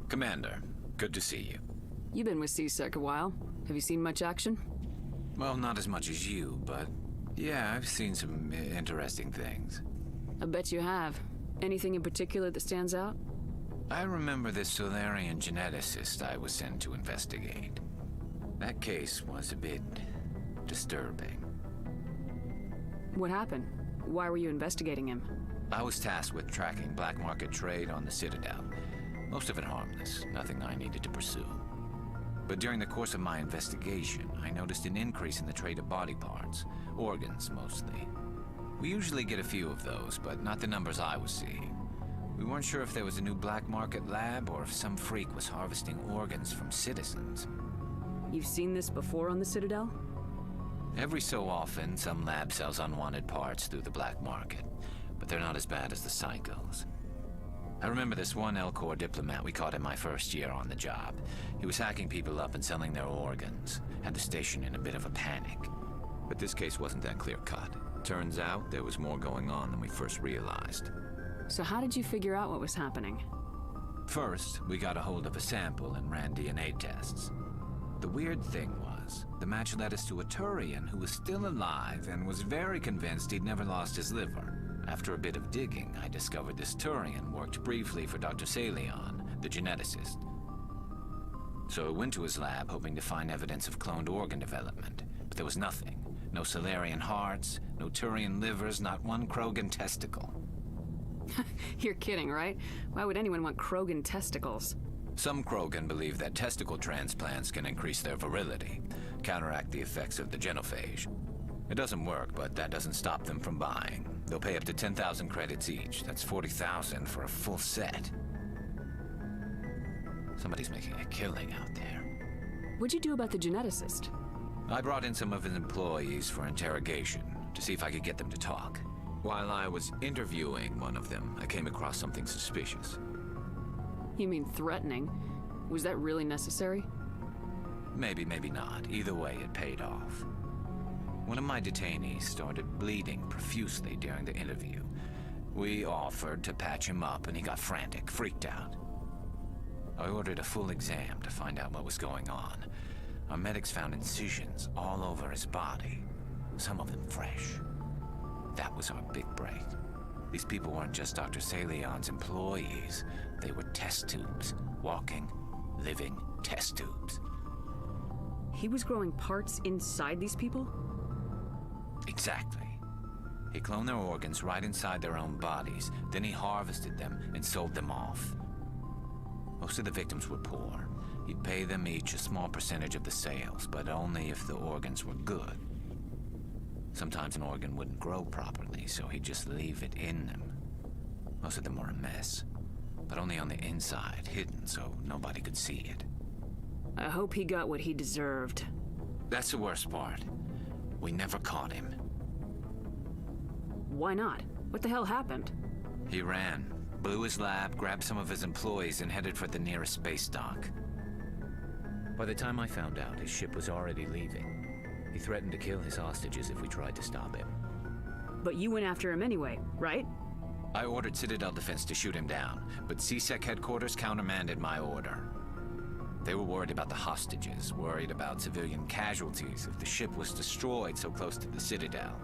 Commander, good to see you. You've been with C-Sec a while. Have you seen much action? Well, not as much as you, but yeah, I've seen some interesting things. I bet you have. Anything in particular that stands out? I remember this Solarian geneticist I was sent to investigate. That case was a bit disturbing. What happened? Why were you investigating him? I was tasked with tracking black market trade on the Citadel. Most of it harmless, nothing I needed to pursue. But during the course of my investigation, I noticed an increase in the trade of body parts, organs mostly. We usually get a few of those, but not the numbers I was seeing. We weren't sure if there was a new black market lab or if some freak was harvesting organs from citizens. You've seen this before on the Citadel? Every so often, some lab sells unwanted parts through the black market, but they're not as bad as the cycles. I remember this one Elcor diplomat we caught in my first year on the job. He was hacking people up and selling their organs, had the station in a bit of a panic. But this case wasn't that clear-cut. Turns out there was more going on than we first realized. So how did you figure out what was happening? First, we got a hold of a sample and ran DNA tests. The weird thing was, the match led us to a Turian who was still alive and was very convinced he'd never lost his liver. After a bit of digging, I discovered this Turian worked briefly for Dr. Salion, the geneticist. So I went to his lab hoping to find evidence of cloned organ development, but there was nothing. No Solarian hearts, no Turian livers, not one Krogan testicle. You're kidding, right? Why would anyone want Krogan testicles? Some Krogan believe that testicle transplants can increase their virility, counteract the effects of the genophage. It doesn't work, but that doesn't stop them from buying. They'll pay up to 10,000 credits each. That's 40,000 for a full set. Somebody's making a killing out there. What'd you do about the geneticist? I brought in some of his employees for interrogation to see if I could get them to talk. While I was interviewing one of them, I came across something suspicious. You mean threatening? Was that really necessary? Maybe, maybe not. Either way, it paid off. One of my detainees started bleeding profusely during the interview. We offered to patch him up and he got frantic, freaked out. I ordered a full exam to find out what was going on. Our medics found incisions all over his body, some of them fresh. That was our big break. These people weren't just Dr. Salion's employees. They were test tubes, walking, living test tubes. He was growing parts inside these people? Exactly. He cloned their organs right inside their own bodies, then he harvested them and sold them off. Most of the victims were poor. He'd pay them each a small percentage of the sales, but only if the organs were good. Sometimes an organ wouldn't grow properly, so he'd just leave it in them. Most of them were a mess, but only on the inside, hidden so nobody could see it. I hope he got what he deserved. That's the worst part. We never caught him. Why not? What the hell happened? He ran, blew his lab, grabbed some of his employees, and headed for the nearest space dock. By the time I found out, his ship was already leaving. He threatened to kill his hostages if we tried to stop him. But you went after him anyway, right? I ordered Citadel Defense to shoot him down, but C-Sec headquarters countermanded my order. They were worried about the hostages, worried about civilian casualties if the ship was destroyed so close to the Citadel.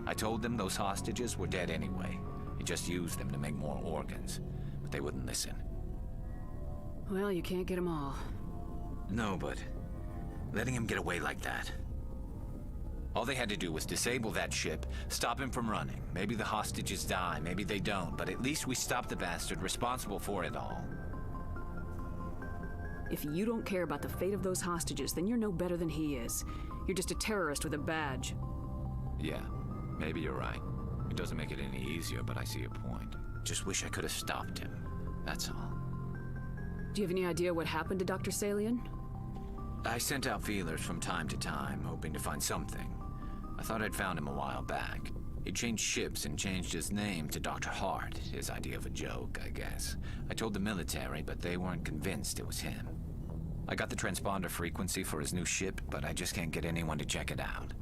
I told them those hostages were dead anyway. He just used them to make more organs. But they wouldn't listen. Well, you can't get them all. No, but letting him get away like that. All they had to do was disable that ship, stop him from running. Maybe the hostages die, maybe they don't, but at least we stopped the bastard responsible for it all. If you don't care about the fate of those hostages, then you're no better than he is. You're just a terrorist with a badge. Yeah, maybe you're right. It doesn't make it any easier, but I see your point. Just wish I could have stopped him. That's all. Do you have any idea what happened to Dr. Salian? I sent out feelers from time to time, hoping to find something. I thought I'd found him a while back. He changed ships and changed his name to Dr. Hart, his idea of a joke, I guess. I told the military, but they weren't convinced it was him. I got the transponder frequency for his new ship, but I just can't get anyone to check it out.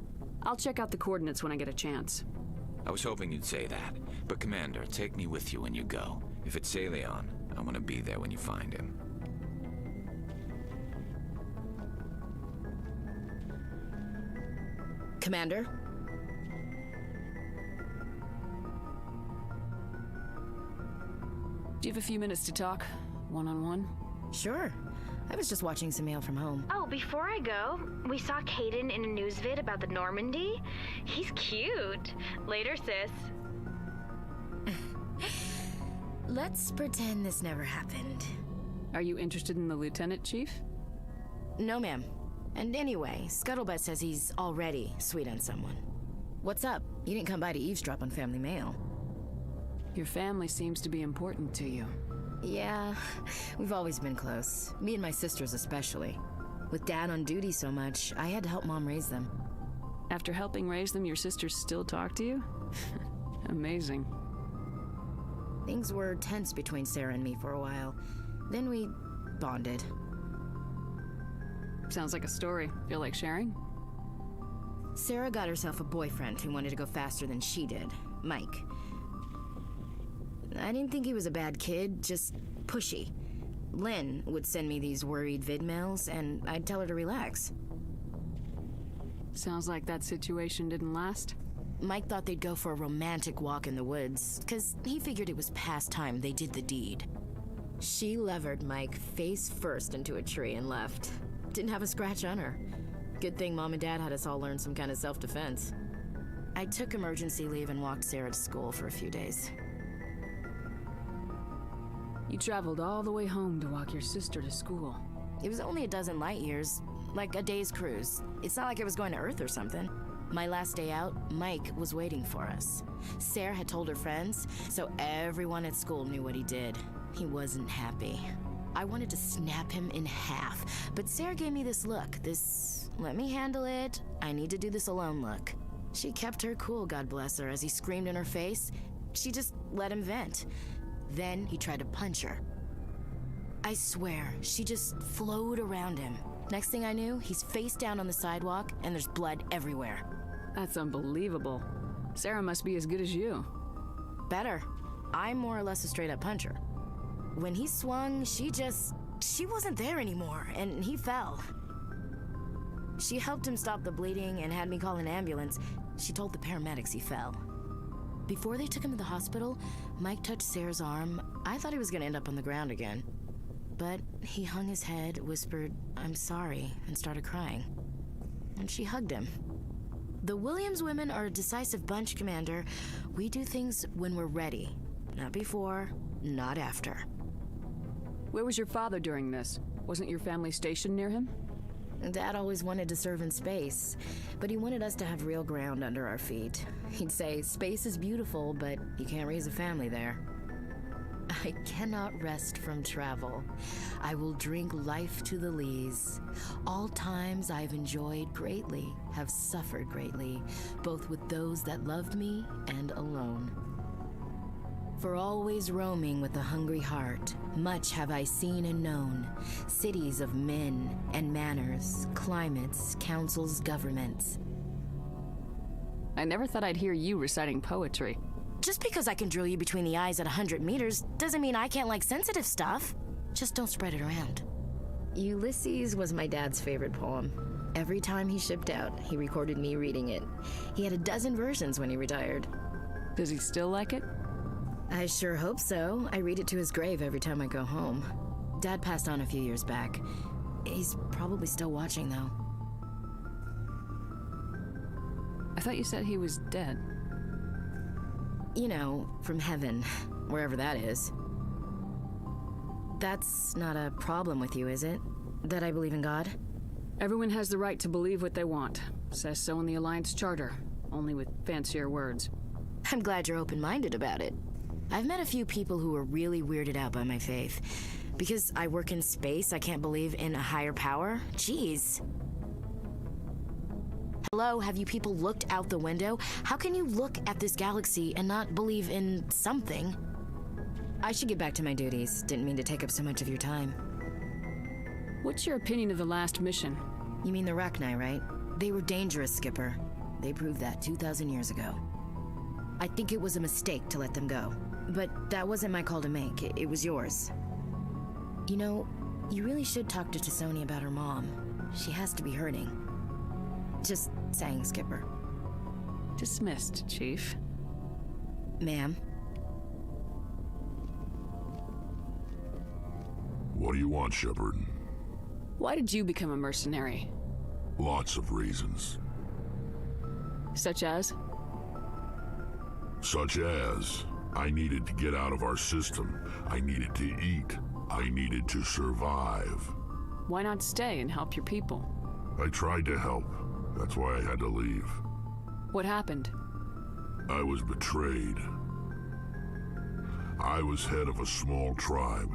I'll check out the coordinates when I get a chance. I was hoping you'd say that, but Commander, take me with you when you go. If it's Salion, I want to be there when you find him. Commander? Do you have a few minutes to talk? One-on-one? Sure. I was just watching some mail from home. Oh, before I go, we saw Kaidan in a news vid about the Normandy. He's cute. Later, sis. Let's pretend this never happened. Are you interested in the Lieutenant, Chief? No, ma'am. And anyway, Scuttlebutt says he's already sweet on someone. What's up? You didn't come by to eavesdrop on family mail. Your family seems to be important to you. Yeah, we've always been close. Me and my sisters especially. With Dad on duty so much, I had to help Mom raise them. After helping raise them, your sisters still talk to you? Amazing. Things were tense between Sarah and me for a while. Then we bonded. Sounds like a story. Feel like sharing? Sarah got herself a boyfriend who wanted to go faster than she did, Mike. I didn't think he was a bad kid, just pushy. Lynn would send me these worried vid mails, and I'd tell her to relax. Sounds like that situation didn't last. Mike thought they'd go for a romantic walk in the woods, because he figured it was past time they did the deed. She levered Mike face first into a tree and left. Didn't have a scratch on her. Good thing Mom and Dad had us all learn some kind of self-defense. I took emergency leave and walked Sarah to school for a few days. You traveled all the way home to walk your sister to school. It was only a dozen light years, like a day's cruise. It's not like I was going to Earth or something. My last day out, Mike was waiting for us. Sarah had told her friends, so everyone at school knew what he did. He wasn't happy. I wanted to snap him in half, but Sarah gave me this look, this let me handle it, I need to do this alone look. She kept her cool, God bless her, as he screamed in her face. She just let him vent. Then he tried to punch her. I swear, she just flowed around him. Next thing I knew, he's face down on the sidewalk and there's blood everywhere. That's unbelievable. Sarah must be as good as you. Better. I'm more or less a straight-up puncher. When he swung, she wasn't there anymore, and he fell. She helped him stop the bleeding and had me call an ambulance. She told the paramedics he fell. Before they took him to the hospital, Mike touched Sarah's arm. I thought he was going to end up on the ground again. But he hung his head, whispered, "I'm sorry," and started crying. And she hugged him. The Williams women are a decisive bunch, Commander. We do things when we're ready. Not before, not after. Where was your father during this? Wasn't your family stationed near him? Dad always wanted to serve in space, but he wanted us to have real ground under our feet. He'd say, space is beautiful, but you can't raise a family there. I cannot rest from travel. I will drink life to the lees. All times I've enjoyed greatly, have suffered greatly, both with those that loved me and alone. For always roaming with a hungry heart, much have I seen and known, cities of men and manners, climates, councils, governments. I never thought I'd hear you reciting poetry. Just because I can drill you between the eyes at 100 meters doesn't mean I can't like sensitive stuff. Just don't spread it around. Ulysses was my dad's favorite poem. Every time he shipped out, he recorded me reading it. He had a dozen versions when he retired. Does he still like it? I sure hope so. I read it to his grave every time I go home. Dad passed on a few years back. He's probably still watching, though. I thought you said he was dead. You know, from heaven, wherever that is. That's not a problem with you, is it? That I believe in God? Everyone has the right to believe what they want. Says so in the Alliance Charter, only with fancier words. I'm glad you're open-minded about it. I've met a few people who are really weirded out by my faith. Because I work in space, I can't believe in a higher power? Jeez. Hello, have you people looked out the window? How can you look at this galaxy and not believe in something? I should get back to my duties. Didn't mean to take up so much of your time. What's your opinion of the last mission? You mean the Rachni, right? They were dangerous, Skipper. They proved that 2,000 years ago. I think it was a mistake to let them go. But that wasn't my call to make. It was yours. You know, you really should talk to T'Soni about her mom. She has to be hurting. Just saying, Skipper. Dismissed, Chief. Ma'am? What do you want, Shepard? Why did you become a mercenary? Lots of reasons. Such as? Such as, I needed to get out of our system. I needed to eat. I needed to survive. Why not stay and help your people? I tried to help. That's why I had to leave. What happened? I was betrayed. I was head of a small tribe.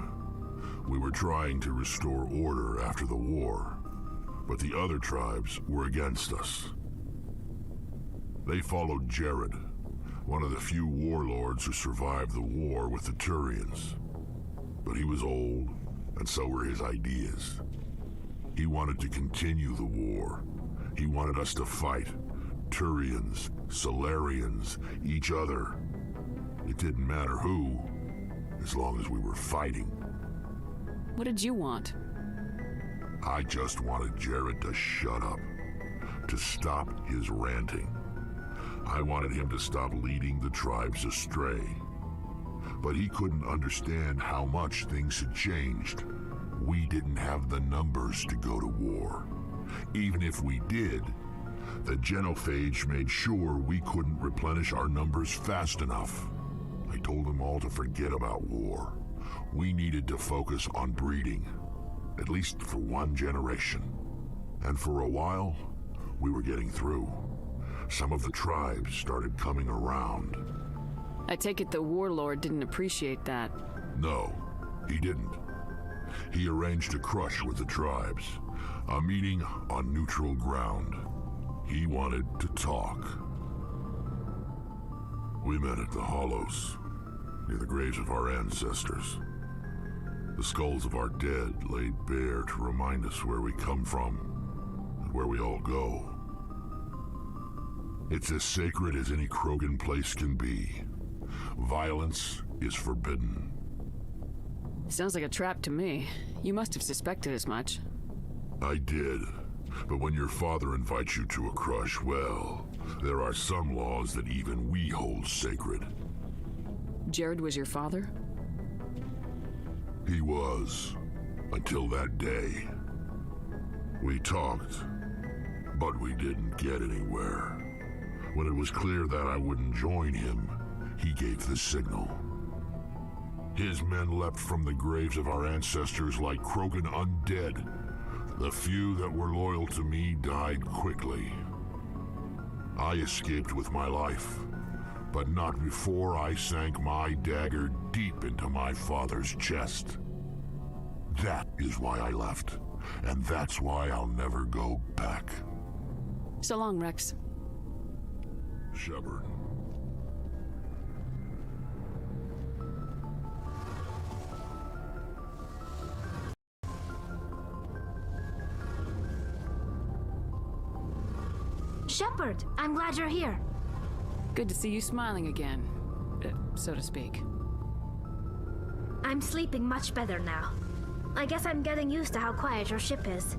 We were trying to restore order after the war, but the other tribes were against us. They followed Jared, one of the few warlords who survived the war with the Turians. But he was old, and so were his ideas. He wanted to continue the war. He wanted us to fight. Turians, Solarians, each other. It didn't matter who, as long as we were fighting. What did you want? I just wanted Jared to shut up, to stop his ranting. I wanted him to stop leading the tribes astray. But he couldn't understand how much things had changed. We didn't have the numbers to go to war. Even if we did, the genophage made sure we couldn't replenish our numbers fast enough. I told them all to forget about war. We needed to focus on breeding, at least for one generation. And for a while, we were getting through. Some of the tribes started coming around. I take it the warlord didn't appreciate that. No, he didn't. He arranged a crush with the tribes, a meeting on neutral ground. He wanted to talk. We met at the Hollows, near the graves of our ancestors. The skulls of our dead laid bare to remind us where we come from and where we all go. It's as sacred as any Krogan place can be. Violence is forbidden. Sounds like a trap to me. You must have suspected as much. I did. But when your father invites you to a crush, well, there are some laws that even we hold sacred. Jared was your father? He was, until that day. We talked, but we didn't get anywhere. When it was clear that I wouldn't join him, he gave the signal. His men leapt from the graves of our ancestors like Krogan undead. The few that were loyal to me died quickly. I escaped with my life, but not before I sank my dagger deep into my father's chest. That is why I left, and that's why I'll never go back. So long, Rex. Shepard. Shepard, I'm glad you're here. Good to see you smiling again, so to speak. I'm sleeping much better now. I guess I'm getting used to how quiet your ship is.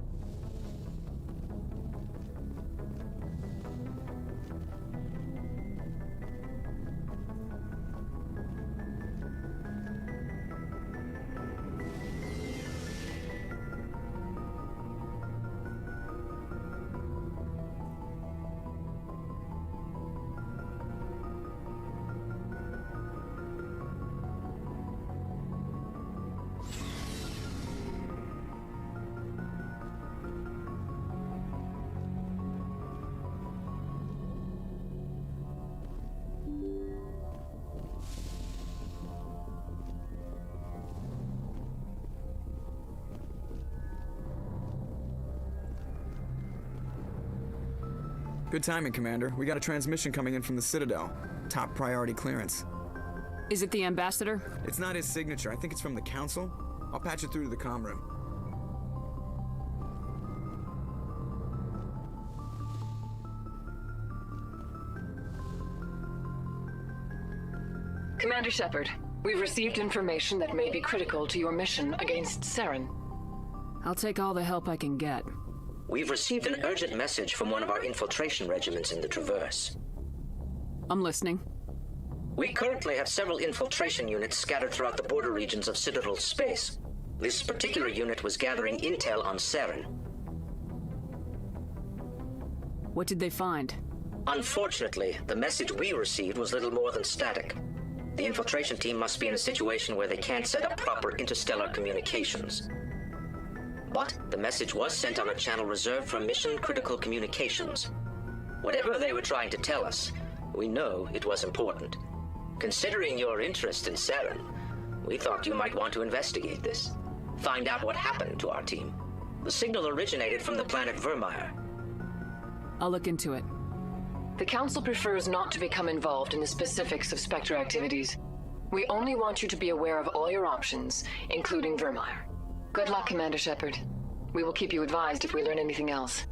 Good timing, Commander. We got a transmission coming in from the Citadel. Top priority clearance. Is it the ambassador? It's not his signature. I think it's from the Council. I'll patch it through to the comm room. Commander Shepard, we've received information that may be critical to your mission against Saren. I'll take all the help I can get. We've received an urgent message from one of our infiltration regiments in the Traverse. I'm listening. We currently have several infiltration units scattered throughout the border regions of Citadel space. This particular unit was gathering intel on Saren. What did they find? Unfortunately, the message we received was little more than static. The infiltration team must be in a situation where they can't set up proper interstellar communications. But the message was sent on a channel reserved for mission-critical communications. Whatever they were trying to tell us, we know it was important. Considering your interest in Saren, we thought you might want to investigate this. Find out what happened to our team. The signal originated from the planet Vermeer. I'll look into it. The Council prefers not to become involved in the specifics of Spectre activities. We only want you to be aware of all your options, including Vermeer. Good luck, Commander Shepard. We will keep you advised if we learn anything else.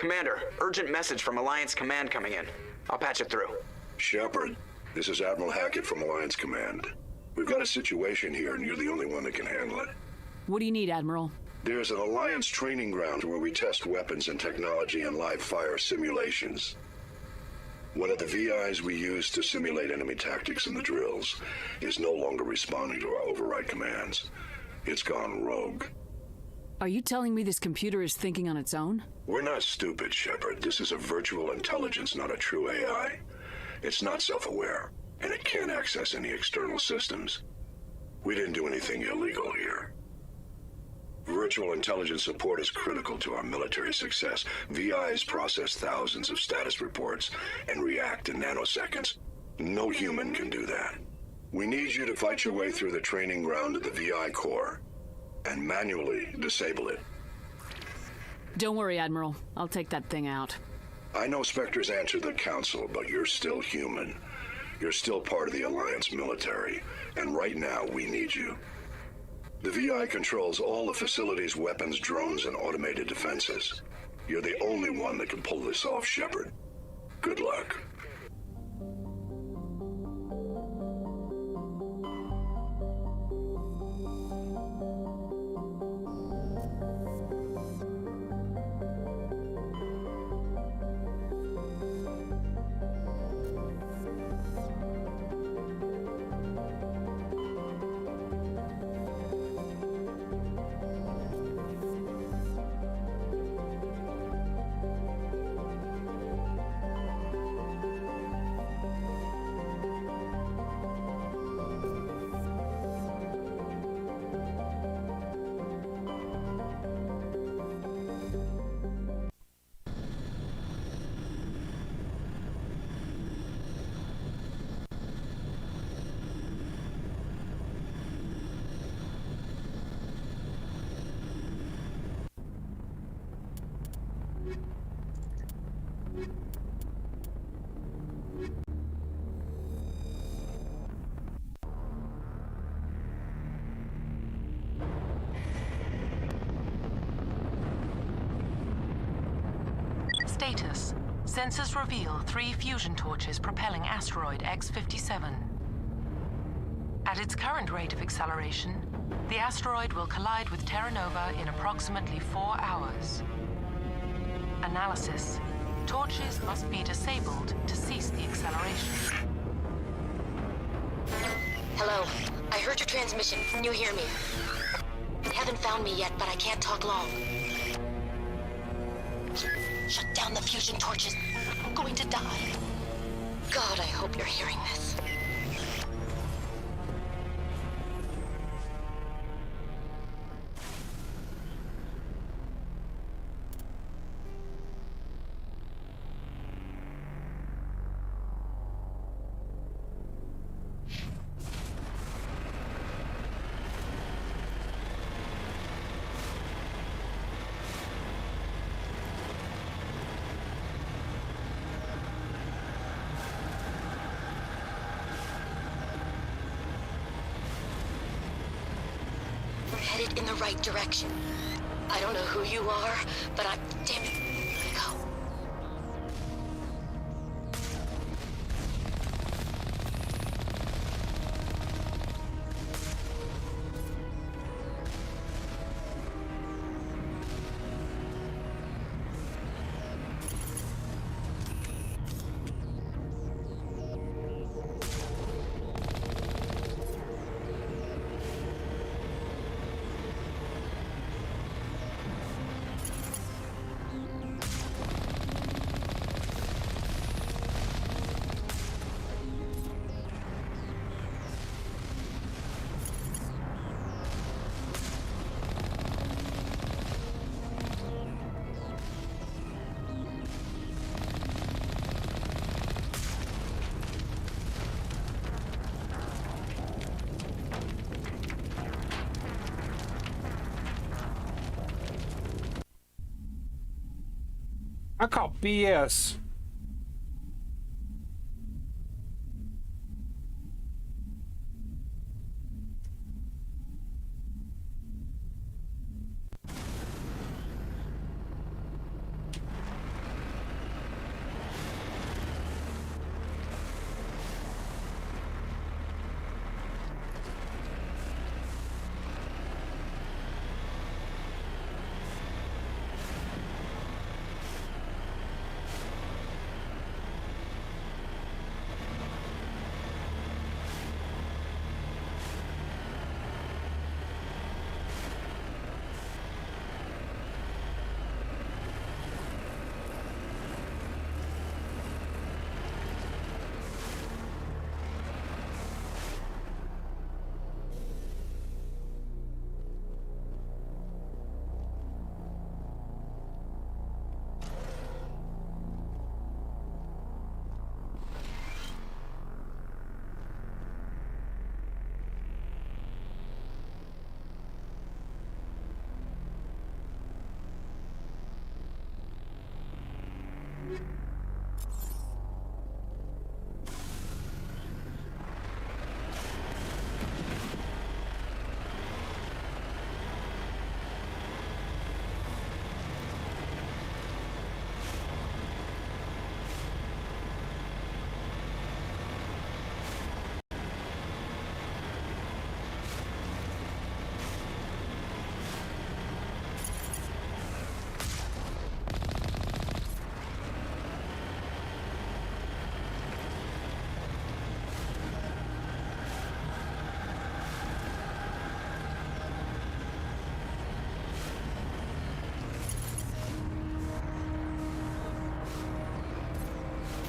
Commander, urgent message from Alliance Command coming in. I'll patch it through. Shepard, this is Admiral Hackett from Alliance Command. We've got a situation here, and you're the only one that can handle it. What do you need, Admiral? There's an Alliance training ground where we test weapons and technology in live fire simulations. One of the VIs we use to simulate enemy tactics in the drills is no longer responding to our override commands. It's gone rogue. Are you telling me this computer is thinking on its own? We're not stupid, Shepard. This is a virtual intelligence, not a true AI. It's not self-aware, and it can't access any external systems. We didn't do anything illegal here. Virtual intelligence support is critical to our military success. VIs process thousands of status reports and react in nanoseconds. No human can do that. We need you to fight your way through the training ground to the VI core and manually disable it. Don't worry, Admiral. I'll take that thing out. I know Spectres answer the Council, but you're still human. You're still part of the Alliance military, and right now we need you. The VI controls all the facility's weapons, drones, and automated defenses. You're the only one that can pull this off, Shepard. Good luck. Status. Sensors reveal 3 fusion torches propelling asteroid X-57. At its current rate of acceleration, the asteroid will collide with Terra Nova in approximately 4 hours. Analysis. Torches must be disabled to cease the acceleration. Hello. I heard your transmission. Can you hear me? You haven't found me yet, but I can't talk long. Shut down the fusion torches. I'm going to die. God, I hope you're hearing this. Headed in the right direction. I don't know who you are, but I'm... Damn it. Go. I call BS.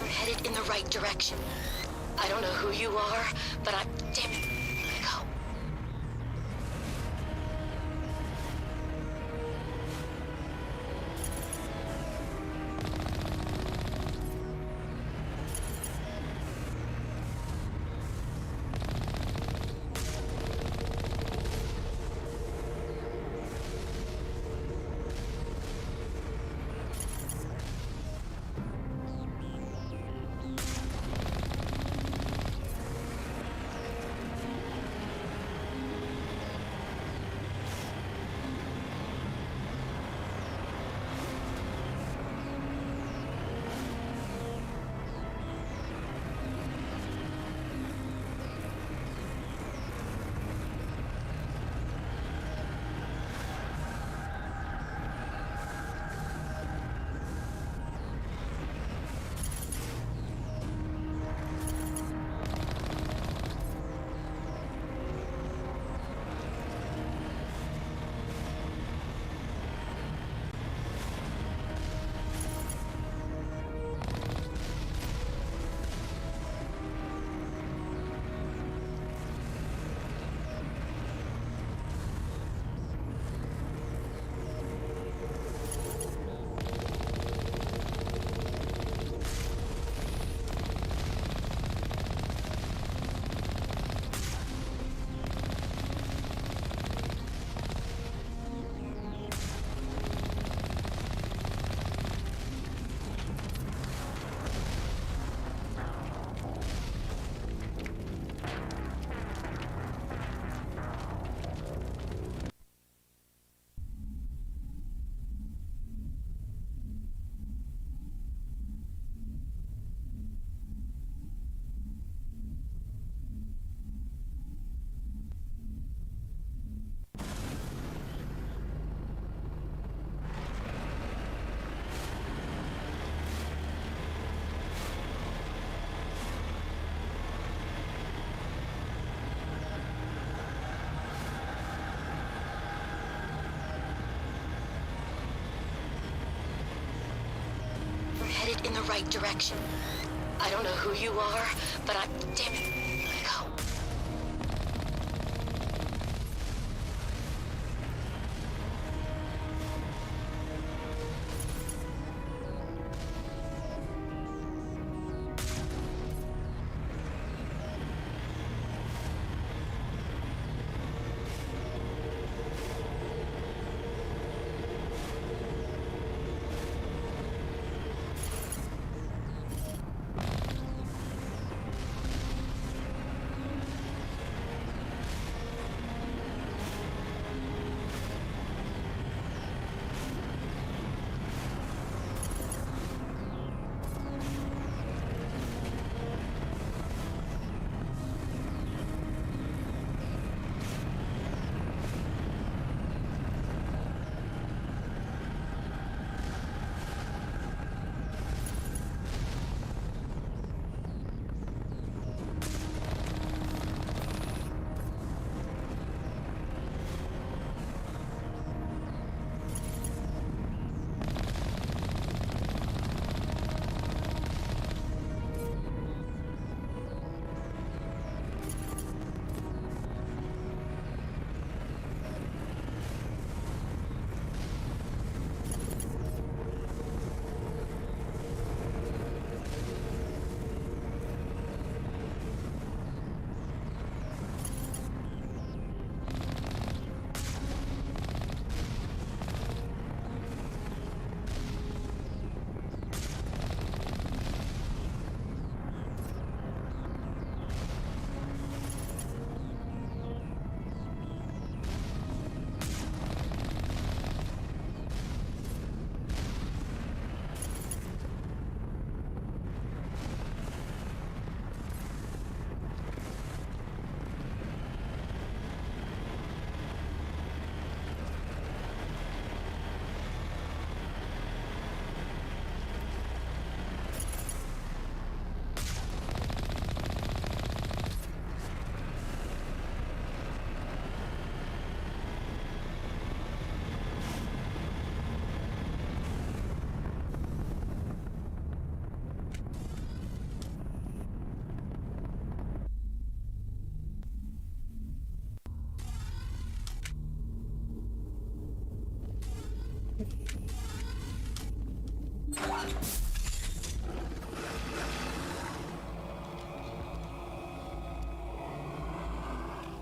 Headed in the right direction. I don't know who you are, but I'm... Damn it. Go. in the right direction. I don't know who you are, but I'm damn it. Go.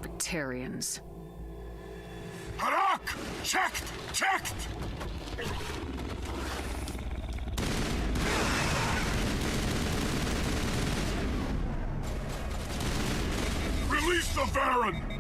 Batarians. Harak! Checked! Checked! Release the Baron!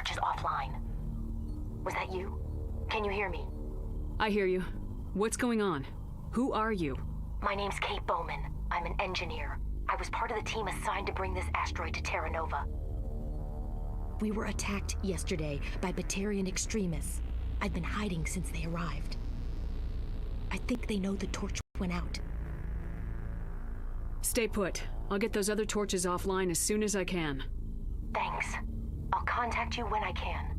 torches offline. Was that you? Can you hear me? I hear you. What's going on? Who are you? My name's Kate Bowman. I'm an engineer. I was part of the team assigned to bring this asteroid to Terra Nova. We were attacked yesterday by Batarian extremists. I've been hiding since they arrived. I think they know the torch went out. Stay put. I'll get those other torches offline as soon as I can. Thanks. I'll contact you when I can.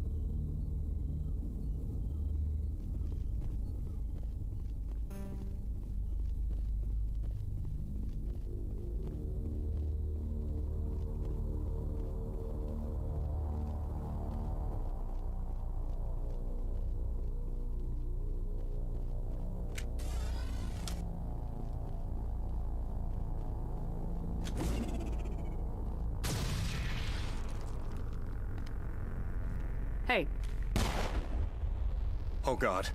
Hey. Oh God.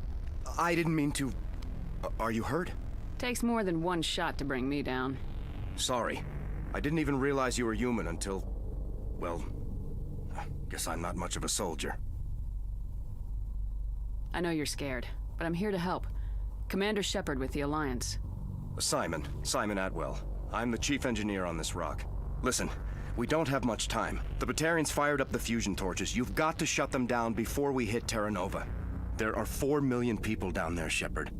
I didn't mean to... Are you hurt? Takes more than one shot to bring me down. Sorry. I didn't even realize you were human until... Well... Guess I'm not much of a soldier. I know you're scared, but I'm here to help. Commander Shepard with the Alliance. Simon Atwell. I'm the chief engineer on this rock. Listen, we don't have much time. The Batarians fired up the fusion torches. You've got to shut them down before we hit Terra Nova. There are 4 million people down there, Shepard.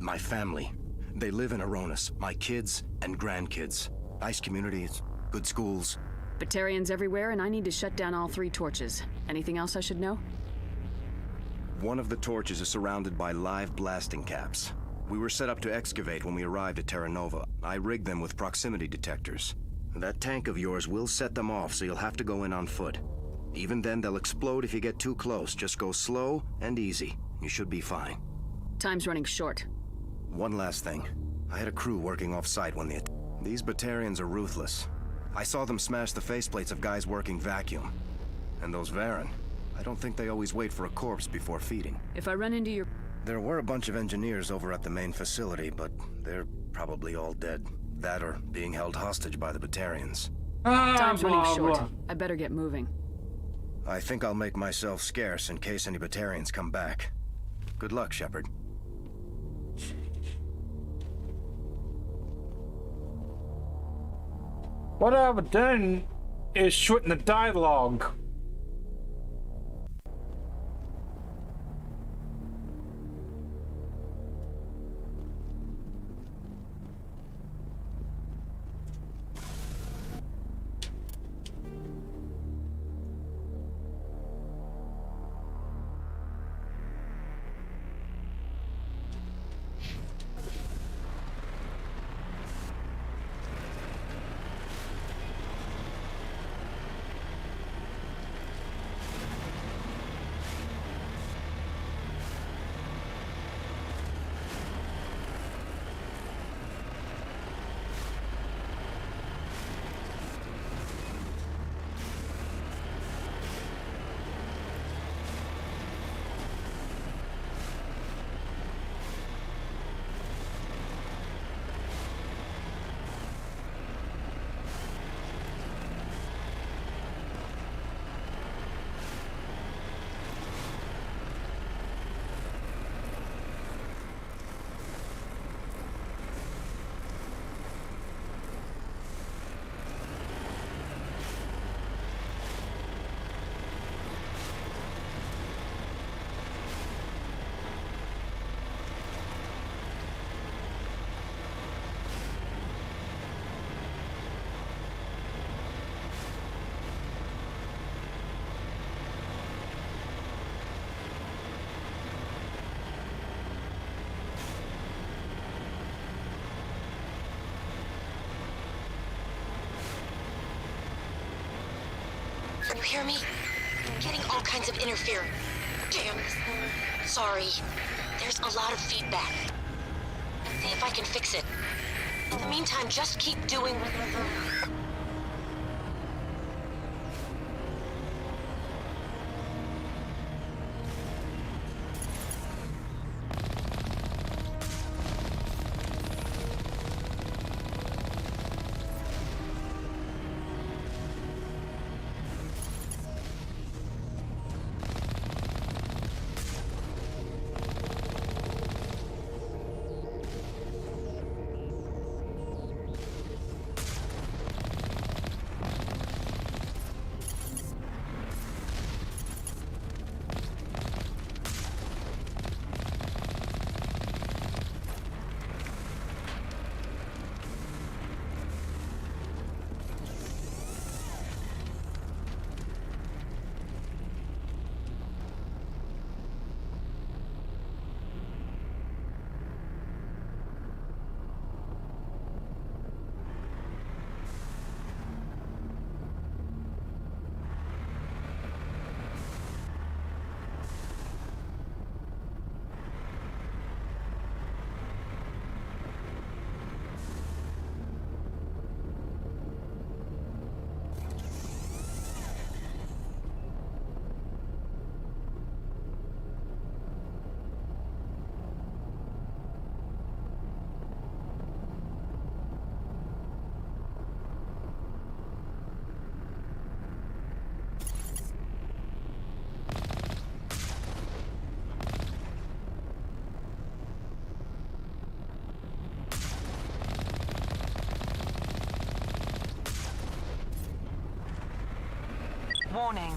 My family. They live in Aronis. My kids and grandkids. Nice communities, good schools. Batarians everywhere, and I need to shut down all 3 torches. Anything else I should know? One of the torches is surrounded by live blasting caps. We were set up to excavate when we arrived at Terra Nova. I rigged them with proximity detectors. That tank of yours will set them off, so you'll have to go in on foot. Even then, they'll explode if you get too close. Just go slow and easy. You should be fine. Time's running short. One last thing. I had a crew working off-site when these Batarians are ruthless. I saw them smash the faceplates of guys working vacuum. And those Varen, I don't think they always wait for a corpse before feeding. If I run into your... There were a bunch of engineers over at the main facility, but they're probably all dead. That or being held hostage by the Batarians. Time's running short. I better get moving. I think I'll make myself scarce in case any Batarians come back. Good luck, Shepard. What I've done is shorten the dialogue. Can you hear me? I'm getting all kinds of interference. Damn. Sorry. There's a lot of feedback. Let's see if I can fix it. In the meantime, just keep doing what you're doing. Warning.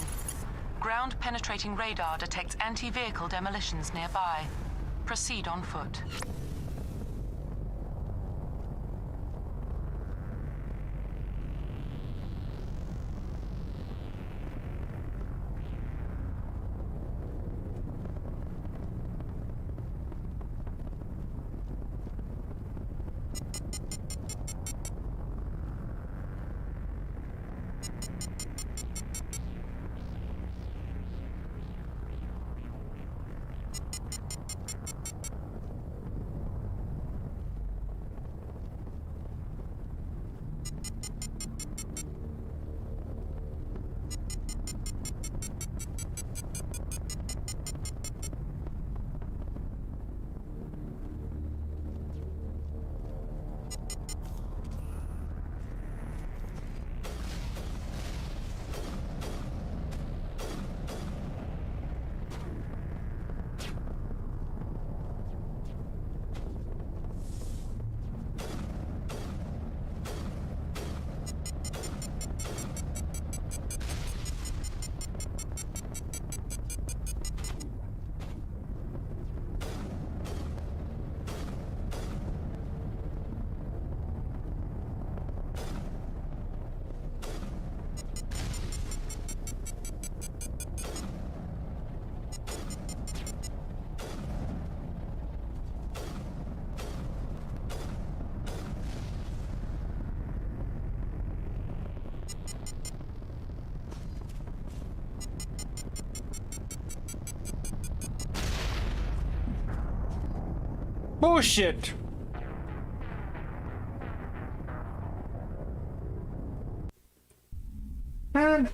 Ground-penetrating radar detects anti-vehicle demolitions nearby. Proceed on foot. Bullshit! Man.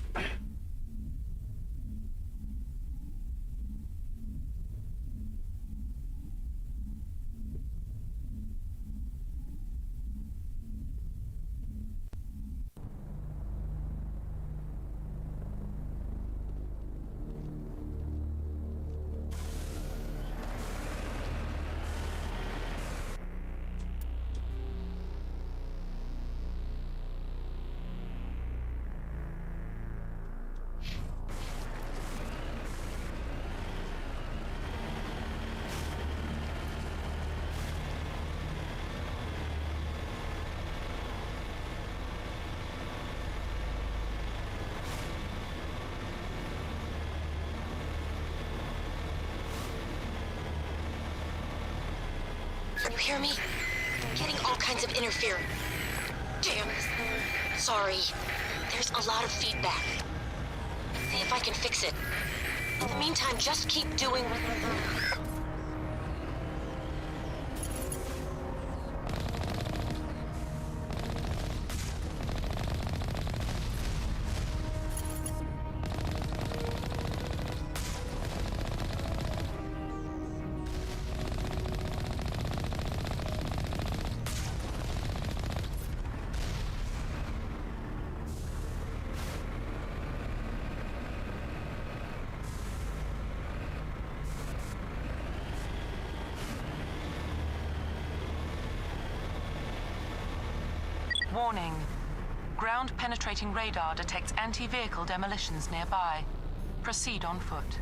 Can you hear me? I'm getting all kinds of interference. Damn. Sorry. There's a lot of feedback. See if I can fix it. In the meantime, just keep doing what you're doing. Warning. Ground-penetrating radar detects anti-vehicle demolitions nearby. Proceed on foot.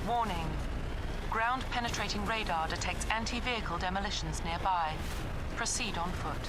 Warning. Ground-penetrating radar detects anti-vehicle demolitions nearby. Proceed on foot.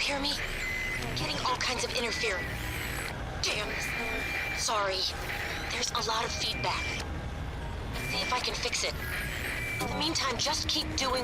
hear me? I'm getting all kinds of interference. Damn. Sorry. There's a lot of feedback. See if I can fix it. In the meantime, just keep doing...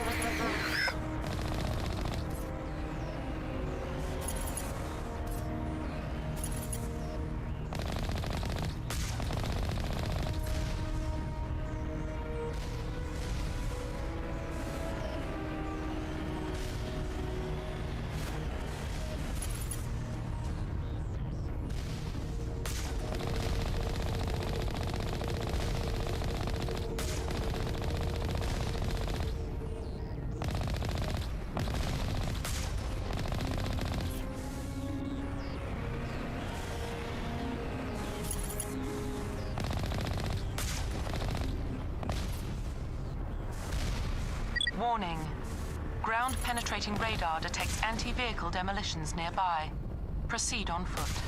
Warning. Ground-penetrating radar detects anti-vehicle demolitions nearby. Proceed on foot.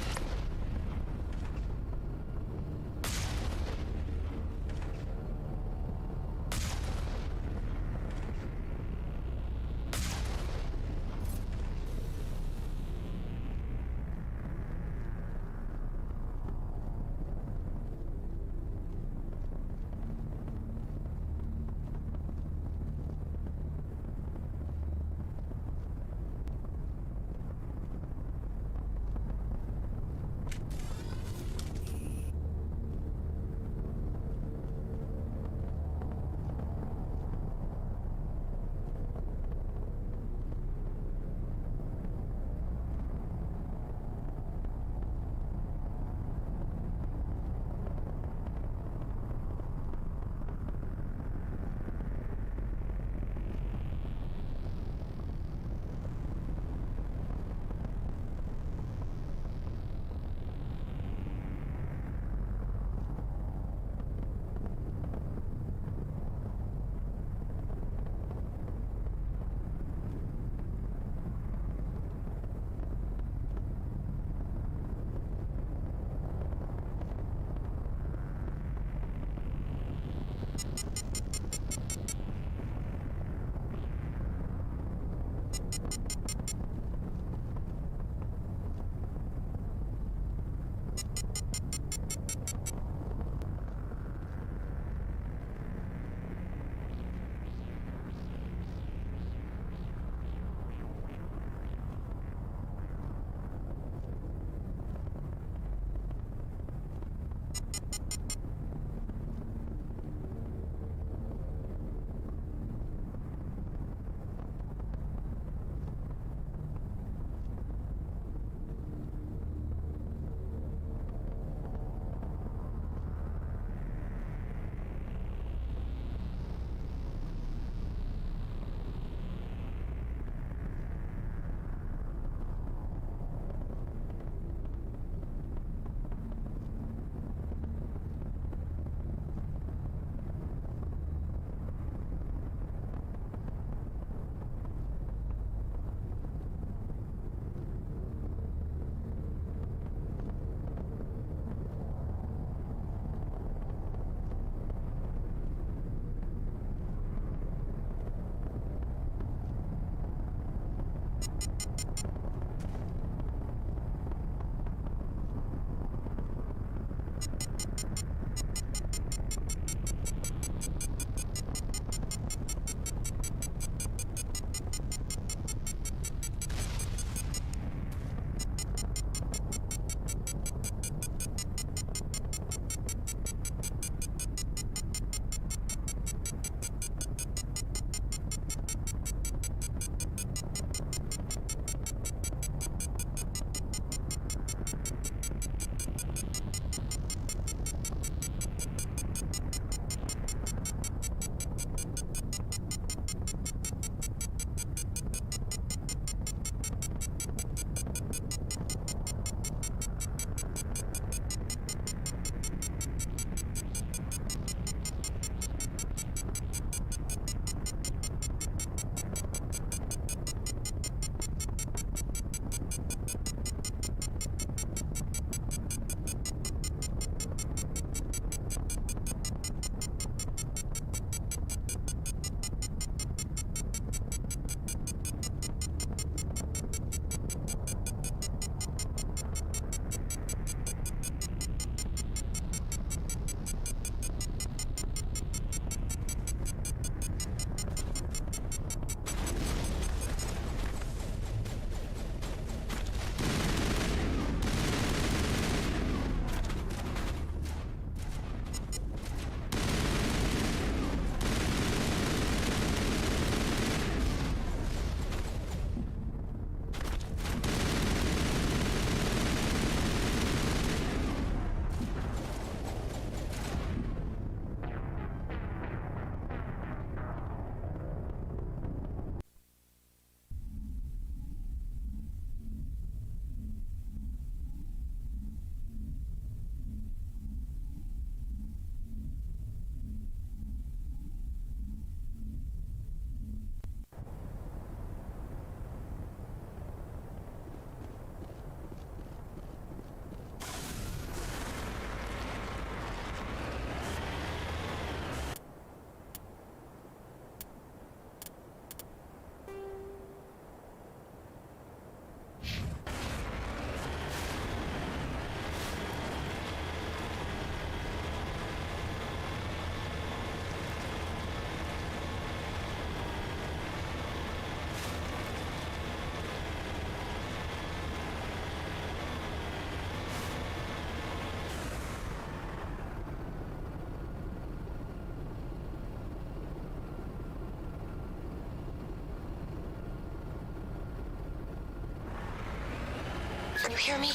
hear me?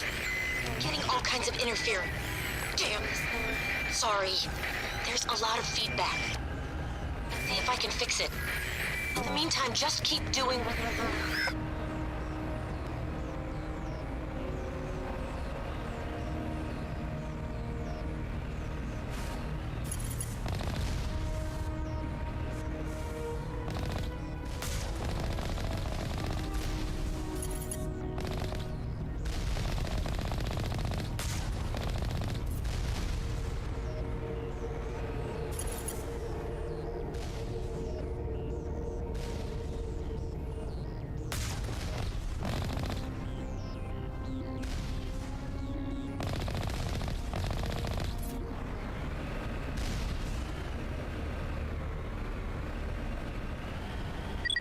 I'm getting all kinds of interference. Damn. Sorry. There's a lot of feedback. I'll see if I can fix it. In the meantime, just keep doing...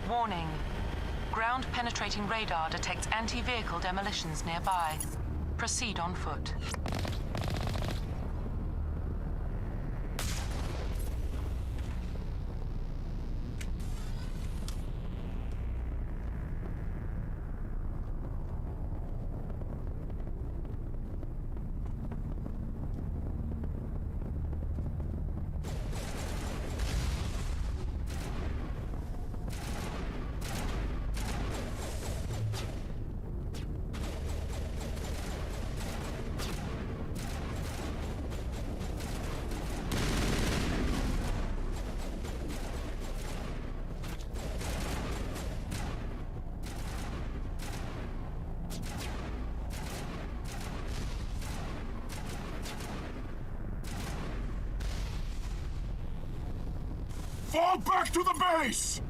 Warning. Ground-penetrating radar detects anti-vehicle demolitions nearby. Proceed on foot. Fall back to the base!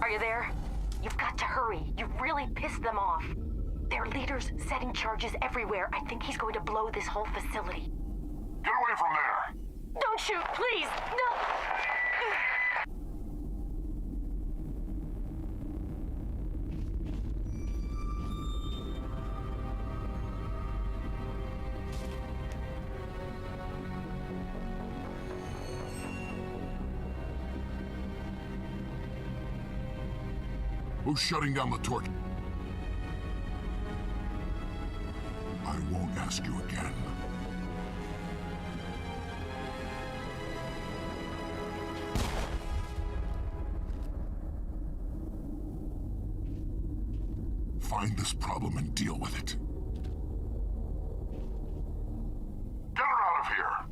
Are you there? You've got to hurry. You've really pissed them off. Their leader's setting charges everywhere. I think he's going to blow this whole facility. Get away from there! Don't shoot, please! No! Who's shutting down the torch? I won't ask you again. Find this problem and deal with it. Get her out of here!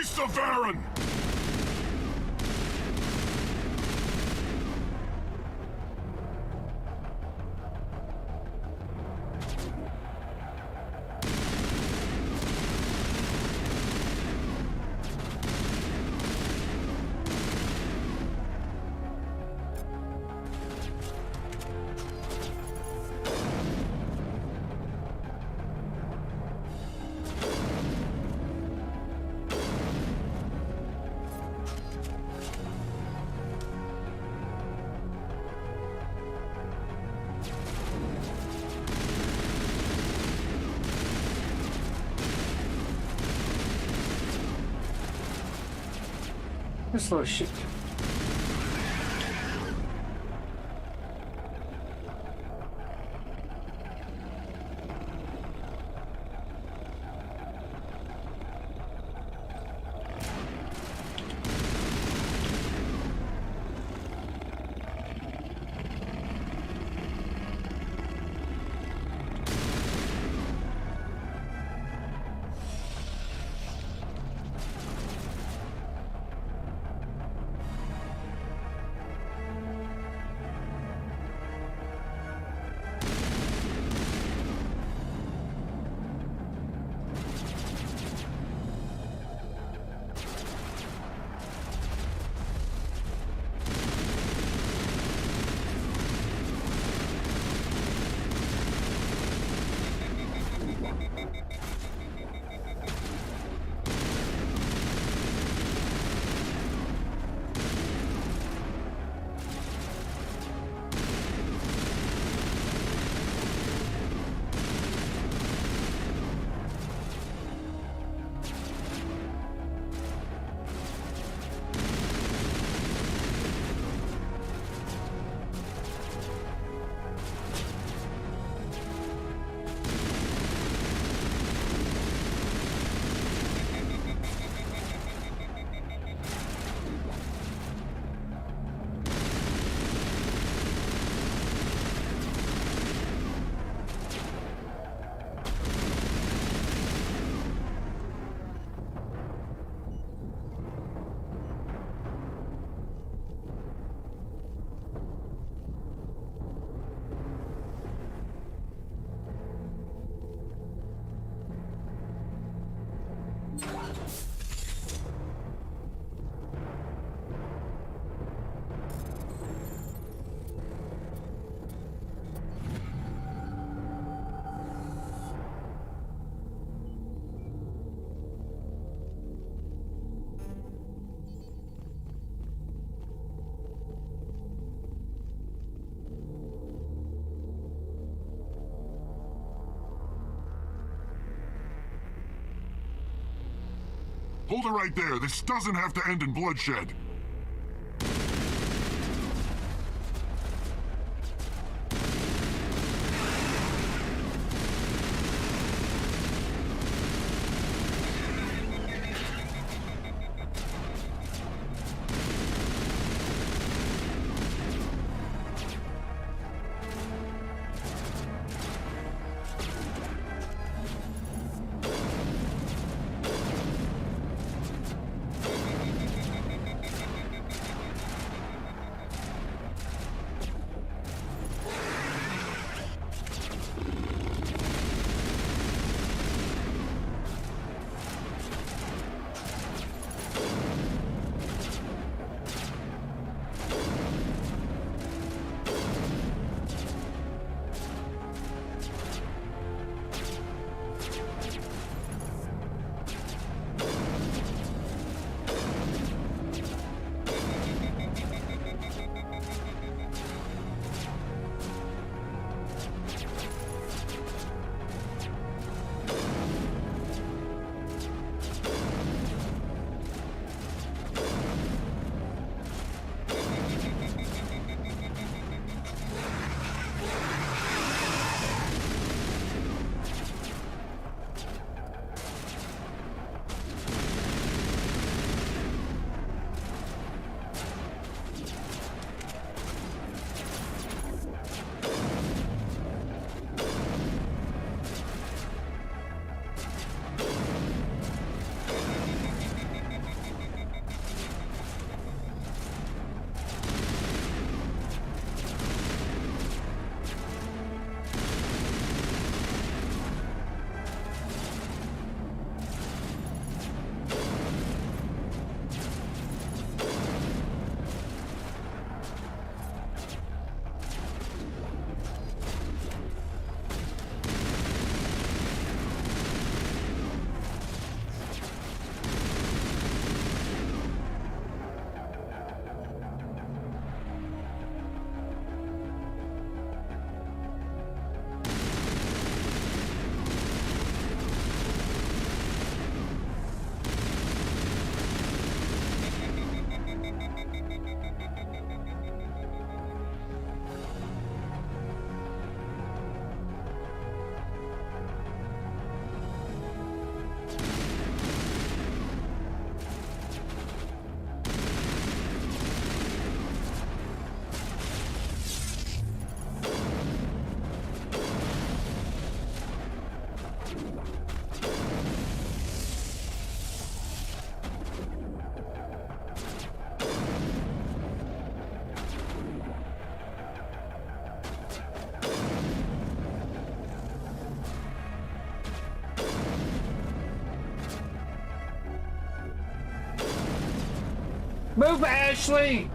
Severin! This little shit. Hold it right there. This doesn't have to end in bloodshed. Move, Ashley!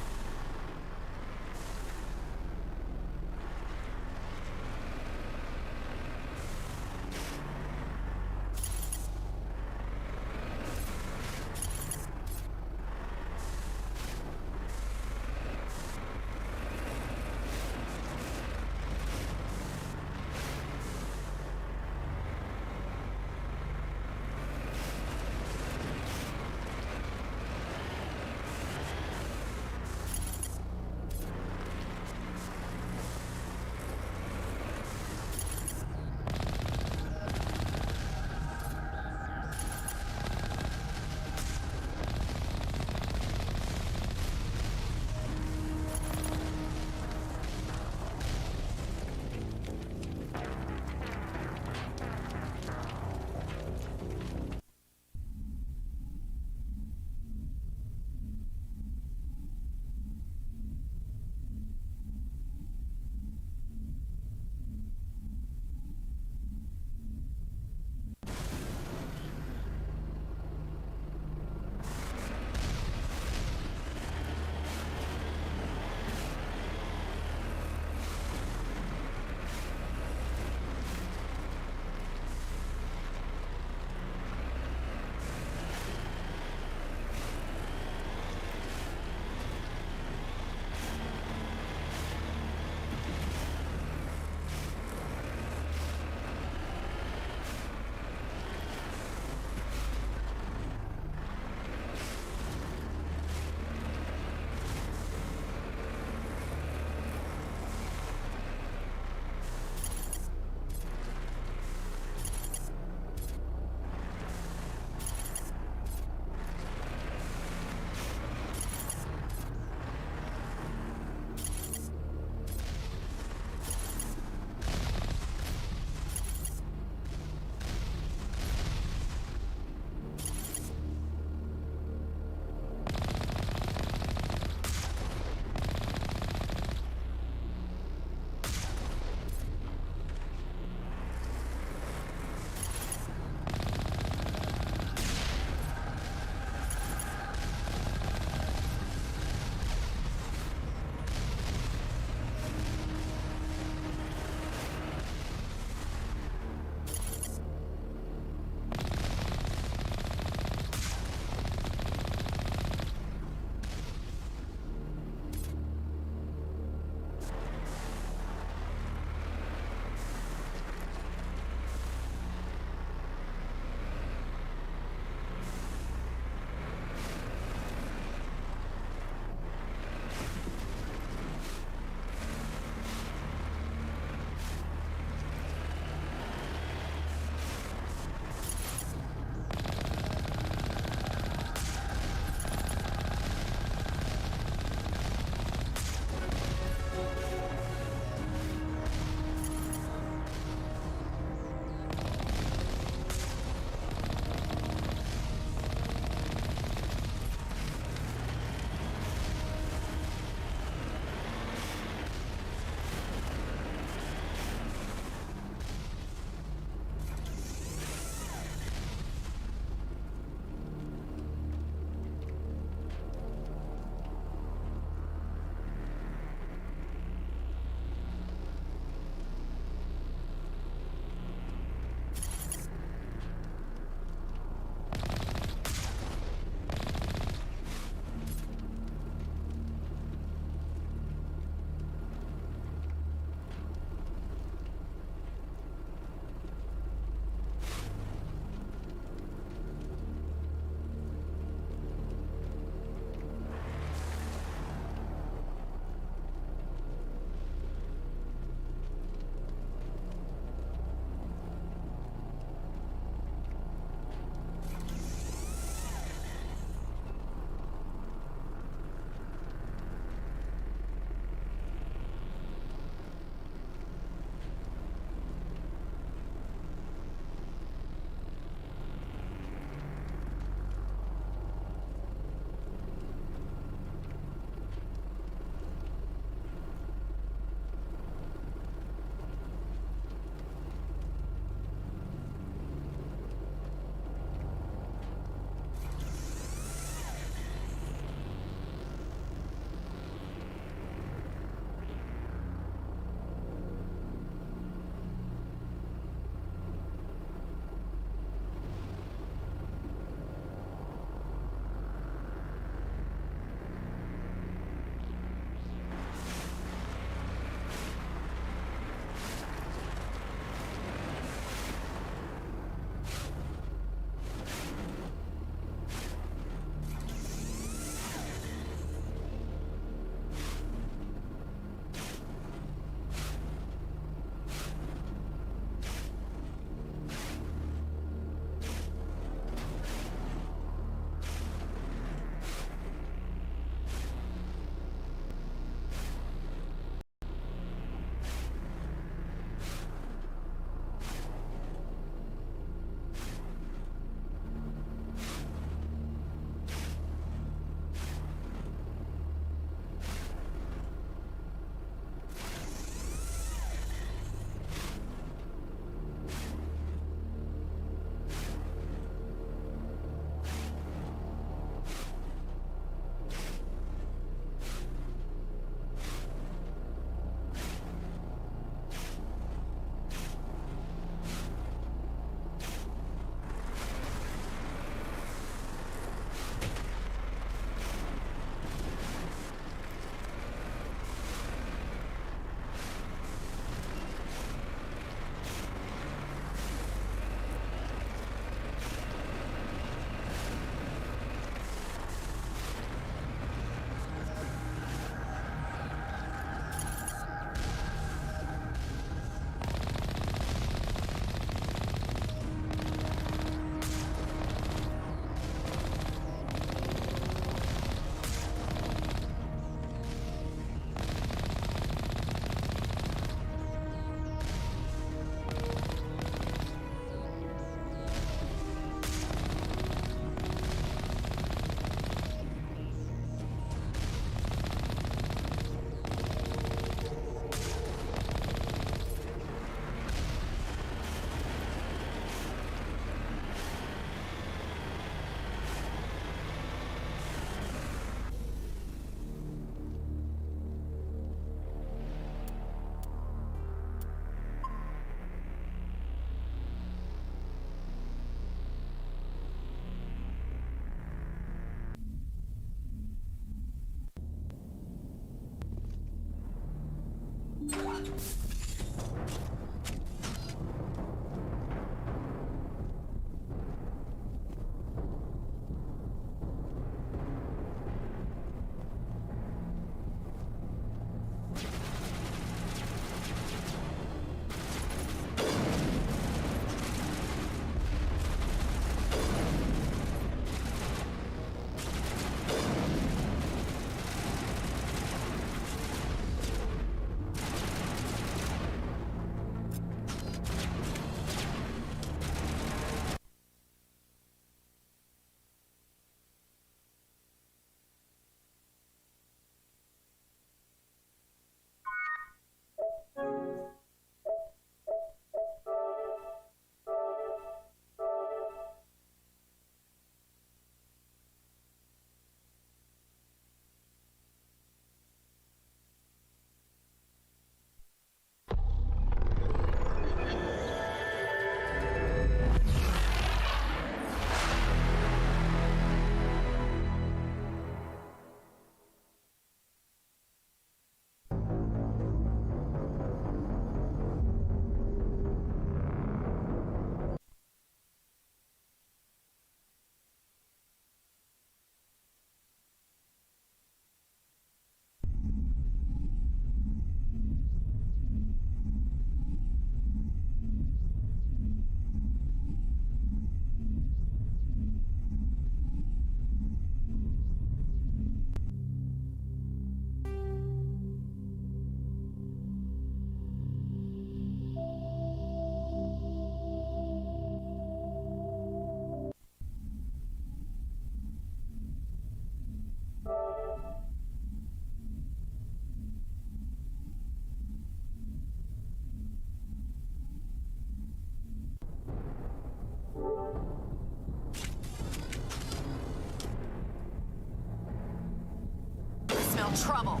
Trouble.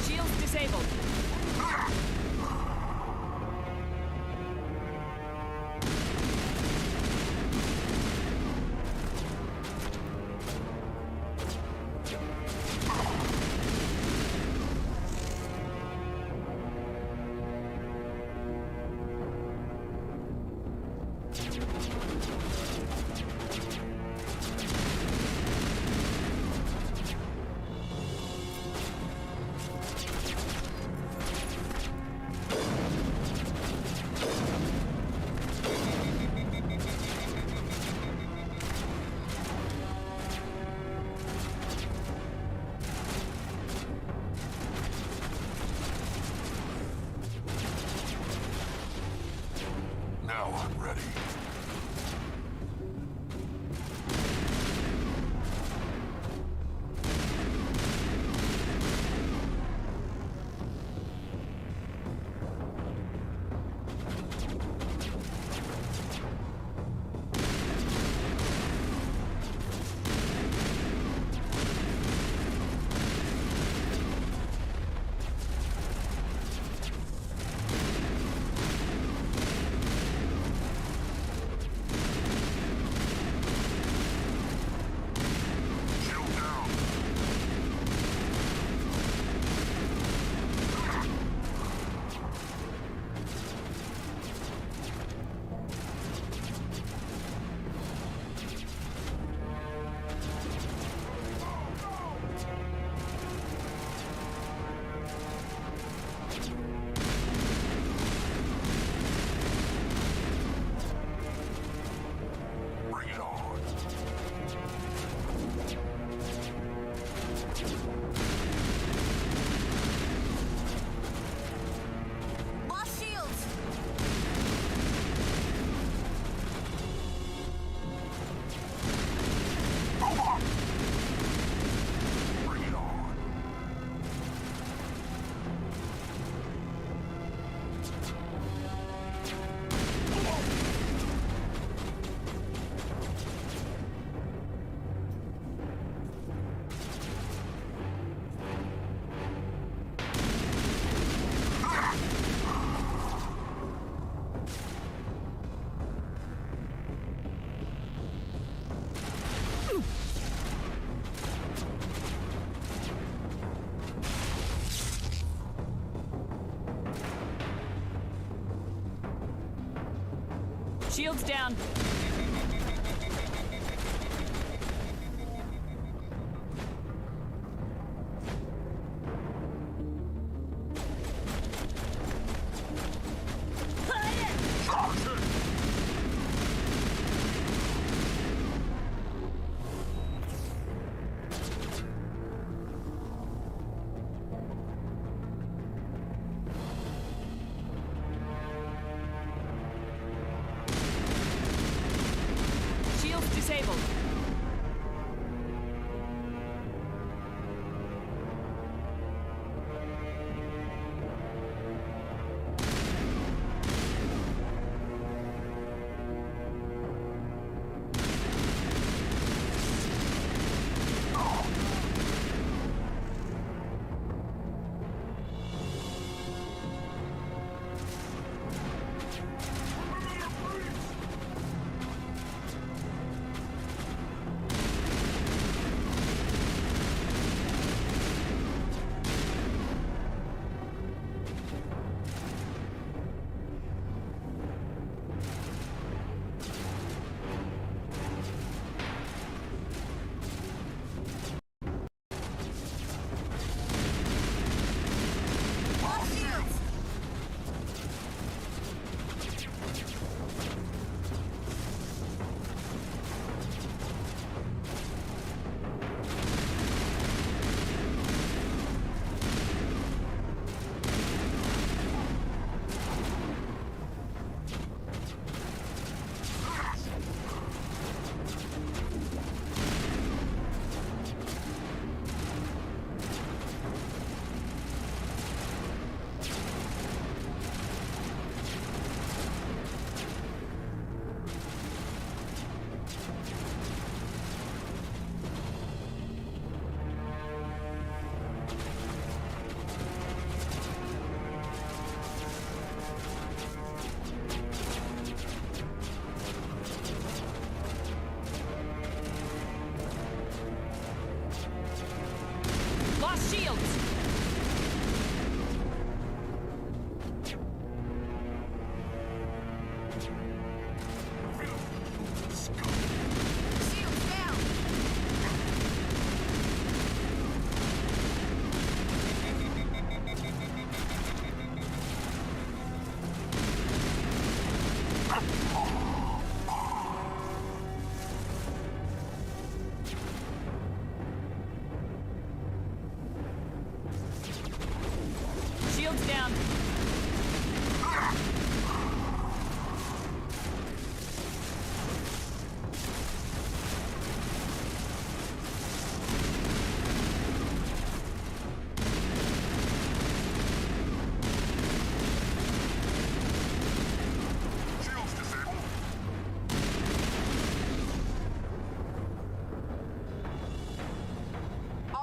Shields disabled. Shields down. Disabled.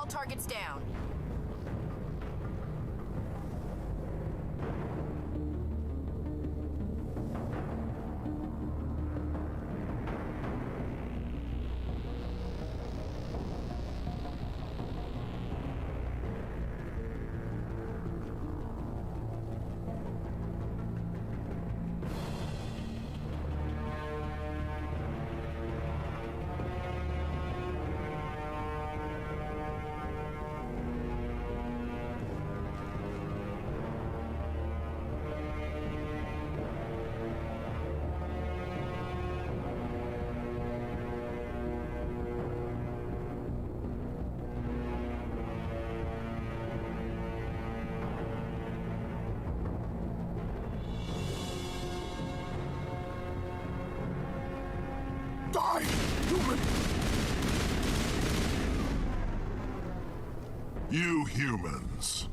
Targets down. Die, human! You humans.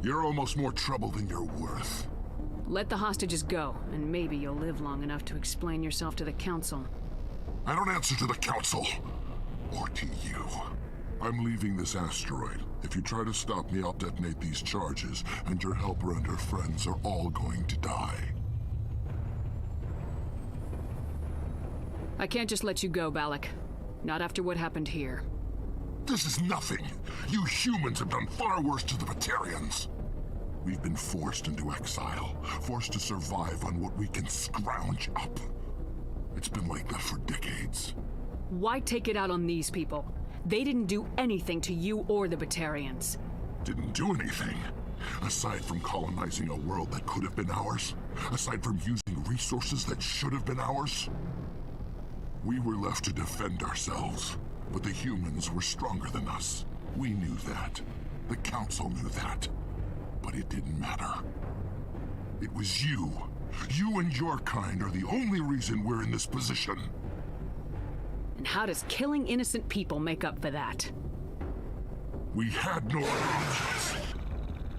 You're almost more trouble than you're worth. Let the hostages go, and maybe you'll live long enough to explain yourself to the Council. I don't answer to the Council. Or to you. I'm leaving this asteroid. If you try to stop me, I'll detonate these charges, and your helper and her friends are all going to die. I can't just let you go, Balak. Not after what happened here. This is nothing. You humans have done far worse to the Batarians. We've been forced into exile, forced to survive on what we can scrounge up. It's been like that for decades. Why take it out on these people? They didn't do anything to you or the Batarians. Didn't do anything. Aside from colonizing a world that could have been ours, aside from using resources that should have been ours, we were left to defend ourselves. But the humans were stronger than us. We knew that. The Council knew that. But it didn't matter. It was you. You and your kind are the only reason we're in this position. And how does killing innocent people make up for that? We had no other options.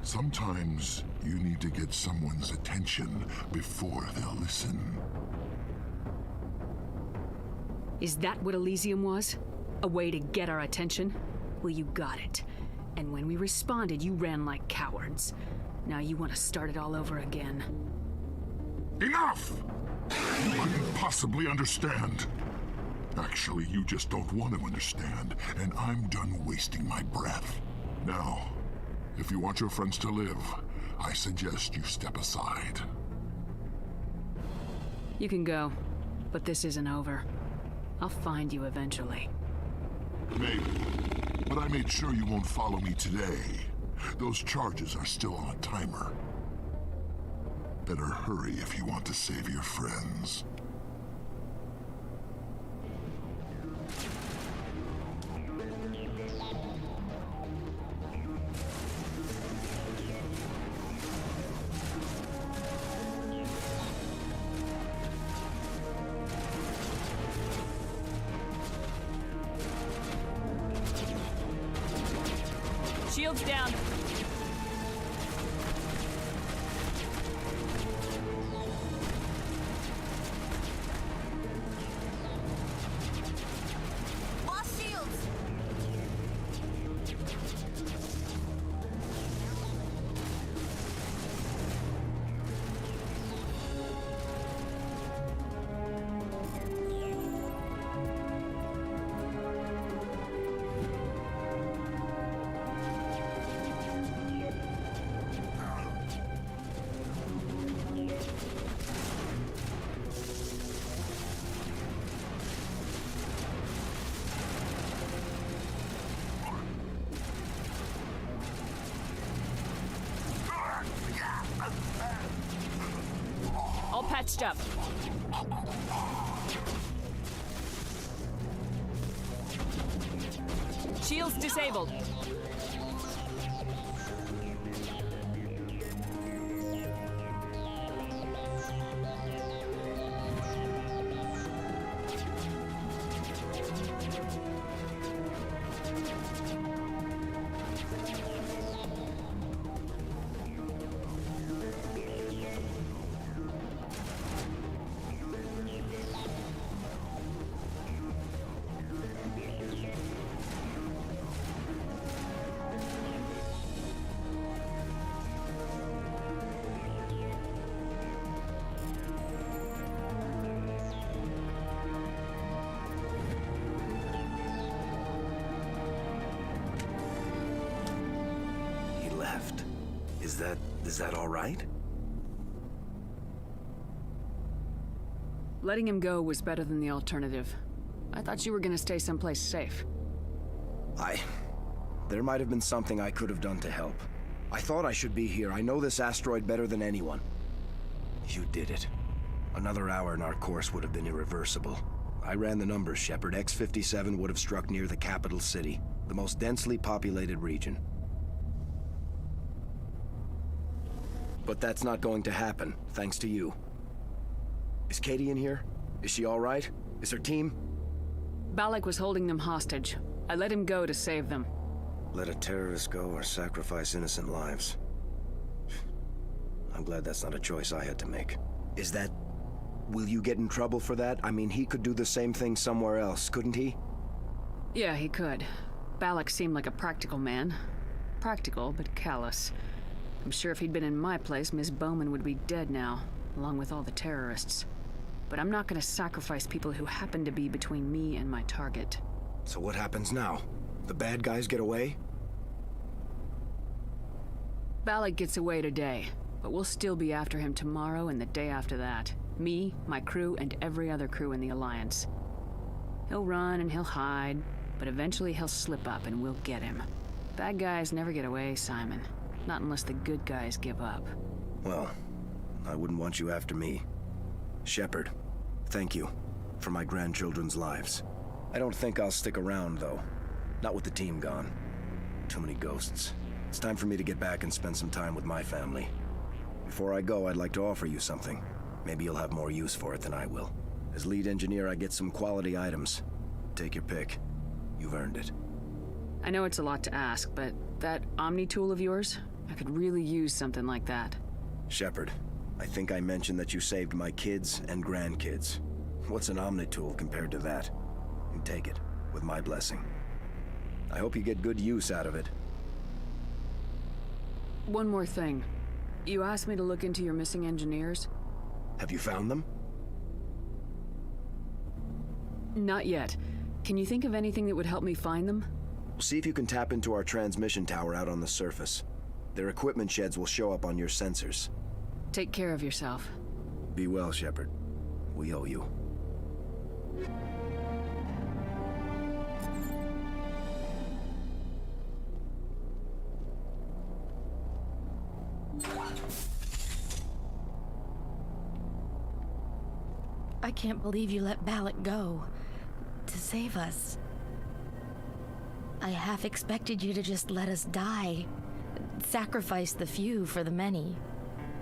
Sometimes you need to get someone's attention before they'll listen. Is that what Elysium was? A way to get our attention? Well, you got it. And when we responded, you ran like cowards. Now you want to start it all over again. Enough! You couldn't possibly understand. Actually, you just don't want to understand, and I'm done wasting my breath. Now, if you want your friends to live, I suggest you step aside. You can go, but this isn't over. I'll find you eventually. Maybe, but I made sure you won't follow me today. Those charges are still on a timer. Better hurry if you want to save your friends. Shields down. Lost shields. All patched up. Shields disabled. Is that all right? Letting him go was better than the alternative. I thought you were gonna stay someplace safe. There might have been something I could have done to help. I thought I should be here. I know this asteroid better than anyone. You did it. Another hour and our course would have been irreversible. I ran the numbers, Shepard. X-57 would have struck near the capital city, the most densely populated region. But that's not going to happen, thanks to you. Is Katie in here? Is she all right? Is her team? Balak was holding them hostage. I let him go to save them. Let a terrorist go or sacrifice innocent lives. I'm glad that's not a choice I had to make. Is that... Will you get in trouble for that? I mean, he could do the same thing somewhere else, couldn't he? Yeah, he could. Balak seemed like a practical man. Practical, but callous. I'm sure if he'd been in my place, Miss Bowman would be dead now, along with all the terrorists. But I'm not gonna sacrifice people who happen to be between me and my target. So what happens now? The bad guys get away? Balak gets away today, but we'll still be after him tomorrow and the day after that. Me, my crew, and every other crew in the Alliance. He'll run and he'll hide, but eventually he'll slip up and we'll get him. Bad guys never get away, Simon. Not unless the good guys give up. Well, I wouldn't want you after me. Shepard, thank you for my grandchildren's lives. I don't think I'll stick around, though. Not with the team gone. Too many ghosts. It's time for me to get back and spend some time with my family. Before I go, I'd like to offer you something. Maybe you'll have more use for it than I will. As lead engineer, I get some quality items. Take your pick. You've earned it. I know it's a lot to ask, but that Omni tool of yours, I could really use something like that. Shepard, I think I mentioned that you saved my kids and grandkids. What's an Omni tool compared to that? You take it, with my blessing. I hope you get good use out of it. One more thing. You asked me to look into your missing engineers? Have you found them? Not yet. Can you think of anything that would help me find them? See if you can tap into our transmission tower out on the surface. Their equipment sheds will show up on your sensors. Take care of yourself. Be well, Shepard. We owe you. I can't believe you let Balak go. To save us. I half expected you to just let us die. Sacrifice the few for the many.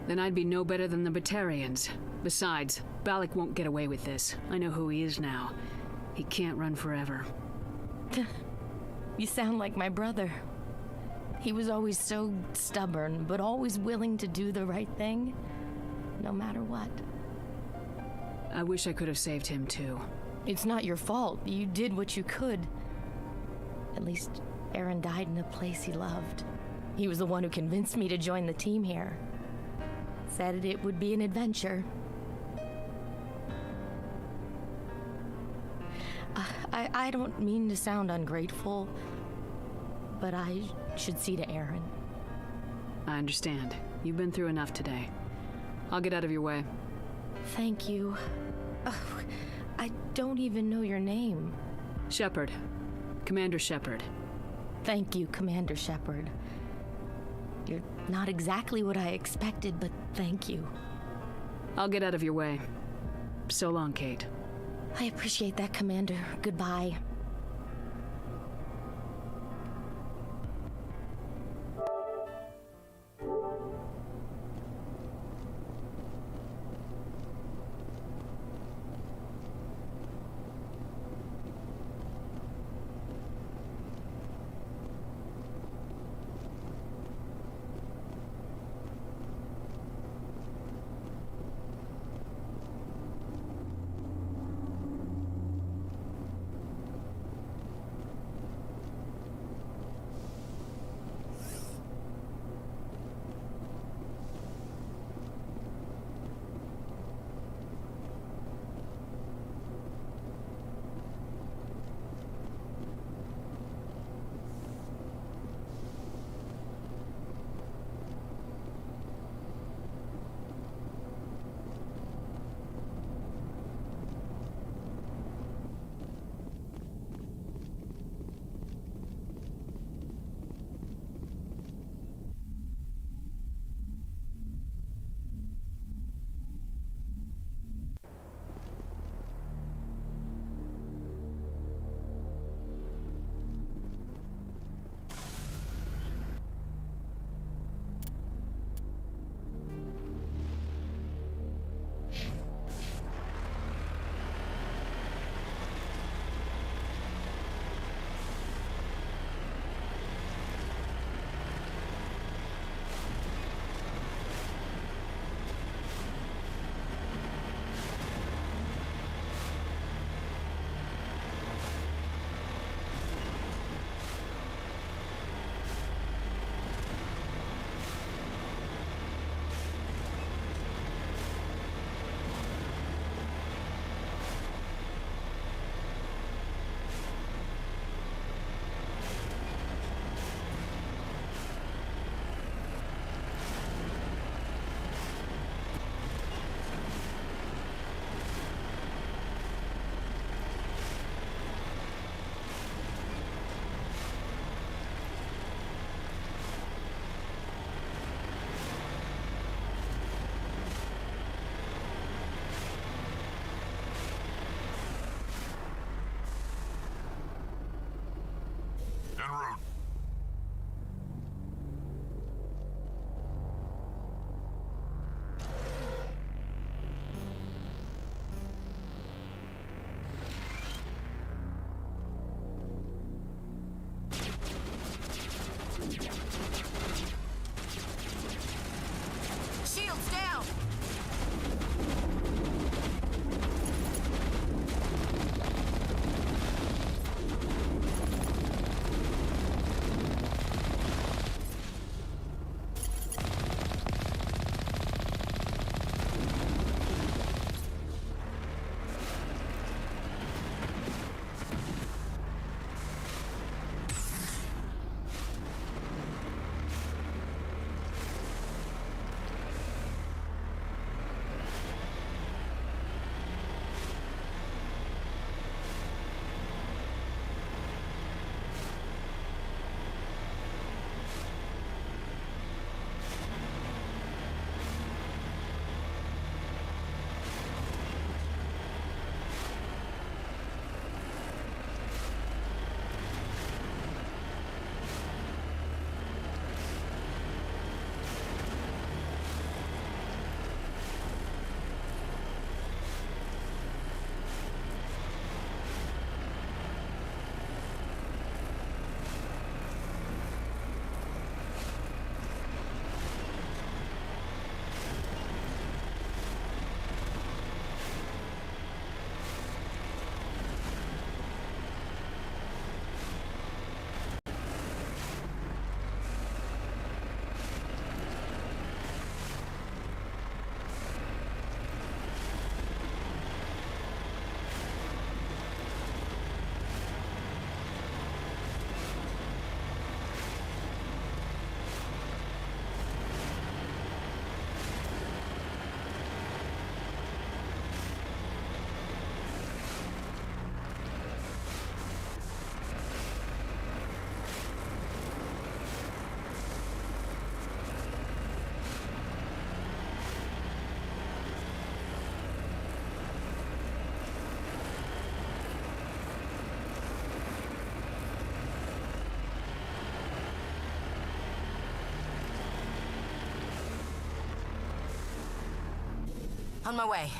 Then I'd be no better than the Batarians. Besides, Balak won't get away with this. I know who he is now. He can't run forever. You sound like my brother. He was always so stubborn, but always willing to do the right thing, no matter what. I wish I could have saved him too. It's not your fault. You did what you could. At least Aaron died in a place he loved. He was the one who convinced me to join the team here. Said it would be an adventure. I don't mean to sound ungrateful, but I should see to Aaron. I understand. You've been through enough today. I'll get out of your way. Thank you. Oh, I don't even know your name. Shepard. Commander Shepard. Thank you, Commander Shepard. You're not exactly what I expected, but thank you. I'll get out of your way. So long, Kate. I appreciate that, Commander. Goodbye. En route. Shields down! On my way.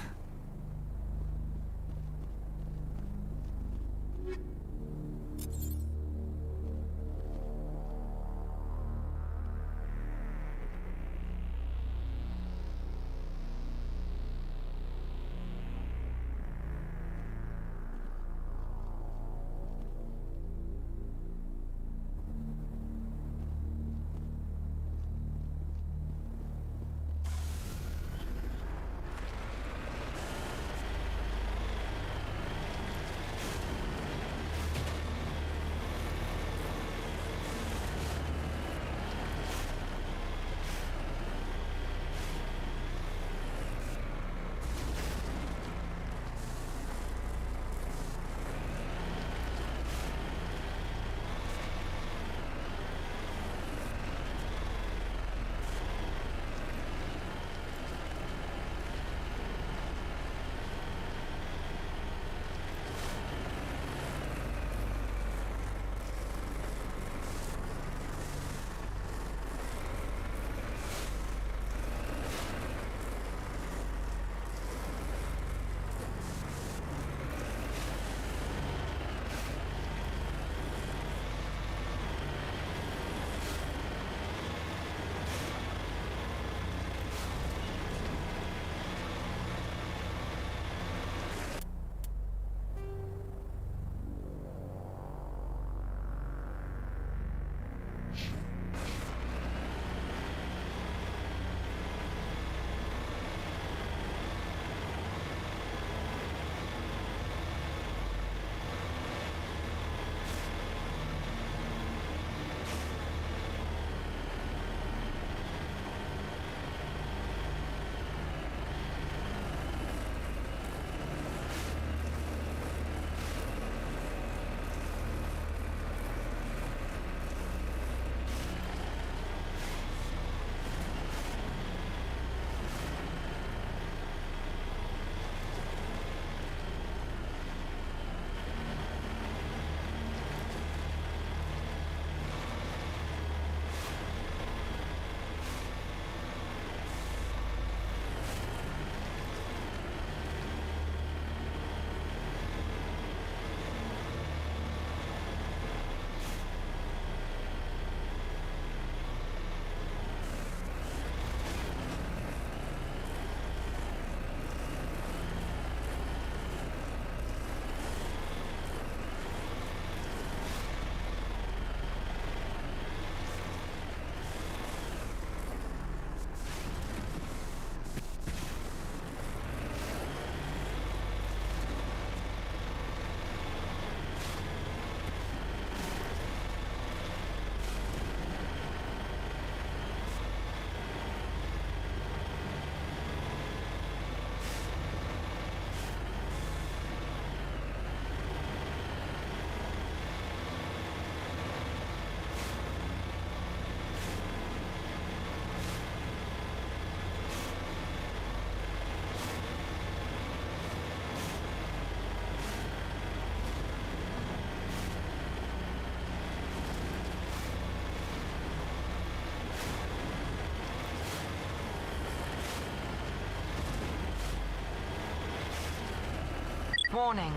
Warning.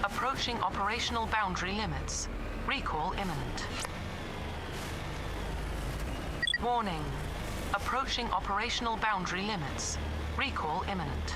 Approaching operational boundary limits. Recall imminent. Warning. Approaching operational boundary limits. Recall imminent.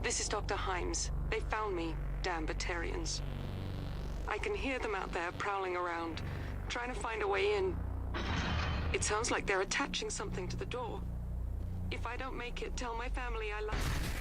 This is Dr. Holmes. They found me, damn Batarians. I can hear them out there prowling around, trying to find a way in. It sounds like they're attaching something to the door. If I don't make it, tell my family I love.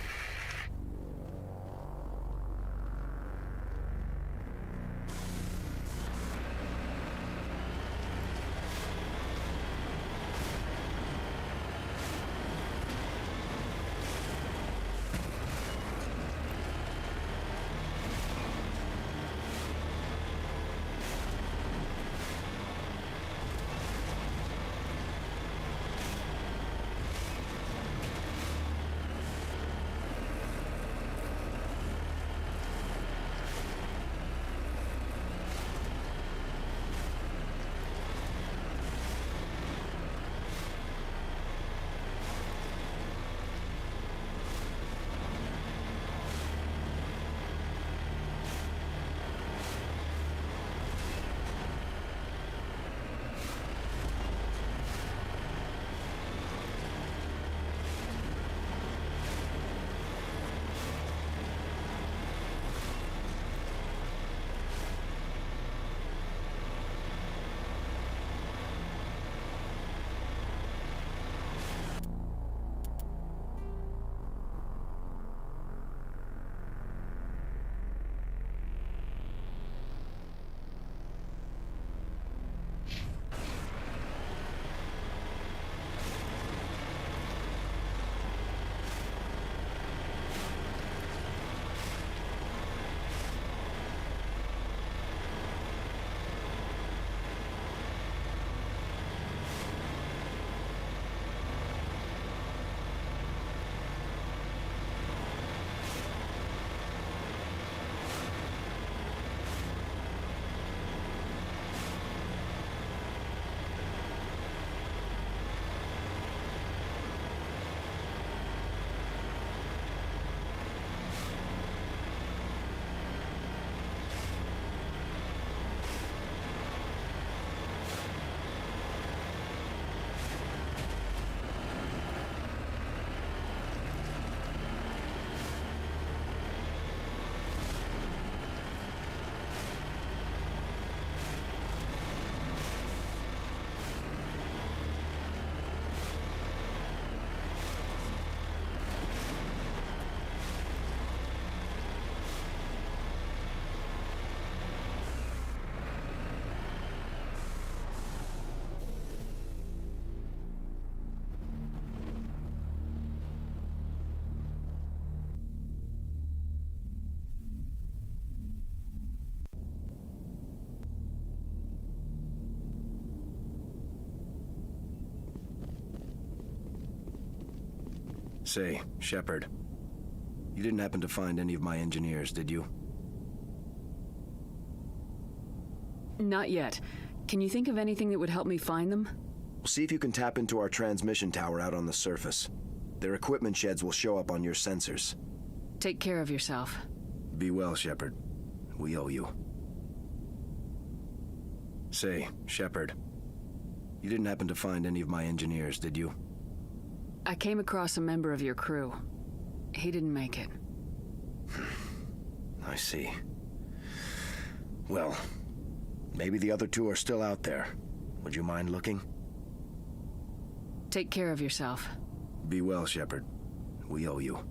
Say, Shepard, you didn't happen to find any of my engineers, did you? Not yet. Can you think of anything that would help me find them? See if you can tap into our transmission tower out on the surface. Their equipment sheds will show up on your sensors. Take care of yourself. Be well, Shepard. We owe you. Say, Shepard, you didn't happen to find any of my engineers, did you? I came across a member of your crew. He didn't make it. I see. Well, maybe the other two are still out there. Would you mind looking? Take care of yourself. Be well, Shepard. We owe you.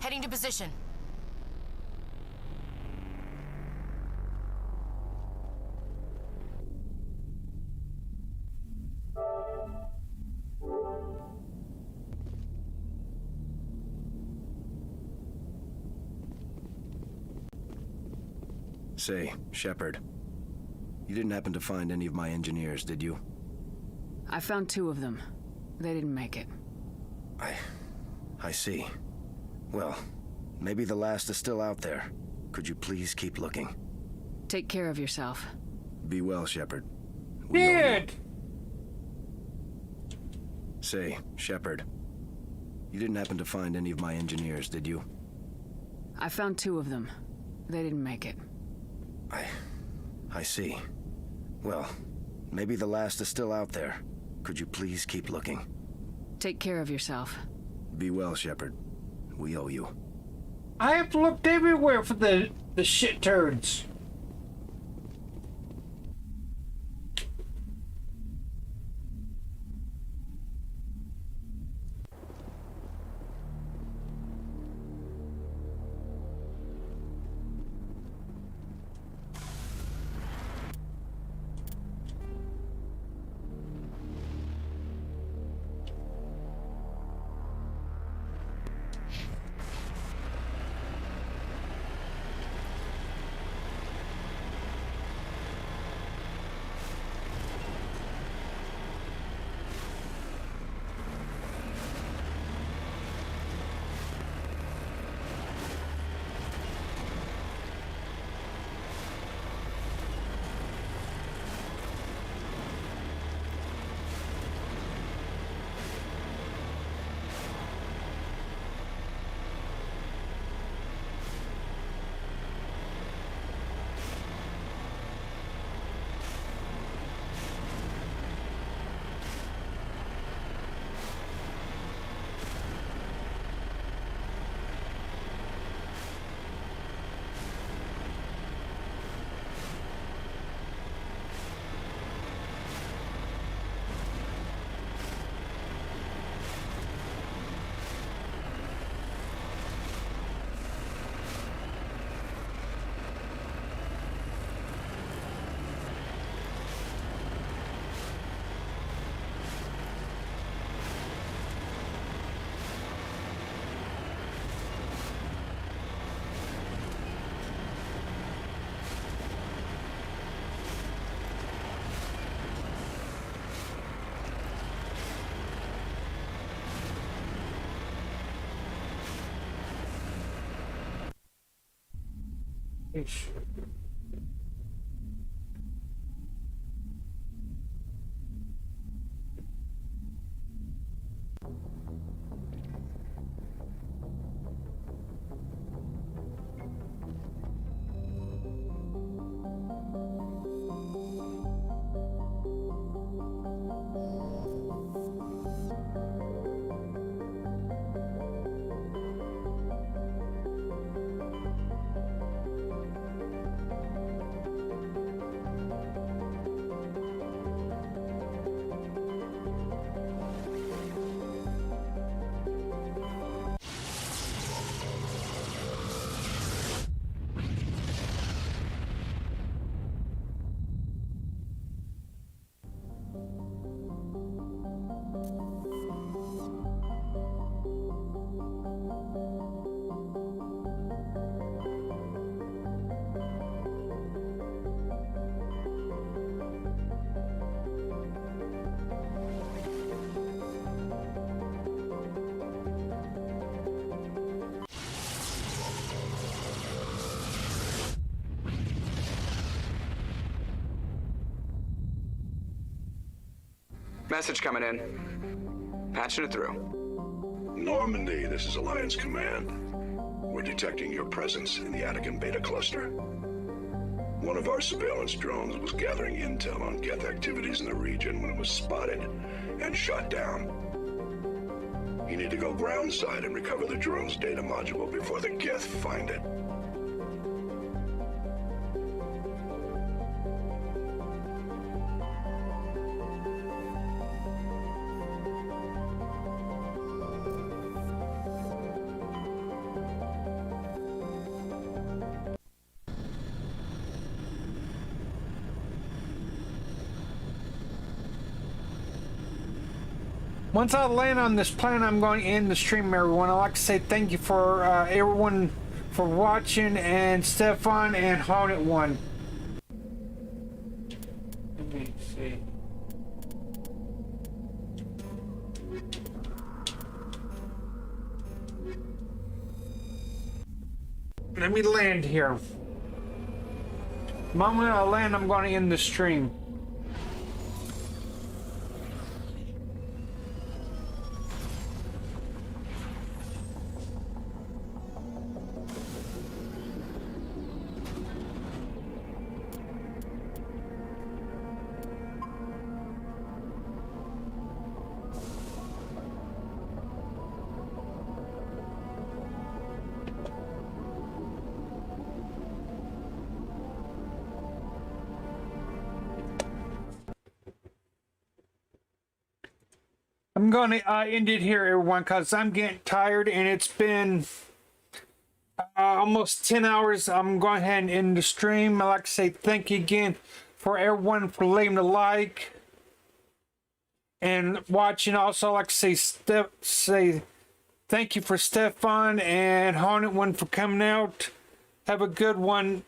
Heading to position. Say, Shepard, you didn't happen to find any of my engineers, did you? I found 2 of them. They didn't make it. I see. Well, maybe the last is still out there. Could you please keep looking? Take care of yourself. Be well, Shepard. Did! Say, Shepard, you didn't happen to find any of my engineers, did you? I found 2 of them. They didn't make it. I see. Well, maybe the last is still out there. Could you please keep looking? Take care of yourself. Be well, Shepard. We owe you. I have looked everywhere for the shit turds. Ish. Message coming in. Patching it through. Normandy, this is Alliance Command. We're detecting your presence in the Attican Beta Cluster. One of our surveillance drones was gathering intel on Geth activities in the region when it was spotted and shot down. You need to go groundside and recover the drone's data module before the Geth find it. Once I land on this planet, I'm going to end the stream, everyone. I'd like to say thank you for everyone for watching, and Stefan and Haunted One. Let me see. Let me land here. The moment I land, I'm going to end the stream. I'm gonna end it here, everyone, because I'm getting tired and it's been almost 10 hours. I'm going ahead and end the stream. I'd like to say thank you again for everyone for leaving a like and watching. Also, I'd like to say thank you for Stefan and Haunted One for coming out. Have a good one.